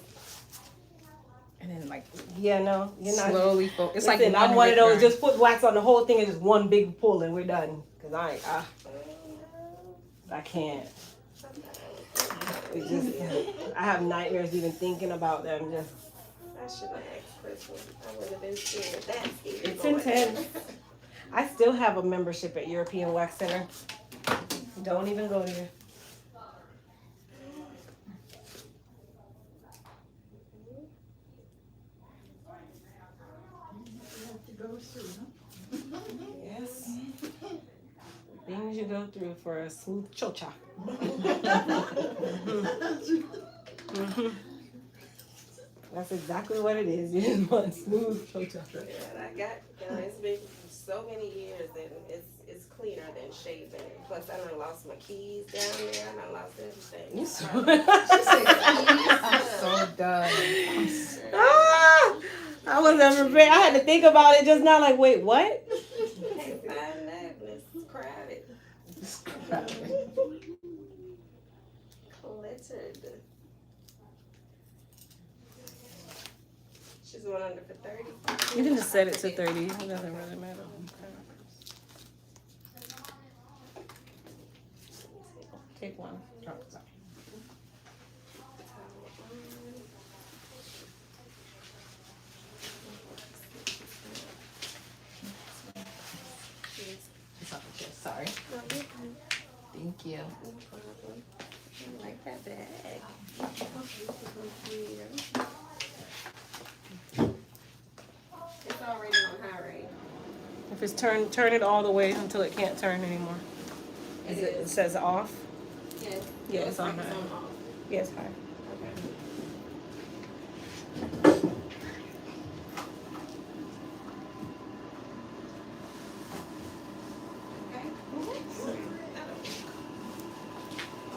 And then like Yeah, no, you're not. slowly it's like Listen, I'm one of those. recurrent. Just put wax on the whole thing and just one big pull and we're done. Cause I can't. It just, I have nightmares even thinking about them. Just I should have asked Crystal. I wouldn't have been scared. That scared. It's going intense. there. I still have a membership at European Wax Center. Don't even go there. You have to go through, huh? Yes. Things you go through for a smooth chocha. That's exactly what it is. You just want smooth chocha. Yeah, I got, it's been so many years and it's cleaner than shaving. Plus, I done lost my keys down there. I done lost everything. You so- I'm so done. Ah! I wasn't prepared. I had to think about it just now. Like, wait, what? Can't find that. and It's crowded. Cluttered. She's going under for 30. You can just set it to 30. It doesn't really matter. Take one. Oh, sorry. It's off the chest, sorry. Thank you. No problem. I like that bag. It's already on high rate. If it's turn it all the way until it can't turn anymore. It says off. Yes. Yeah, It it's looks on like high. off. Yes, high. Okay. Okay.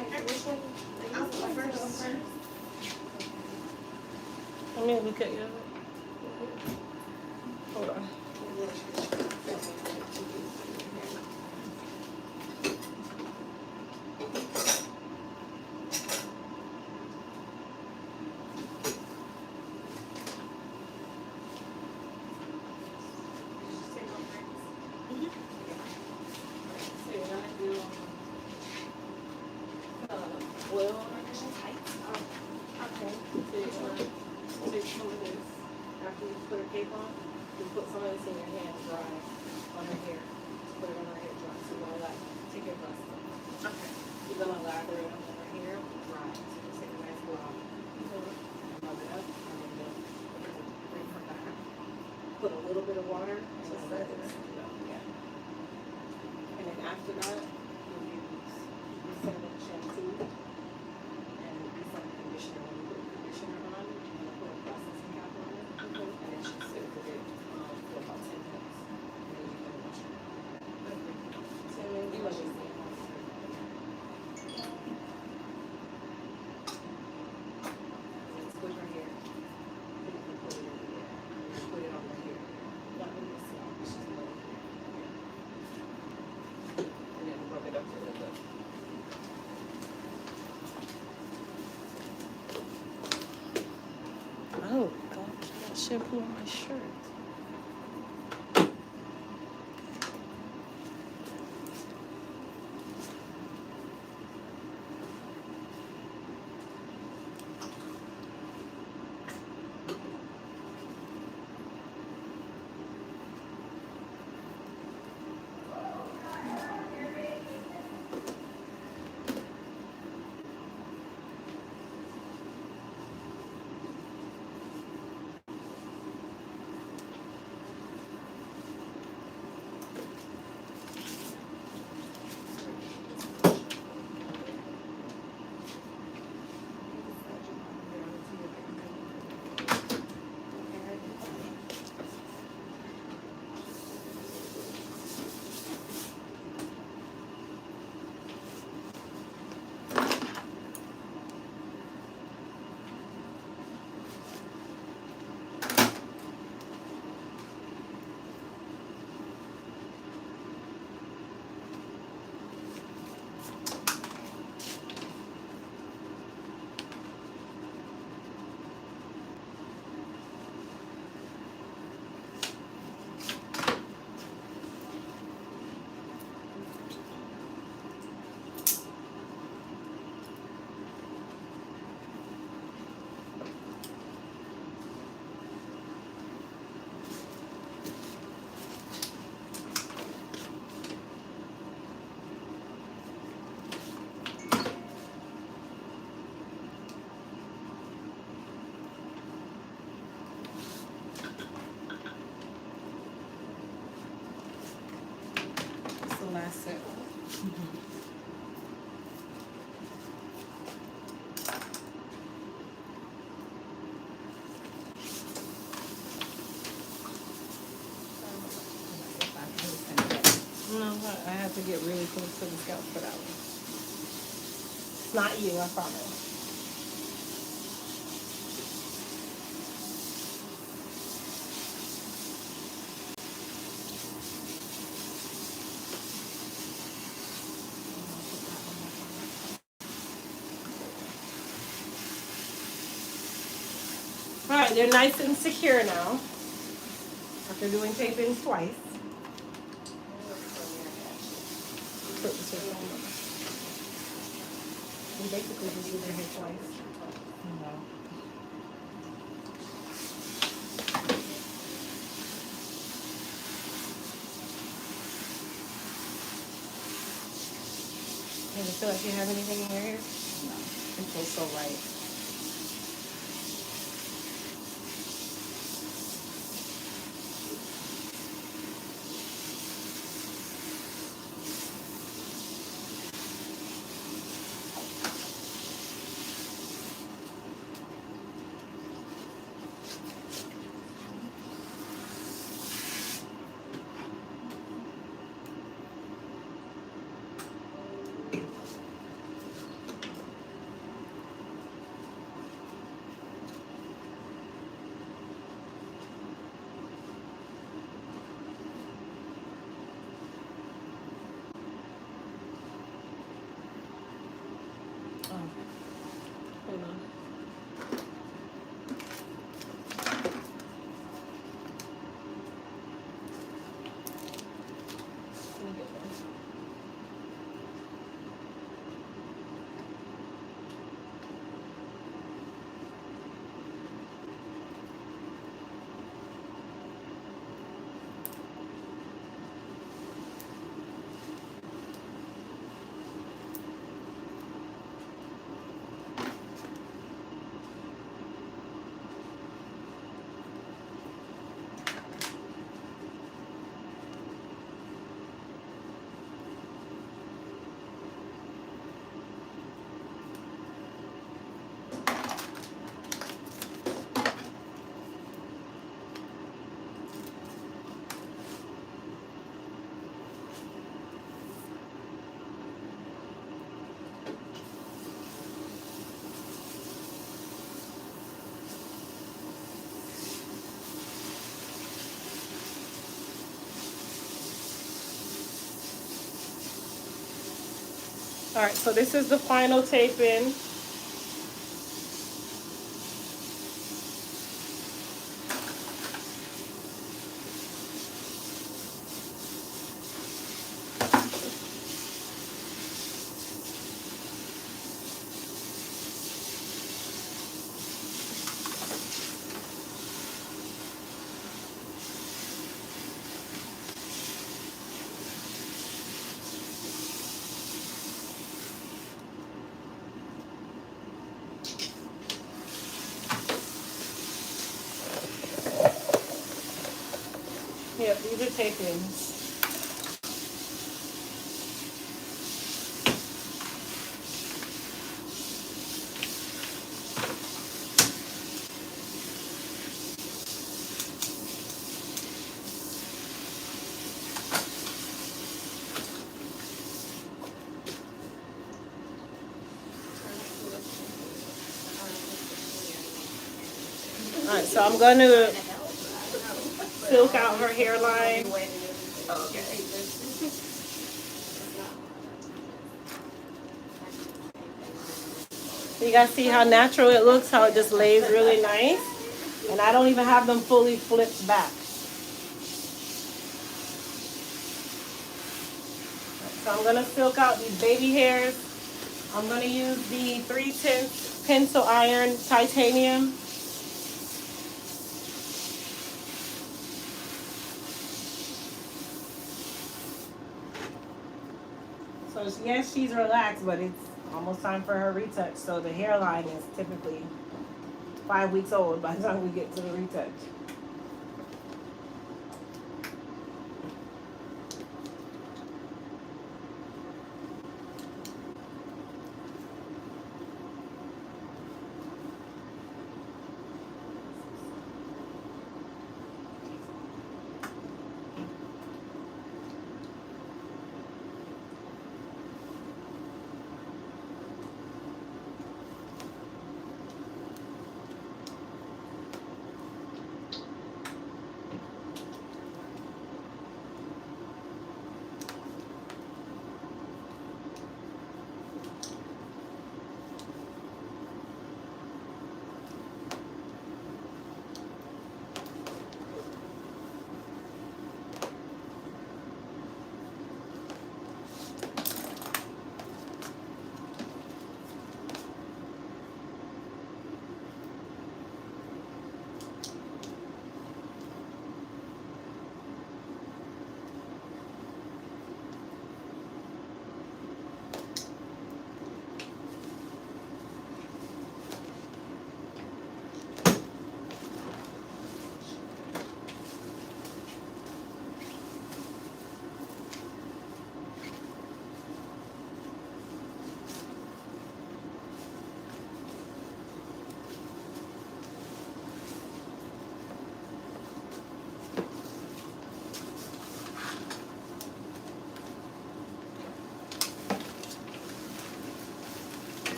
Okay, which one? I'll go first. Let me look at you. Hold on. Well, height. Okay. Take some of this. After you put her cape on, you put some of this in your hand dry on her hair. Put it on her hair dry. So you're gonna like take your glasses off. Okay. You're gonna lather it on her hair dry. So just take a nice blob. Rub it up and then you'll bring her back. Put a little bit of water and just let it sit up. Yeah. And then after that, you'll use cinnamon shampoo and some conditioner. When you put conditioner on, you're gonna put a processing cap on it, and then just sit with it for about 10 minutes. And then you can wash it. 10 minutes. You wash it. Split her hair. Then you can put it in the air. Put it on her hair. Not really a scalp, it's just a little hair. And then rub it up to the lip. Oh gosh, I got shampoo on my shirt. That's the last sip. No, I have to get really close to the scalp for that one. It's not you, I promise. All right, they're nice and secure now. After doing tapings twice. We basically just do their hair twice. Do you feel like you have anything in your hair? No. It feels so right. All right, so this is the final tape in. Yeah, these are tape ins. All right, so I'm gonna silk out her hairline. Okay. You guys see how natural it looks, how it just lays really nice. And I don't even have them fully flipped back. So I'm gonna silk out these baby hairs. I'm gonna use the 3/10 pencil iron titanium. So yes, she's relaxed, but it's almost time for her retouch. So the hairline is typically 5 weeks old by the time we get to the retouch.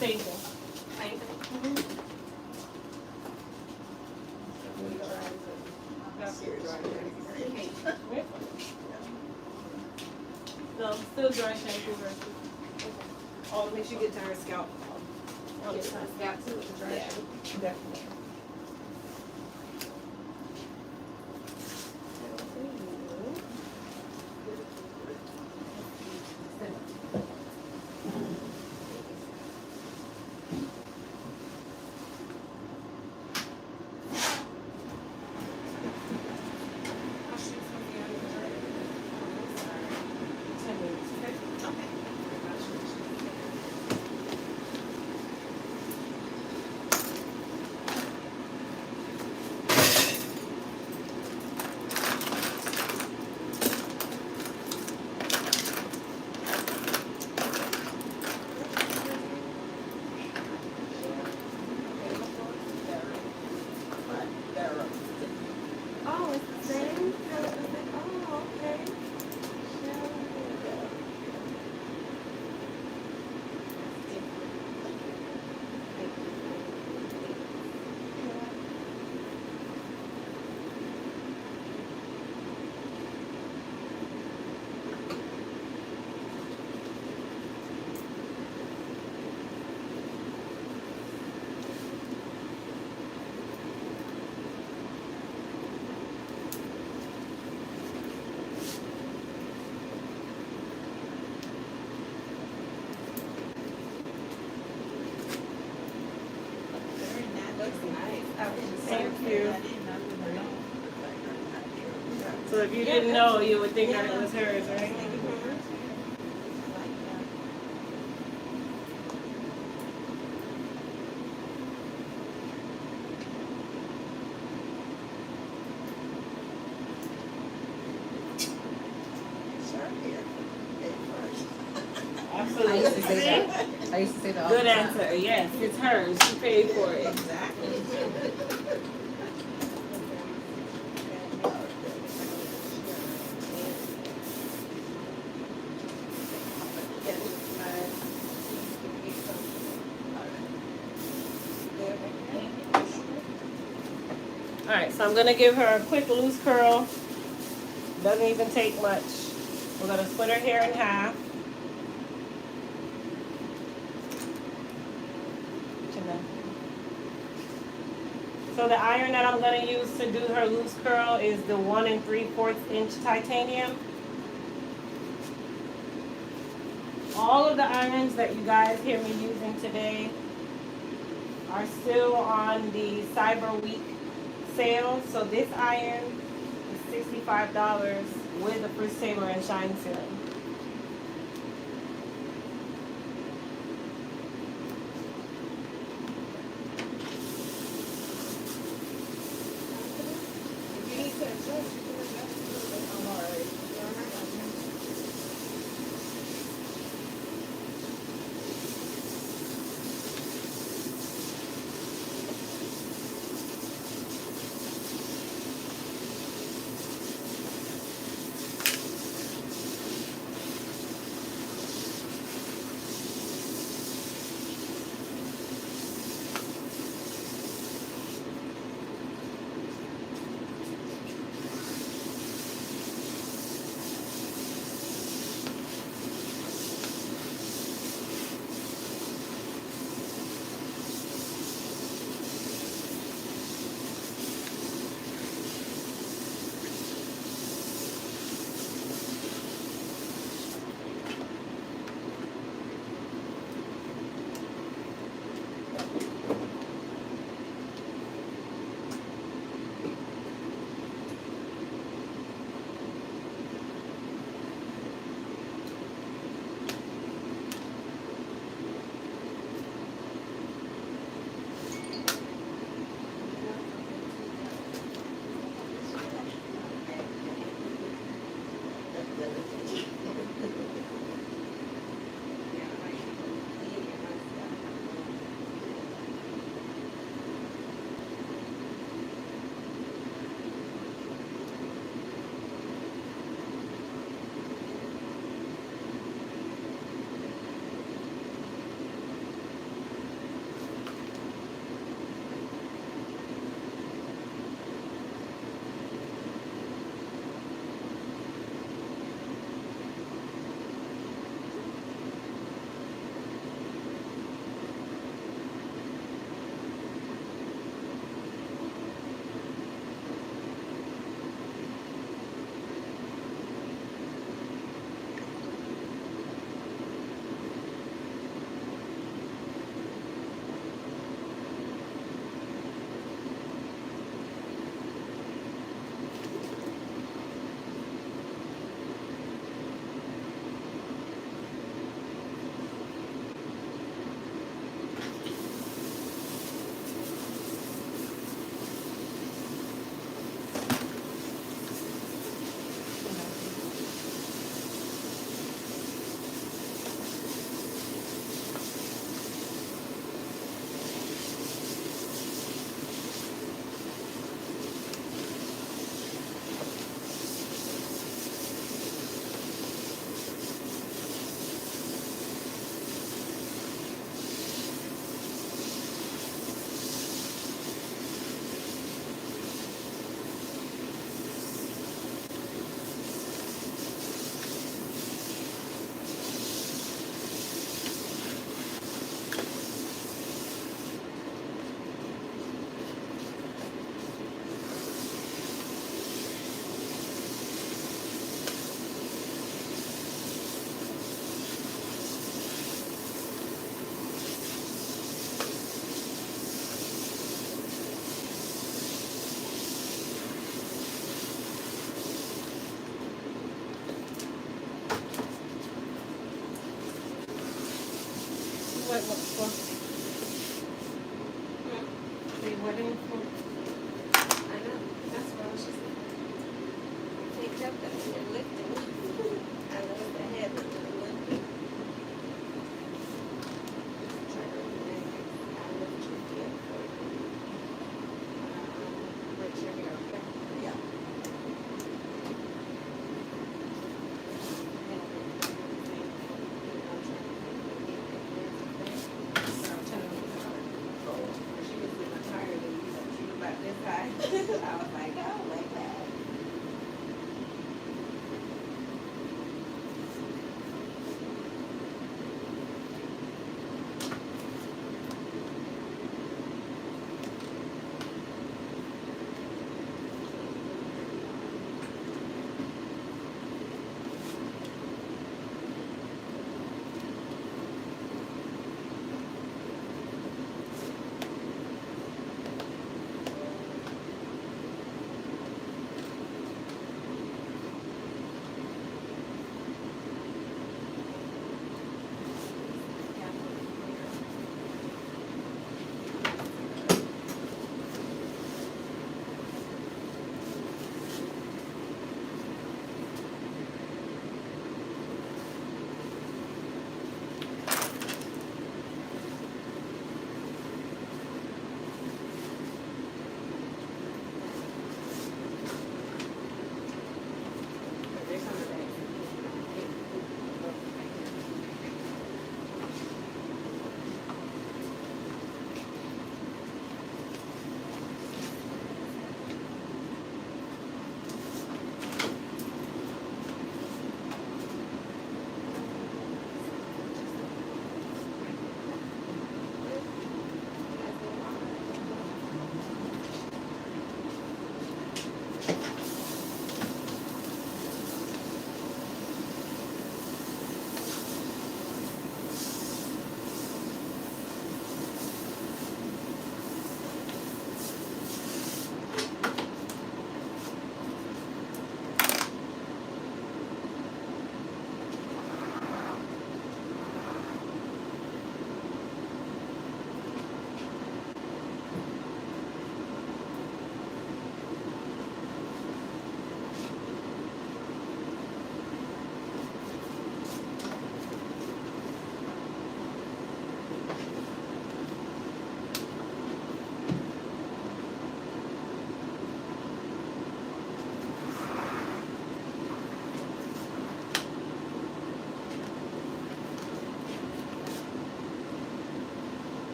Same thing. No, still dry shampoo versus. Oh, make sure you get to her scalp. Yes, I got to with the dry Yeah. shampoo. Definitely. Thank you. I didn't know. So if you didn't know, you would think that it was hers, right? I used to say Absolutely. that. I used to say that all the Good time. answer. Yes, it's hers. She paid for it. Exactly. All right, so I'm gonna give her a quick loose curl. Doesn't even take much. We're gonna split her hair in half. So the iron that I'm gonna use to do her loose curl is the 1 3/4 inch titanium. All of the irons that you guys hear me using today are still on the Cyber Week sale. So this iron is $65 with the Frizz Tamer and Shine Serum. What for? The wedding for? I know, that's why I was just picked up that and lifting. I know the head and lifting. Try to remember. I lift your feet for you. Let your hair, okay? Yeah. She was in my tire and she was about this high. I was like, oh, like that. There's some of that.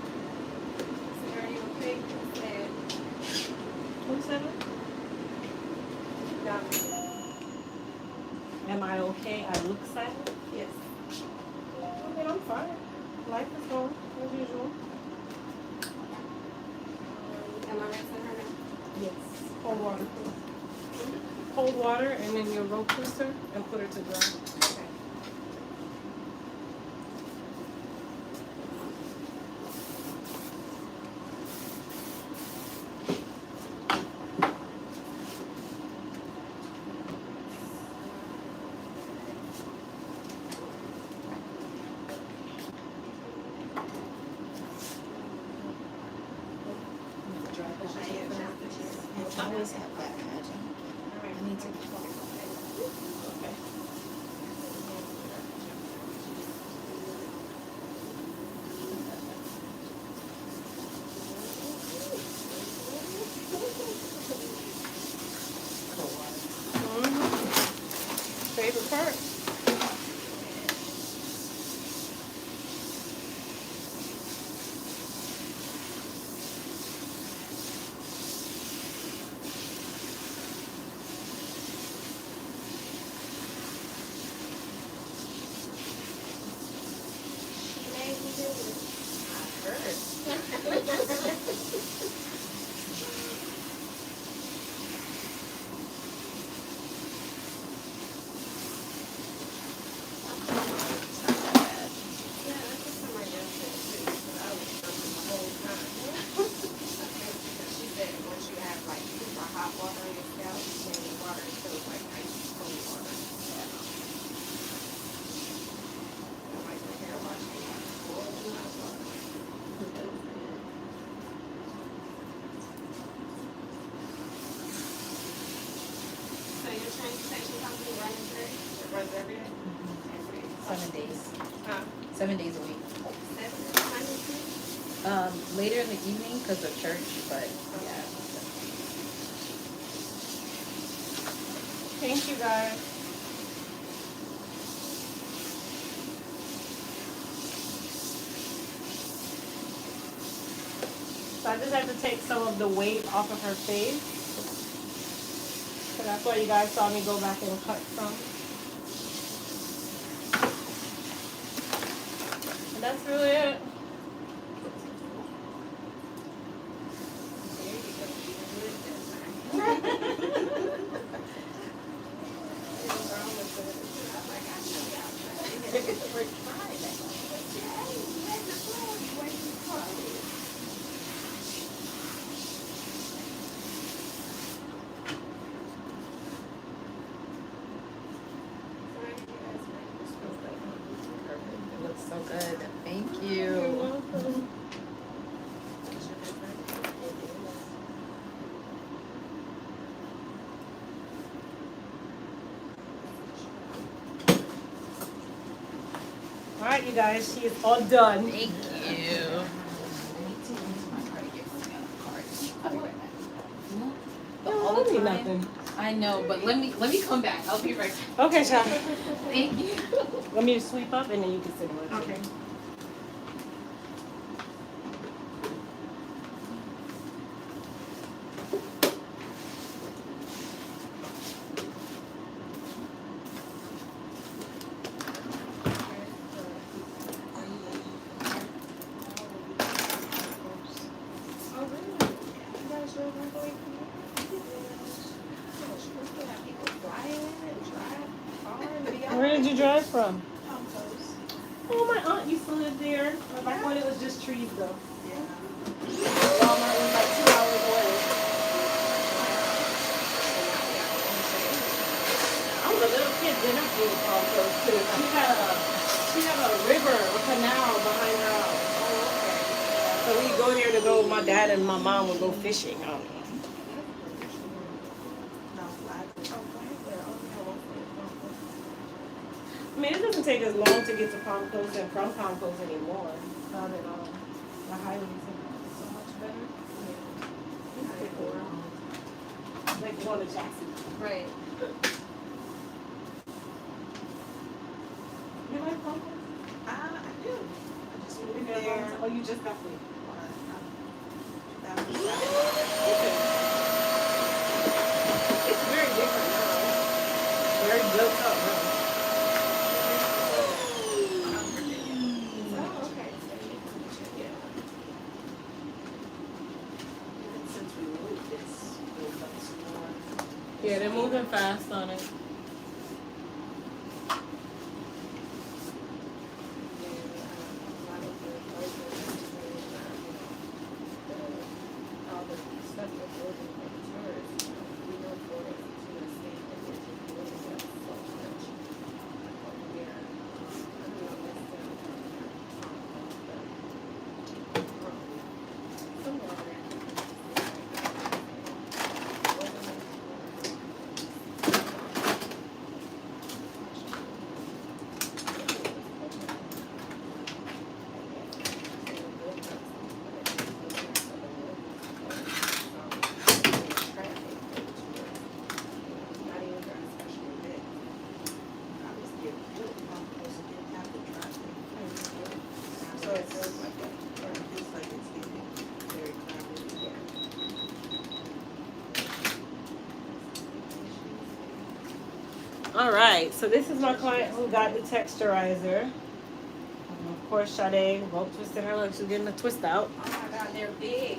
So are you okay with that? Who's that? No. Am I okay? I look sad? Yes. I mean, I'm fine. Life is going as usual. Am I rinsing her now? Yes. Cold water. Cold water and then your rope twister and put her to dry. Okay. I always have that magic. I need to. Okay. 7 days. Huh? 7 days a week. Later in the evening because of church, but yeah. Thank you guys. So I just have to take some of the weight off of her face. So that's why you guys saw me go back and cut some. And that's really it. It looks so good. Thank you. welcome. All right, you guys, she is all done. Thank you. All the the time. nothing. I know, but let me come back. I'll be right back. Okay, Sean. Thank you. Want me to sweep up and then you can sit on it. Okay. Oh, really? You guys drove all the way from there? Oh, she must have had people fly in and drive far and beyond. Where did you drive from? Palm Coast. Oh, my aunt used to live there. Back when it was just trees, though. Yeah. Walmart was like 2 hours away. I was a little kid when I flew to Palm Coast, too. She had a river, a canal behind her house. So we go there to go, my dad and my mom would go fishing. I don't know. I mean, it doesn't take as long to get to Palm Coast and from Palm Coast anymore. Not at all. The highways are so much better. Like going to Jackson. Right. You like Palm Coast? I do. I just moved There. there. Oh, you just got there. That was Okay. It's very different now. Very built up now. Oh, okay. So you can check it out. since we moved, it's moved up some more. Yeah, they're moving fast on it. So it feels like it, or it feels like it's getting very crowded. All right, so this is my client who got the texturizer. Of course, Sade, well twisting her lips, she's getting the twist out. Oh my God, they're big.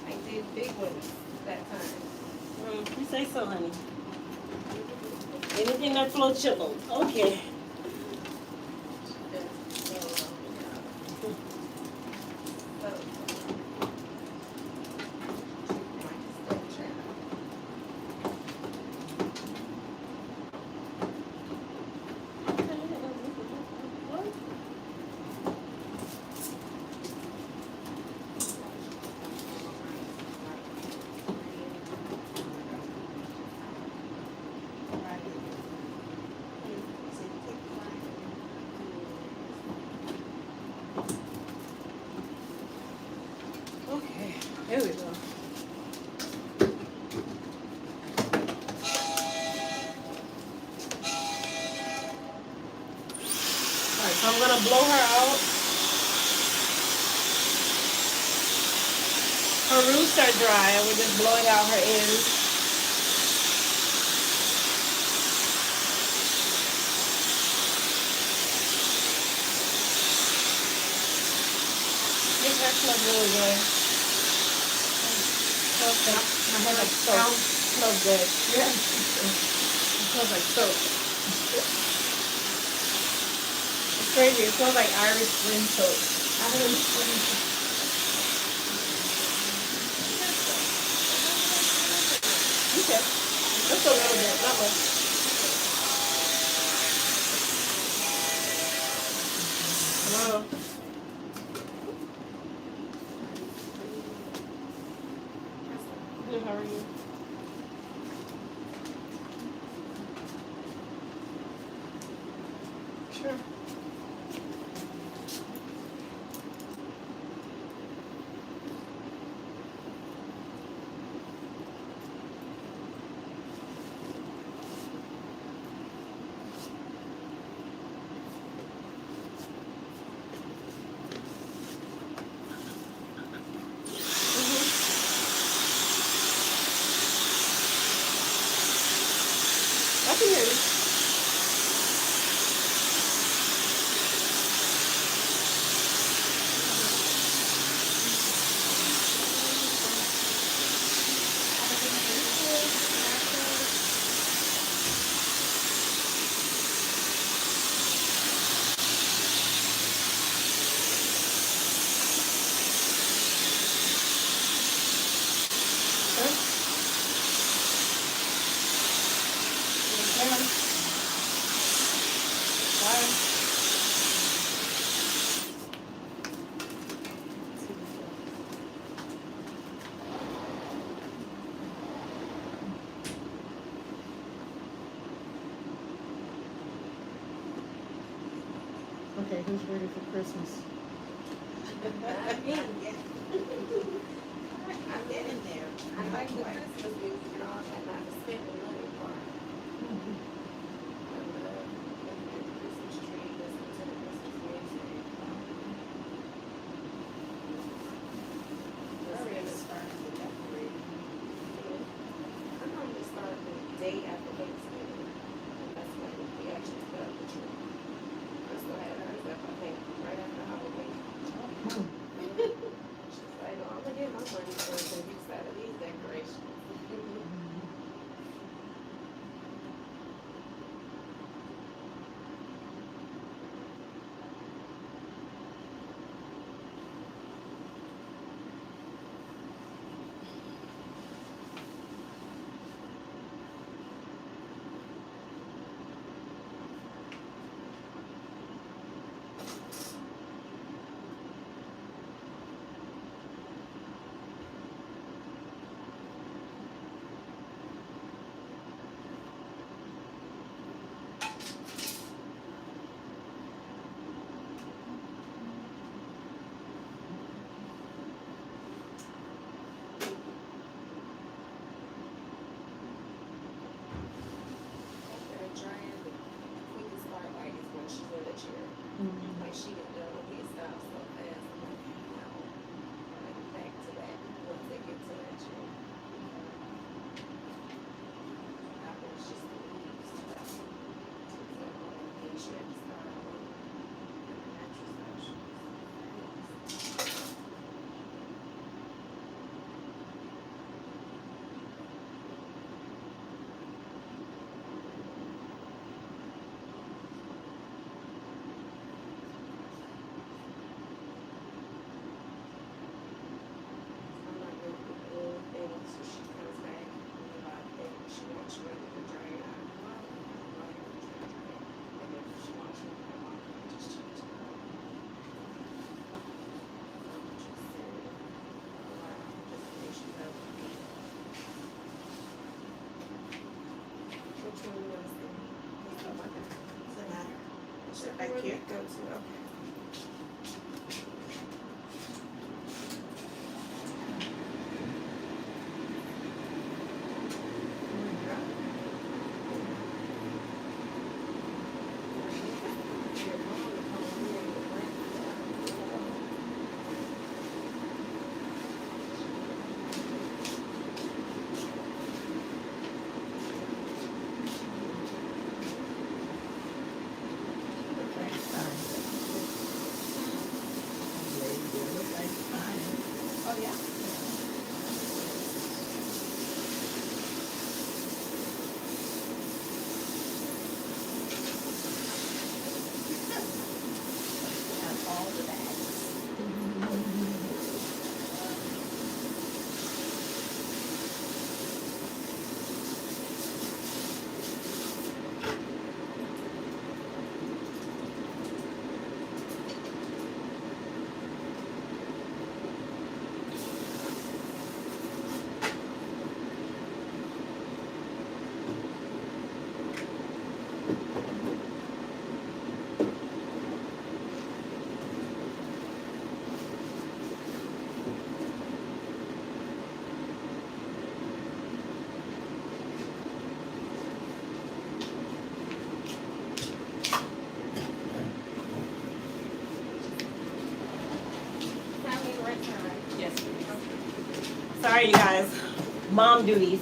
I did big ones that time. You say so, honey. Anything that floats your boat. Okay. I'm gonna blow her out. Her roots are dry, and we're just blowing out her ends. This hair smells really good. Smells like soap. Smells good. Yeah. It smells like soap. It's crazy. It smells like Irish Spring soap. Irish Spring. Okay. Just a little bit, not much. Hello. Good, how are you? Sure. I can hear you. Okay, who's ready for Christmas? I'm getting there. I like the Christmas music and all that, not the spending money part. I love looking at the Christmas tree, listening to the Christmas music. We're ready to start the decorating. I normally start the day after Thanksgiving. That's when we actually put up the tree. I still had hers up, I think, right after Halloween. She's like, oh, I'm gonna get my money first and use out of these decorations. After drying, the quickest part like is when she's in the chair. Like she get done with his stuff so fast. I'm like, no. Like back to that once they get to that chair. After it's just the leaves to that. So make sure it's not on the natural side. I'm not good with anything, so she comes back and I think she wants me to dry it out. And if she wants me to come on, just change it up. Just sit it around, just make sure that which one you want to see? What's up like that? Doesn't matter. Sure, Back where here? you go to, okay. Sorry, you guys. Mom duties.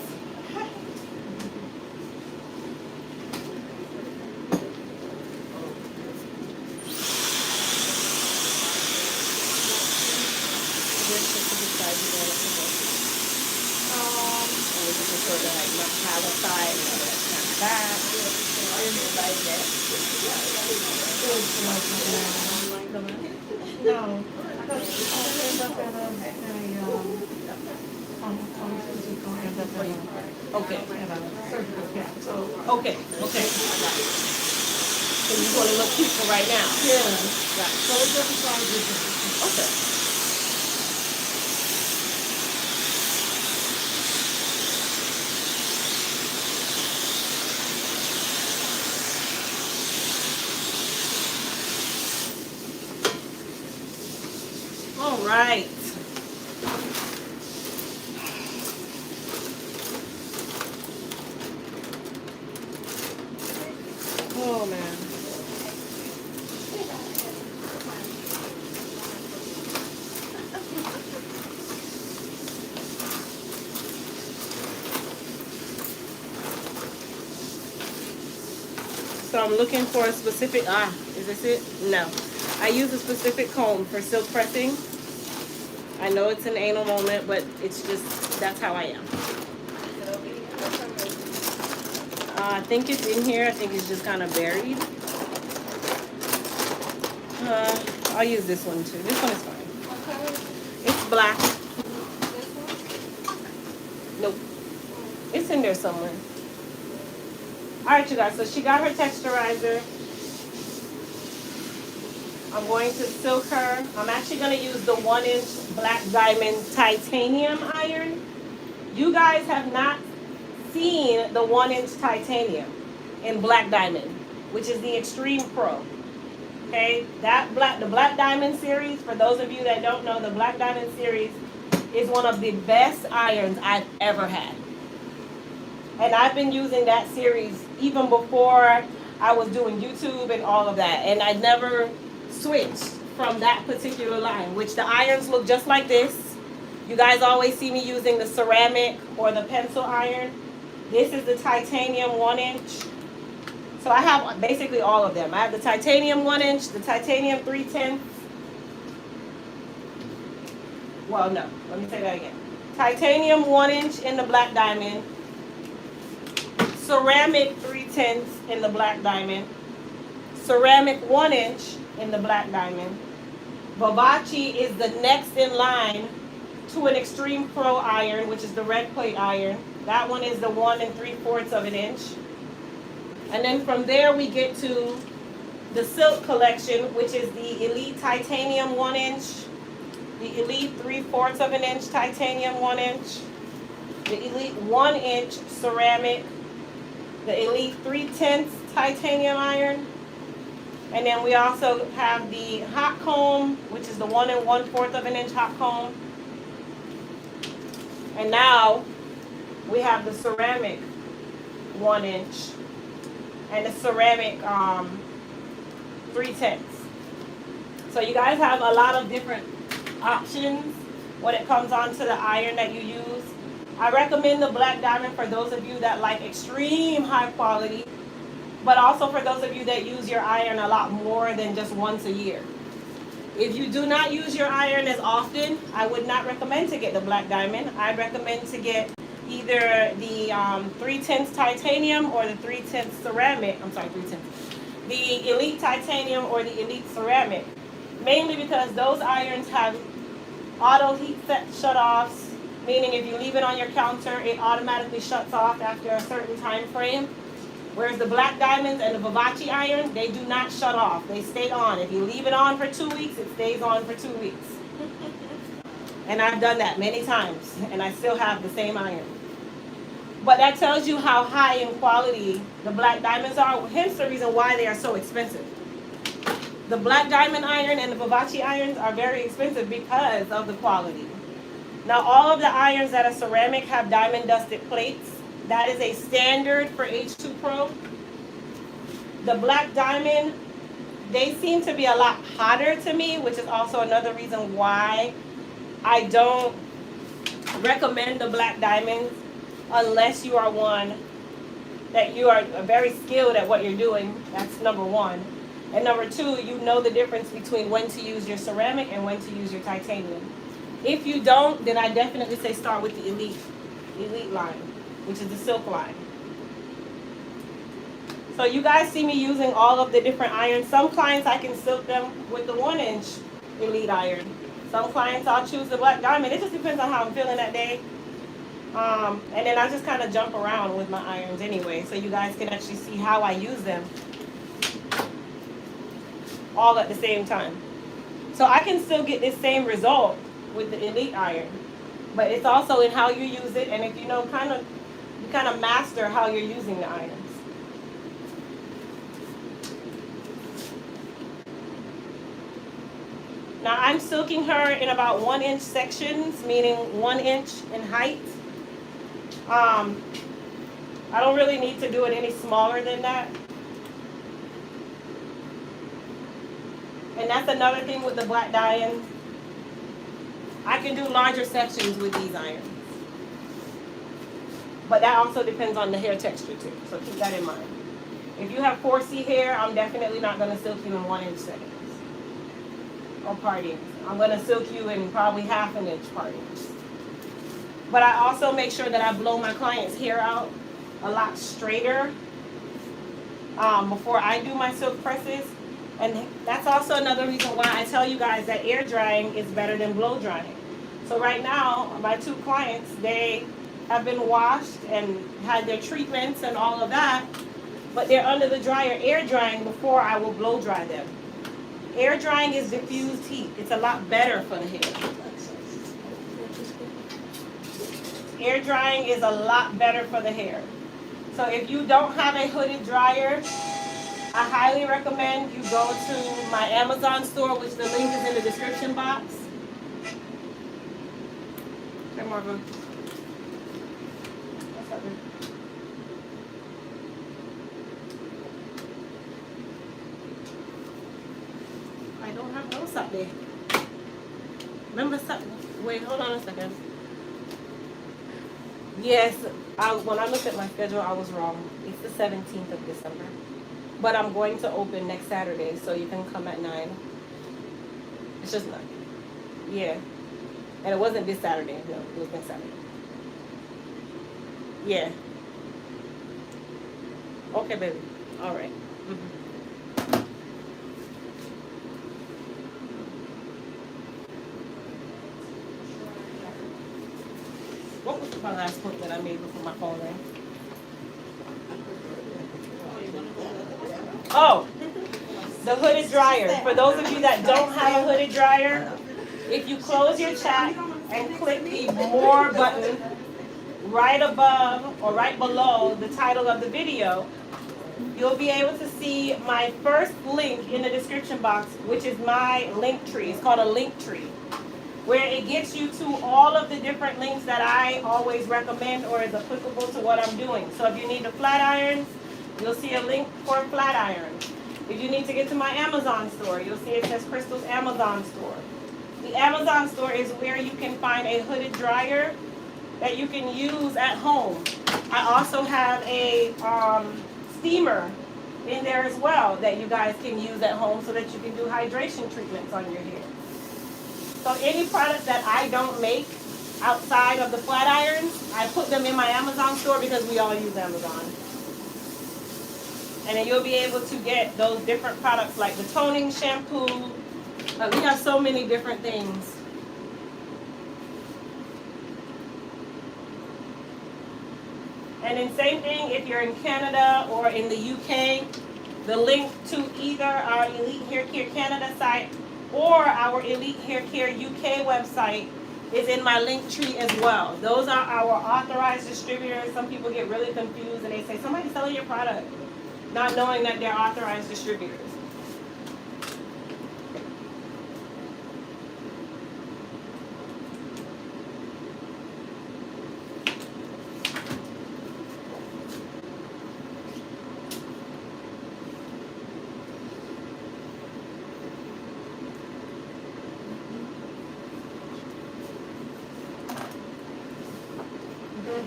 Which specific side you want it to go to? And we just sort of like not have a side and then snap back. No. I end up at Okay. yeah, so, Okay. Okay. I got it. So you want to look cute for right now. yeah, Right. so it doesn't sound good. Okay. All right. Oh man. So I'm looking for a specific, is this it? No. I use a specific comb for silk pressing. I know it's an anal moment, but it's just, that's how I am. I think it's in here. I think it's just kind of buried. I'll use this one too. This one is fine. It's black. Nope. It's in there somewhere. Alright, you guys. So she got her texturizer. I'm going to silk her. I'm actually going to use the 1-inch Black Diamond titanium iron. You guys have not seen the 1-inch titanium in Black Diamond, which is the Extreme Pro. Okay, the Black Diamond series, for those of you that don't know, the Black Diamond series is one of the best irons I've ever had. And I've been using that series even before I was doing YouTube and all of that. And I never switched from that particular line, which the irons look just like this. You guys always see me using the ceramic or the pencil iron. This is the titanium 1-inch. So I have basically all of them. I have the titanium 1-inch, the titanium 3/10. Well, no, let me say that again. Titanium 1-inch in the Black Diamond. Ceramic 3/10 in the Black Diamond. Ceramic 1-inch in the Black Diamond. Vivace is the next in line to an Extreme Pro iron, which is the red plate iron. That one is the 1 3/4 of an inch. And then from there we get to the Silk collection, which is the Elite Titanium 1-inch, the Elite 3/4 of an inch Titanium 1-inch, the Elite 1-inch ceramic, the Elite 3/10 titanium iron, and then we also have the hot comb, which is the 1 1/4 of an inch hot comb. And now we have the ceramic 1-inch and the ceramic 3/10. So you guys have a lot of different options when it comes on to the iron that you use. I recommend the Black Diamond for those of you that like extreme high quality, but also for those of you that use your iron a lot more than just once a year. If you do not use your iron as often, I would not recommend to get the Black Diamond. I'd recommend to get either the 3/10 titanium or the 3/10 ceramic. I'm sorry, 3/10. The Elite Titanium or the Elite Ceramic. Mainly because those irons have auto heat set shut-offs, meaning if you leave it on your counter, it automatically shuts off after a certain time frame. Whereas the Black Diamonds and the Vivace iron, they do not shut off. They stay on. If you leave it on for 2 weeks, it stays on for 2 weeks. And I've done that many times, and I still have the same iron. But that tells you how high in quality the Black Diamonds are, hence the reason why they are so expensive. The Black Diamond iron and the Vivace irons are very expensive because of the quality. Now, all of the irons that are ceramic have diamond dusted plates. That is a standard for H2 Pro. The Black Diamond, they seem to be a lot hotter to me, which is also another reason why I don't recommend the black diamonds unless you are one that you are very skilled at what you're doing. That's number one. And number two, you know the difference between when to use your ceramic and when to use your titanium. If you don't, then I definitely say start with the elite line, which is the silk line. So you guys see me using all of the different irons. Some clients I can silk them with the 1-inch elite iron. Some clients I'll choose the black diamond. It just depends on how I'm feeling that day. And then I just kind of jump around with my irons anyway, so you guys can actually see how I use them all at the same time. So I can still get this same result with the elite iron, but it's also in how you use it, and if you know kind of master how you're using the irons. Now I'm silking her in about 1-inch sections, meaning 1 inch in height. I don't really need to do it any smaller than that. And that's another thing with the black diamonds. I can do larger sections with these irons. But that also depends on the hair texture too, so keep that in mind. If you have 4C hair, I'm definitely not going to silk you in 1-inch seconds or partings. I'm going to silk you in probably 1/2 inch partings. But I also make sure that I blow my client's hair out a lot straighter before I do my silk presses. And that's also another reason why I tell you guys that air drying is better than blow drying. So right now, my 2 clients, they have been washed and had their treatments and all of that, but they're under the dryer air drying before I will blow dry them. Air drying is diffused heat. It's a lot better for the hair. Air drying is a lot better for the hair. So if you don't have a hooded dryer, I highly recommend you go to my Amazon store, which the link is in the description box. Hey, Marvin. What's up, dude? I don't have no Saturday. Remember Saturday? Wait, hold on a second. Yes, when I looked at my schedule, I was wrong. It's the 17th of December. But I'm going to open next Saturday, so you can come at 9. It's just 9. Yeah. And it wasn't this Saturday. No, it was next Saturday. Yeah. Okay, baby. All right. Mm-hmm. What was my last point that I made before my phone rang? Oh, the hooded dryer. For those of you that don't have a hooded dryer, if you close your chat and click the more button right above or right below the title of the video, you'll be able to see my first link in the description box, which is my link tree. It's called a link tree, where it gets you to all of the different links that I always recommend or is applicable to what I'm doing. So if you need the flat irons, you'll see a link for a flat iron. If you need to get to my Amazon store, you'll see it says Crystal's Amazon store. The Amazon store is where you can find a hooded dryer that you can use at home. I also have a steamer in there as well that you guys can use at home so that you can do hydration treatments on your hair. So any product that I don't make outside of the flat irons, I put them in my Amazon store because we all use Amazon. And then you'll be able to get those different products like the toning shampoo. We have so many different things. And then same thing if you're in Canada or in the UK, the link to either our Elite Hair Care Canada site or our Elite Hair Care UK website is in my link tree as well. Those are our authorized distributors. Some people get really confused and they say, somebody's selling your product, not knowing that they're authorized distributors.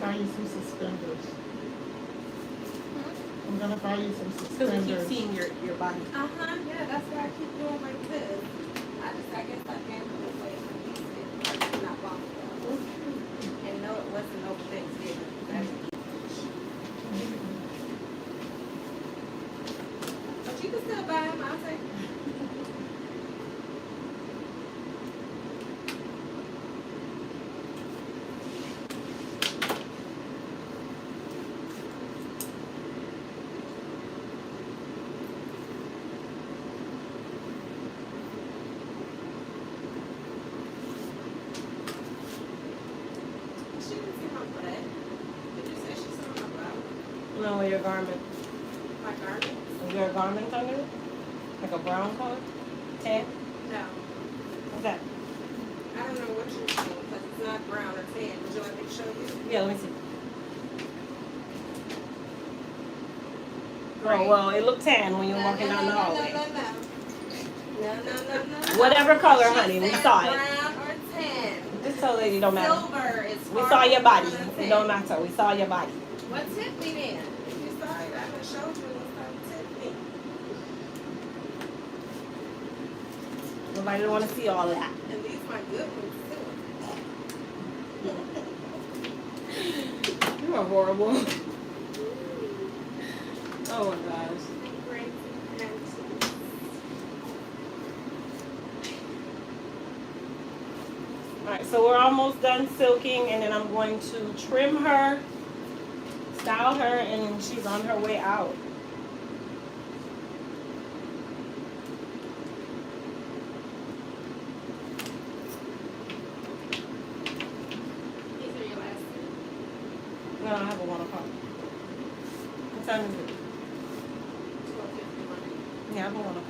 buy you some suspenders. I'm gonna buy you some Because we keep suspenders. seeing your body. Yeah, that's what I keep doing like this. I guess I can't really wait for these to not long ago. And no, it wasn't over Thanksgiving. But you can still buy them, I'll take them. She didn't see my butt. Did you say she saw my butt? No, your garment. My garments? Is there a garment under it? Like a brown color? Tan? No. What's that? I don't know what you're seeing because it's not brown or tan. Would you like me to show you? Yeah, let me see. Oh, well, it looked tan when you were walking down the hallway. No. Whatever color, She honey, we said saw it. brown or tan. Just tell lady it don't matter. Silver is We far saw your more body. than It tan. don't matter. We saw your body. What tip me then? If you saw it, I would have showed you what's tip me. Nobody don't want to see all that. And these my good ones too. You are horrible. Oh my gosh. Great. Alright, so we're almost done silking, and then I'm going to trim her, style her, and she's on her way out. These are your last two. No, I have a 1 o'clock. What time is it? 12:51. Yeah, I have a 1 o'clock.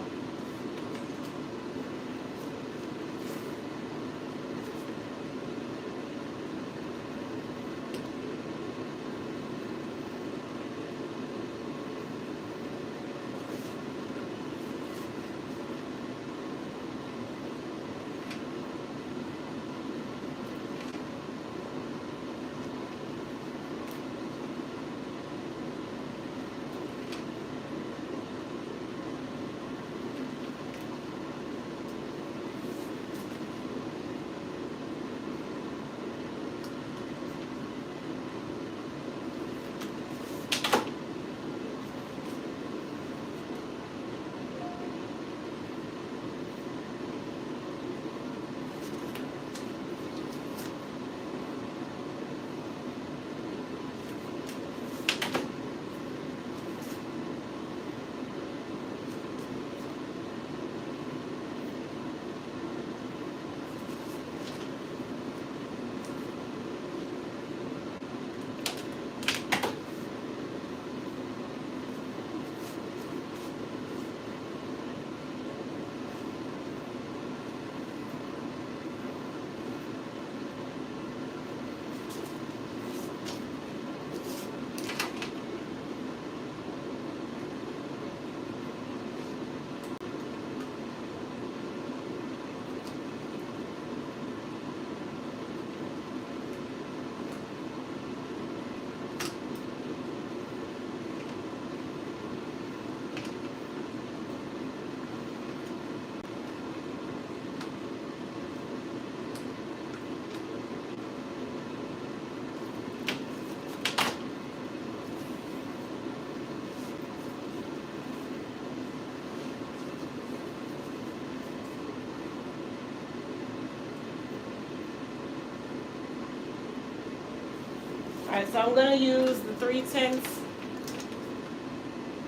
Alright, so I'm gonna use the 3/10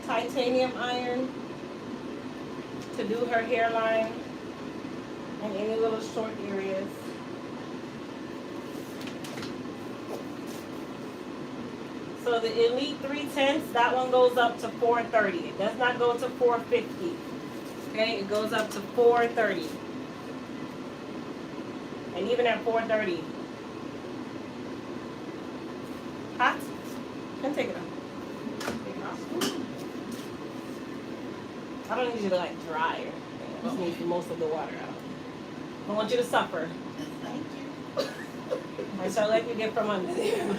titanium iron to do her hairline and any little short areas. So the Elite 3/10, that one goes up to 430. It does not go to 450. Okay, it goes up to 430. And even at 430. Hot? Can take it off. Take it off. I don't need you to like dry or anything. I just need most of the water out. I want you to suffer. Thank you. Alright, so I'll let you get from under there.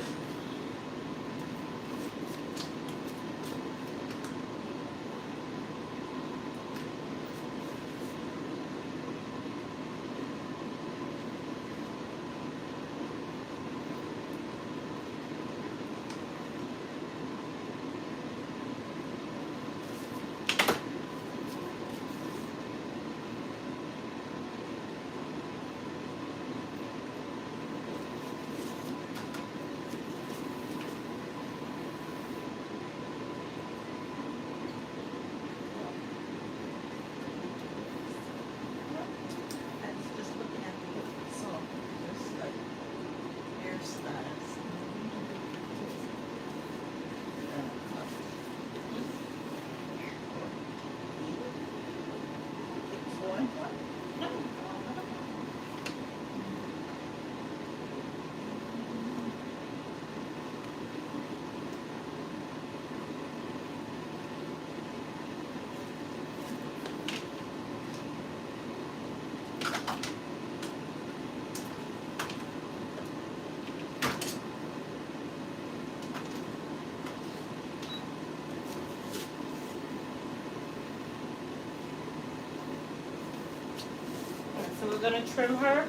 So we're gonna trim her,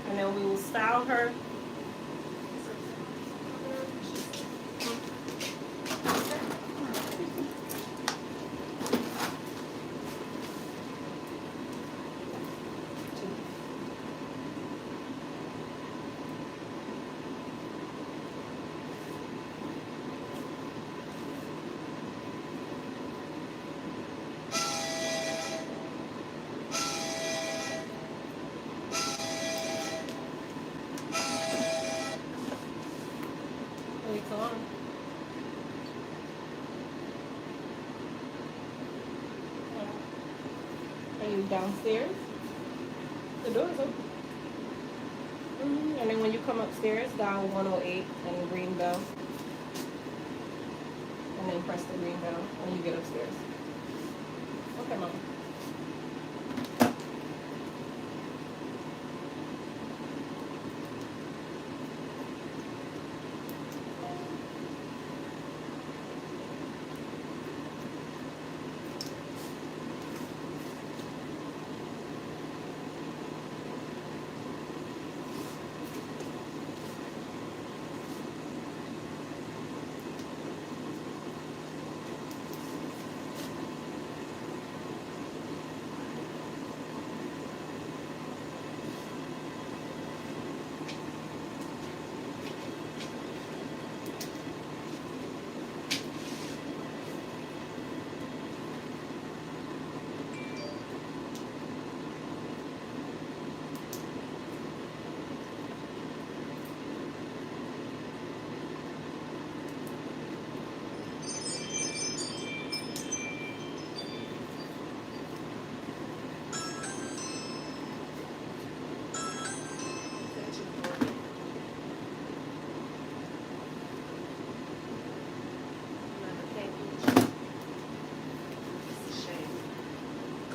and then we will style her. Wait, come on. Are you downstairs? The door is open. And then when you come upstairs, dial 108 and green bell. And then press the green bell when you get upstairs. Okay, Mom.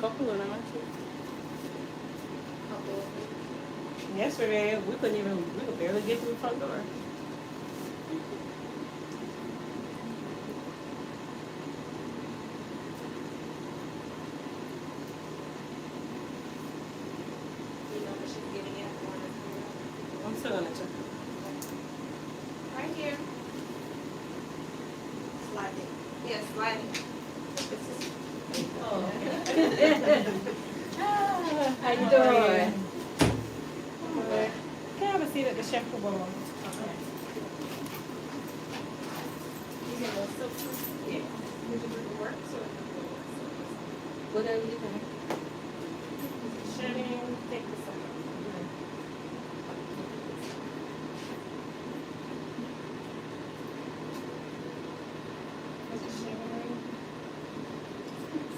Couple of them, actually. Yesterday, we could barely get through the front door. You know what she's getting at? I'm still gonna check. Right here. Sliding. Yes, sliding. Oh. How you doing? Can I have a seat at the chef for one moment? Yeah. Whatever you think. Shannon, take this one. Is it Shannon?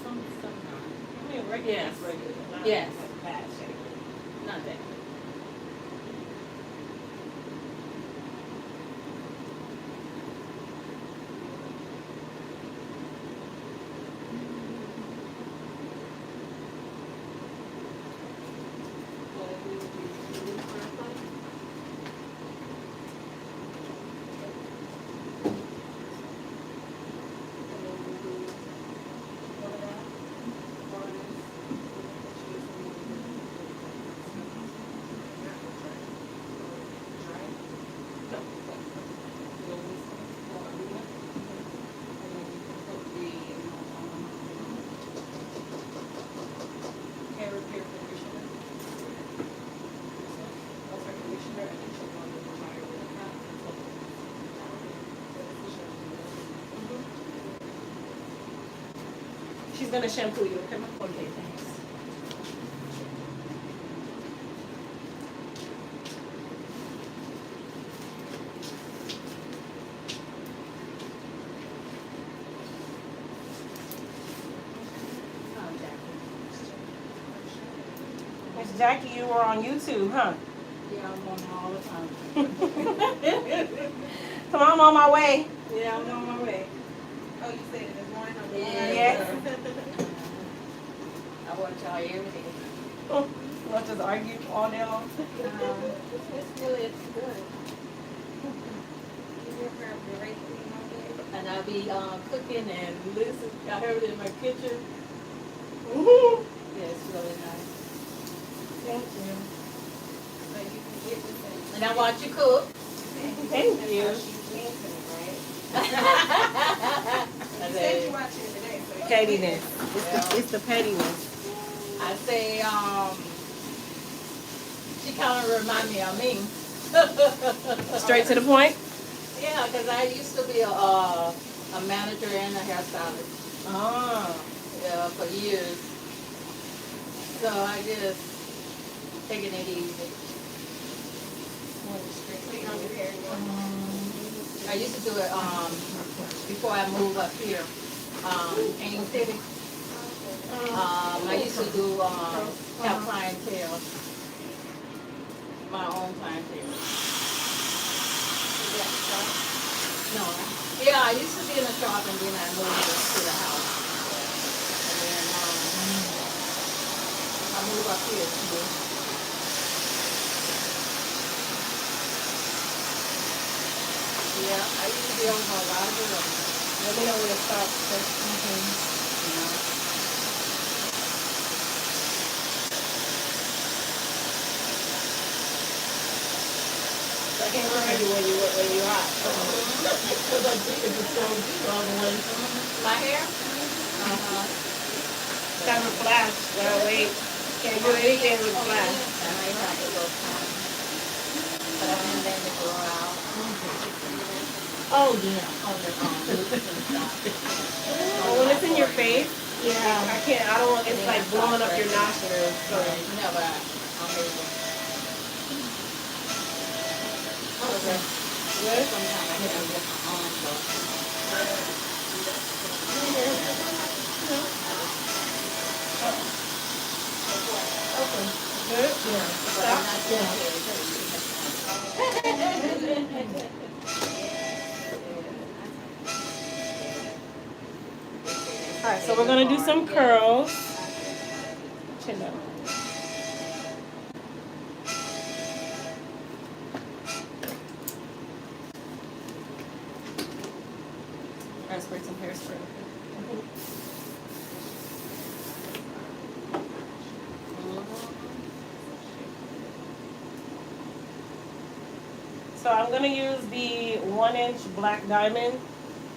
I mean, regular. Yes. Regular. Not Yes. like bad Shannon. Not that. Hair repair conditioner. Also conditioner, and then she'll go under the dryer with a hat. She's gonna shampoo you, okay? Okay, thanks. Miss Jackie, you were on YouTube, huh? Yeah, I'm on all the time. Come on, I'm on my way. Yeah, I'm on my way. Oh, you said it this morning on the Yeah. Yes. I watch y'all every day. We'll just argue all day long. It's good. You were berating all day. And I be cooking and listen. I heard it in my kitchen. Mhm. Yeah, it's really nice. And I watch you cook. Thank you. I You said say, you watching it today, so Pettiness. It's the pettiness. I say, she kind of remind me of me. Straight to the point. Yeah, because I used to be a manager and a hairstylist. Ah. Yeah, for years. So I just taking it easy. I used to do it before I moved up here, Kane City. I used to do have clientele, my own clientele. No, yeah, I used to be in a shop and then I moved to the house. And then I moved up here too. Yeah, I used to be over a lot of girls. Let me know where to stop. You know. I can't remember when you hot. Because I think it just shows you all the way. My hair? Time to flash. Well, wait. Can't do anything with flash. And I have to go time. But I've been letting it grow out. Oh, yeah. On the roots and stuff. Oh, when it's in your face, Yeah. I can't. I don't want. It's like blowing up your nostrils. So. No, but I'm able. Okay. Good. Sometimes I hit them with my arm, so. Good. Yeah. But I'm not doing it. All right. So we're gonna do some curls. Chin up. All right, spray some hairspray. So I'm gonna use the 1-inch black diamond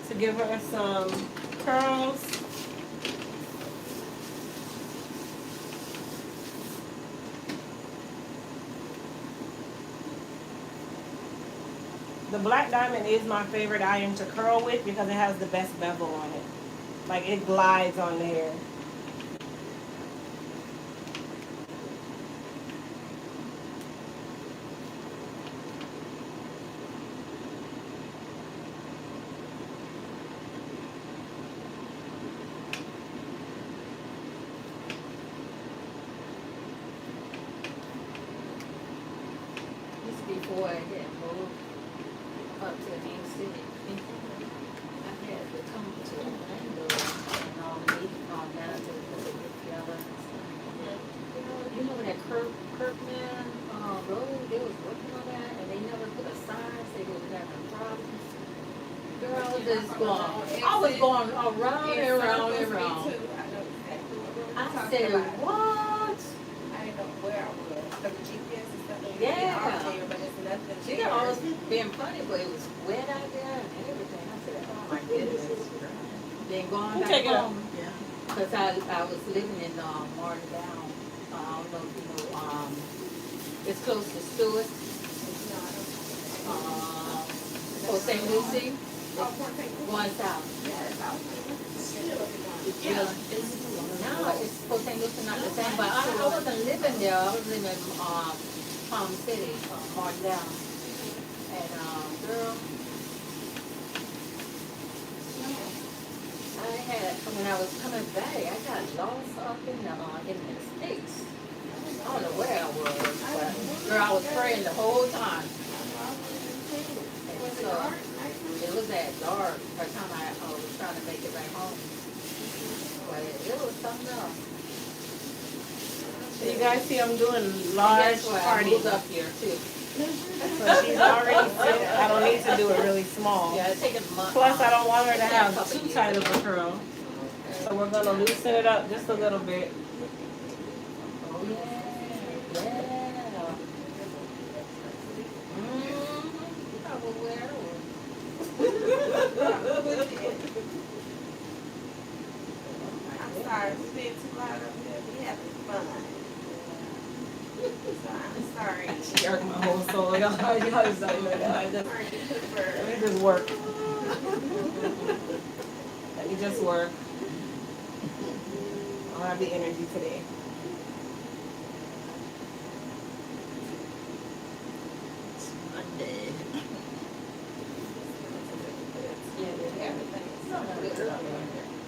to give her some curls. The black diamond is my favorite iron to curl with because it has the best bevel on it. Like it glides on the hair. This is before I had moved up to Main City. I had to come to Orlando and meet managers that they get together. You know that Kirkman road, they was working on that and they never put a sign, say they was having problems. Girl, I was just going, I was going around and around and around. I said, what? I didn't know where I was. The GPS and stuff. Yeah. Out there, but it's nothing. She got always being funny, but it was wet out there and everything. I said, oh my goodness. Then going You back take it up. home, Yeah. cause I was living in Martin Down. I don't know if you know, it's close to Stewart. Port St. Lucie, going south. Yeah. No, it's Port St. Lucie, not the same, but I wasn't living there. I was living in Palm City, Martin Down. And girl, I had, when I was coming back, I got lost up in the States. I don't know where I was, but girl, I was praying the whole time. And so, it was at dark by the time I was trying to make it back home. But it was something else. So you guys see I'm doing And large guess what? I parties. moved up here too. So she's already sick. I don't need to do it really small. Yeah, it's taken months. Plus I don't want her to It's been a have couple too years. tight of a curl. So we're gonna loosen it up just a little bit. Oh yeah, yeah. somewhere or? I'm sorry, we're being too loud up here. We having fun. So I'm sorry. She irked my whole soul. Y'all just like, Sorry, you prefer. let me just work. Let me just work. I don't have the energy today. Monday.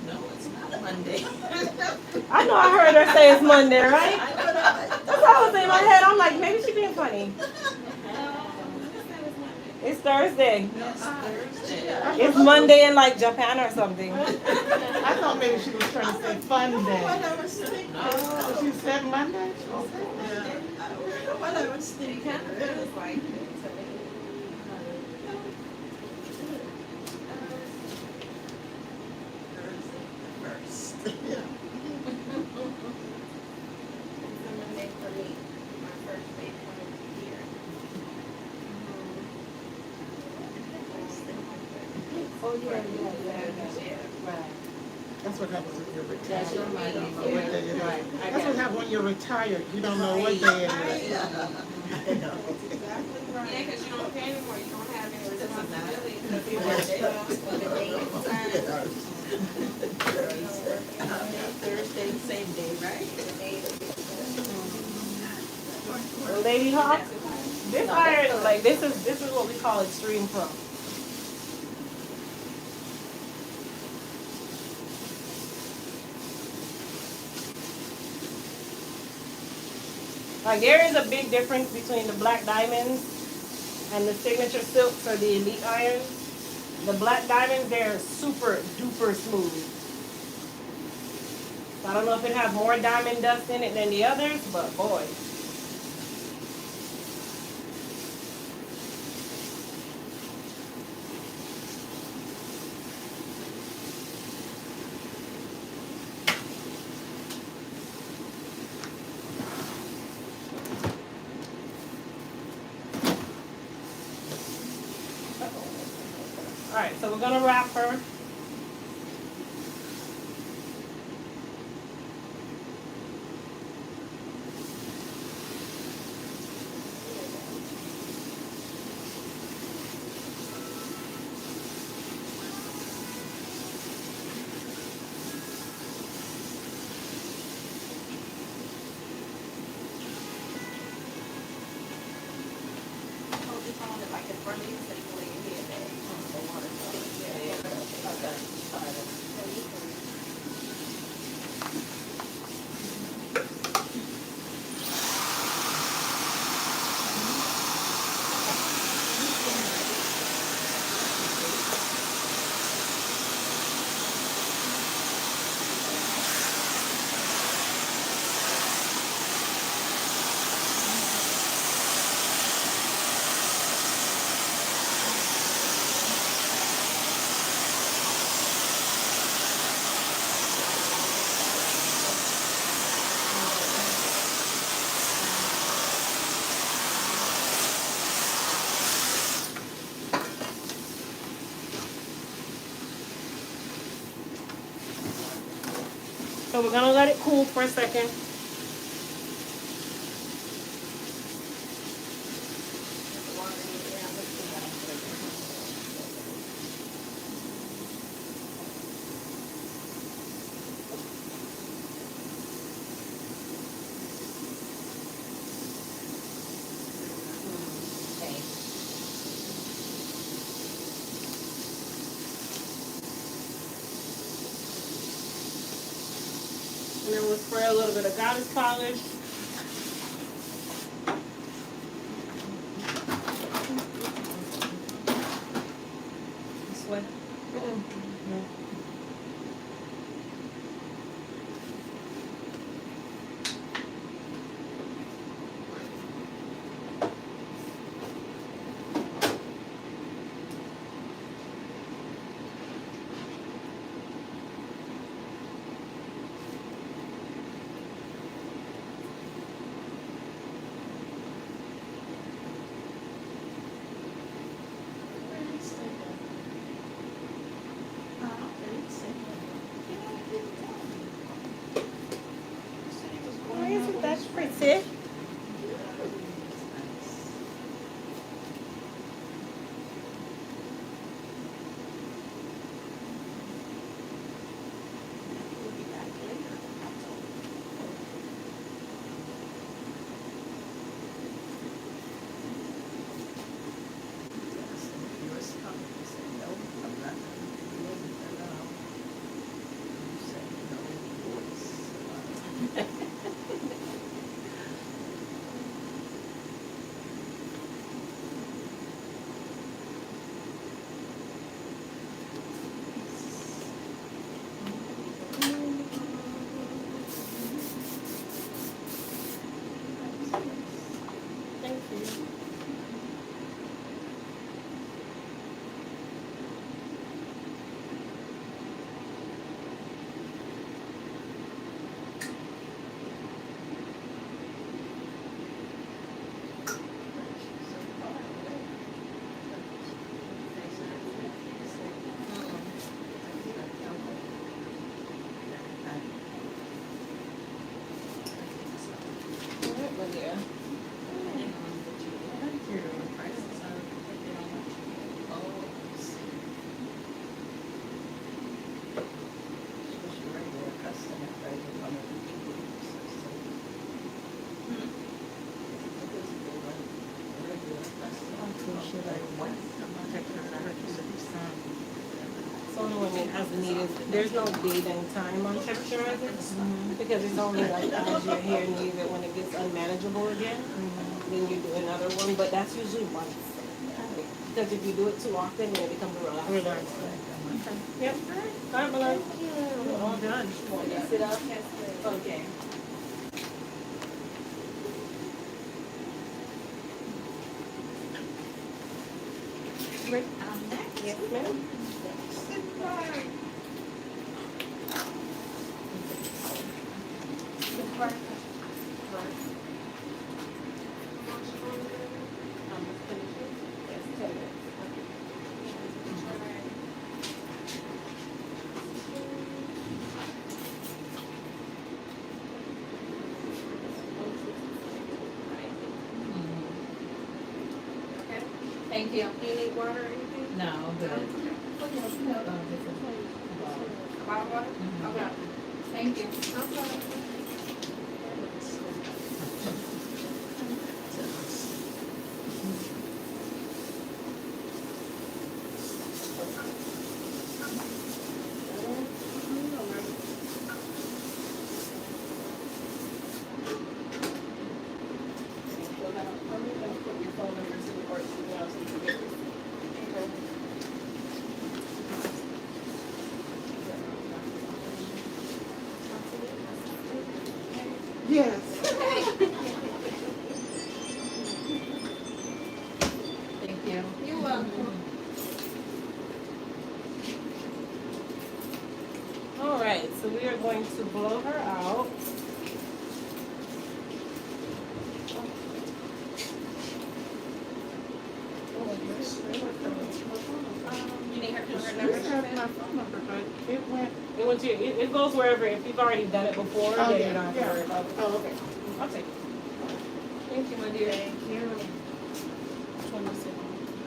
No, it's not Monday. I know I heard her say it's Monday, right? I know that. That's what I was in my head. I'm like, maybe she being funny. It's Thursday. No, it's Thursday. It's Monday in like Japan or something. I thought maybe she was trying to say fun day. What I was thinking. Oh, she said Monday? Yeah, what I was thinking. Kind of feels like it to me. First. It's a Monday for me. My first day coming here. Oh, yeah, Yeah. Right. That's what happens when you're retired. That's your You mind. don't know what day it is. Right. That's what happens when you're retired. You don't know what day it is. I know. Exactly right. Yeah, because you don't pay anymore. You don't have any Doesn't matter. responsibility because you work the day and time. Thursday, same day, right? Well, Lady Hawk, this iron, like this is what we call extreme pro. Like there is a big difference between the black diamonds and the signature silks or the elite irons. The black diamonds, they're super duper smooth. So I don't know if it has more diamond dust in it than the others, but boy. Alright, so we're gonna wrap her. Hold your phone like in front of you so you can lay your head back. So we're gonna let it cool for a second. And then we'll spray a little bit of goddess polish. Sweat. That's pretty. We'll be back later. He was coming, he said, no, I'm not gonna do it, you said no voice. Thank you. Yeah. It's only when it has needed, there's no date and time on texturizers, because it's only like as your hair needs it, when it gets unmanageable again, then you do another one, but that's usually once. Because if you do it too often, then it becomes a relaxer. Yep, alright, beloved. We're all done. Sit up. Okay. Rick, next. Yes, ma'am. Thank you. Do you need water or anything? No, good. Bottle water? Okay. Thank you. Yes. Thank you. You're welcome. All right, so we are going to blow her out. You need her She number? have my phone number, but it went. It went to, it goes wherever, if you've already done it before, Oh, then yeah, you don't have to yeah. worry about it. Oh, okay. I'll take it. Thank you, my dear. Thank you. Which one is it?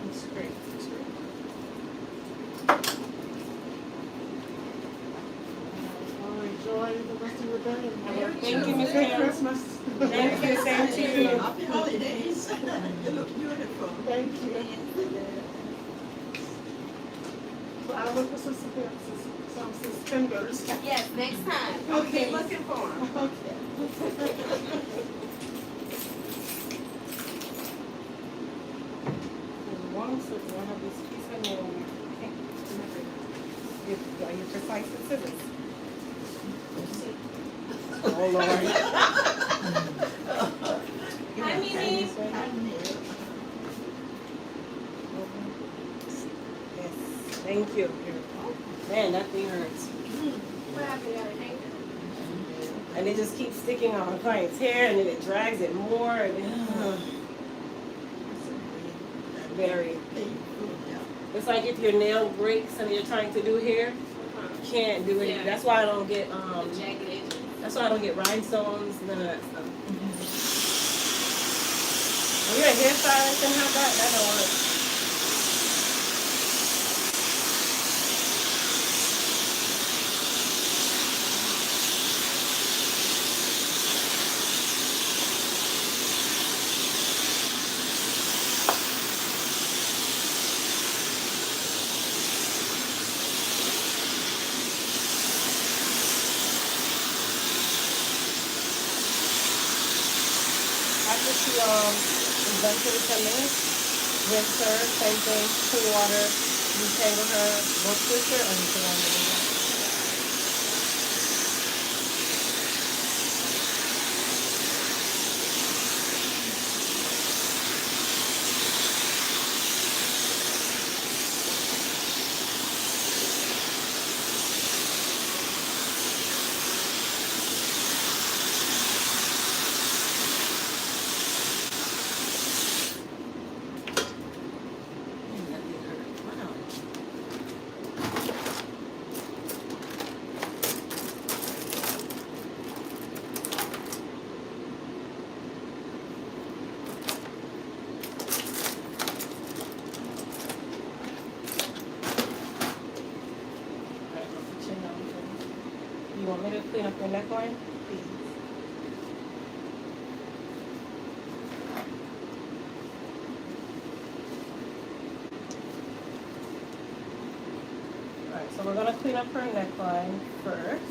It's great. It's great. Well, enjoy the rest of your day and have a Thank you, Miss good Pam. Christmas. Thank you, same to you. Happy holidays. You look beautiful. Thank you. So I'll look for some suspenders. Yes, next time. Okay. Be looking for them. Okay. One, so do I have this piece of nail? Okay. Are you precise with scissors? Oh, Lord. Hi, Mimi. This way? Yes, thank you. Man, that thing hurts. What happened the other day? And it just keeps sticking on my client's hair, and then it drags it more, and very. It's like if your nail breaks and you're trying to do hair, you can't do it. Yeah. That's why I don't get The jagged edges. That's why I don't get rhinestones, none of that stuff. When you're a hairstylist and have that don't work. After she is done for the 10 minutes, rinse her, same thing, cool water, detangle her, both twist her, and put on the video. You want me to clean up your neckline? Please. Alright, so we're gonna clean up her neckline first.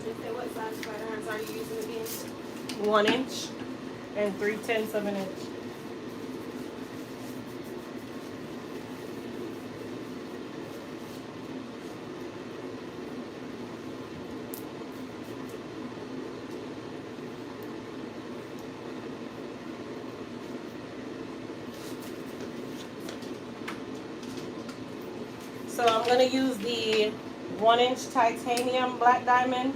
You said what size flat irons are you using again? 1 inch and 3/10 of an inch. So I'm gonna use the 1 inch titanium black diamond.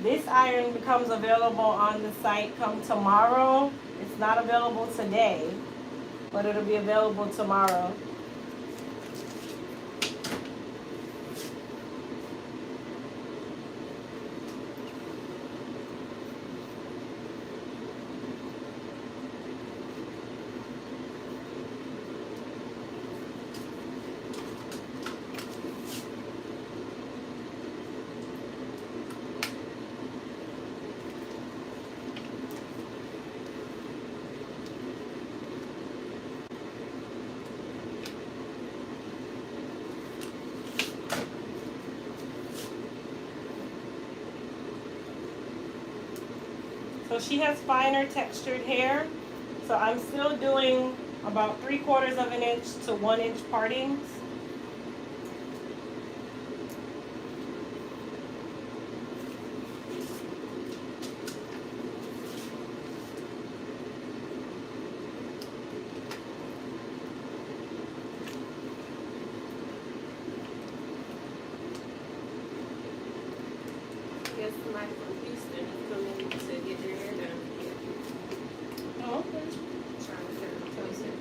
This iron becomes available on the site come tomorrow. It's not available today, but it'll be available tomorrow. So she has finer textured hair. So I'm still doing about 3/4 of an inch to 1 inch partings. I guess somebody from Houston is coming to get their hair done. Oh, okay. Trying to set them closer.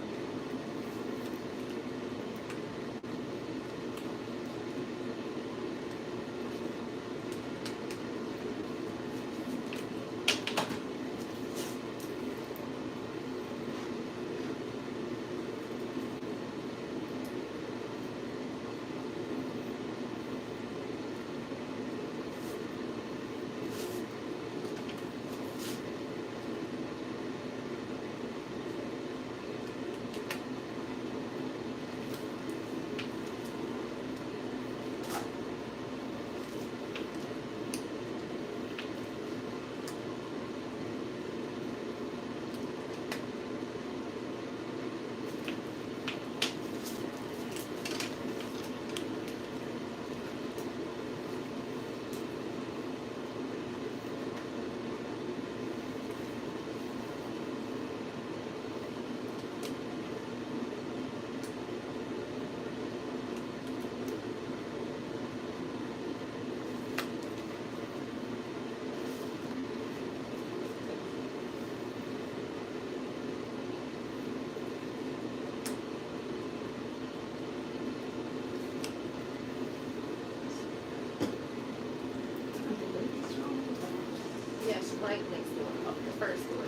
right next door, the first door.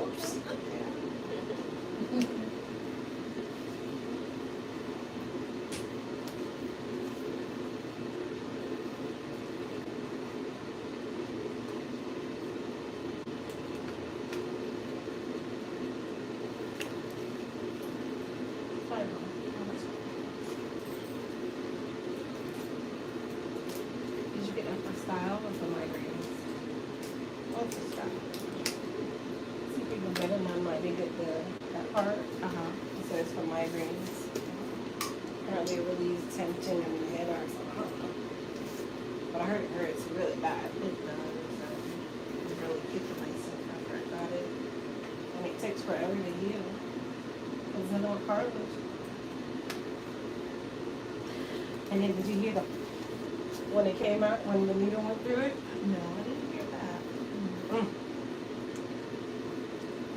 Oops. Did you get that for style or for migraines? Oh, for style. Some people better than mine, they get that part. It says for migraines. Apparently it relieves tension in the head or something. I don't know. But I heard it hurts really bad. It does. I'm really kicking myself after I got it. And it takes forever to heal. Because I know cartilage. And then did you hear when it came out, when the needle went through it? No, I didn't hear that.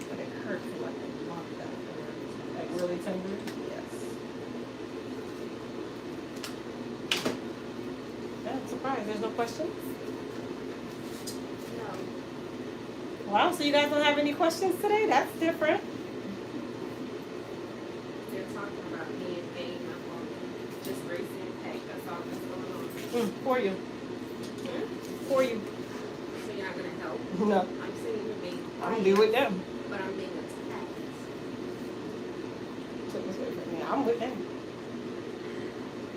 But it hurt for like a month afterwards. Like really tender? Yes. Yeah, I'm surprised. There's no questions? No. Wow, so you guys don't have any questions today? That's different. They're talking about me and Dane up on just Gracie and Pack. That's all that's going on. For you. For you. So you're not gonna help? No. I'm sitting here being I'm quiet, be with them. but I'm being attacked. Took this way from me. I'm with them.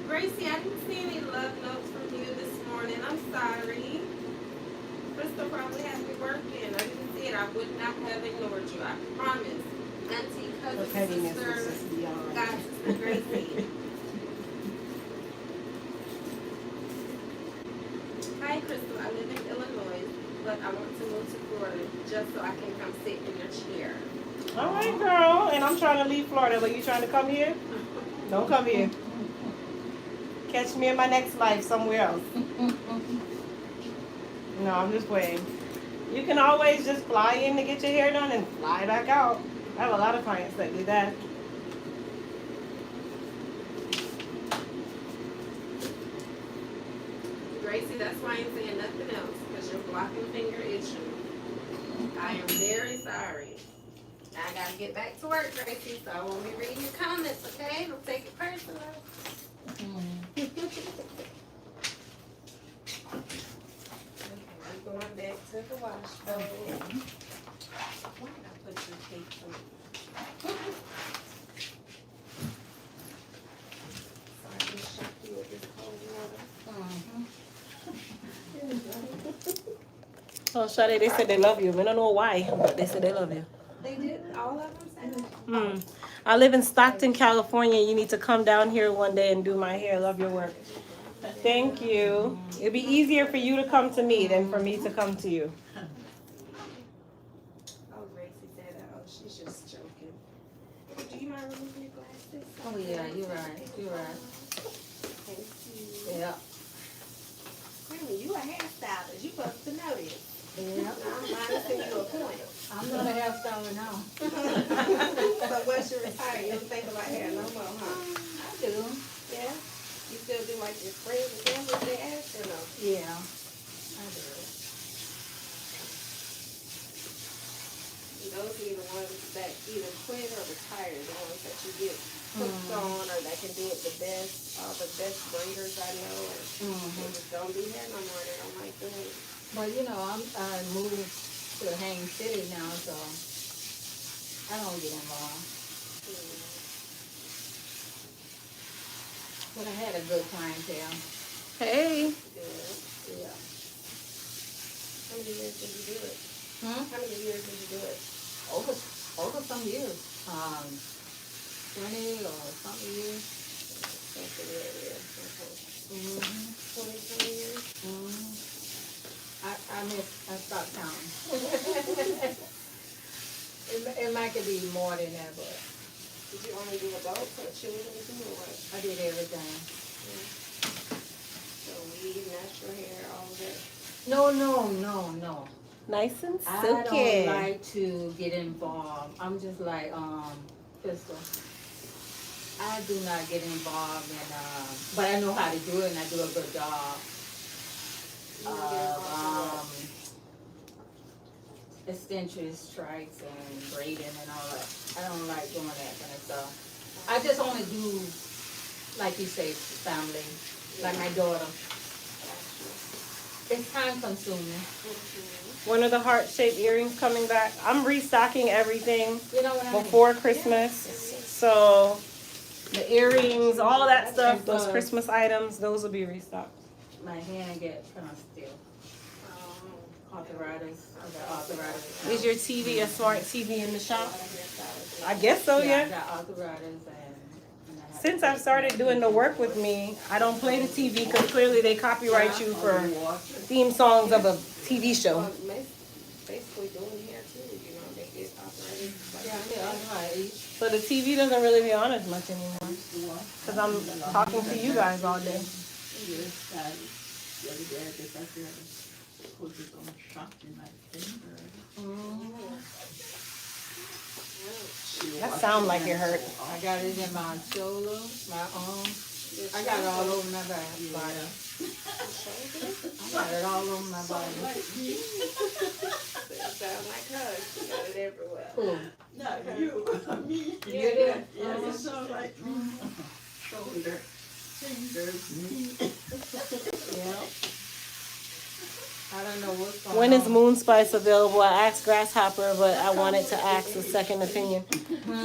Gracie, I didn't see any love notes from you this morning. I'm sorry. Crystal probably had me working. I didn't see it. I would not have ignored you. I promise. Auntie, The cousin, pettiness sister, is just beyond. God, sister Gracie. Hi, Crystal. I live in Illinois, but I want to move to Florida just so I can come sit in your chair. All right, girl. And I'm trying to leave Florida, but you trying to come here? Don't come here. Catch me in my next life somewhere else. No, I'm just playing. You can always just fly in to get your hair done and fly back out. I have a lot of clients that do that. Gracie, that's why I ain't saying nothing else, because your blocking finger issue. I am very sorry. I gotta get back to work, Gracie, so I won't be reading your comments, okay? Don't take it personal. Okay, we're going back to the wash bowl. Why did I put your tape on? Sorry, I just shocked you with this cold water. Oh, Shade, they said they love you. We don't know why, but they said they love you. They did, all of them said it? I live in Stockton, California. You need to come down here one day and do my hair. Love your work. Thank you. It'd be easier for you to come to me than for me to come to you. Oh, Gracie said, oh, she's just joking. Do you mind removing your glasses? Oh, yeah, you're right. You're right. Thank you. Yeah. Really, you a hairstylist. You supposed to know this. Yeah. I'm minusing you a point. I'm not a hairstylist now. But once you retire, you don't think about hair no more, huh? I do. Yeah? You still do like your friends and family they ask or no? Yeah. I do. Those are the ones that either quit or retire, the ones that you get hooked on or that can do it the best. All the best braiders I know, they just don't do hair no more. They don't like doing it. But you know, I'm moving to Haines City now, so I don't get involved. But I had a good clientele. Hey. Good. Yeah. How many years did you do it? Hmm? How many years did you do it? Over some years. 20 or something years. Something area. Okay. 20 years? I stopped counting. it might could be more than that, but Did you only do adults or children too, or what? I did everything. So weave, natural hair, all of that. No. Nice and I silky. don't like to get involved. I'm just like, Crystal. I do not get involved in, but I know how to do it and I do a good job. You don't get involved extensions, strikes, and braiding and all that. I don't like doing that kind of stuff. I just only do, like you say, family, like my daughter. It's time consuming. When are the heart-shaped earrings coming back? I'm restocking everything You know what I mean? before Christmas. So the earrings, all of that stuff, those Christmas items, those will be restocked. My hand get kind of still. Arthritis. I got arthritis. Is your TV a smart TV in the shop? I guess so, I yeah. got arthritis and I have Since I've started doing the work with me, I don't play the TV because clearly they copyright you for theme songs of a TV show. Well, basically doing hair too, you know, they get arthritis. Yeah, I get arthritis. So the TV doesn't really be on as much anymore because I'm talking to you guys all day. Yes, the other day I guess I feel put it on shock in my finger. That sound like it hurt. I got it in my shoulder, my arm. I got it all over my body. I got it all over my body. It sound like her. She got it everywhere. Cool. Not you, me. You did? Yes, it sounds like shoulder, fingers, knee. Yeah. I don't know what's going When on. is Moon Spice available? I asked Grasshopper, but I wanted to ask a second opinion.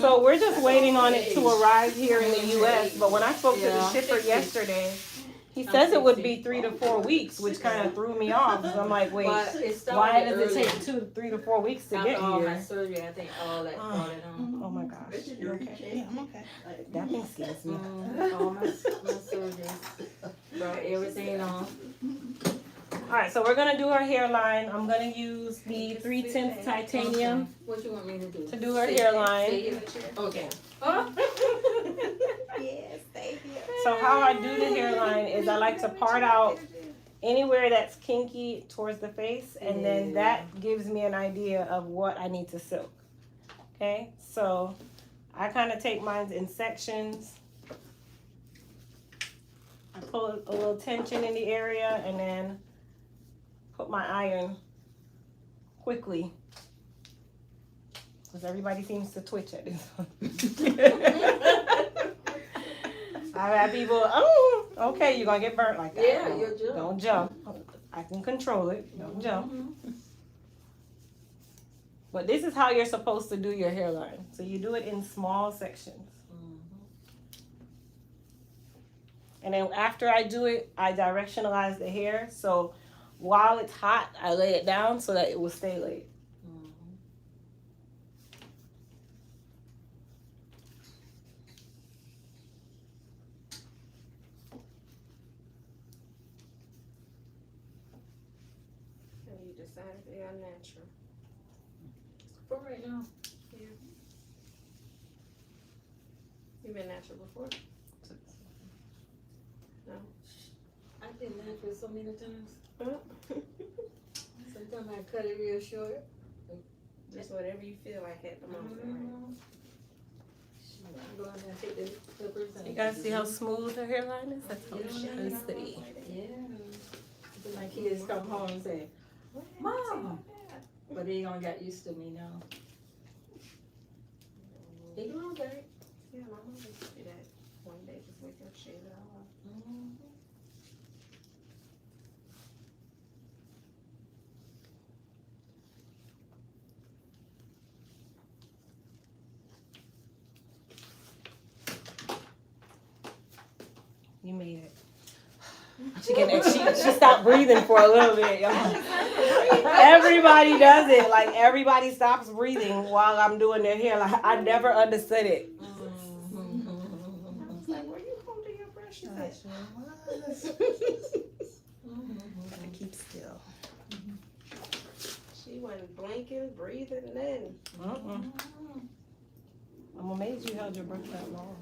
So we're just waiting on it to arrive here in the U.S. But when I spoke to the shipper yesterday, he says it would be 3 to 4 weeks, which kind of threw me off. So I'm like, wait, But it why started does it early. take 3 to 4 weeks to get After all my here? surgery, I think all that brought it on. Oh my gosh. You okay? Yeah, I'm okay. That thing scares me. All my surgeries brought everything on. All right, so we're gonna do her hairline. I'm gonna use the 3/10 titanium What you want me to do? to do her Sit hairline. in the chair? Okay. Yes, stay here. So how I do the hairline is I like to part out anywhere that's kinky towards the face, and then that gives me an idea of what I need to silk. Okay, so I kind of take mine in sections. I pull a little tension in the area, and then put my iron quickly, because everybody seems to twitch at this one. I've had people, oh, okay, you're gonna get burnt like that. Yeah, Don't- you'll jump. Don't jump. I can control it. Don't jump. But this is how you're supposed to do your hairline. So you do it in small sections. And then after I do it, I directionalize the hair. So while it's hot, I lay it down so that it will stay laid. And you decided they are natural. For right now. You been natural before? I've been natural so many times. Sometimes I cut it real short. Just whatever you feel like at the moment. Go in there and take the clippers and You guys see how smooth her hairline is? That's how it should be. yeah. Then my kids come home and say, Mom. But they gonna get used to me now. They doing okay. Yeah, my mom used to do that. One day, just wake up, shave it all off. You made it. She stopped breathing for a little bit, y'all. Everybody does it. Like, everybody stops breathing while I'm doing their hair. Like, I never understood it. I was like, where you holding your brush? Keep still. She wasn't blinking, breathing, nothing. I'm amazed you held your brush that long.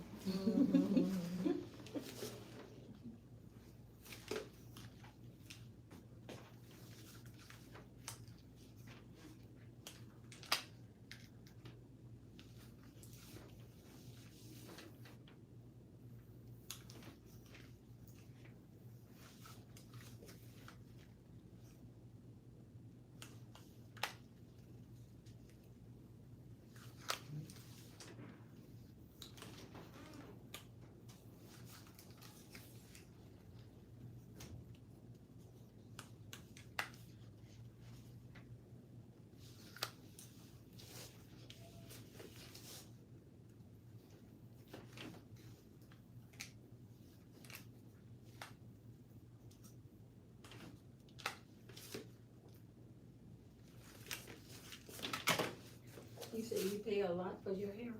a lot for your hair.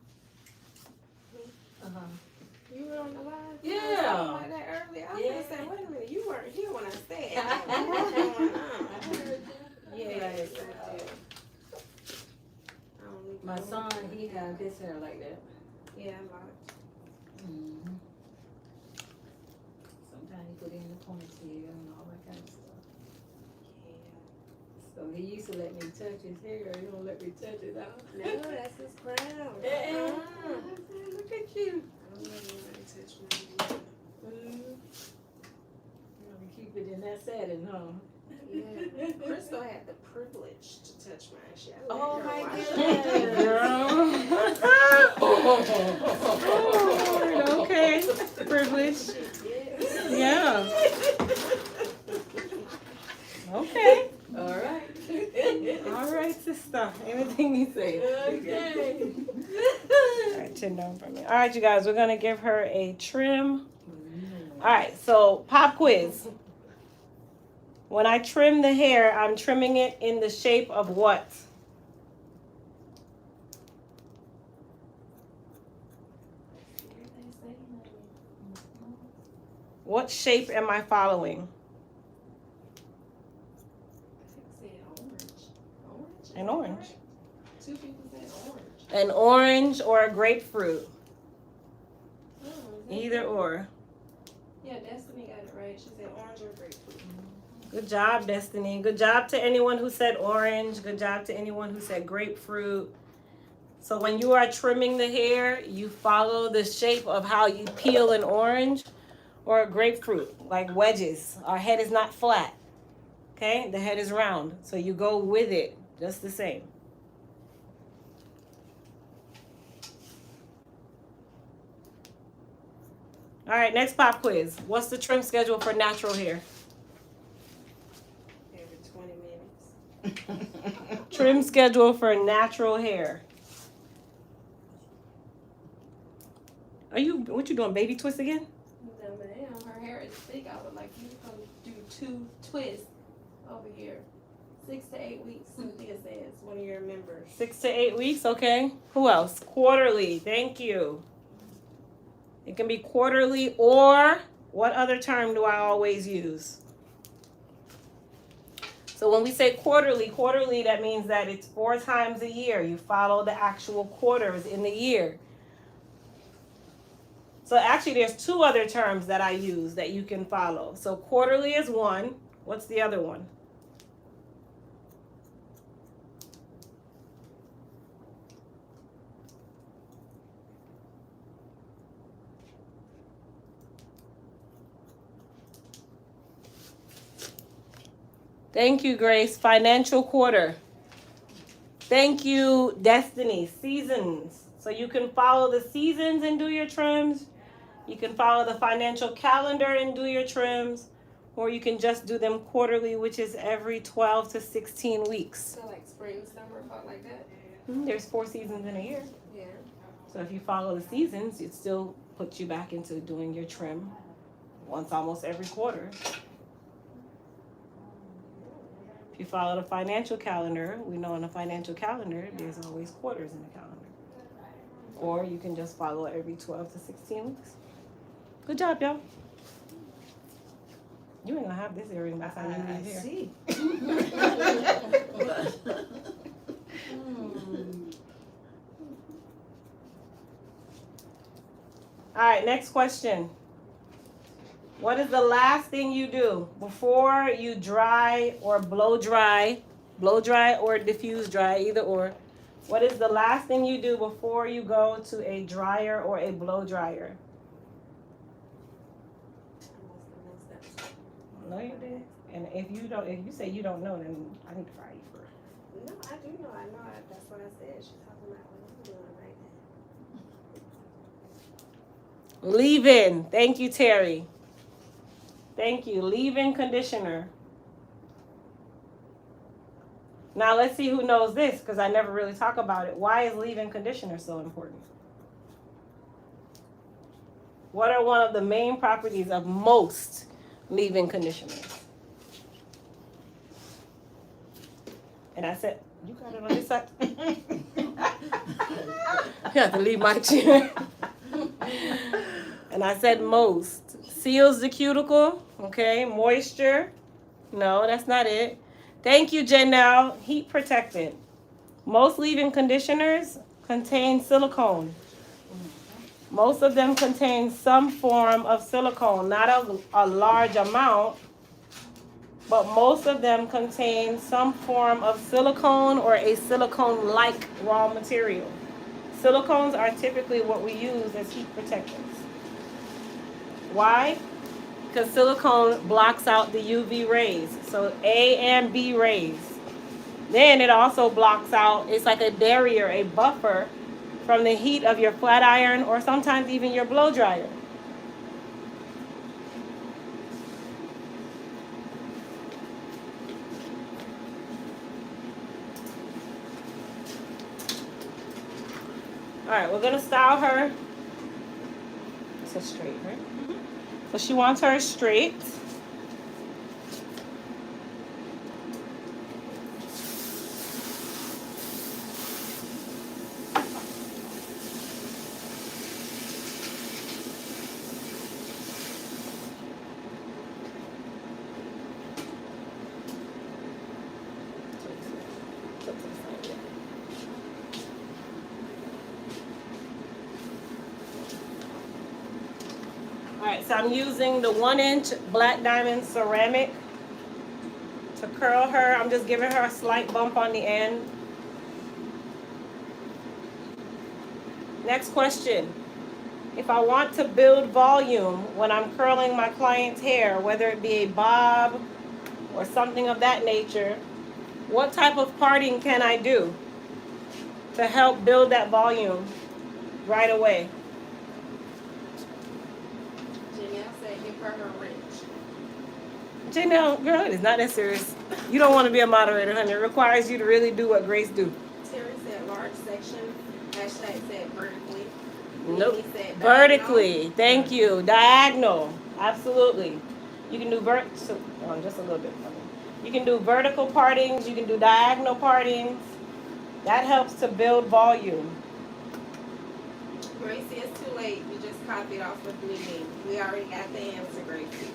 You were on the live? Yeah. Something like that earlier. I was gonna say, wait a minute, you weren't here when I said that. What's going on? Yes, I do. I don't need My to- son, he had his hair like that. Yeah, a lot. Mm-hmm. Sometimes he put it in a ponytail and all that kind of stuff. So he used to let me touch his hair. He don't let me touch it out. No, that's his crown. I said, look at you. I don't let anybody touch mine. Mm-hmm. You want to keep it in that setting, huh? Yeah. Crystal had the privilege to touch mine. She had to let Oh her my wash goodness. Girl. Okay. Privilege. it. Yeah. Okay. All right. All right, sister. Anything you say. Okay. All right, chin down for me. All right, you guys, we're going to give her a trim. All right, so pop quiz. When I trim the hair, I'm trimming it in the shape of what? What shape am I following? Said orange. Orange? An orange. Two people said orange. An orange or a grapefruit? Oh, is that Either good? or. Yeah, Destiny got it right. She said orange or grapefruit. Good job, Destiny. Good job to anyone who said orange. Good job to anyone who said grapefruit. So when you are trimming the hair, you follow the shape of how you peel an orange or a grapefruit, like wedges. Our head is not flat. Okay? The head is round. So you go with it just the same. All right, next pop quiz. What's the trim schedule for natural hair? Every 20 minutes. Trim schedule for natural hair. What you doing, baby twist again? No, ma'am. Her hair is thick. I would like you to come do 2 twists over here. 6 to 8 weeks, Cynthia says, one of your members. 6 to 8 weeks, okay. Who else? Quarterly, thank you. It can be quarterly or what other term do I always use? So when we say quarterly, that means that it's 4 times a year. You follow the actual quarters in the year. So actually there's 2 other terms that I use that you can follow. So quarterly is one. What's the other one? Thank you, Grace. Financial quarter. Thank you, Destiny. Seasons. So you can follow the seasons and do your trims. You can follow the financial calendar and do your trims. Or you can just do them quarterly, which is every 12 to 16 weeks. So like spring, summer, fall like that? There's 4 seasons in a year. Yeah. So if you follow the seasons, it still puts you back into doing your trim once almost every quarter. If you follow the financial calendar, we know in the financial calendar, there's always quarters in the calendar. Or you can just follow it every 12 to 16 weeks. Good job, y'all. You ain't gonna have this earring by the time you leave here. See. All right, next question. What is the last thing you do before you dry or blow dry or diffuse dry, either or? What is the last thing you do before you go to a dryer or a blow dryer? No, you did. And if you say you don't know, then I need to fire you for it. No, I do know. That's what I said. She's talking about what I'm doing right now. Leave-in. Thank you, Terry. Thank you. Leave-in conditioner. Now let's see who knows this, because I never really talk about it. Why is leave-in conditioner so important? What are one of the main properties of most leave-in conditioners? And I said, you got it on this side. You have to leave my chair. And I said most. Seals the cuticle, okay? Moisture. No, that's not it. Thank you, Janelle. Heat protectant. Most leave-in conditioners contain silicone. Most of them contain some form of silicone, not a large amount, but most of them contain some form of silicone or a silicone-like raw material. Silicones are typically what we use as heat protectants. Why? Because silicone blocks out the UV rays, so A and B rays. Then it also blocks out, it's like a barrier, a buffer from the heat of your flat iron or sometimes even your blow dryer. All right, we're gonna style her. It's a straight, right? Mm-hmm. So she wants her straight. Alright, so I'm using the 1-inch black diamond ceramic to curl her. I'm just giving her a slight bump on the end. Next question. If I want to build volume when I'm curling my client's hair, whether it be a bob or something of that nature, what type of parting can I do to help build that volume right away? Janelle, girl, it is not that serious. You don't want to be a moderator, honey. It requires you to really do what Grace do. Terry said large section. Hashtag said vertically. Nope. Said Vertically. Thank you. Diagonal. Absolutely. You can do just a little bit. You can do vertical partings. You can do diagonal partings. That helps to build volume. Gracie, it's too late. You just copied off with me. We already got the answer, Gracie.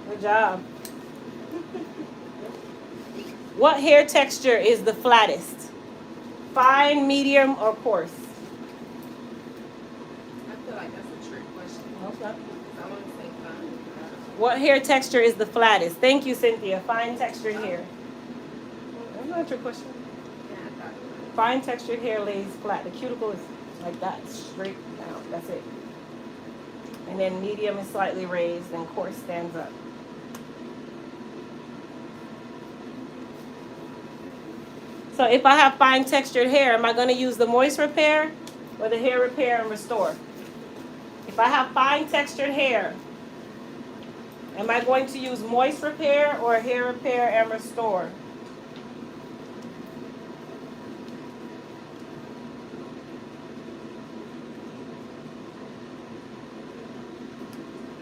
Good job. What hair texture is the flattest? Fine, medium, or coarse? I feel like that's a trick question. Okay. I want to say fine. What hair texture is the flattest? Thank you, Cynthia. Fine textured hair. That's not a trick question. Yeah, I thought it was. Fine textured hair lays flat. The cuticle is like that, straight down. That's it. And then medium is slightly raised, and coarse stands up. So if I have fine textured hair, am I going to use the moist repair or the hair repair and restore? If I have fine textured hair, am I going to use moist repair or hair repair and restore?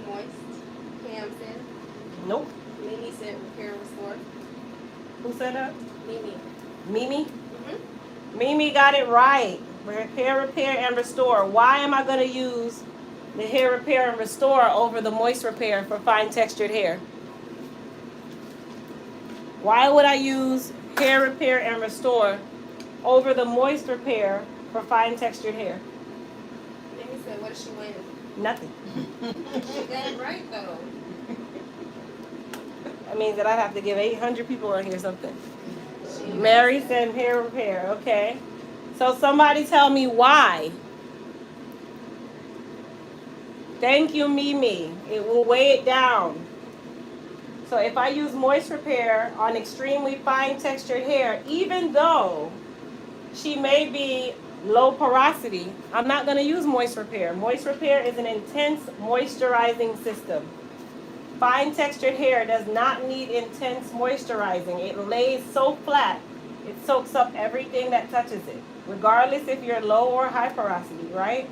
Moist. Cam said. Nope. Mimi said repair and restore. Who said that? Mimi. Mimi? Mm-hmm. Mimi got it right. Hair repair and restore. Why am I going to use the hair repair and restore over the moist repair for fine textured hair? Why would I use hair repair and restore over the moist repair for fine textured hair? Mimi said, what does she win? Nothing. She got it right though. That means that I'd have to give 800 people on here something. Mary said hair repair. Okay. So somebody tell me why. Thank you, Mimi. It will weigh it down. So if I use moist repair on extremely fine textured hair, even though she may be low porosity, I'm not going to use moist repair. Moist repair is an intense moisturizing system. Fine textured hair does not need intense moisturizing. It lays so flat, it soaks up everything that touches it, regardless if you're low or high porosity, right?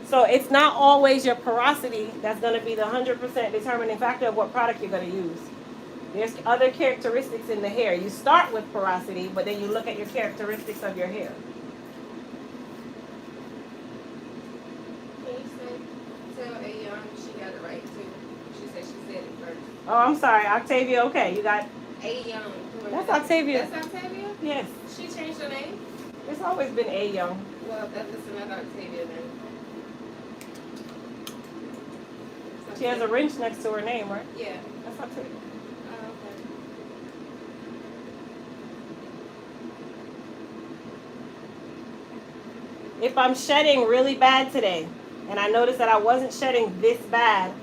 So it's not always your porosity that's going to be the 100% determining factor of what product you're going to use. There's other characteristics in the hair. You start with porosity, but then you look at your characteristics of your hair. Can you say, tell A she got it right too? She said it first. Oh, I'm sorry, Octavia. Okay, you got. A That's Octavia. That's Octavia? Yes, She changed her name? it's always been A Young. Well, that's another Octavia then. She has a wrench next to her name, right? Yeah. That's Octavia. Oh, okay. If I'm shedding really bad today, and I notice that I wasn't shedding this bad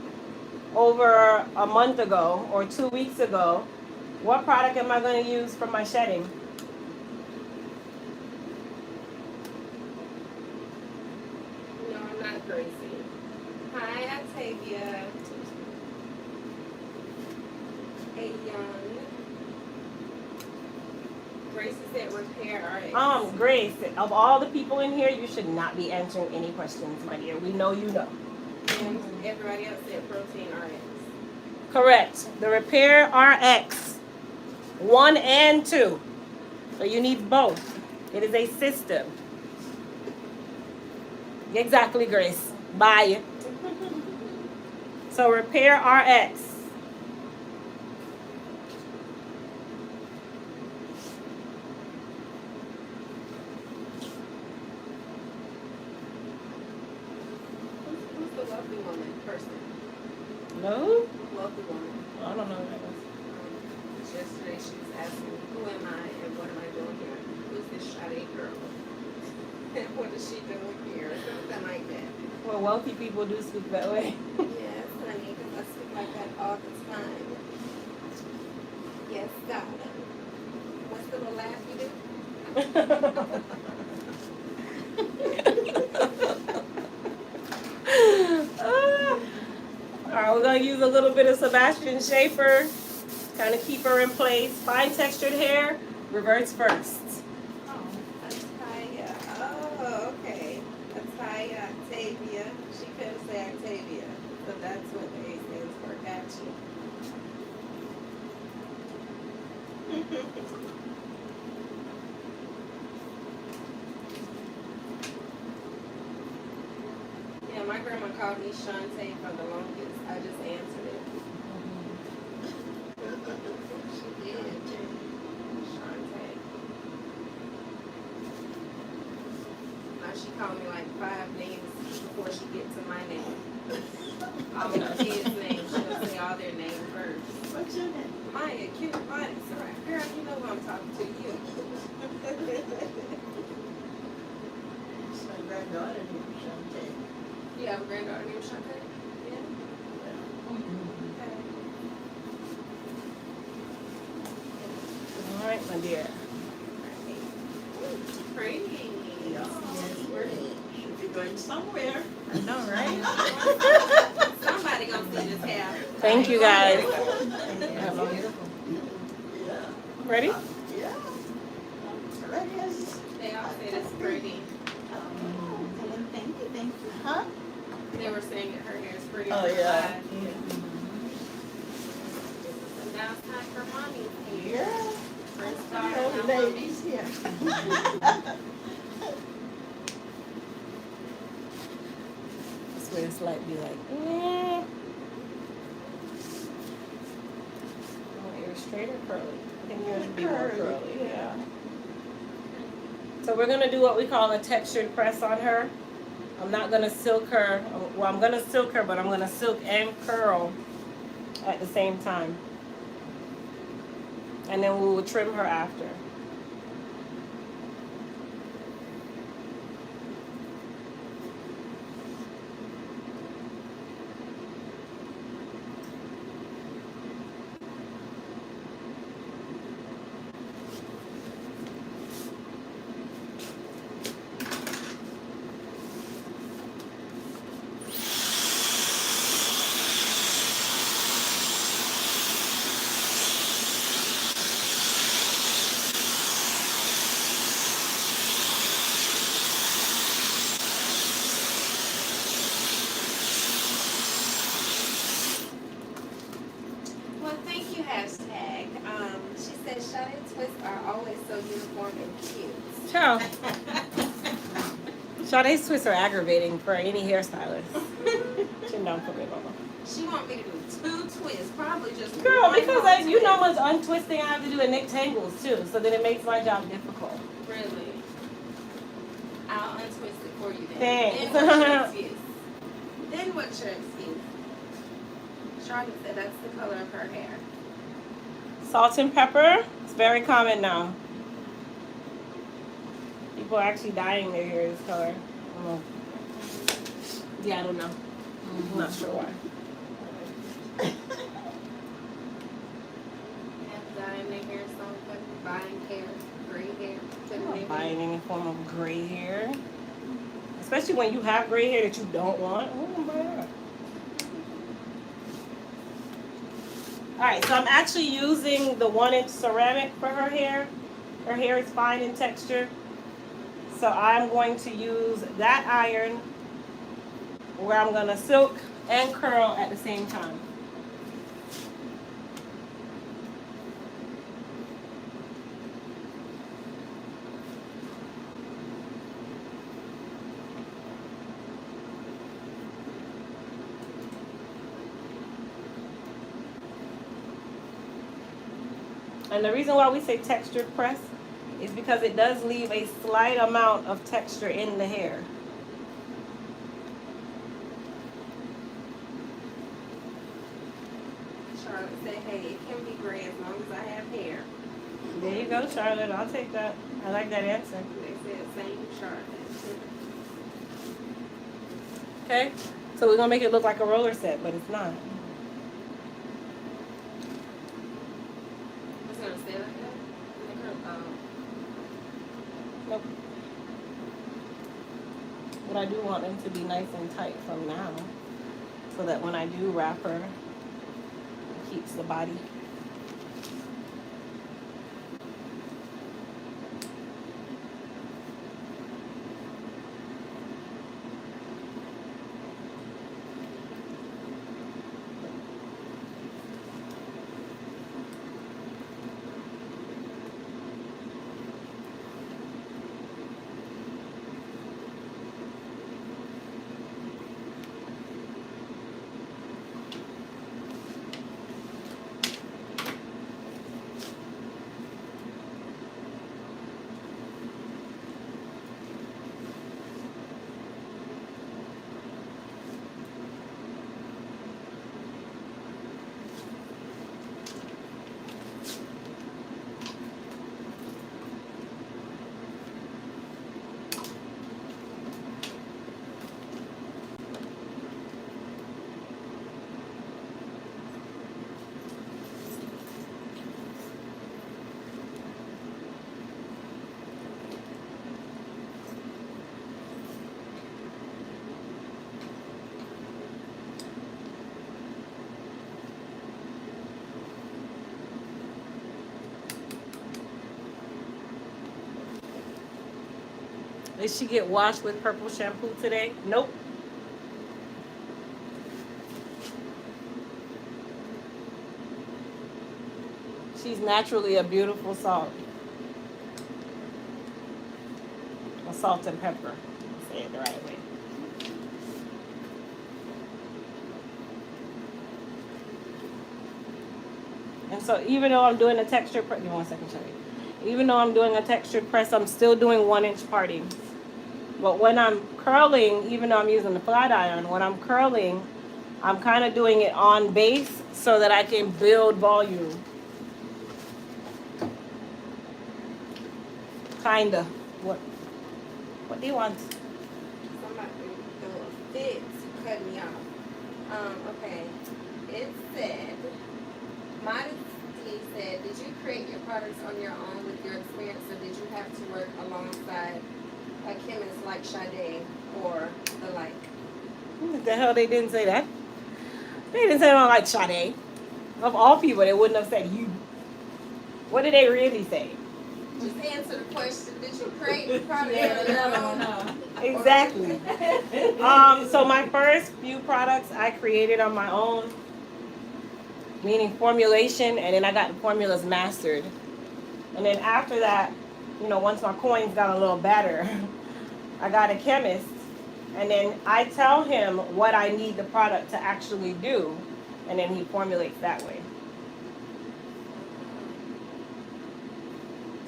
over a month ago or 2 weeks ago, what product am I going to use for my shedding? No, I'm not Gracie. Hi, Octavia. A Young. Gracie said repair RX. Grace, of all the people in here, you should not be answering any questions, my dear. We know you know. And everybody else said protein RX. Correct. The Repair RX 1 and 2. So you need both. It is a system. Exactly, Grace. Buy it. So Repair RX. Who's the wealthy woman person? No? Wealthy woman. I don't know what that is. Yesterday she was asking me, who am I and what am I doing here? Who's this Sade girl? And what is she doing here? Something like that. Well, wealthy people do speak that way. Yes, honey, because I speak like that all the time. Yes, darling. What's the little laugh you All right, we're going to use a little bit of Sebastian Schaefer. Kind of keep her in place. Fine textured hair, reverse first. Ataya. Oh, okay. Ataya, Octavia. She couldn't say Octavia. So that's what the A stands for. Gotcha. Yeah, my grandma called me Shantae for the longest. I just answered it. She did. Shantae. Now she called me like 5 names before she gets to my name. All my kids' names. She'll say all their names first. What's your name? Maya, cute body. Sorry. Girl, you know who I'm talking to. You. It's my granddaughter named Shantae. You have a granddaughter named Shantae? Yeah. Okay. All right, my dear. Pretty. Yes, we're should be going somewhere. I know, right? Somebody gonna see this hair. Thank you, guys. Yeah. Ready? Yeah. Ready as. They all say it's pretty. Thank you, Huh? They were saying that her hair is pretty. Oh, on the yeah. side. So now it's time for mommy's hair. Yeah. First start, All the now mommy's. ladies here. This way it's like, be like, I want yours straight or curly? I think yours would be more curly, yeah. So we're gonna do what we call a textured press on her. I'm not gonna silk her. Well, I'm gonna silk her, but I'm gonna silk and curl at the same time. And then we will trim her after. uniform and kids. Child. Sade's twists are aggravating for any hairstylist. Chin down for me, mama. She want me to do 2 twists, probably just Girl, one because more you know twist. what's untwisting, I have to do a Nick Tangles too, so then it makes my job difficult. Really. I'll untwist it for you then. Thanks. Then what's your excuse? Then what's your excuse? Charlotte said that's the color of her hair. Salt and pepper, it's very common now. People are actually dyeing their hair this color. I don't know. Yeah, I don't know. I'm not sure why. Have dyeing their hair, so buying hair, gray hair. I'm not buying any form of gray hair. Especially when you have gray hair that you don't want. Who gonna buy that? Alright, so I'm actually using the 1-inch ceramic for her hair. Her hair is fine in texture. So I'm going to use that iron where I'm going to silk and curl at the same time. And the reason why we say textured press is because it does leave a slight amount of texture in the hair. Charlotte said, hey, it can be gray as long as I have hair. There you go, Charlotte. I'll take that. I like that answer. They said same Charlotte. Okay? So we're going to make it look like a roller set, but it's not. It's gonna stay like that? Nope. But I do want them to be nice and tight from now, so that when I do wrap her, it keeps the body. Did she get washed with purple shampoo today? Nope. She's naturally a beautiful salt. A salt and pepper. Say it the right way. And so even though I'm doing a texture press, give me 1 second, Shelly. Even though I'm doing a textured press, I'm still doing 1-inch partings. But when I'm curling, even though I'm using the flat iron, when I'm curling, I'm kind of doing it on base so that I can build volume. Kinda. What do you want? Somebody the fits cut me off. Okay. It said, Modesty said, did you create your products on your own with your experience, or did you have to work alongside a chemist like Sade or the like? What the hell, they didn't say that? They didn't say I don't like Sade. Of all people, they wouldn't have said you. What did they really say? Just answer the question. Did you create the product on your own? Exactly. So my first few products I created on my own, meaning formulation, and then I got the formulas mastered. And then after that, once my coins got a little better, I got a chemist, and then I tell him what I need the product to actually do, and then he formulates that way.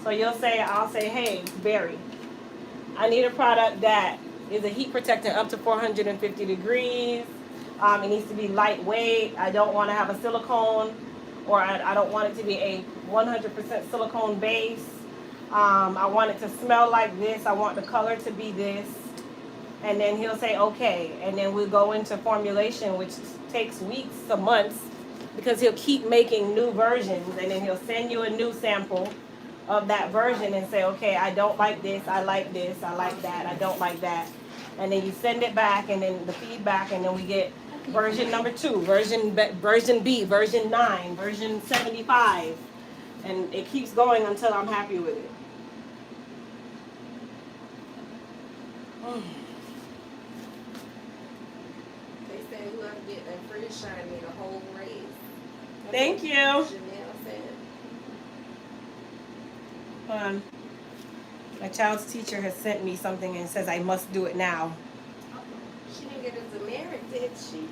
So I'll say, hey, Barry, I need a product that is a heat protectant up to 450 degrees. It needs to be lightweight. I don't want to have a silicone, or I don't want it to be a 100% silicone base. I want it to smell like this. I want the color to be this. And then he'll say, okay. And then we'll go into formulation, which takes weeks to months, because he'll keep making new versions. And then he'll send you a new sample of that version and say, okay, I don't like this, I like that, I don't like that. And then you send it back, and then the feedback, and then we get version number 2, version B, version 9, version 75. And it keeps going until I'm happy with it. They said whoever get that free shine need a whole raise. Thank you. Janelle said. My child's teacher has sent me something and says I must do it now. She didn't get a demerit, did she?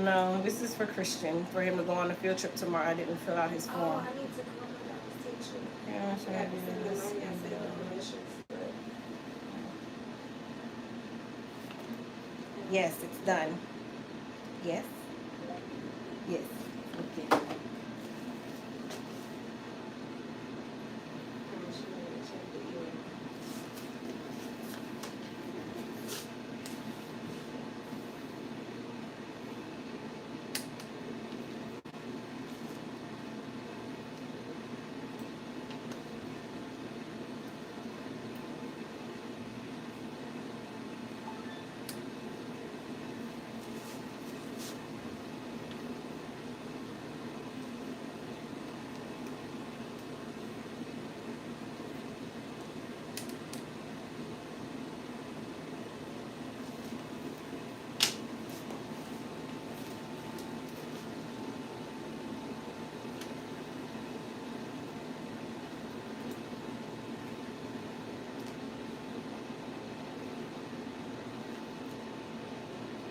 No, this is for Christian, for him to go on a field trip tomorrow. I didn't fill out his Oh, form. I need to call my daughter's teacher. Yeah, I should I have had to send done them this. on yesterday with permissions, but Yes, it's done. Yes. Yes. Okay. she wanted to check the email.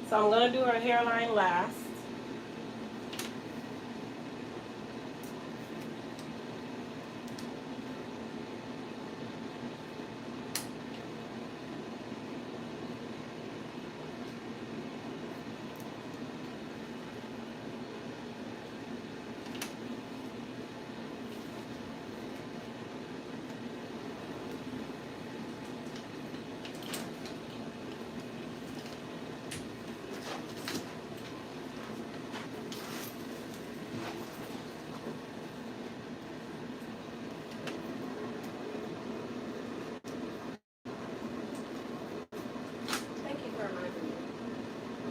So I'm gonna do her hairline last. Thank you for reminding me.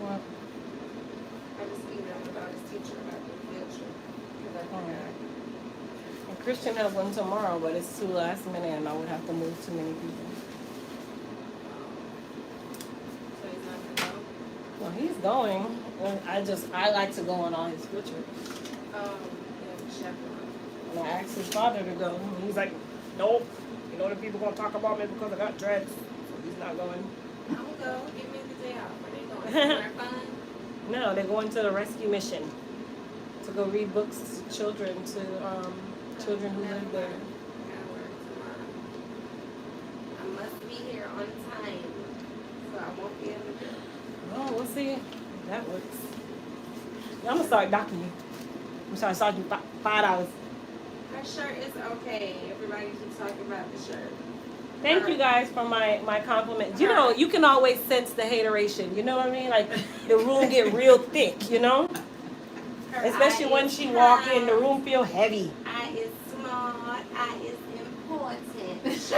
Well, I just emailed about his teacher about the field trip. 'Cause I forgot. and Christian has one tomorrow, but it's too last minute, and I would have to move too many people. So he's not gonna go? Well, he's going. And I like to go on all his field trips. Yeah, the chaperone. And I asked his father to go, and he's like, nope. You know the people gonna talk about me because I got dreads. So he's not going. I'll go. Give me the day off. Where they going? Somewhere fun? No, they're going to the rescue mission to go read books to children, children who live there. Gotta work tomorrow. I must be here on time, so I won't be able to go. Oh, we'll see. If that works. I'm gonna start docking you. I'm sorry, charge you $5. Her shirt is okay. Everybody keeps talking about the shirt. Thank you guys for my compliments. You know, you can always sense the hateration. You know what I mean? Like the room get real thick. You know, Her especially eye when is she walk in, the proud. room feel heavy. Eye is smart. Eye is important. That's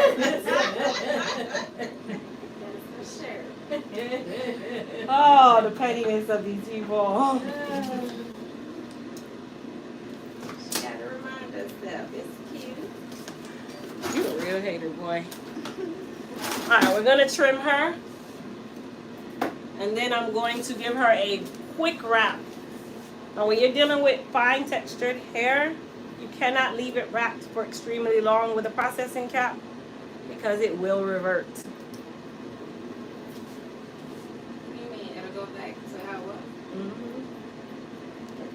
the shirt. Oh, the pettiness of these people. She gotta remind herself. It's cute. You a real hater, boy. All right, we're gonna trim her, and then I'm going to give her a quick wrap. Now, when you're dealing with fine textured hair, you cannot leave it wrapped for extremely long with a processing cap. because it will revert. What do you mean? It'll go back to how it was?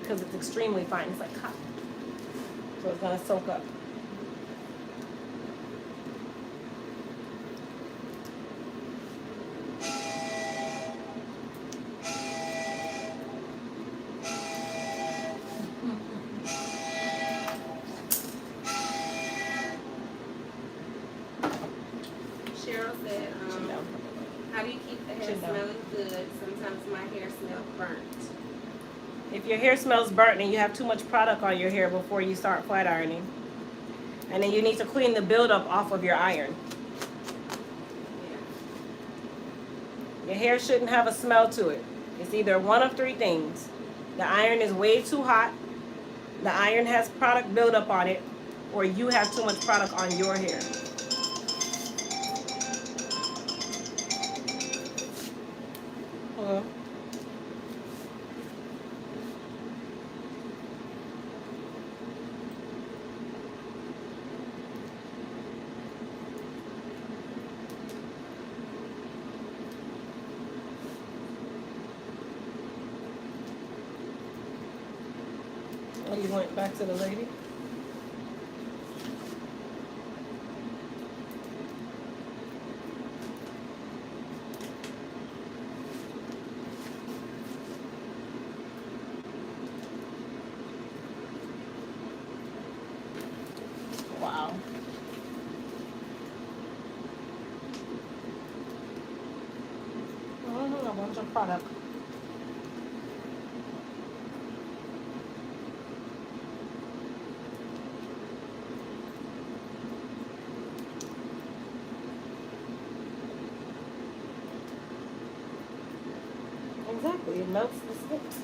Because it's extremely fine. It's like cotton. So it's going to soak up. Cheryl said, how do you keep the hair Chin down. smelling good? Sometimes my hair smells burnt. If your hair smells burnt and you have too much product on your hair before you start flat ironing, and then you need to clean the buildup off of your iron. Your hair shouldn't have a smell to it. It's either one of three things. The iron is way too hot, the iron has product buildup on it, or you have too much product on your hair. Hello? Oh, you went back to the lady? Wow. A bunch of product. Exactly, it melts the sticks.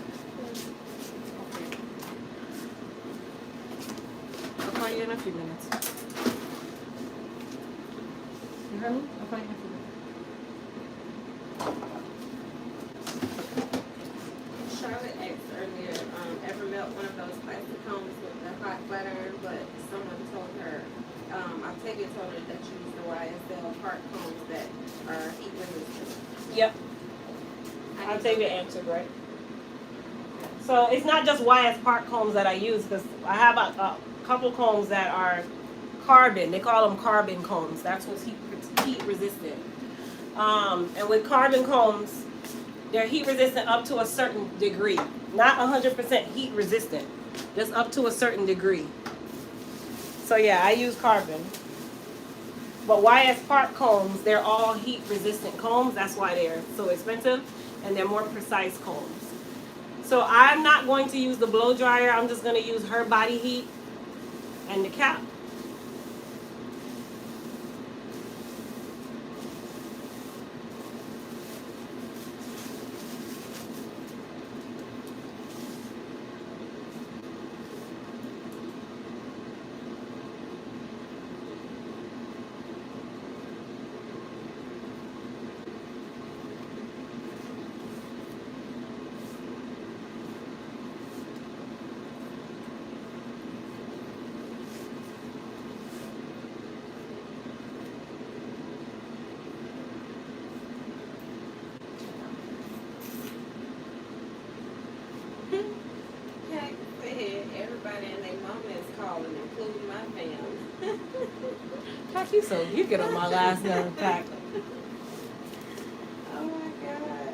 I'll call you in a few minutes. You heard me? I'll call you in a few minutes. Charlotte asked earlier, ever melt one of those plastic combs with the hot flat iron, but someone told her, Octavia told her that you use the YSL part combs that are heat resistant. Yep. I'll take your answer, right? So it's not just YS Park combs that I use, because I have a couple combs that are carbon. They call them carbon combs. That's what's heat resistant. And with carbon combs, they're heat resistant up to a certain degree. Not 100% heat resistant, just up to a certain degree. So yeah, I use carbon. But YS Park combs, they're all heat resistant combs. That's why they're so expensive, and they're more precise combs. So I'm not going to use the blow dryer. I'm just going to use her body heat and the cap. Everybody and their mama is calling, including my family. Pack, you so you get on my last nerve, Pack. Oh my God.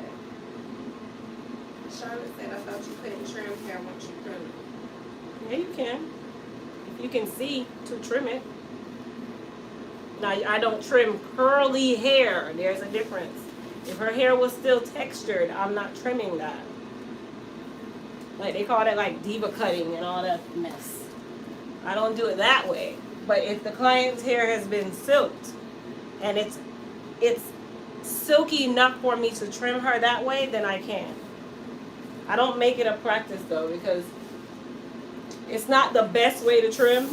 Charlotte said, I thought you couldn't trim hair once you trim it. Yeah, you can. If you can see to trim it. Now, I don't trim curly hair. There's a difference. If her hair was still textured, I'm not trimming that. Like, they call that like diva cutting and all that mess. I don't do it that way. But if the client's hair has been silked and it's silky enough for me to trim her that way, then I can. I don't make it a practice though, because it's not the best way to trim.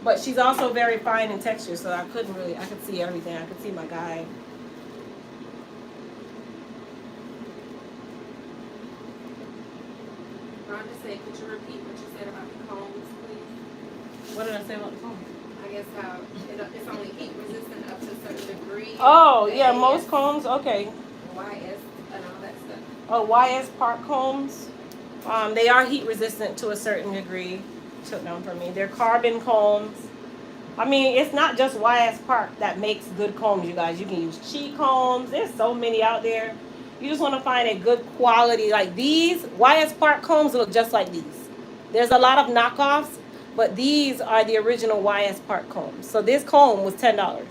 But she's also very fine in texture, so I could see everything. I could see my guy. Rhonda said, could you repeat what you said about the combs, please? What did I say about the comb? I guess how it's only heat resistant Oh, The yeah, AS, most combs, okay. YS, and all that stuff. Oh, YS Park combs. They are heat resistant to a certain degree. Took down for me. They're carbon combs. I mean, it's not just YS Park that makes good combs, you guys. You can use cheat combs. There's so many out there. You just want to find a good quality. Like these YS Park combs look just like these. There's a lot of knockoffs, but these are the original YS Park combs. So this comb was $10.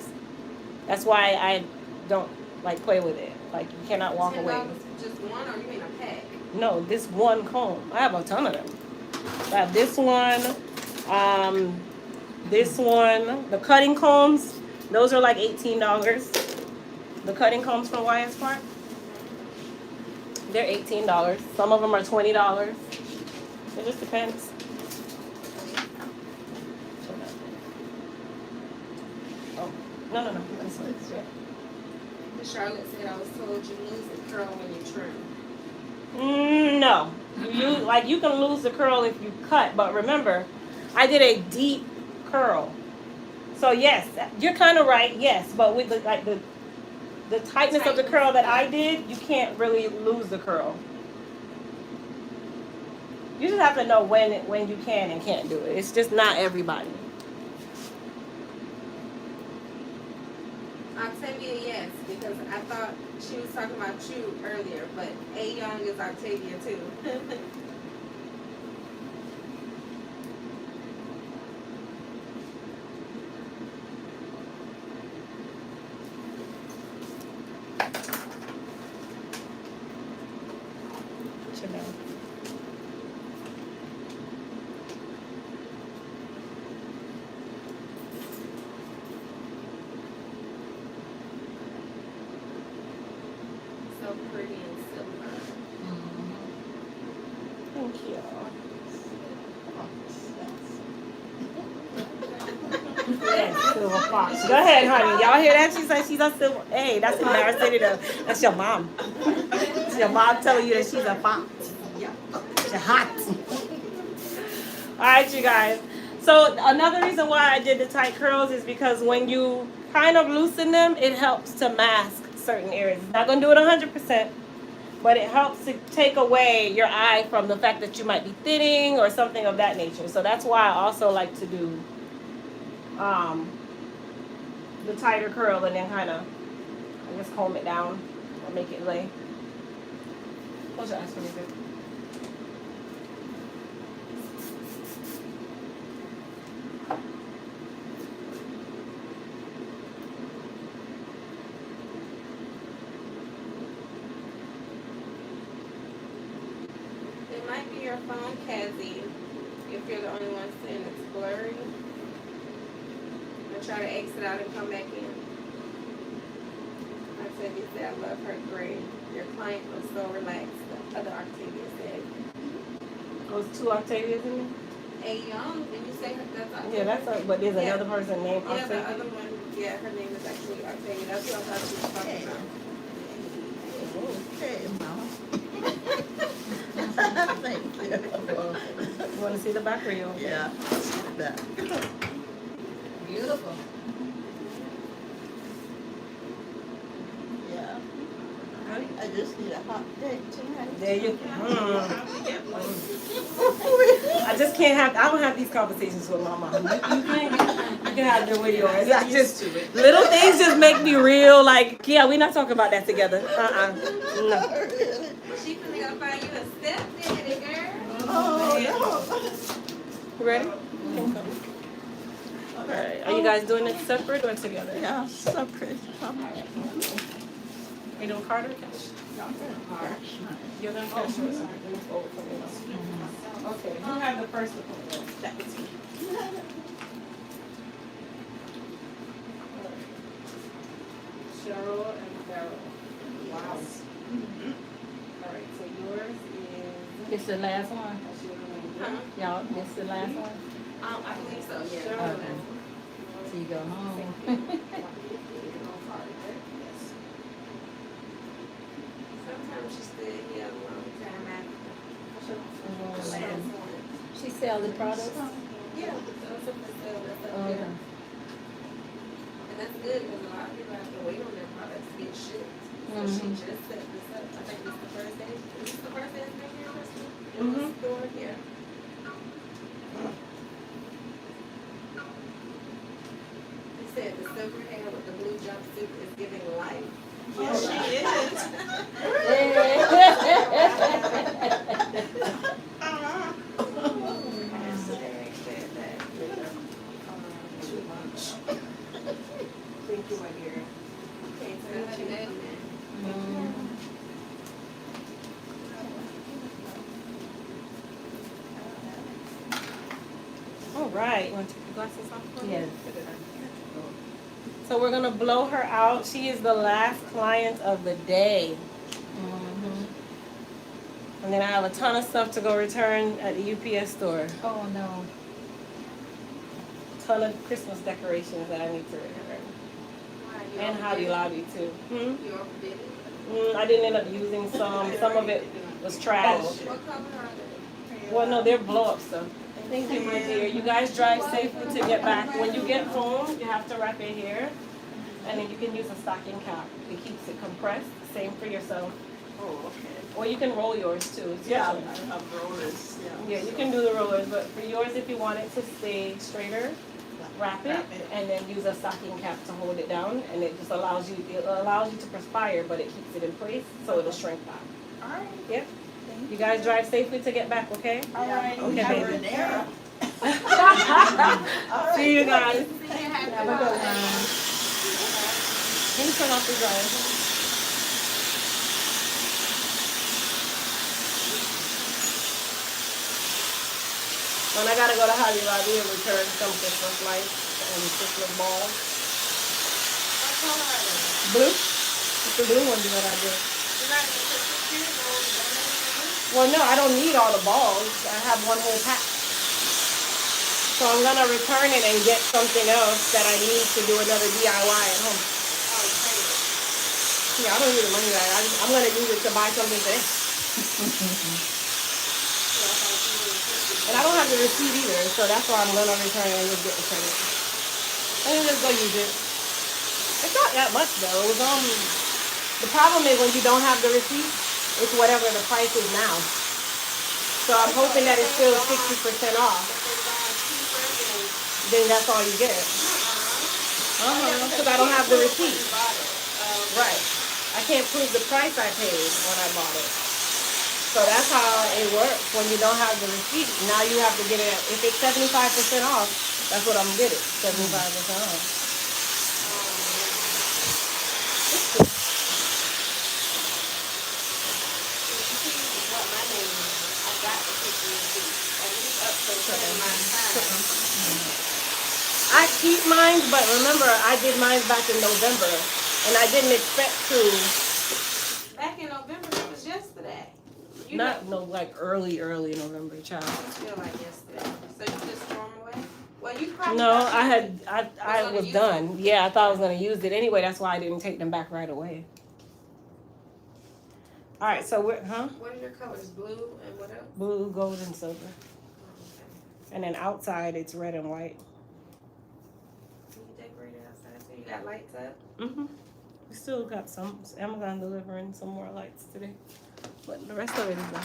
That's why I don't like play with it. Like you cannot walk away. $10 for just one, or you mean a pack? No, this one comb. I have a ton of them. I have this one, this one, the cutting combs. Those are like $18. The cutting combs from YS Park. They're $18. Some of them are $20. It just depends. Oh, no. This one. Charlotte said I was told you lose the curl when you trim. No, you can lose the curl if you cut, but remember, I did a deep curl. So yes, you're kind of right. Yes, but with the tightness of the curl that I did, you can't really lose the curl. You just have to know when you can and can't do it. It's just not everybody. Octavia, yes, because I thought she was talking about you earlier, but A Young is Octavia too. So pretty and silver. Thank you. Yes, silver fox. Go ahead, honey. Y'all hear that? She said she's a silver. Hey, that's embarrassing. That's your mom. It's your mom telling you that she's a fox. She's hot. All right, you guys. So another reason why I did the tight curls is because when you kind of loosen them, it helps to mask certain areas. It's not gonna do it 100%, but it helps to take away your eye from the fact that you might be thinning or something of that nature. So that's why I also like to do the tighter curl and then kind of, I guess, comb it down or make it lay. Close your eyes for me, babe. It might be your phone, Cassie, if you're the only one saying it's blurry. I'll try to exit out and come back in. Octavia said, I love her gray. Your client was so relaxed. The other Octavia said. Those two Octavias in there? A Young, did you say that's Octavia? Yeah, that's a, but there's Yeah. another person named Yeah, the Octavia. other one, yeah, her name is actually Octavia. That's what I thought she was talking about. Okay, Mama. Thank you. You want to see the back or you? Yeah, see the back. Beautiful. Yeah. I just need a hot day tonight. There you go. I just can't have. I don't have these conversations with my mom. You can have them with yours. I just little things just make me real. Like, yeah, we're not talking about that together. No. She finna go find you a stepdaddy, girl. Oh, You ready? All right. Are you guys doing it separate or together? no. Yeah, separate. You doing card or cash? You're gonna cash yours. Okay. Who had the first appointment? That was me. Cheryl and Farrell. Wow. All right. So yours is. This the last one? Huh? Y'all, this the last one? I believe so, yeah. Cheryl. Okay. So you go home. Sometimes she stood here a long time after. She sell the products? Yeah, those are the sales that's up Okay. there. And That's good because a lot of people have to wait on their products to get shipped. So she just set this up. I think this is the first day. Is this the first day it's been here, Kristen? In this store? Yeah. They said the silver hair with the blue jumpsuit is giving life. Oh, she is. Hashtag said that. Too much. Thank you, my dear. Okay, so that's you, man. All right. You want to take your glasses off for me? Yes. So we're gonna blow her out. She is the last client of the day. And then I have a ton of stuff to go return at the UPS store. Oh no. Ton of Christmas decorations that I need to return. Why, you And Hobby overdid Lobby too. it? You overdid it? I didn't end up using some. Some of it was trash. What color are they? Well, no, they're blow up stuff. Thank you, my dear. You guys drive safely to get back. When you get home, you have to wrap your hair. And then you can use a stocking cap. It keeps it compressed. Same for yourself. Oh, okay. Or you can roll yours too. It's your Yeah, choice. I have rollers, yeah. Yeah, you can do the rollers, but for yours, if you want it to stay straighter, wrap it, and then use a stocking cap to hold it down, and it just allows you to perspire, but it keeps it in place, so it'll shrink back. Alright. Yep. You guys drive safely to get back, okay? Alright. Okay, Have her baby. there. See you guys. See you happy Have a good one. holidays. Can you turn off the dryer? When I gotta go to Hobby Lobby and return some Christmas lights and Christmas balls. What color are they? Blue? It's the blue ones that I did. You got any Christmas tree or donate? Well, no, I don't need all the balls. I have one whole pack. So I'm gonna return it and get something else that I need to do another DIY at home. Oh, trade it. Yeah, I don't need the money back. I'm gonna use it to buy something today. And I don't have the receipt either, so that's why I'm gonna return it and just get the credit. And then just go use it. It's not that much though. It was the problem is when you don't have the receipt, it's whatever the price is now. So I'm hoping that it's still 60% off. Then that's all you get. Because I don't have the receipt. Right. I can't prove the price I paid when I bought it. So that's how it works. When you don't have the receipt, now you have to get it. If it's 75% off, that's what I'm getting. 75% off. I keep mine, but remember, I did mine back in November, and I didn't expect to. Back in November, it was yesterday. Like early November, child. It feel like yesterday. So you just throw them away? Well, you probably. No, thought I gonna was use done. Yeah, I thought I was gonna use it anyway. That's why I didn't take them back right away. All right, so What are your colors? Blue and what else? blue, gold, and silver, Oh, okay. and then outside it's red and white. Can you decorate it outside too? You got lights up? We still got some Amazon delivering some more lights today, but the rest of it is done.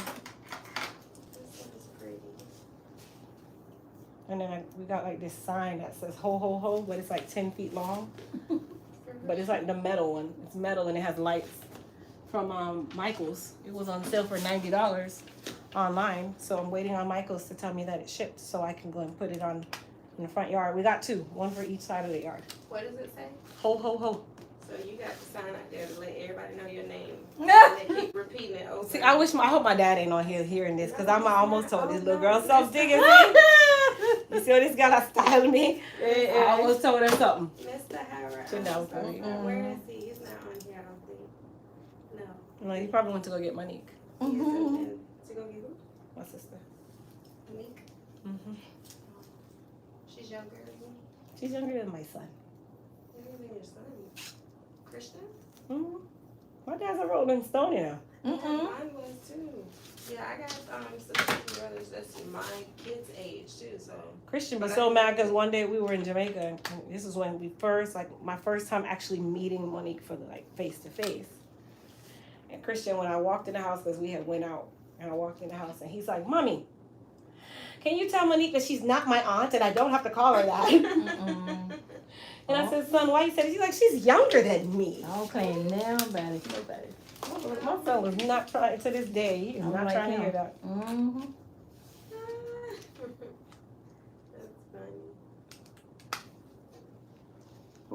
This one is pretty. And then we got like this sign that says ho ho ho, but it's like 10 feet long. But it's like the metal one. It's metal and it has lights from Michael's. It was on sale for $90 online. So I'm waiting on Michael's to tell me that it shipped so I can go and put it on in the front yard. We got two, one for each side of the yard. What does it say? Ho ho ho. So you got the sign out there to let everybody know your name. And they keep repeating it over. See, I hope my dad ain't on here hearing this because I'm almost told this little girl something digging me. You see what this guy style me? I almost told her something. Mr. Howard. To know for me. Where is he? He's not on here, I don't think. No. No, he probably went to go get Monique, He isn't. And to go get who? my sister. Monique. She's younger than you. She's younger than my son. Younger than your son. Christian? My dad's a Rolling Stone, you know. Mine was too. Yeah, I got sisters and brothers that's my kids' age too. So Christian was But so I- mad because one day we were in Jamaica, and this is when we first, like, my first time actually meeting Monique for the, like, face to face. And Christian, when I walked in the house, because we had went out, and I walked in the house, and he's like, "Mommy, can you tell Monique that she's not my aunt and I don't have to call her that?" And I said, "Son, why you said it?" He's like, "She's younger than me." I'll claim now, better, better. My son was not trying, to this day, he is I'm not like trying to him. hear that. Mm-hmm. That's funny.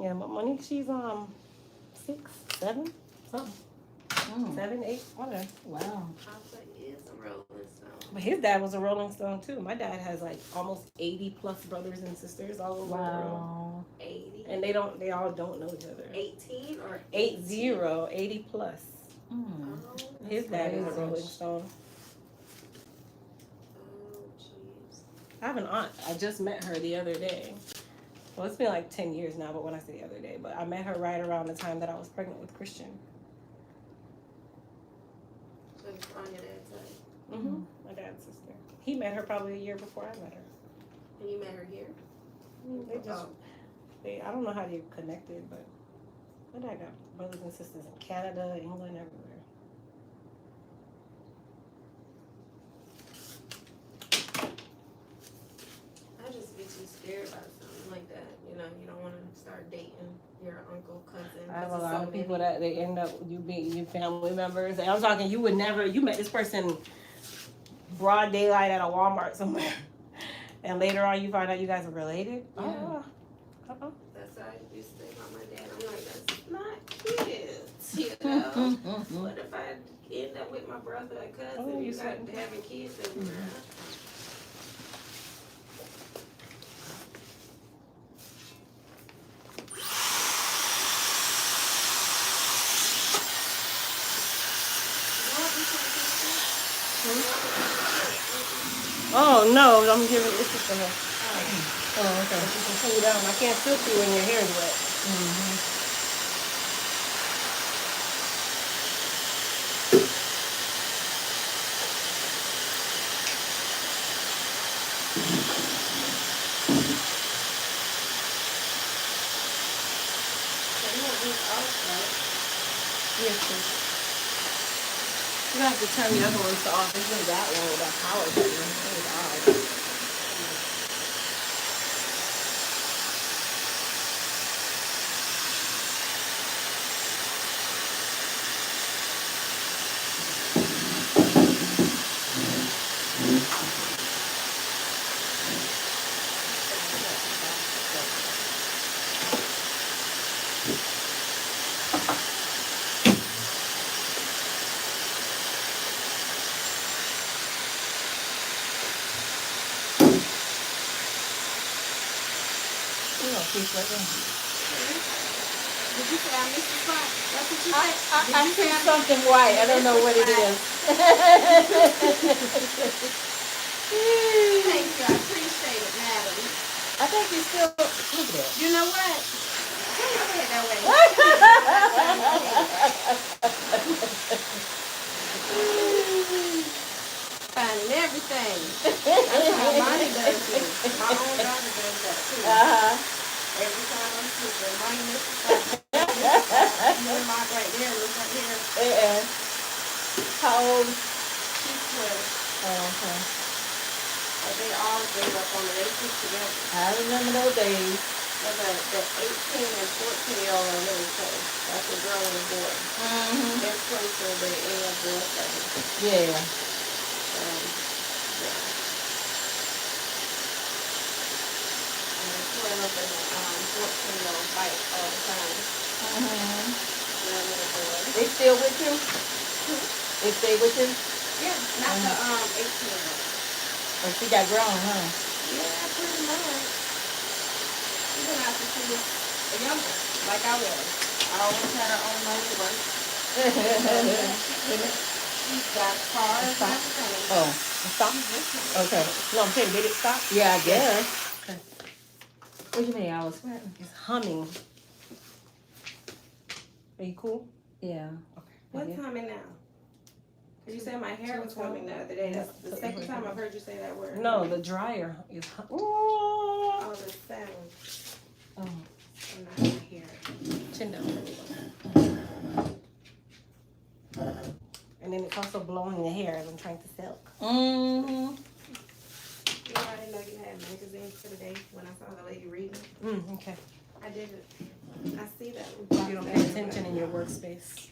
Yeah, but Monique, she's 6, 7, something. 7, 8, whatever. Wow. Papa is a Rolling Stone. But his dad was a Rolling Stone too. My dad has like almost 80 plus brothers and sisters all over the world. Wow. 80. And they all don't know each other. 18 or 80 plus. Mm. Oh, His dad is a crazy. Rolling Stone. oh, jeez. I have an aunt. I just met her the other day. Well, it's been like 10 years now, but when I say the other day, but I met her right around the time that I was pregnant with Christian. So it's on your dad's side. Mm-hmm. My dad's sister. He met her probably a year before I met her. And you met her here? They just, I don't know how they connected, but my dad got brothers and sisters in Canada, England, everywhere. I just be too scared about something like that. You know, you don't want to start dating your uncle, cousin. I have a 'cause lot it's of so people many. that they end up you being your family members. And I'm talking, you met this person broad daylight at a Walmart somewhere, and later on you find out you guys are related. Yeah. Uh-uh. That's how I used to think about my dad. I'm like, that's not kids, you know? What if I end up with my brother or cousin? Oh, you you got sweating. having kids everywhere. Oh no, I'm giving this is for her. Oh, okay. You can cool down. I can't silk you when your hair is wet. Yes, please. You have to turn the other ones off. It's been that long without power button. It was odd. Piece right there. Did you say I missed the spot? That's what you said? I see something white. I don't know what it is. Thank you. I appreciate it, madam. I think you still look at it. You know what? Turn your head that way. Finding everything. That's how mine does too. My own daughter does that too. Every time I'm sleeping, mine misses that. Your mark right there, look right here. How old? She's 12. Oh, okay. But they all gave up on it. They put together. I remember those days. But the 18 and 14-year-old are really close. That's a girl and a boy. They're closer than any of the rest of them. Yeah. Yeah. And the 12 and the 14-year-old fight all the time. They're little boys. They still with you? They stay with you? Yeah, not the 18-year-old. Or she got grown, huh? Yeah, pretty much. She's been out since she was younger, like I was. I always had her own money work. She's got cars and everything. Oh, stop. Okay. No, I'm saying, did it stop? Yeah, I guess. What do you mean? I was sweating. It's humming. Are you cool? Yeah. Okay. What time is now? You said my hair was coming the other day. That's the second time I've heard you say that word. No, the dryer is. Ooh. Oh, the sound. Oh. I'm not gonna hear it. Chin down. And then it's also blowing the hair as I'm trying to silk. Mm-hmm. You know, I didn't know you had magazines for the day when I saw the lady reading. Okay. I didn't. I see that. You don't pay attention in your workspace.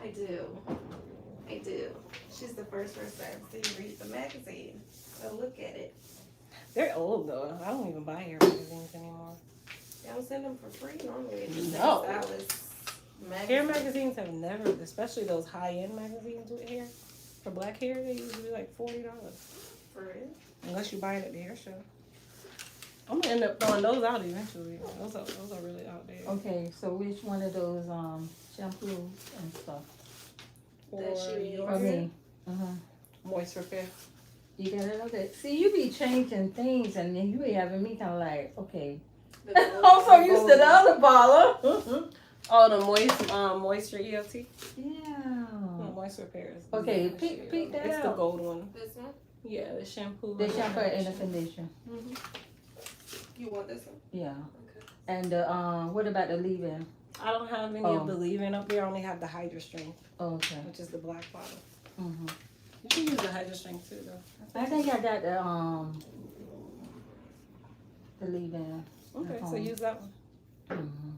I do. I do. She's the first person I've seen read the magazine. So look at it. They're old though. I don't even buy hair magazines anymore. They don't send them for free normally. It's just No. Hair magazine. magazines have never, especially those high-end magazines with hair. For black hair, they usually like $40. For real? Unless you buy it at the hair show. I'm gonna end up throwing those out eventually. Those are really out there. Okay, so which one of those shampoos and stuff? That she For needs. your For hair, me. moist repair. You gotta know that. See, you be changing things and then you be having me kind of like, okay. The I'm so used to the other bottle. Oh, the moisture ELT. Yeah. No, moist repair is. Okay, pick that It's the out. gold one. This one? Yeah, the shampoo. The shampoo and the conditioner. You want this one? Yeah. Okay. And what about the leave-in? I don't have any of the leave-in up there. I only have the Hydra Strength, Okay. which is the black bottle. Mm-hmm. You can use the Hydra Strength too, though. I think I got the leave-in. Okay, so use that one. Mm-hmm.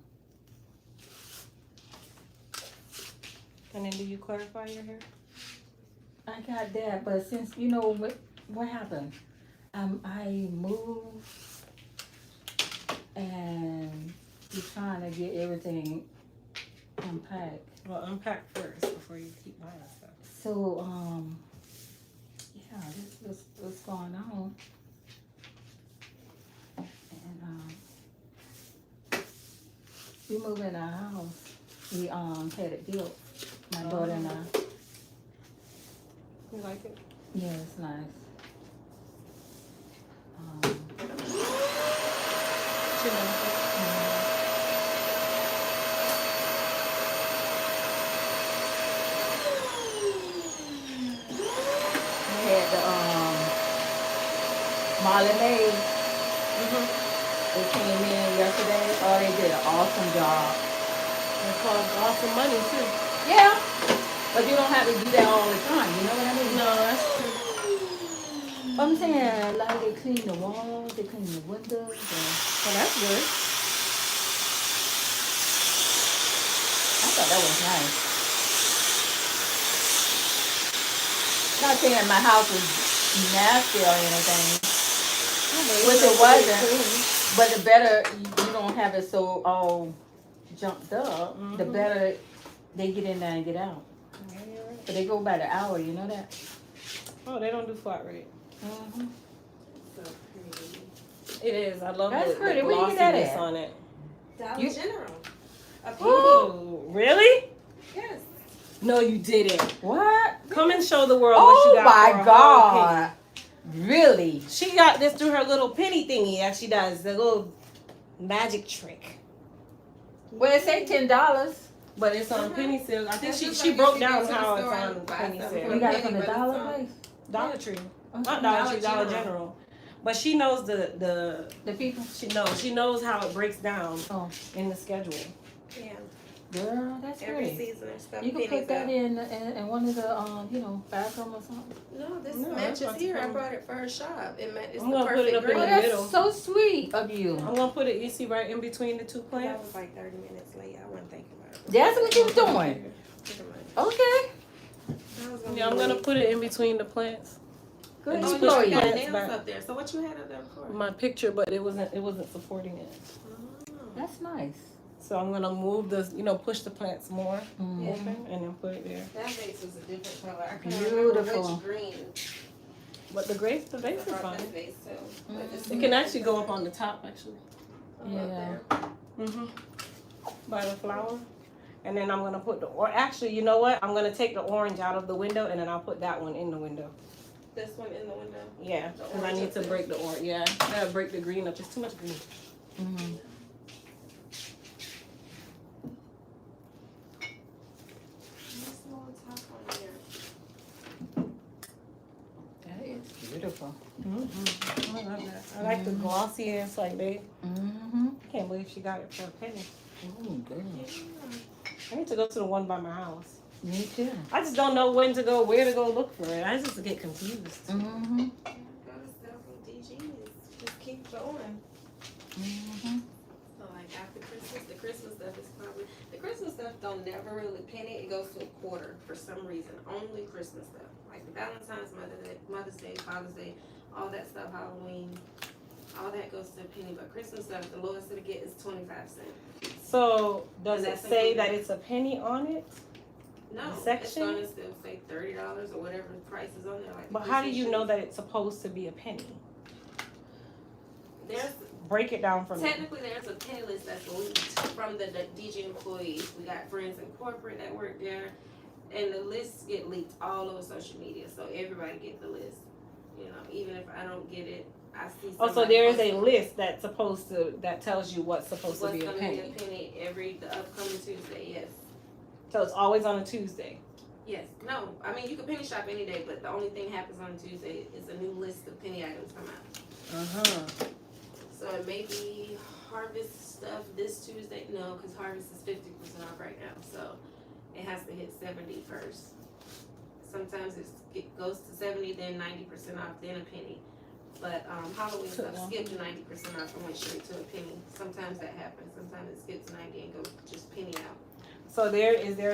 And then do you clarify your hair? I got that, but since you know what happened, I moved and you're trying to get everything unpacked. Well, unpack first before you keep buying stuff. So yeah, this is what's going on. And we moved in our house. We had it built. My daughter and I. You like it? Yeah, it's nice. I had the Molly Maid. They came in yesterday. Oh, they did an awesome job. It costs awesome money too. Yeah, but you don't have to do that all the time. You know what I mean? No, that's true. I'm saying, like they clean the walls, they clean the windows. Well, that's good. I thought that was nice. Not saying my house was nasty or anything, which it wasn't. But the better you don't have it so all jumped up, the better they get in there and get out. Yeah, you're right. But they go by the hour, you know that? Oh, they don't do flat rate. Mm-hmm. So pretty. It is. I love That's the pretty. Where you get that glossiness at? on it. Dollar You- General. A penny. Ooh, really? Yes. No, you didn't. What? Come and show the world what you Oh got. for my a whole God! Really? penny. She got this through her little penny thingy that she does, the little magic trick. Well, it say $10. But it's on penny sale. I think That's she just she like broke if you down go to the how it's store on and buy penny something sale. You got it penny, from the but it's dollar on- place? Dollar Tree, Okay. not Dollar Tree, Dollar General. General. But she knows the The people? she knows how it breaks down Oh. in the schedule. Yeah. Girl, that's Every pretty. season there's stuff. You can pennies put that out. in one of the bathroom or something. No, this No, matches that's here. I fine. brought it for her shop. It's I'm the gonna put perfect it up in Oh, the green. middle. that's so sweet of you. I'm gonna put it, you see, right in between the two That plants. was like 30 minutes late. I wasn't thinking about it. That's what you was doing. Pretty much. Okay. I was gonna Yeah, I'm be gonna late. put it in between the plants. Good Just Oh, push you the got plants employee. nails back. up there. So what you had up there for? My picture, but it wasn't supporting it. Oh. That's nice. So I'm gonna move push the plants more Mm. open and then put it there. That vase was a different color. I couldn't remember Beautiful. which green. But the vase is I brought this fine. vase too. But this It can actually go up on the top actually. up Yeah. there. Mm-hmm. By the flower. And then I'm gonna put actually, you know what? I'm gonna take the orange out of the window and then I'll put that one in the window. This one in the window. Yeah, The because I orange need up to there. break the orange. Yeah, I gotta break the green up. There's too much green. Mm. What's the on top on here? Mm-hmm. I love that. I like the glossiest, like they. Mm-hmm. I can't believe she got it for a penny. Oh, goodness. I need to go to the one by my house. Me too. I just don't know when to go, where to go look for it. I just get confused. Mm-hmm. Go to several DGs. Just keep going. Mm-hmm. So like after Christmas, the Christmas stuff is probably the Christmas stuff don't never really penny. It goes to a quarter for some reason. Only Christmas stuff. Like the Valentine's, Mother's Day, Father's Day, all that stuff, Halloween, all that goes to a penny. But Christmas stuff, the lowest it'll get is 25 cents. So does And it that's say included. that it's a penny on it? No, it's Section? gonna still say $30 or whatever the price is on there. Like the But how do Christmas you shoes. know that it's supposed to be a penny? There's Break it down for me. technically there's a penny list that's leaked from the DG employees. We got friends in corporate that work there, and the lists get leaked all over social media, so everybody get the list. You know, even if I don't get it, I see. Oh, so somebody there is a posting list that's supposed to, that tells you what's supposed to what's be a gonna penny. be a penny the upcoming Tuesday. Yes. So it's always on a Tuesday. Yes. No. I mean, you can penny shop any day, but the only thing happens on Tuesday is a new list of penny items come out. Uh-huh. So it may be harvest stuff this Tuesday. No, because harvest is 50% off right now. So it has to hit 70 first. Sometimes it goes to 70, then 90% off, then a penny. But Halloween stuff skipped 90% off and went straight to a penny. Sometimes that happens. Sometimes it skips 90 and goes just penny out. So is there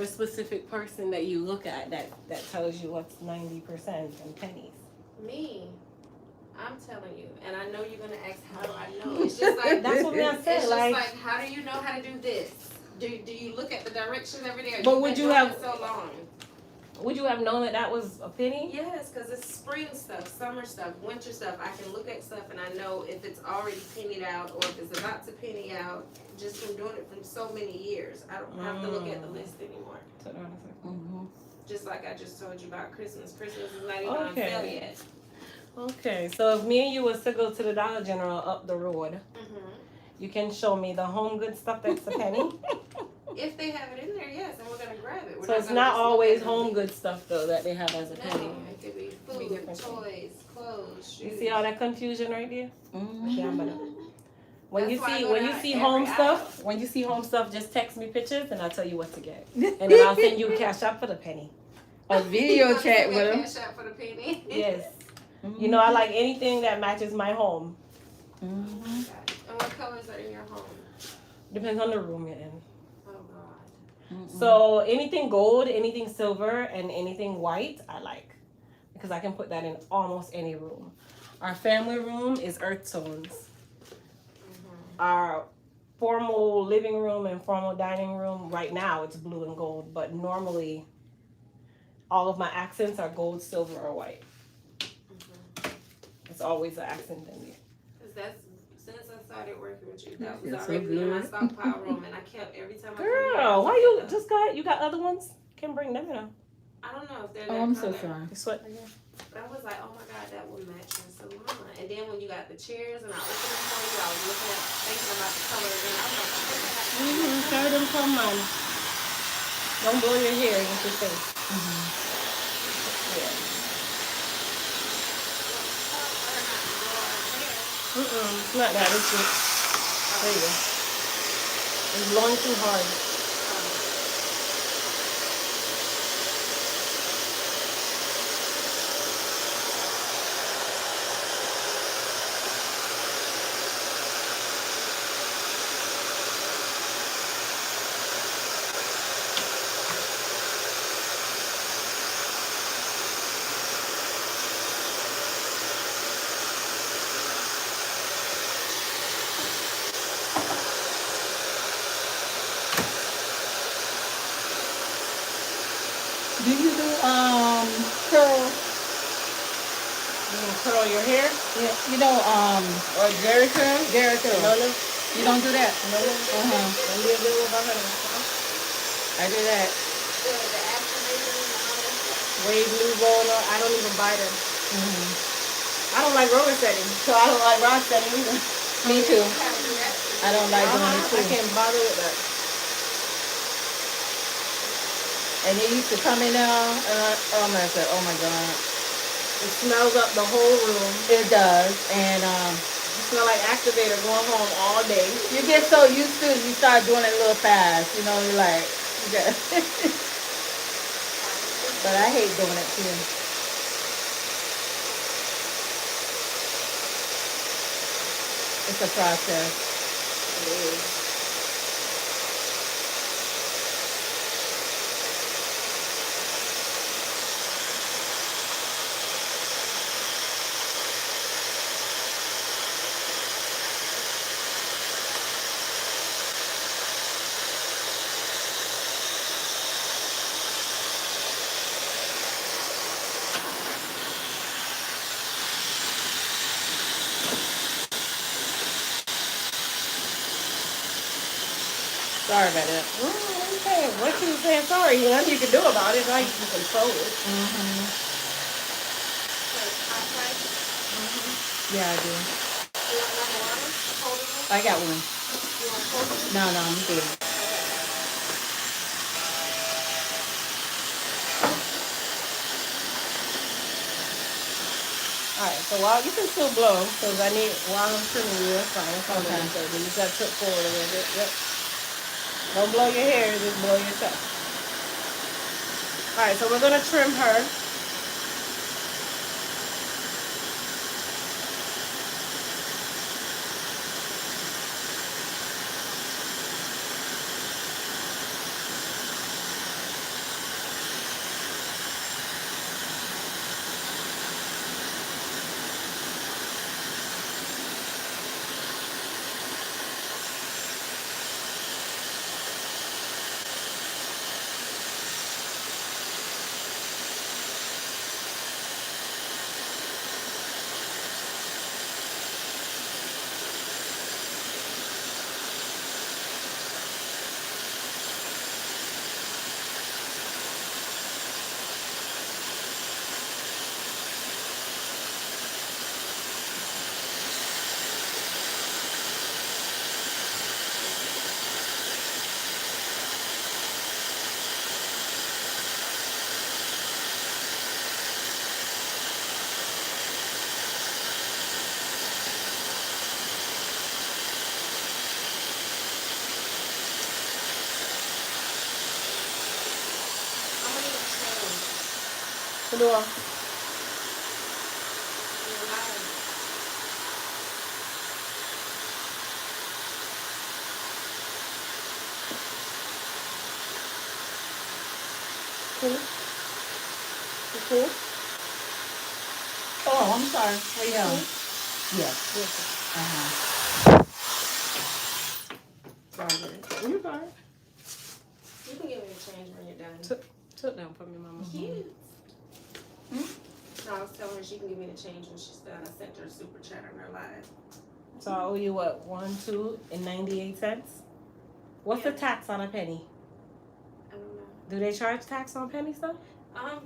a specific person that you look at that tells you what's 90% in pennies? Me, I'm telling you, and I know you're gonna ask, how do I know? It's just like That's what I it's said. just Like, like, how do you know how to do this? Do you look at the directions every day? Or But you've would been you doing have- it so long? would you have known that was a penny? Yes, because it's spring stuff, summer stuff, winter stuff. I can look at stuff and I know if it's already pennied out or if it's about to penny out. Just from doing it for so many years, I don't have to look at the list anymore. Mm-hmm. Just like I just told you about Christmas. Christmas is not even on Okay. sale yet. Okay, so if me and you was to go to the Dollar General up the road, Mm-hmm. you can show me the home good stuff that's a penny. If they have it in there, yes, and we're gonna grab it. We're So it's gonna not just look always at home the- good stuff though that they have as a penny. No, it could be Be food, different toys, clothes, You shoes. see all that confusion right there? Mm-hmm. Yeah, but when That's you why I see go when you to see every home aisle. stuff, when you see home stuff, just text me pictures and I'll tell you what to get, and then I'll send you a cash app for the penny. A video You chat gonna with get him. cash out for the penny. Yes, you know I like anything that matches my home. Mm-hmm. And what colors are in your home? Depends on the room you're in. Oh God. Mm-hmm. So anything gold, anything silver, and anything white, I like because I can put that in almost any room. Our family room is earth tones. Our formal living room and formal dining room right now it's blue and gold, but normally all of my accents are gold, silver, or white. It's always an accent in there. Cause that's since I started working with you, that was That's so already in my good. stockpile room, and I kept every time I come Girl, here, I why look you at them. just got you got other ones? Can bring them in. I don't know if they're Oh, that I'm so color. sorry. You sweat again? But I was like, oh my God, that would match your salon. And then when you got the chairs and I opened them for you, I was looking at thinking about the color again. I was like, I think I got Mm-hmm. Carry them from man. Don't blow your hair with your face. Yeah. It's not that. It's just there you go. It's blowing too hard. Do you do curl? You can curl your hair. Yeah, you know or Jerry curl? Jerry curl. No, no, You don't do that? no, no. Don't be a little about her. I do that. the activator and all that stuff. Wave new roller. I don't even buy them. Mm-hmm. I don't like roller setting, so I don't like rock setting either. Me too. You gotta do that. I don't like doing it I too. can't bother with that. And they used to come in there, oh my God. It smells up the whole room. It does, and You smell like activator going home all day. you get so used to it, you start doing it a little fast. You know, you're like, you got but I hate doing it too. It's a process. It is. Sorry about that. Okay, what you saying sorry? Nothing you can do about it. Now you can control it. Mm-hmm. Hot price. Yeah, I do. You want another water? Cold one? I got one. You want cold one? No, I'm good. Alright, so while you can still blow, because I need, while I'm trimming you, that's fine. That's all Okay. okay. You just got to tip forward a little bit. Yep. Don't blow your hair, just blow your chest. Alright, so we're going to trim her. I'm gonna need a change. Kedua. You're lying. Cool. You cool? Oh, I'm sorry. Are you Yeah. cool? Yes. Yes. Uh-huh. Sorry. You're fine. You can give me a change when you're done. Sit down for me, mama. Cute. Hmm? No, I was telling her she can give me the change when she's done. I sent her a super chat on her live. So I owe you what? 1, 2, and 98 cents? What's the Yeah. tax on a penny? I don't know. Do they charge tax on pennies though?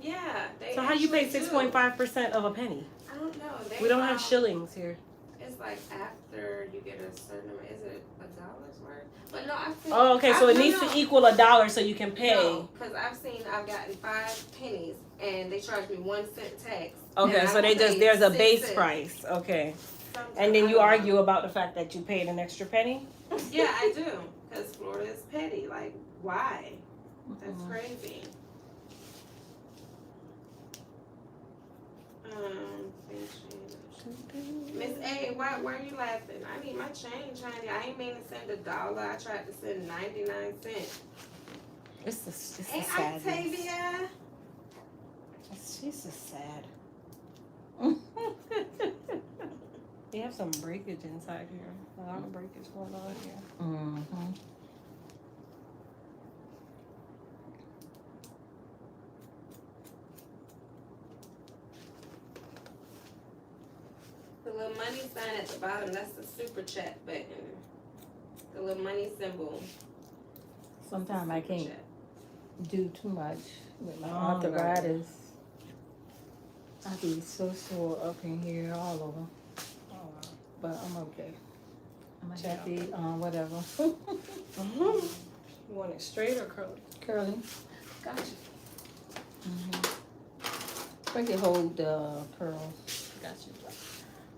Yeah. They So how you pay actually do. 6.5% of a penny? I don't know. They, We don't have shillings here. It's like after you get a certain amount. Is it $1's worth? But no, I think. Oh, okay. So it needs to equal $1 so you can pay. No, because I've gotten 5 pennies and they charge me 1 cent tax. Okay, and so I they just paid there's a 6 base cents. price. Okay. Sometimes And then I you don't argue know. about the fact that you paid an extra penny? Yeah, I do. Because Florida is petty. Like, why? That's Mhm. crazy. Miss A, why are you laughing? I need my change, honey. I ain't mean to send $1. I tried to send 99 cents. It's the Hey, sadness. Octavia. She's just sad. We have some breakage inside here. A lot of breakage going on here. Mm-hmm. The little money sign at the bottom, that's the super chat button. The little money symbol. Sometimes I Super can't chat. do too much with my Oh, arthritis. I be so sore up in here, all over. Oh, wow. But I'm okay. I'm Check happy, whatever. You want it straight or curly? Curly. Gotcha. Mm-hmm. Make it hold the pearls. Got you.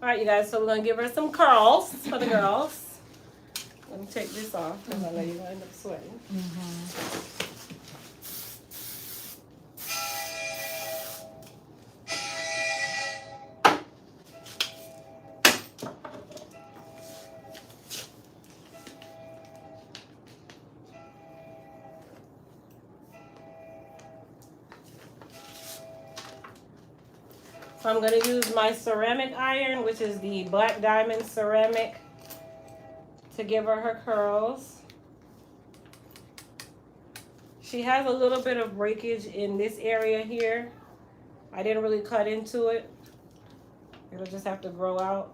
All right, you guys. So we're gonna give her some curls for the girls. Let me take this off because I know you're gonna end up sweating. So I'm gonna use my ceramic iron, which is the Black Diamond ceramic, to give her curls. She has a little bit of breakage in this area here. I didn't really cut into it. It'll just have to grow out.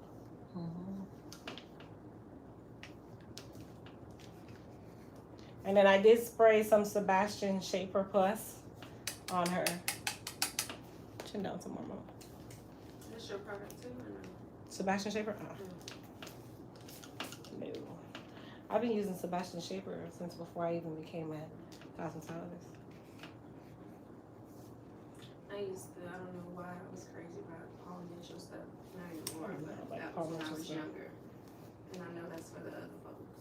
And then I did spray some Sebastian Shaper Plus on her. Chin down some more. That's your product too, or no? Sebastian Shaper? No. I've been using Sebastian Shaper since before I even became a cosmetologist. I used to, I don't know why I was crazy about Paul Mitchell stuff. Not anymore, but Like that Paul was when I Mitchell was stuff. younger. And I know that's for the other folks,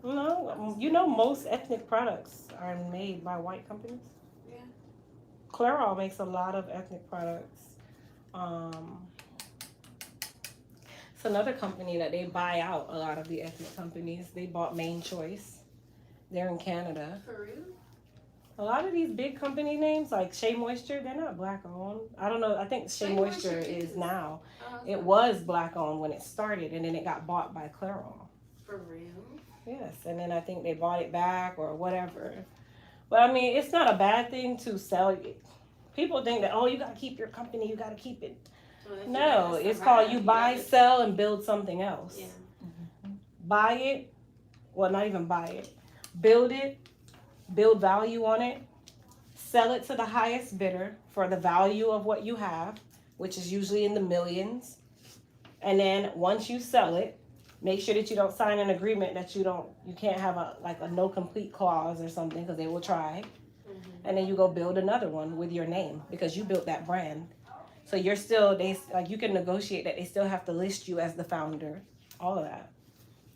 but No, you know most ethnic products are made by white companies. yeah. Clairol makes a lot of ethnic products. It's another company that they buy out a lot of the ethnic companies. They bought Main Choice. They're in Canada. For real? A lot of these big company names like Shea Moisture, they're not black owned. I don't know. I think Shea Shea Moisture Moisture is is. now. Oh, It was black owned when it started, and then it got bought by Clairol. for real? Yes, and then I think they bought it back or whatever. But I mean, it's not a bad thing to sell it. People think that, oh, you gotta keep your company, you gotta keep it. Well, if you No, gotta it's survive, called you buy, gotta- sell, and build something else. Yeah. Buy it, well, not even buy it. Build it, build value on it, sell it to the highest bidder for the value of what you have, which is usually in the millions. And then once you sell it, make sure that you don't sign an agreement that you can't have a no complete clause or something, because they will try. And then you go build another one with your name because you built that brand. So you're still, you can negotiate that they still have to list you as the founder, all of that.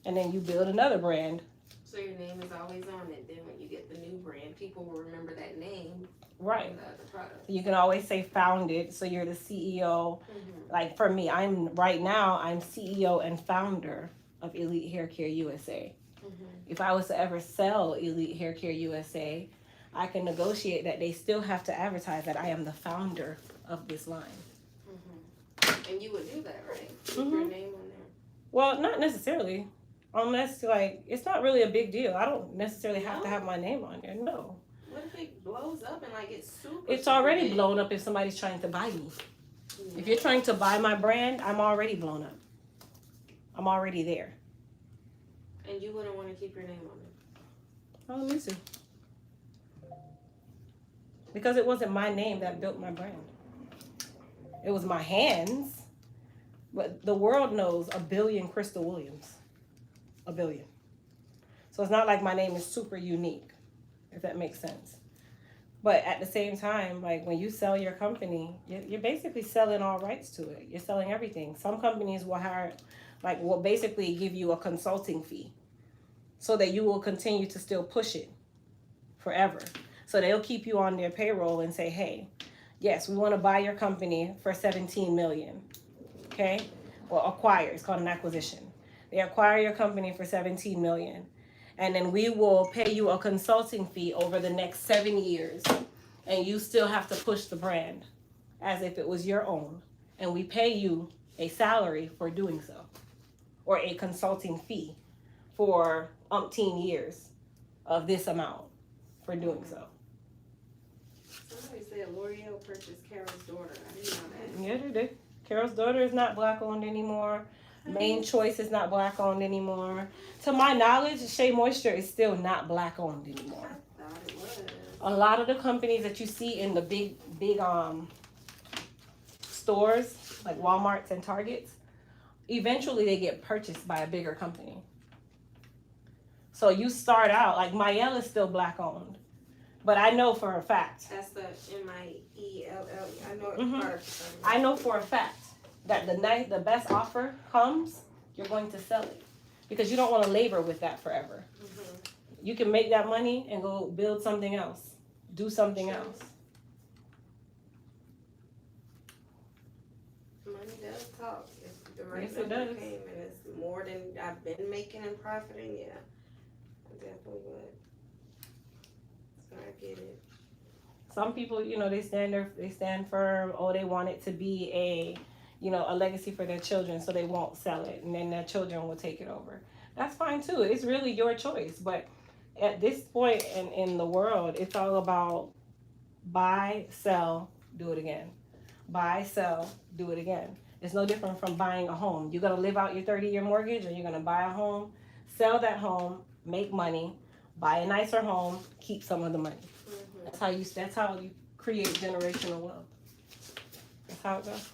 And then you build another brand. So your name is always on it. Then when you get the new brand, people will remember that name. Right. From the other product. You can always say founded, so you're the CEO. Like for me, I'm CEO and founder of Elite Hair Care USA. If I was to ever sell Elite Hair Care USA, I can negotiate that they still have to advertise that I am the founder of this line. And you would do that, right? Keep your name on there. Well, not necessarily. Unless, it's not really a big deal. I don't necessarily have to have my name on there. No. What if it blows up and it's super? It's super already big? blown up if somebody's trying to buy me. Yeah. If you're trying to buy my brand, I'm already blown up. I'm already there. And you wouldn't want to keep your name on it. Oh, let me see. Because it wasn't my name that built my brand. It was my hands. But the world knows 1 billion Crystal Williams. 1 billion. So it's not like my name is super unique, if that makes sense. But at the same time, when you sell your company, you're basically selling all rights to it. You're selling everything. Some companies will will basically give you a consulting fee so that you will continue to still push it forever. So they'll keep you on their payroll and say, hey, yes, we want to buy your company for $17 million. Okay? Well, acquire. It's called an acquisition. They acquire your company for $17 million. And then we will pay you a consulting fee over the next 7 years. And you still have to push the brand as if it was your own. And we pay you a salary for doing so. Or a consulting fee for umpteen years of this amount for doing so. Somebody said L'Oreal purchased Carol's daughter. I didn't know that. Yeah, they did. Carol's daughter is not black owned anymore. Main Choice is not black owned anymore. To my knowledge, Shea Moisture is still not black owned anymore. I thought it was. A lot of the companies that you see in the big stores, like Walmarts and Targets, eventually they get purchased by a bigger company. So you start out, like Mayel is still black owned. But I know for a fact, That's the MIELL. I know Mhm. part of the I know for a fact that the night the best offer comes, you're going to sell it because you don't want to labor with that forever. You can make that money and go build something else, do something Sure. else. Money does talk. If the right Yes, it number does. came and it's more than I've been making and profiting, yeah, I definitely would. So I get it. Some people, you know, they stand firm. Oh, they want it to be a, you know, a legacy for their children, so they won't sell it, and then their children will take it over. That's fine too. It's really your choice. But at this point in the world, it's all about buy, sell, do it again. Buy, sell, do it again. It's no different from buying a home. You're gonna live out your 30-year mortgage, or you're gonna buy a home, sell that home, make money, buy a nicer home, keep some of the money. That's how you create generational wealth. That's how it goes.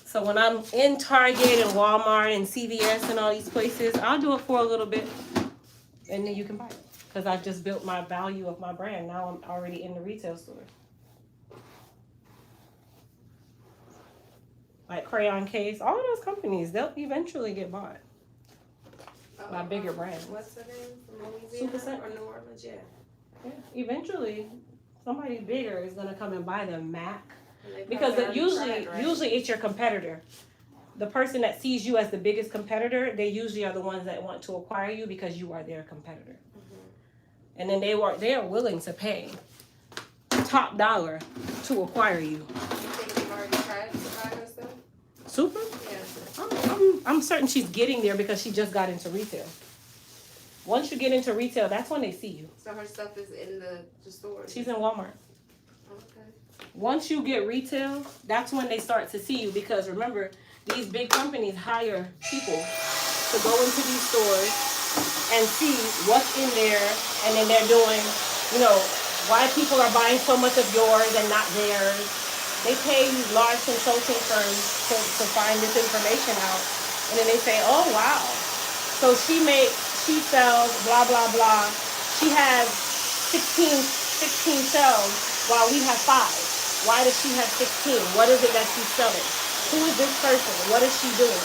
So when I'm in Target and Walmart and CVS and all these places, I'll do it for a little bit, and then you can buy it because I've just built my value of my brand. Now I'm already in the retail store. Like Crayon Case, all of those companies, they'll eventually get bought by bigger brands. What's the name? From Super Louisiana Scent. or New Orleans? Yeah. Yeah, eventually, somebody bigger is gonna come and buy them, Mac. And they Because probably already tried, right? usually it's your competitor. The person that sees you as the biggest competitor, they usually are the ones that want to acquire you because you are their competitor. And then they are willing to pay top dollar to acquire you. You think you've already tried to buy her stuff? Super? Yeah. I'm certain she's getting there because she just got into retail. Once you get into retail, that's when they see you. So her stuff is in the store. She's in Walmart. Okay. Once you get retail, that's when they start to see you because remember, these big companies hire people to go into these stores and see what's in there, and then they're doing, you know, why people are buying so much of yours and not theirs. They pay these large consulting firms to find this information out, and then they say, oh wow, so she sells blah blah blah. She has 16 shells while we have 5. Why does she have 16? What is it that she's selling? Who is this person? What is she doing?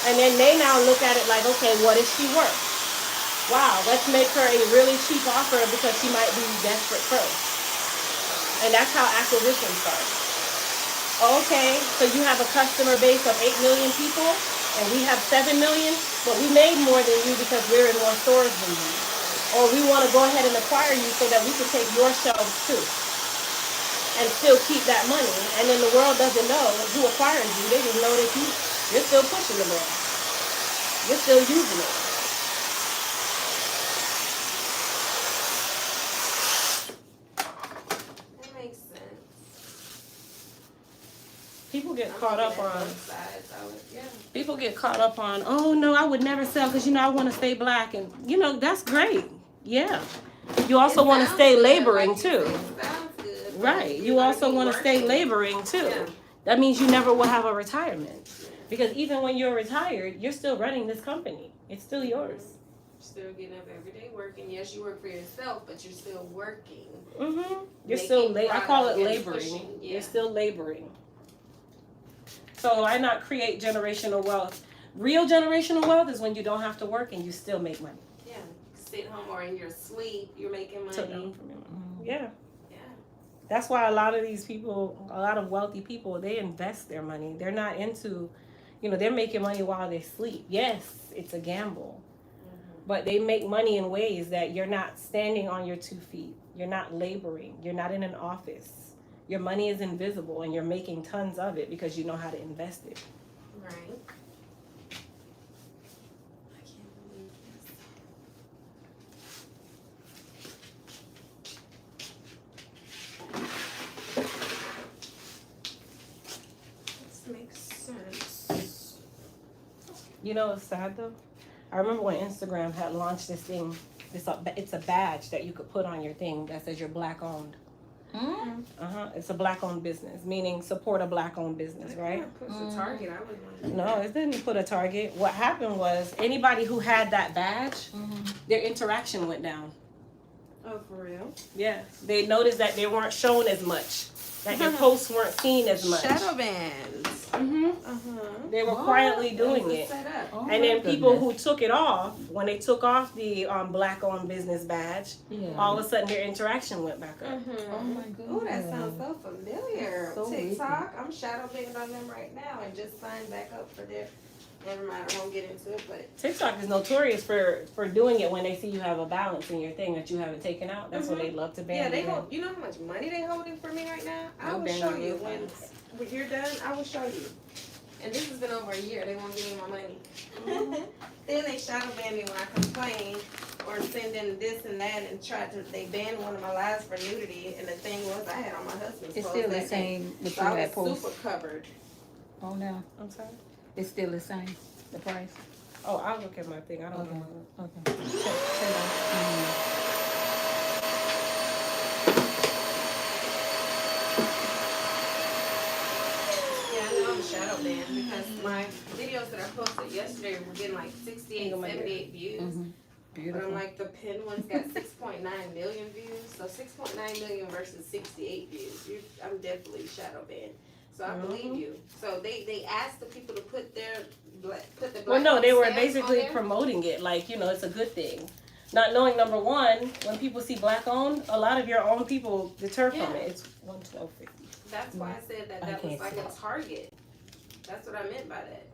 And then they now look at it like, okay, what is she worth? Wow, let's make her a really cheap offer because she might be desperate first. And that's how acquisition starts. Okay, so you have a customer base of 8 million people, and we have 7 million, but we made more than you because we're in more stores than you. Or we want to go ahead and acquire you so that we can take your shelves too and still keep that money. And then the world doesn't know who acquires you. They just know that you're still pushing the brand. You're still using it. That makes sense. People get I'm caught up looking at on. both sides. Yeah. People get caught up on, oh no, I would never sell because, you know, I want to stay black. And, you know, that's great. Yeah. You also want to stay laboring too. Sounds good. Right. You also want to stay laboring too. Yeah. That means you never will have a retirement. Because even when you're retired, you're still running this company. It's still yours. Still getting up every day working. Yes, you work for yourself, but you're still working. Mm-hmm. You're Making still, I call it product and laboring. pushing, yeah. You're still laboring. So why not create generational wealth? Real generational wealth is when you don't have to work and you still make money. Yeah. Sit home or in your sleep, you're making money. Took them from your money. Yeah. Yeah. That's why a lot of these people, a lot of wealthy people, they invest their money. They're not into, you know, they're making money while they sleep. Yes, it's a gamble. But they make money in ways that you're not standing on your 2 feet. You're not laboring. You're not in an office. Your money is invisible and you're making tons of it because you know how to invest it. Right. I can't believe this. This makes sense. You know what's sad though? I remember when Instagram had launched this thing. It's a badge that you could put on your thing that says you're black owned. It's a black owned business, meaning support a black owned business, right? Puts a target. I would want. No, it didn't put a target. What happened was anybody who had that badge, their interaction went down. Oh, for real? Yeah, they noticed that they weren't shown as much, that their posts weren't seen as much. Shadow bands. hmm They were What? quietly doing it. Set up. Oh, And my then people goodness. who took it off, when they took off the black-owned business badge, Yeah. all of a sudden their interaction went back up. Oh my goodness. Oh, that sounds so familiar. So TikTok. I'm shadow banned on them right now and just signed back up for their. Never mind, I won't get into it, but TikTok is notorious for doing it when they see you have a balance in your thing that you haven't taken out. That's when they love to ban yeah, they you. hold. You know how much money they holding for me right now? I They'll will ban show you you real when fast. you're done. I will show you. And this has been over a year. They won't give me my money. Then they shadow ban me when I complain or send in this and that and they banned one of my lives for nudity. And the thing was, I had on my husband's It's clothes still the that day. same with So you I had was post. super covered. Oh no, I'm sorry. it's still the same. The price. Oh, I'll look at my thing. I don't Okay. know. Okay. Yeah, I know I'm shadow banned because my videos that I posted yesterday were getting like 68, 78 views. Mm-hmm. But Beautiful. I'm like, the pin one's got 6.9 million views. So 6.9 million versus 68 views. I'm definitely shadow banned. So I believe you. So they asked the people to put the black Well, no, they were stamps on basically there. promoting it like, it's a good thing. Not knowing, number one, when people see black owned, a lot of your own people deter from Yeah. it. It's $112.50. That's why I said that I was can't like see. a target. That's what I meant by that.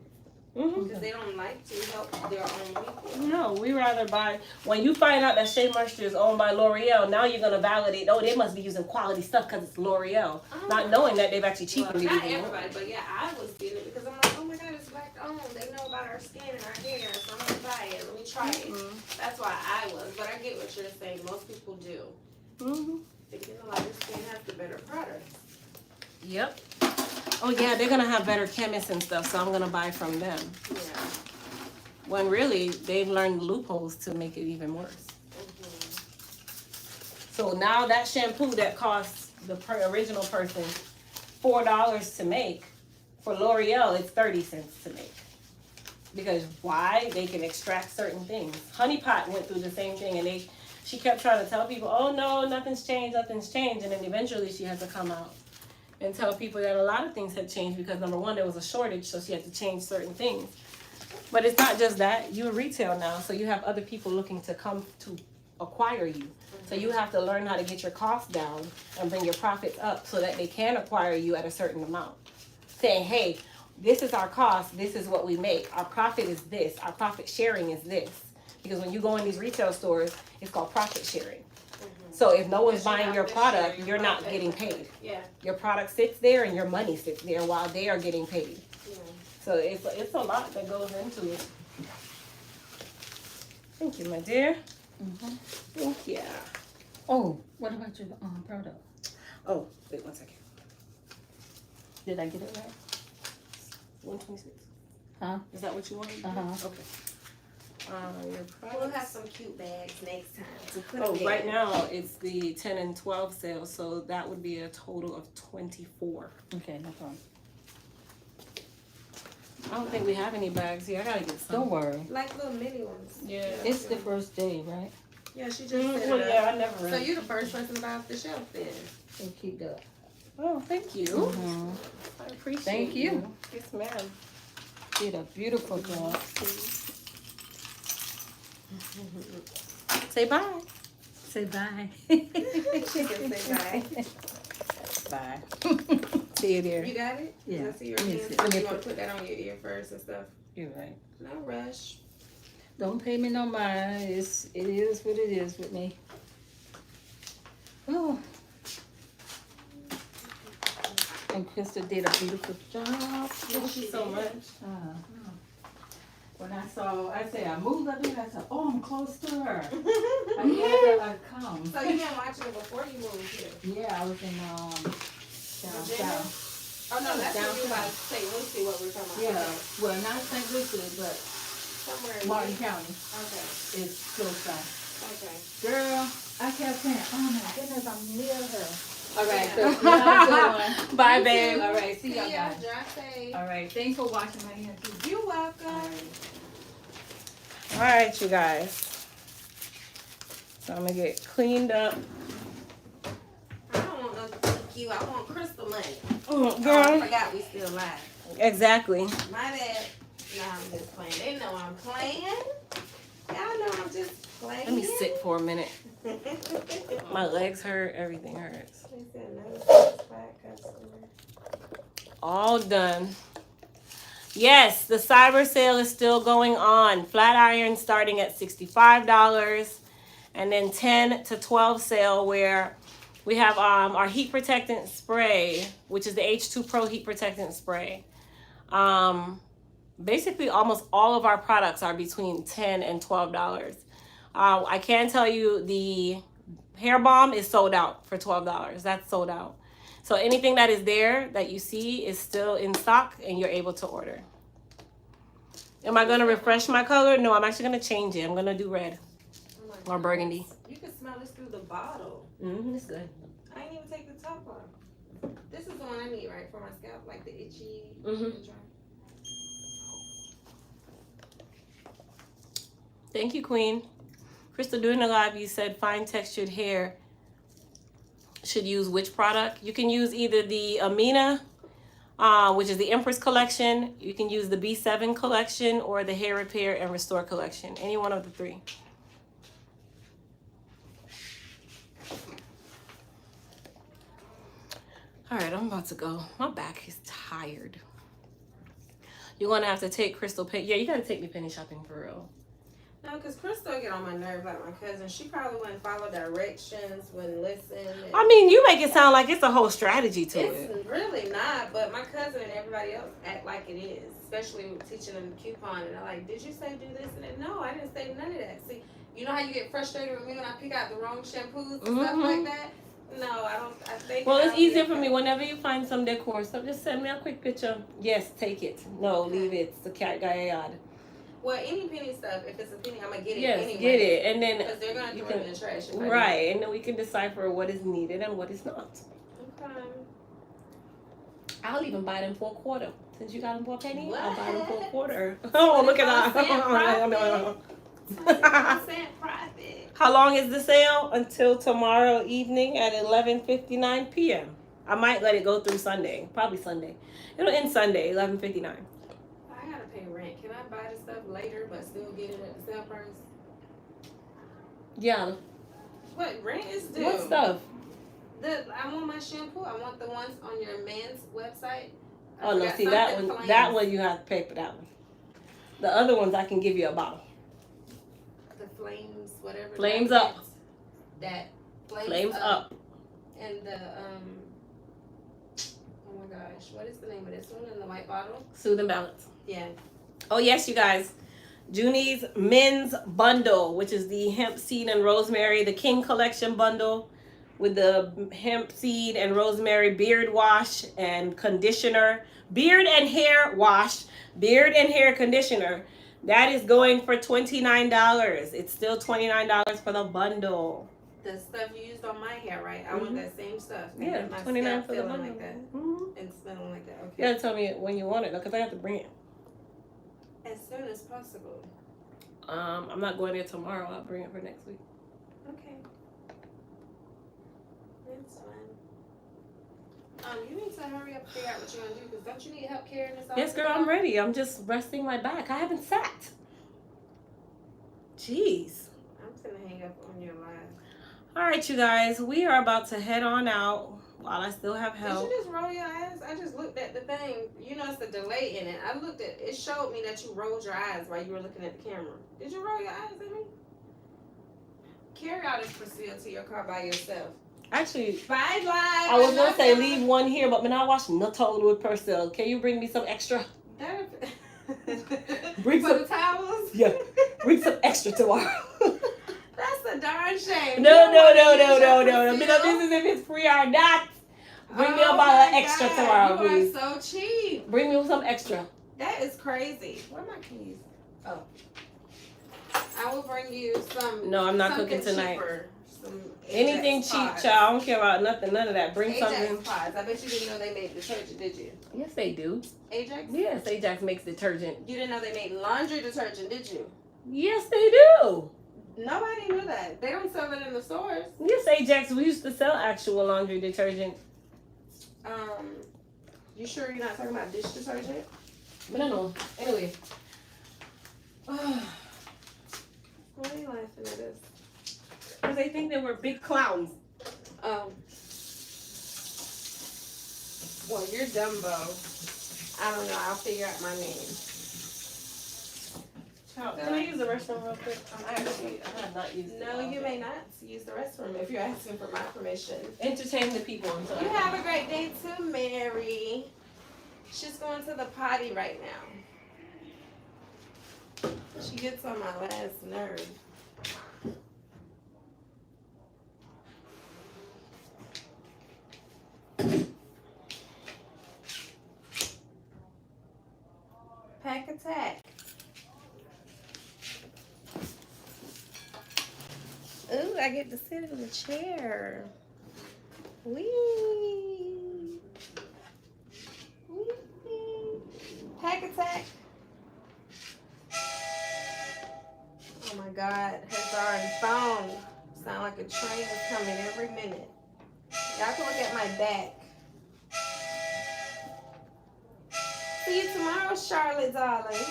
Mm-hmm. Because they don't like to help their own people. No, we rather buy. When you find out that Shea Moisture is owned by L'Oreal, now you're gonna validate. Oh, they must be using quality stuff because it's L'Oreal, not knowing that they've actually Well, cheapened not it. even more. everybody, but yeah, I was getting it because I'm like, oh my god, it's black owned. They know about our skin and our hair, so I'm gonna buy it. Let me try it. That's why I was. But I get what you're saying. Most people do. Mm-hmm. Thinking a lighter skin has the better product. Yep. Oh yeah, they're gonna have better chemists and stuff, so I'm gonna buy from them. Yeah. When really they've learned loopholes to make it even worse. So now that shampoo that costs the original person $4 to make, for L'Oreal it's 30 cents to make. Because why? They can extract certain things. Honey Pot went through the same thing, and she kept trying to tell people, oh no, nothing's changed, and then eventually she had to come out and tell people that a lot of things had changed because number one, there was a shortage, so she had to change certain things. But it's not just that. You're retail now, so you have other people looking to come to acquire you. So you have to learn how to get your costs down and bring your profits up so that they can acquire you at a certain amount. Saying, hey, this is our cost, this is what we make. Our profit is this, our profit sharing is this. Because when you go in these retail stores, it's called profit sharing. So if no one's buying your product, you're not getting paid. Yeah. Your product sits there and your money sits there while they are getting paid. Yeah. So it's a lot that goes into it. Thank you, my dear. Thank you. Oh, what about your product? Oh, wait 1 second. Did I get it right? 126. Huh? Is that what you wanted? Uh-huh. Okay. Your We'll have products. some cute bags next time. So put Oh, them in. right now it's the 10 and 12 sale, so that would be a total of 24. Okay, no problem. I don't think we have any bags here. I gotta get some. Don't worry. Like little mini ones. Yeah. It's the first day, right? Yeah, she just said Well, it yeah, up. I never So really. you're the first person to buy off the shelf then. So keep that. Oh, thank you. Mhm. I appreciate Thank you. Yes, ma'am. Did a beautiful job. Say bye. Say bye. She can say bye. Bye. See you there. You got it? Yeah. Can I see your Let me hands? see. Or Let me you want to put that on your ear first and stuff? You're right. No rush. Don't pay me no mind. It is what it is with me. Oh. And Krista did a beautiful job. Thank you so much. When I moved up here, I said, oh, I'm close to her. I come. So you've been watching it before you moved here? Yeah, I was in down Virginia? south. Oh no, that's Down what you about to south. say. Let's see what we're talking about. Yeah, well, not St. Lucie, but Somewhere in Martin here. County Okay. is close by. Okay. Girl, I kept saying, oh my goodness, I'm near her. All right, Yeah. so y'all Bye, doing? babe. All right, see See y'all ya. guys. Drive safe. All right, thanks for watching my hand too. You're welcome. All right, you guys. So I'm gonna get cleaned up. I don't want no DQ. I want crystal money. Oh, Oh, girl. I forgot we still live. Exactly. My bad. Nah, I'm just playing. They know I'm playing. Y'all know I'm just playing. Let me sit for a minute. They My legs hurt. Everything hurts. said no satisfied customer. All done. Yes, the cyber sale is still going on. Flat iron starting at $65, and then 10 to 12 sale where we have our heat protectant spray, which is the H2 Pro heat protectant spray. Basically almost all of our products are between $10 and $12. I can tell you the hair balm is sold out for $12. That's sold out. So anything that is there that you see is still in stock and you're able to order. Am I going to refresh my color? No, I'm actually going to change it. I'm going to do red Oh my or burgundy. goodness. You can smell this through the bottle. Mm-hmm, it's good. I ain't even take the top off. This is the one I need, right, for my scalp, like the itchy. Mhm. and dry. Thank you, Queen. Crystal, during the live, you said fine textured hair should use which product? You can use either the Amina, which is the Empress collection. You can use the B7 collection or the Hair Repair and Restore collection. Any one of the three. All right, I'm about to go. My back is tired. You're going to have to take Crystal. Yeah, you got to take me penny shopping for real. No, because Crystal get on my nerves like my cousin. She probably wouldn't follow directions, wouldn't listen. I mean, you make it sound like it's a whole strategy to it. It's really not, but my cousin and everybody else act like it is, especially with teaching them the coupon. And they're like, did you say do this and that? No, I didn't say none of that. See, you know how you get frustrated with me when I pick out the wrong shampoos and stuff like that? No, I don't. I think. Well, it's easier for me whenever you find some decor. So just send me a quick picture. Yes, take it. No, leave it. It's the cat guy. Well, any penny stuff, if it's a penny, I'm going to get it Yes, anyway. get it. And then, Because they're going to you throw it can- in the trash. if I do. right. And then we can decipher what is needed and what is not. Okay. I'll even buy them for a quarter. Since you got them for a penny, I'll buy them for a What? quarter. Oh, look at 25% that. 10% profit. How long is the sale? Until tomorrow evening at 11:59 p.m. I might let it go through Sunday. Probably Sunday. It'll end Sunday, 11:59. I gotta pay rent. Can I buy the stuff later but still get it at the sale price? Yeah. What rent is due? What stuff? I want my shampoo. I want the ones on your men's website. I Oh no, forgot see that something one. Flames. That one you have to pay for that one. The other ones I can give you a bottle. The flames, whatever. Flames that up. is. That Flames up. And the oh my gosh, what is the name of this one in the white bottle? Soothe and balance. Yeah. Oh yes, you guys. Junie's men's bundle, which is the hemp seed and rosemary, the King collection bundle with the hemp seed and rosemary beard wash and conditioner, beard and hair wash, beard and hair conditioner. That is going for $29. It's still $29 for the bundle. The stuff you used on my hair, right? I want that same stuff. And Yeah, get my $29 scalp for the feeling bundle. like that Mm-hmm. and smelling like that. Okay. You gotta tell me when you want it, because I have to bring it. As soon as possible. I'm not going there tomorrow. I'll bring it for next week. Okay. That's fine. You need to hurry up and figure out what you're gonna do, because don't you need help carrying this off? Yes, girl, I'm ready. I'm just resting my back. I haven't sat. Jeez. I'm gonna hang up on your line. All right, you guys. We are about to head on out while I still have help. Did you just roll your eyes? I just looked at the thing. You know, it's a delay in it. I looked at it. Showed me that you rolled your eyes while you were looking at the camera. Did you roll your eyes at me? Carry out this Priscilla to your car by yourself. Actually, Bye, live. I was going to say leave one here, but when I watched No Total with Purcell, can you bring me some extra? Bring For some- the towels? Yeah. Bring some extra tomorrow. That's a darn shame. No. You wanna use Because your this is if it's free or not. Bring me a Oh bottle of my extra God, tomorrow, you please. are so cheap. Bring me some extra. That is crazy. Where are my keys? Oh. I will bring you some. No, I'm not something cooking tonight. cheaper. Some Anything Ajax cheap, pods. child. I don't care about nothing, none of that. Bring Ajax something. pods. I bet you didn't know they made detergent, did you? Yes, they do. Ajax? Yes, Ajax makes detergent. You didn't know they made laundry detergent, did you? Yes, they do. Nobody knew that. They don't sell it in the stores. Yes, Ajax, we used to sell actual laundry detergent. You sure you're not talking about dish detergent? But no. Anyway. Why are you laughing at us? Because they think that we're big clowns. Well, you're Dumbo. I don't know. I'll figure out my name. Can I use the restroom real quick? I have not used it. No, you may not use the restroom if you're asking for my permission. Entertain the people until You have a great day too, Mary. She's going to the potty right now. She gets on my last nerve. Pack attack. Ooh, I get to sit in the chair. Wee. Wee. Pack attack. Oh my God, Hazard phone. Sound like a train is coming every minute. Y'all can look at my back. See you tomorrow, Charlotte, darling.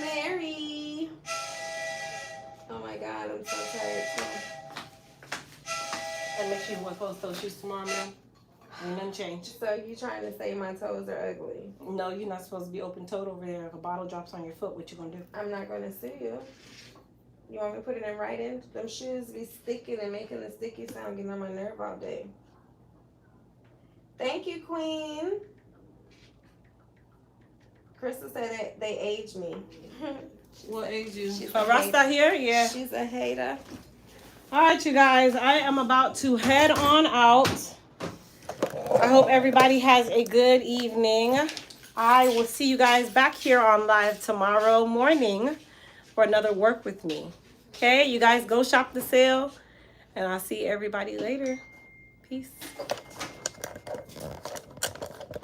Mary. Oh my God, I'm so tired too. And make sure you wear closed toe shoes tomorrow, ma'am. And nothing changed. So you trying to say my toes are ugly? No, you're not supposed to be open toed over there. If a bottle drops on your foot, what you gonna do? I'm not gonna sue you. You want me to put it in writing? Them shoes be sticking and making the sticky sound, getting on my nerve all day. Thank you, Queen. Crystal said that they age me. What age you? She's For a Rasta here? Yeah. She's a hater. All right, you guys. I am about to head on out. I hope everybody has a good evening. I will see you guys back here on live tomorrow morning for another work with me. Okay, you guys go shop the sale, and I'll see everybody later. Peace.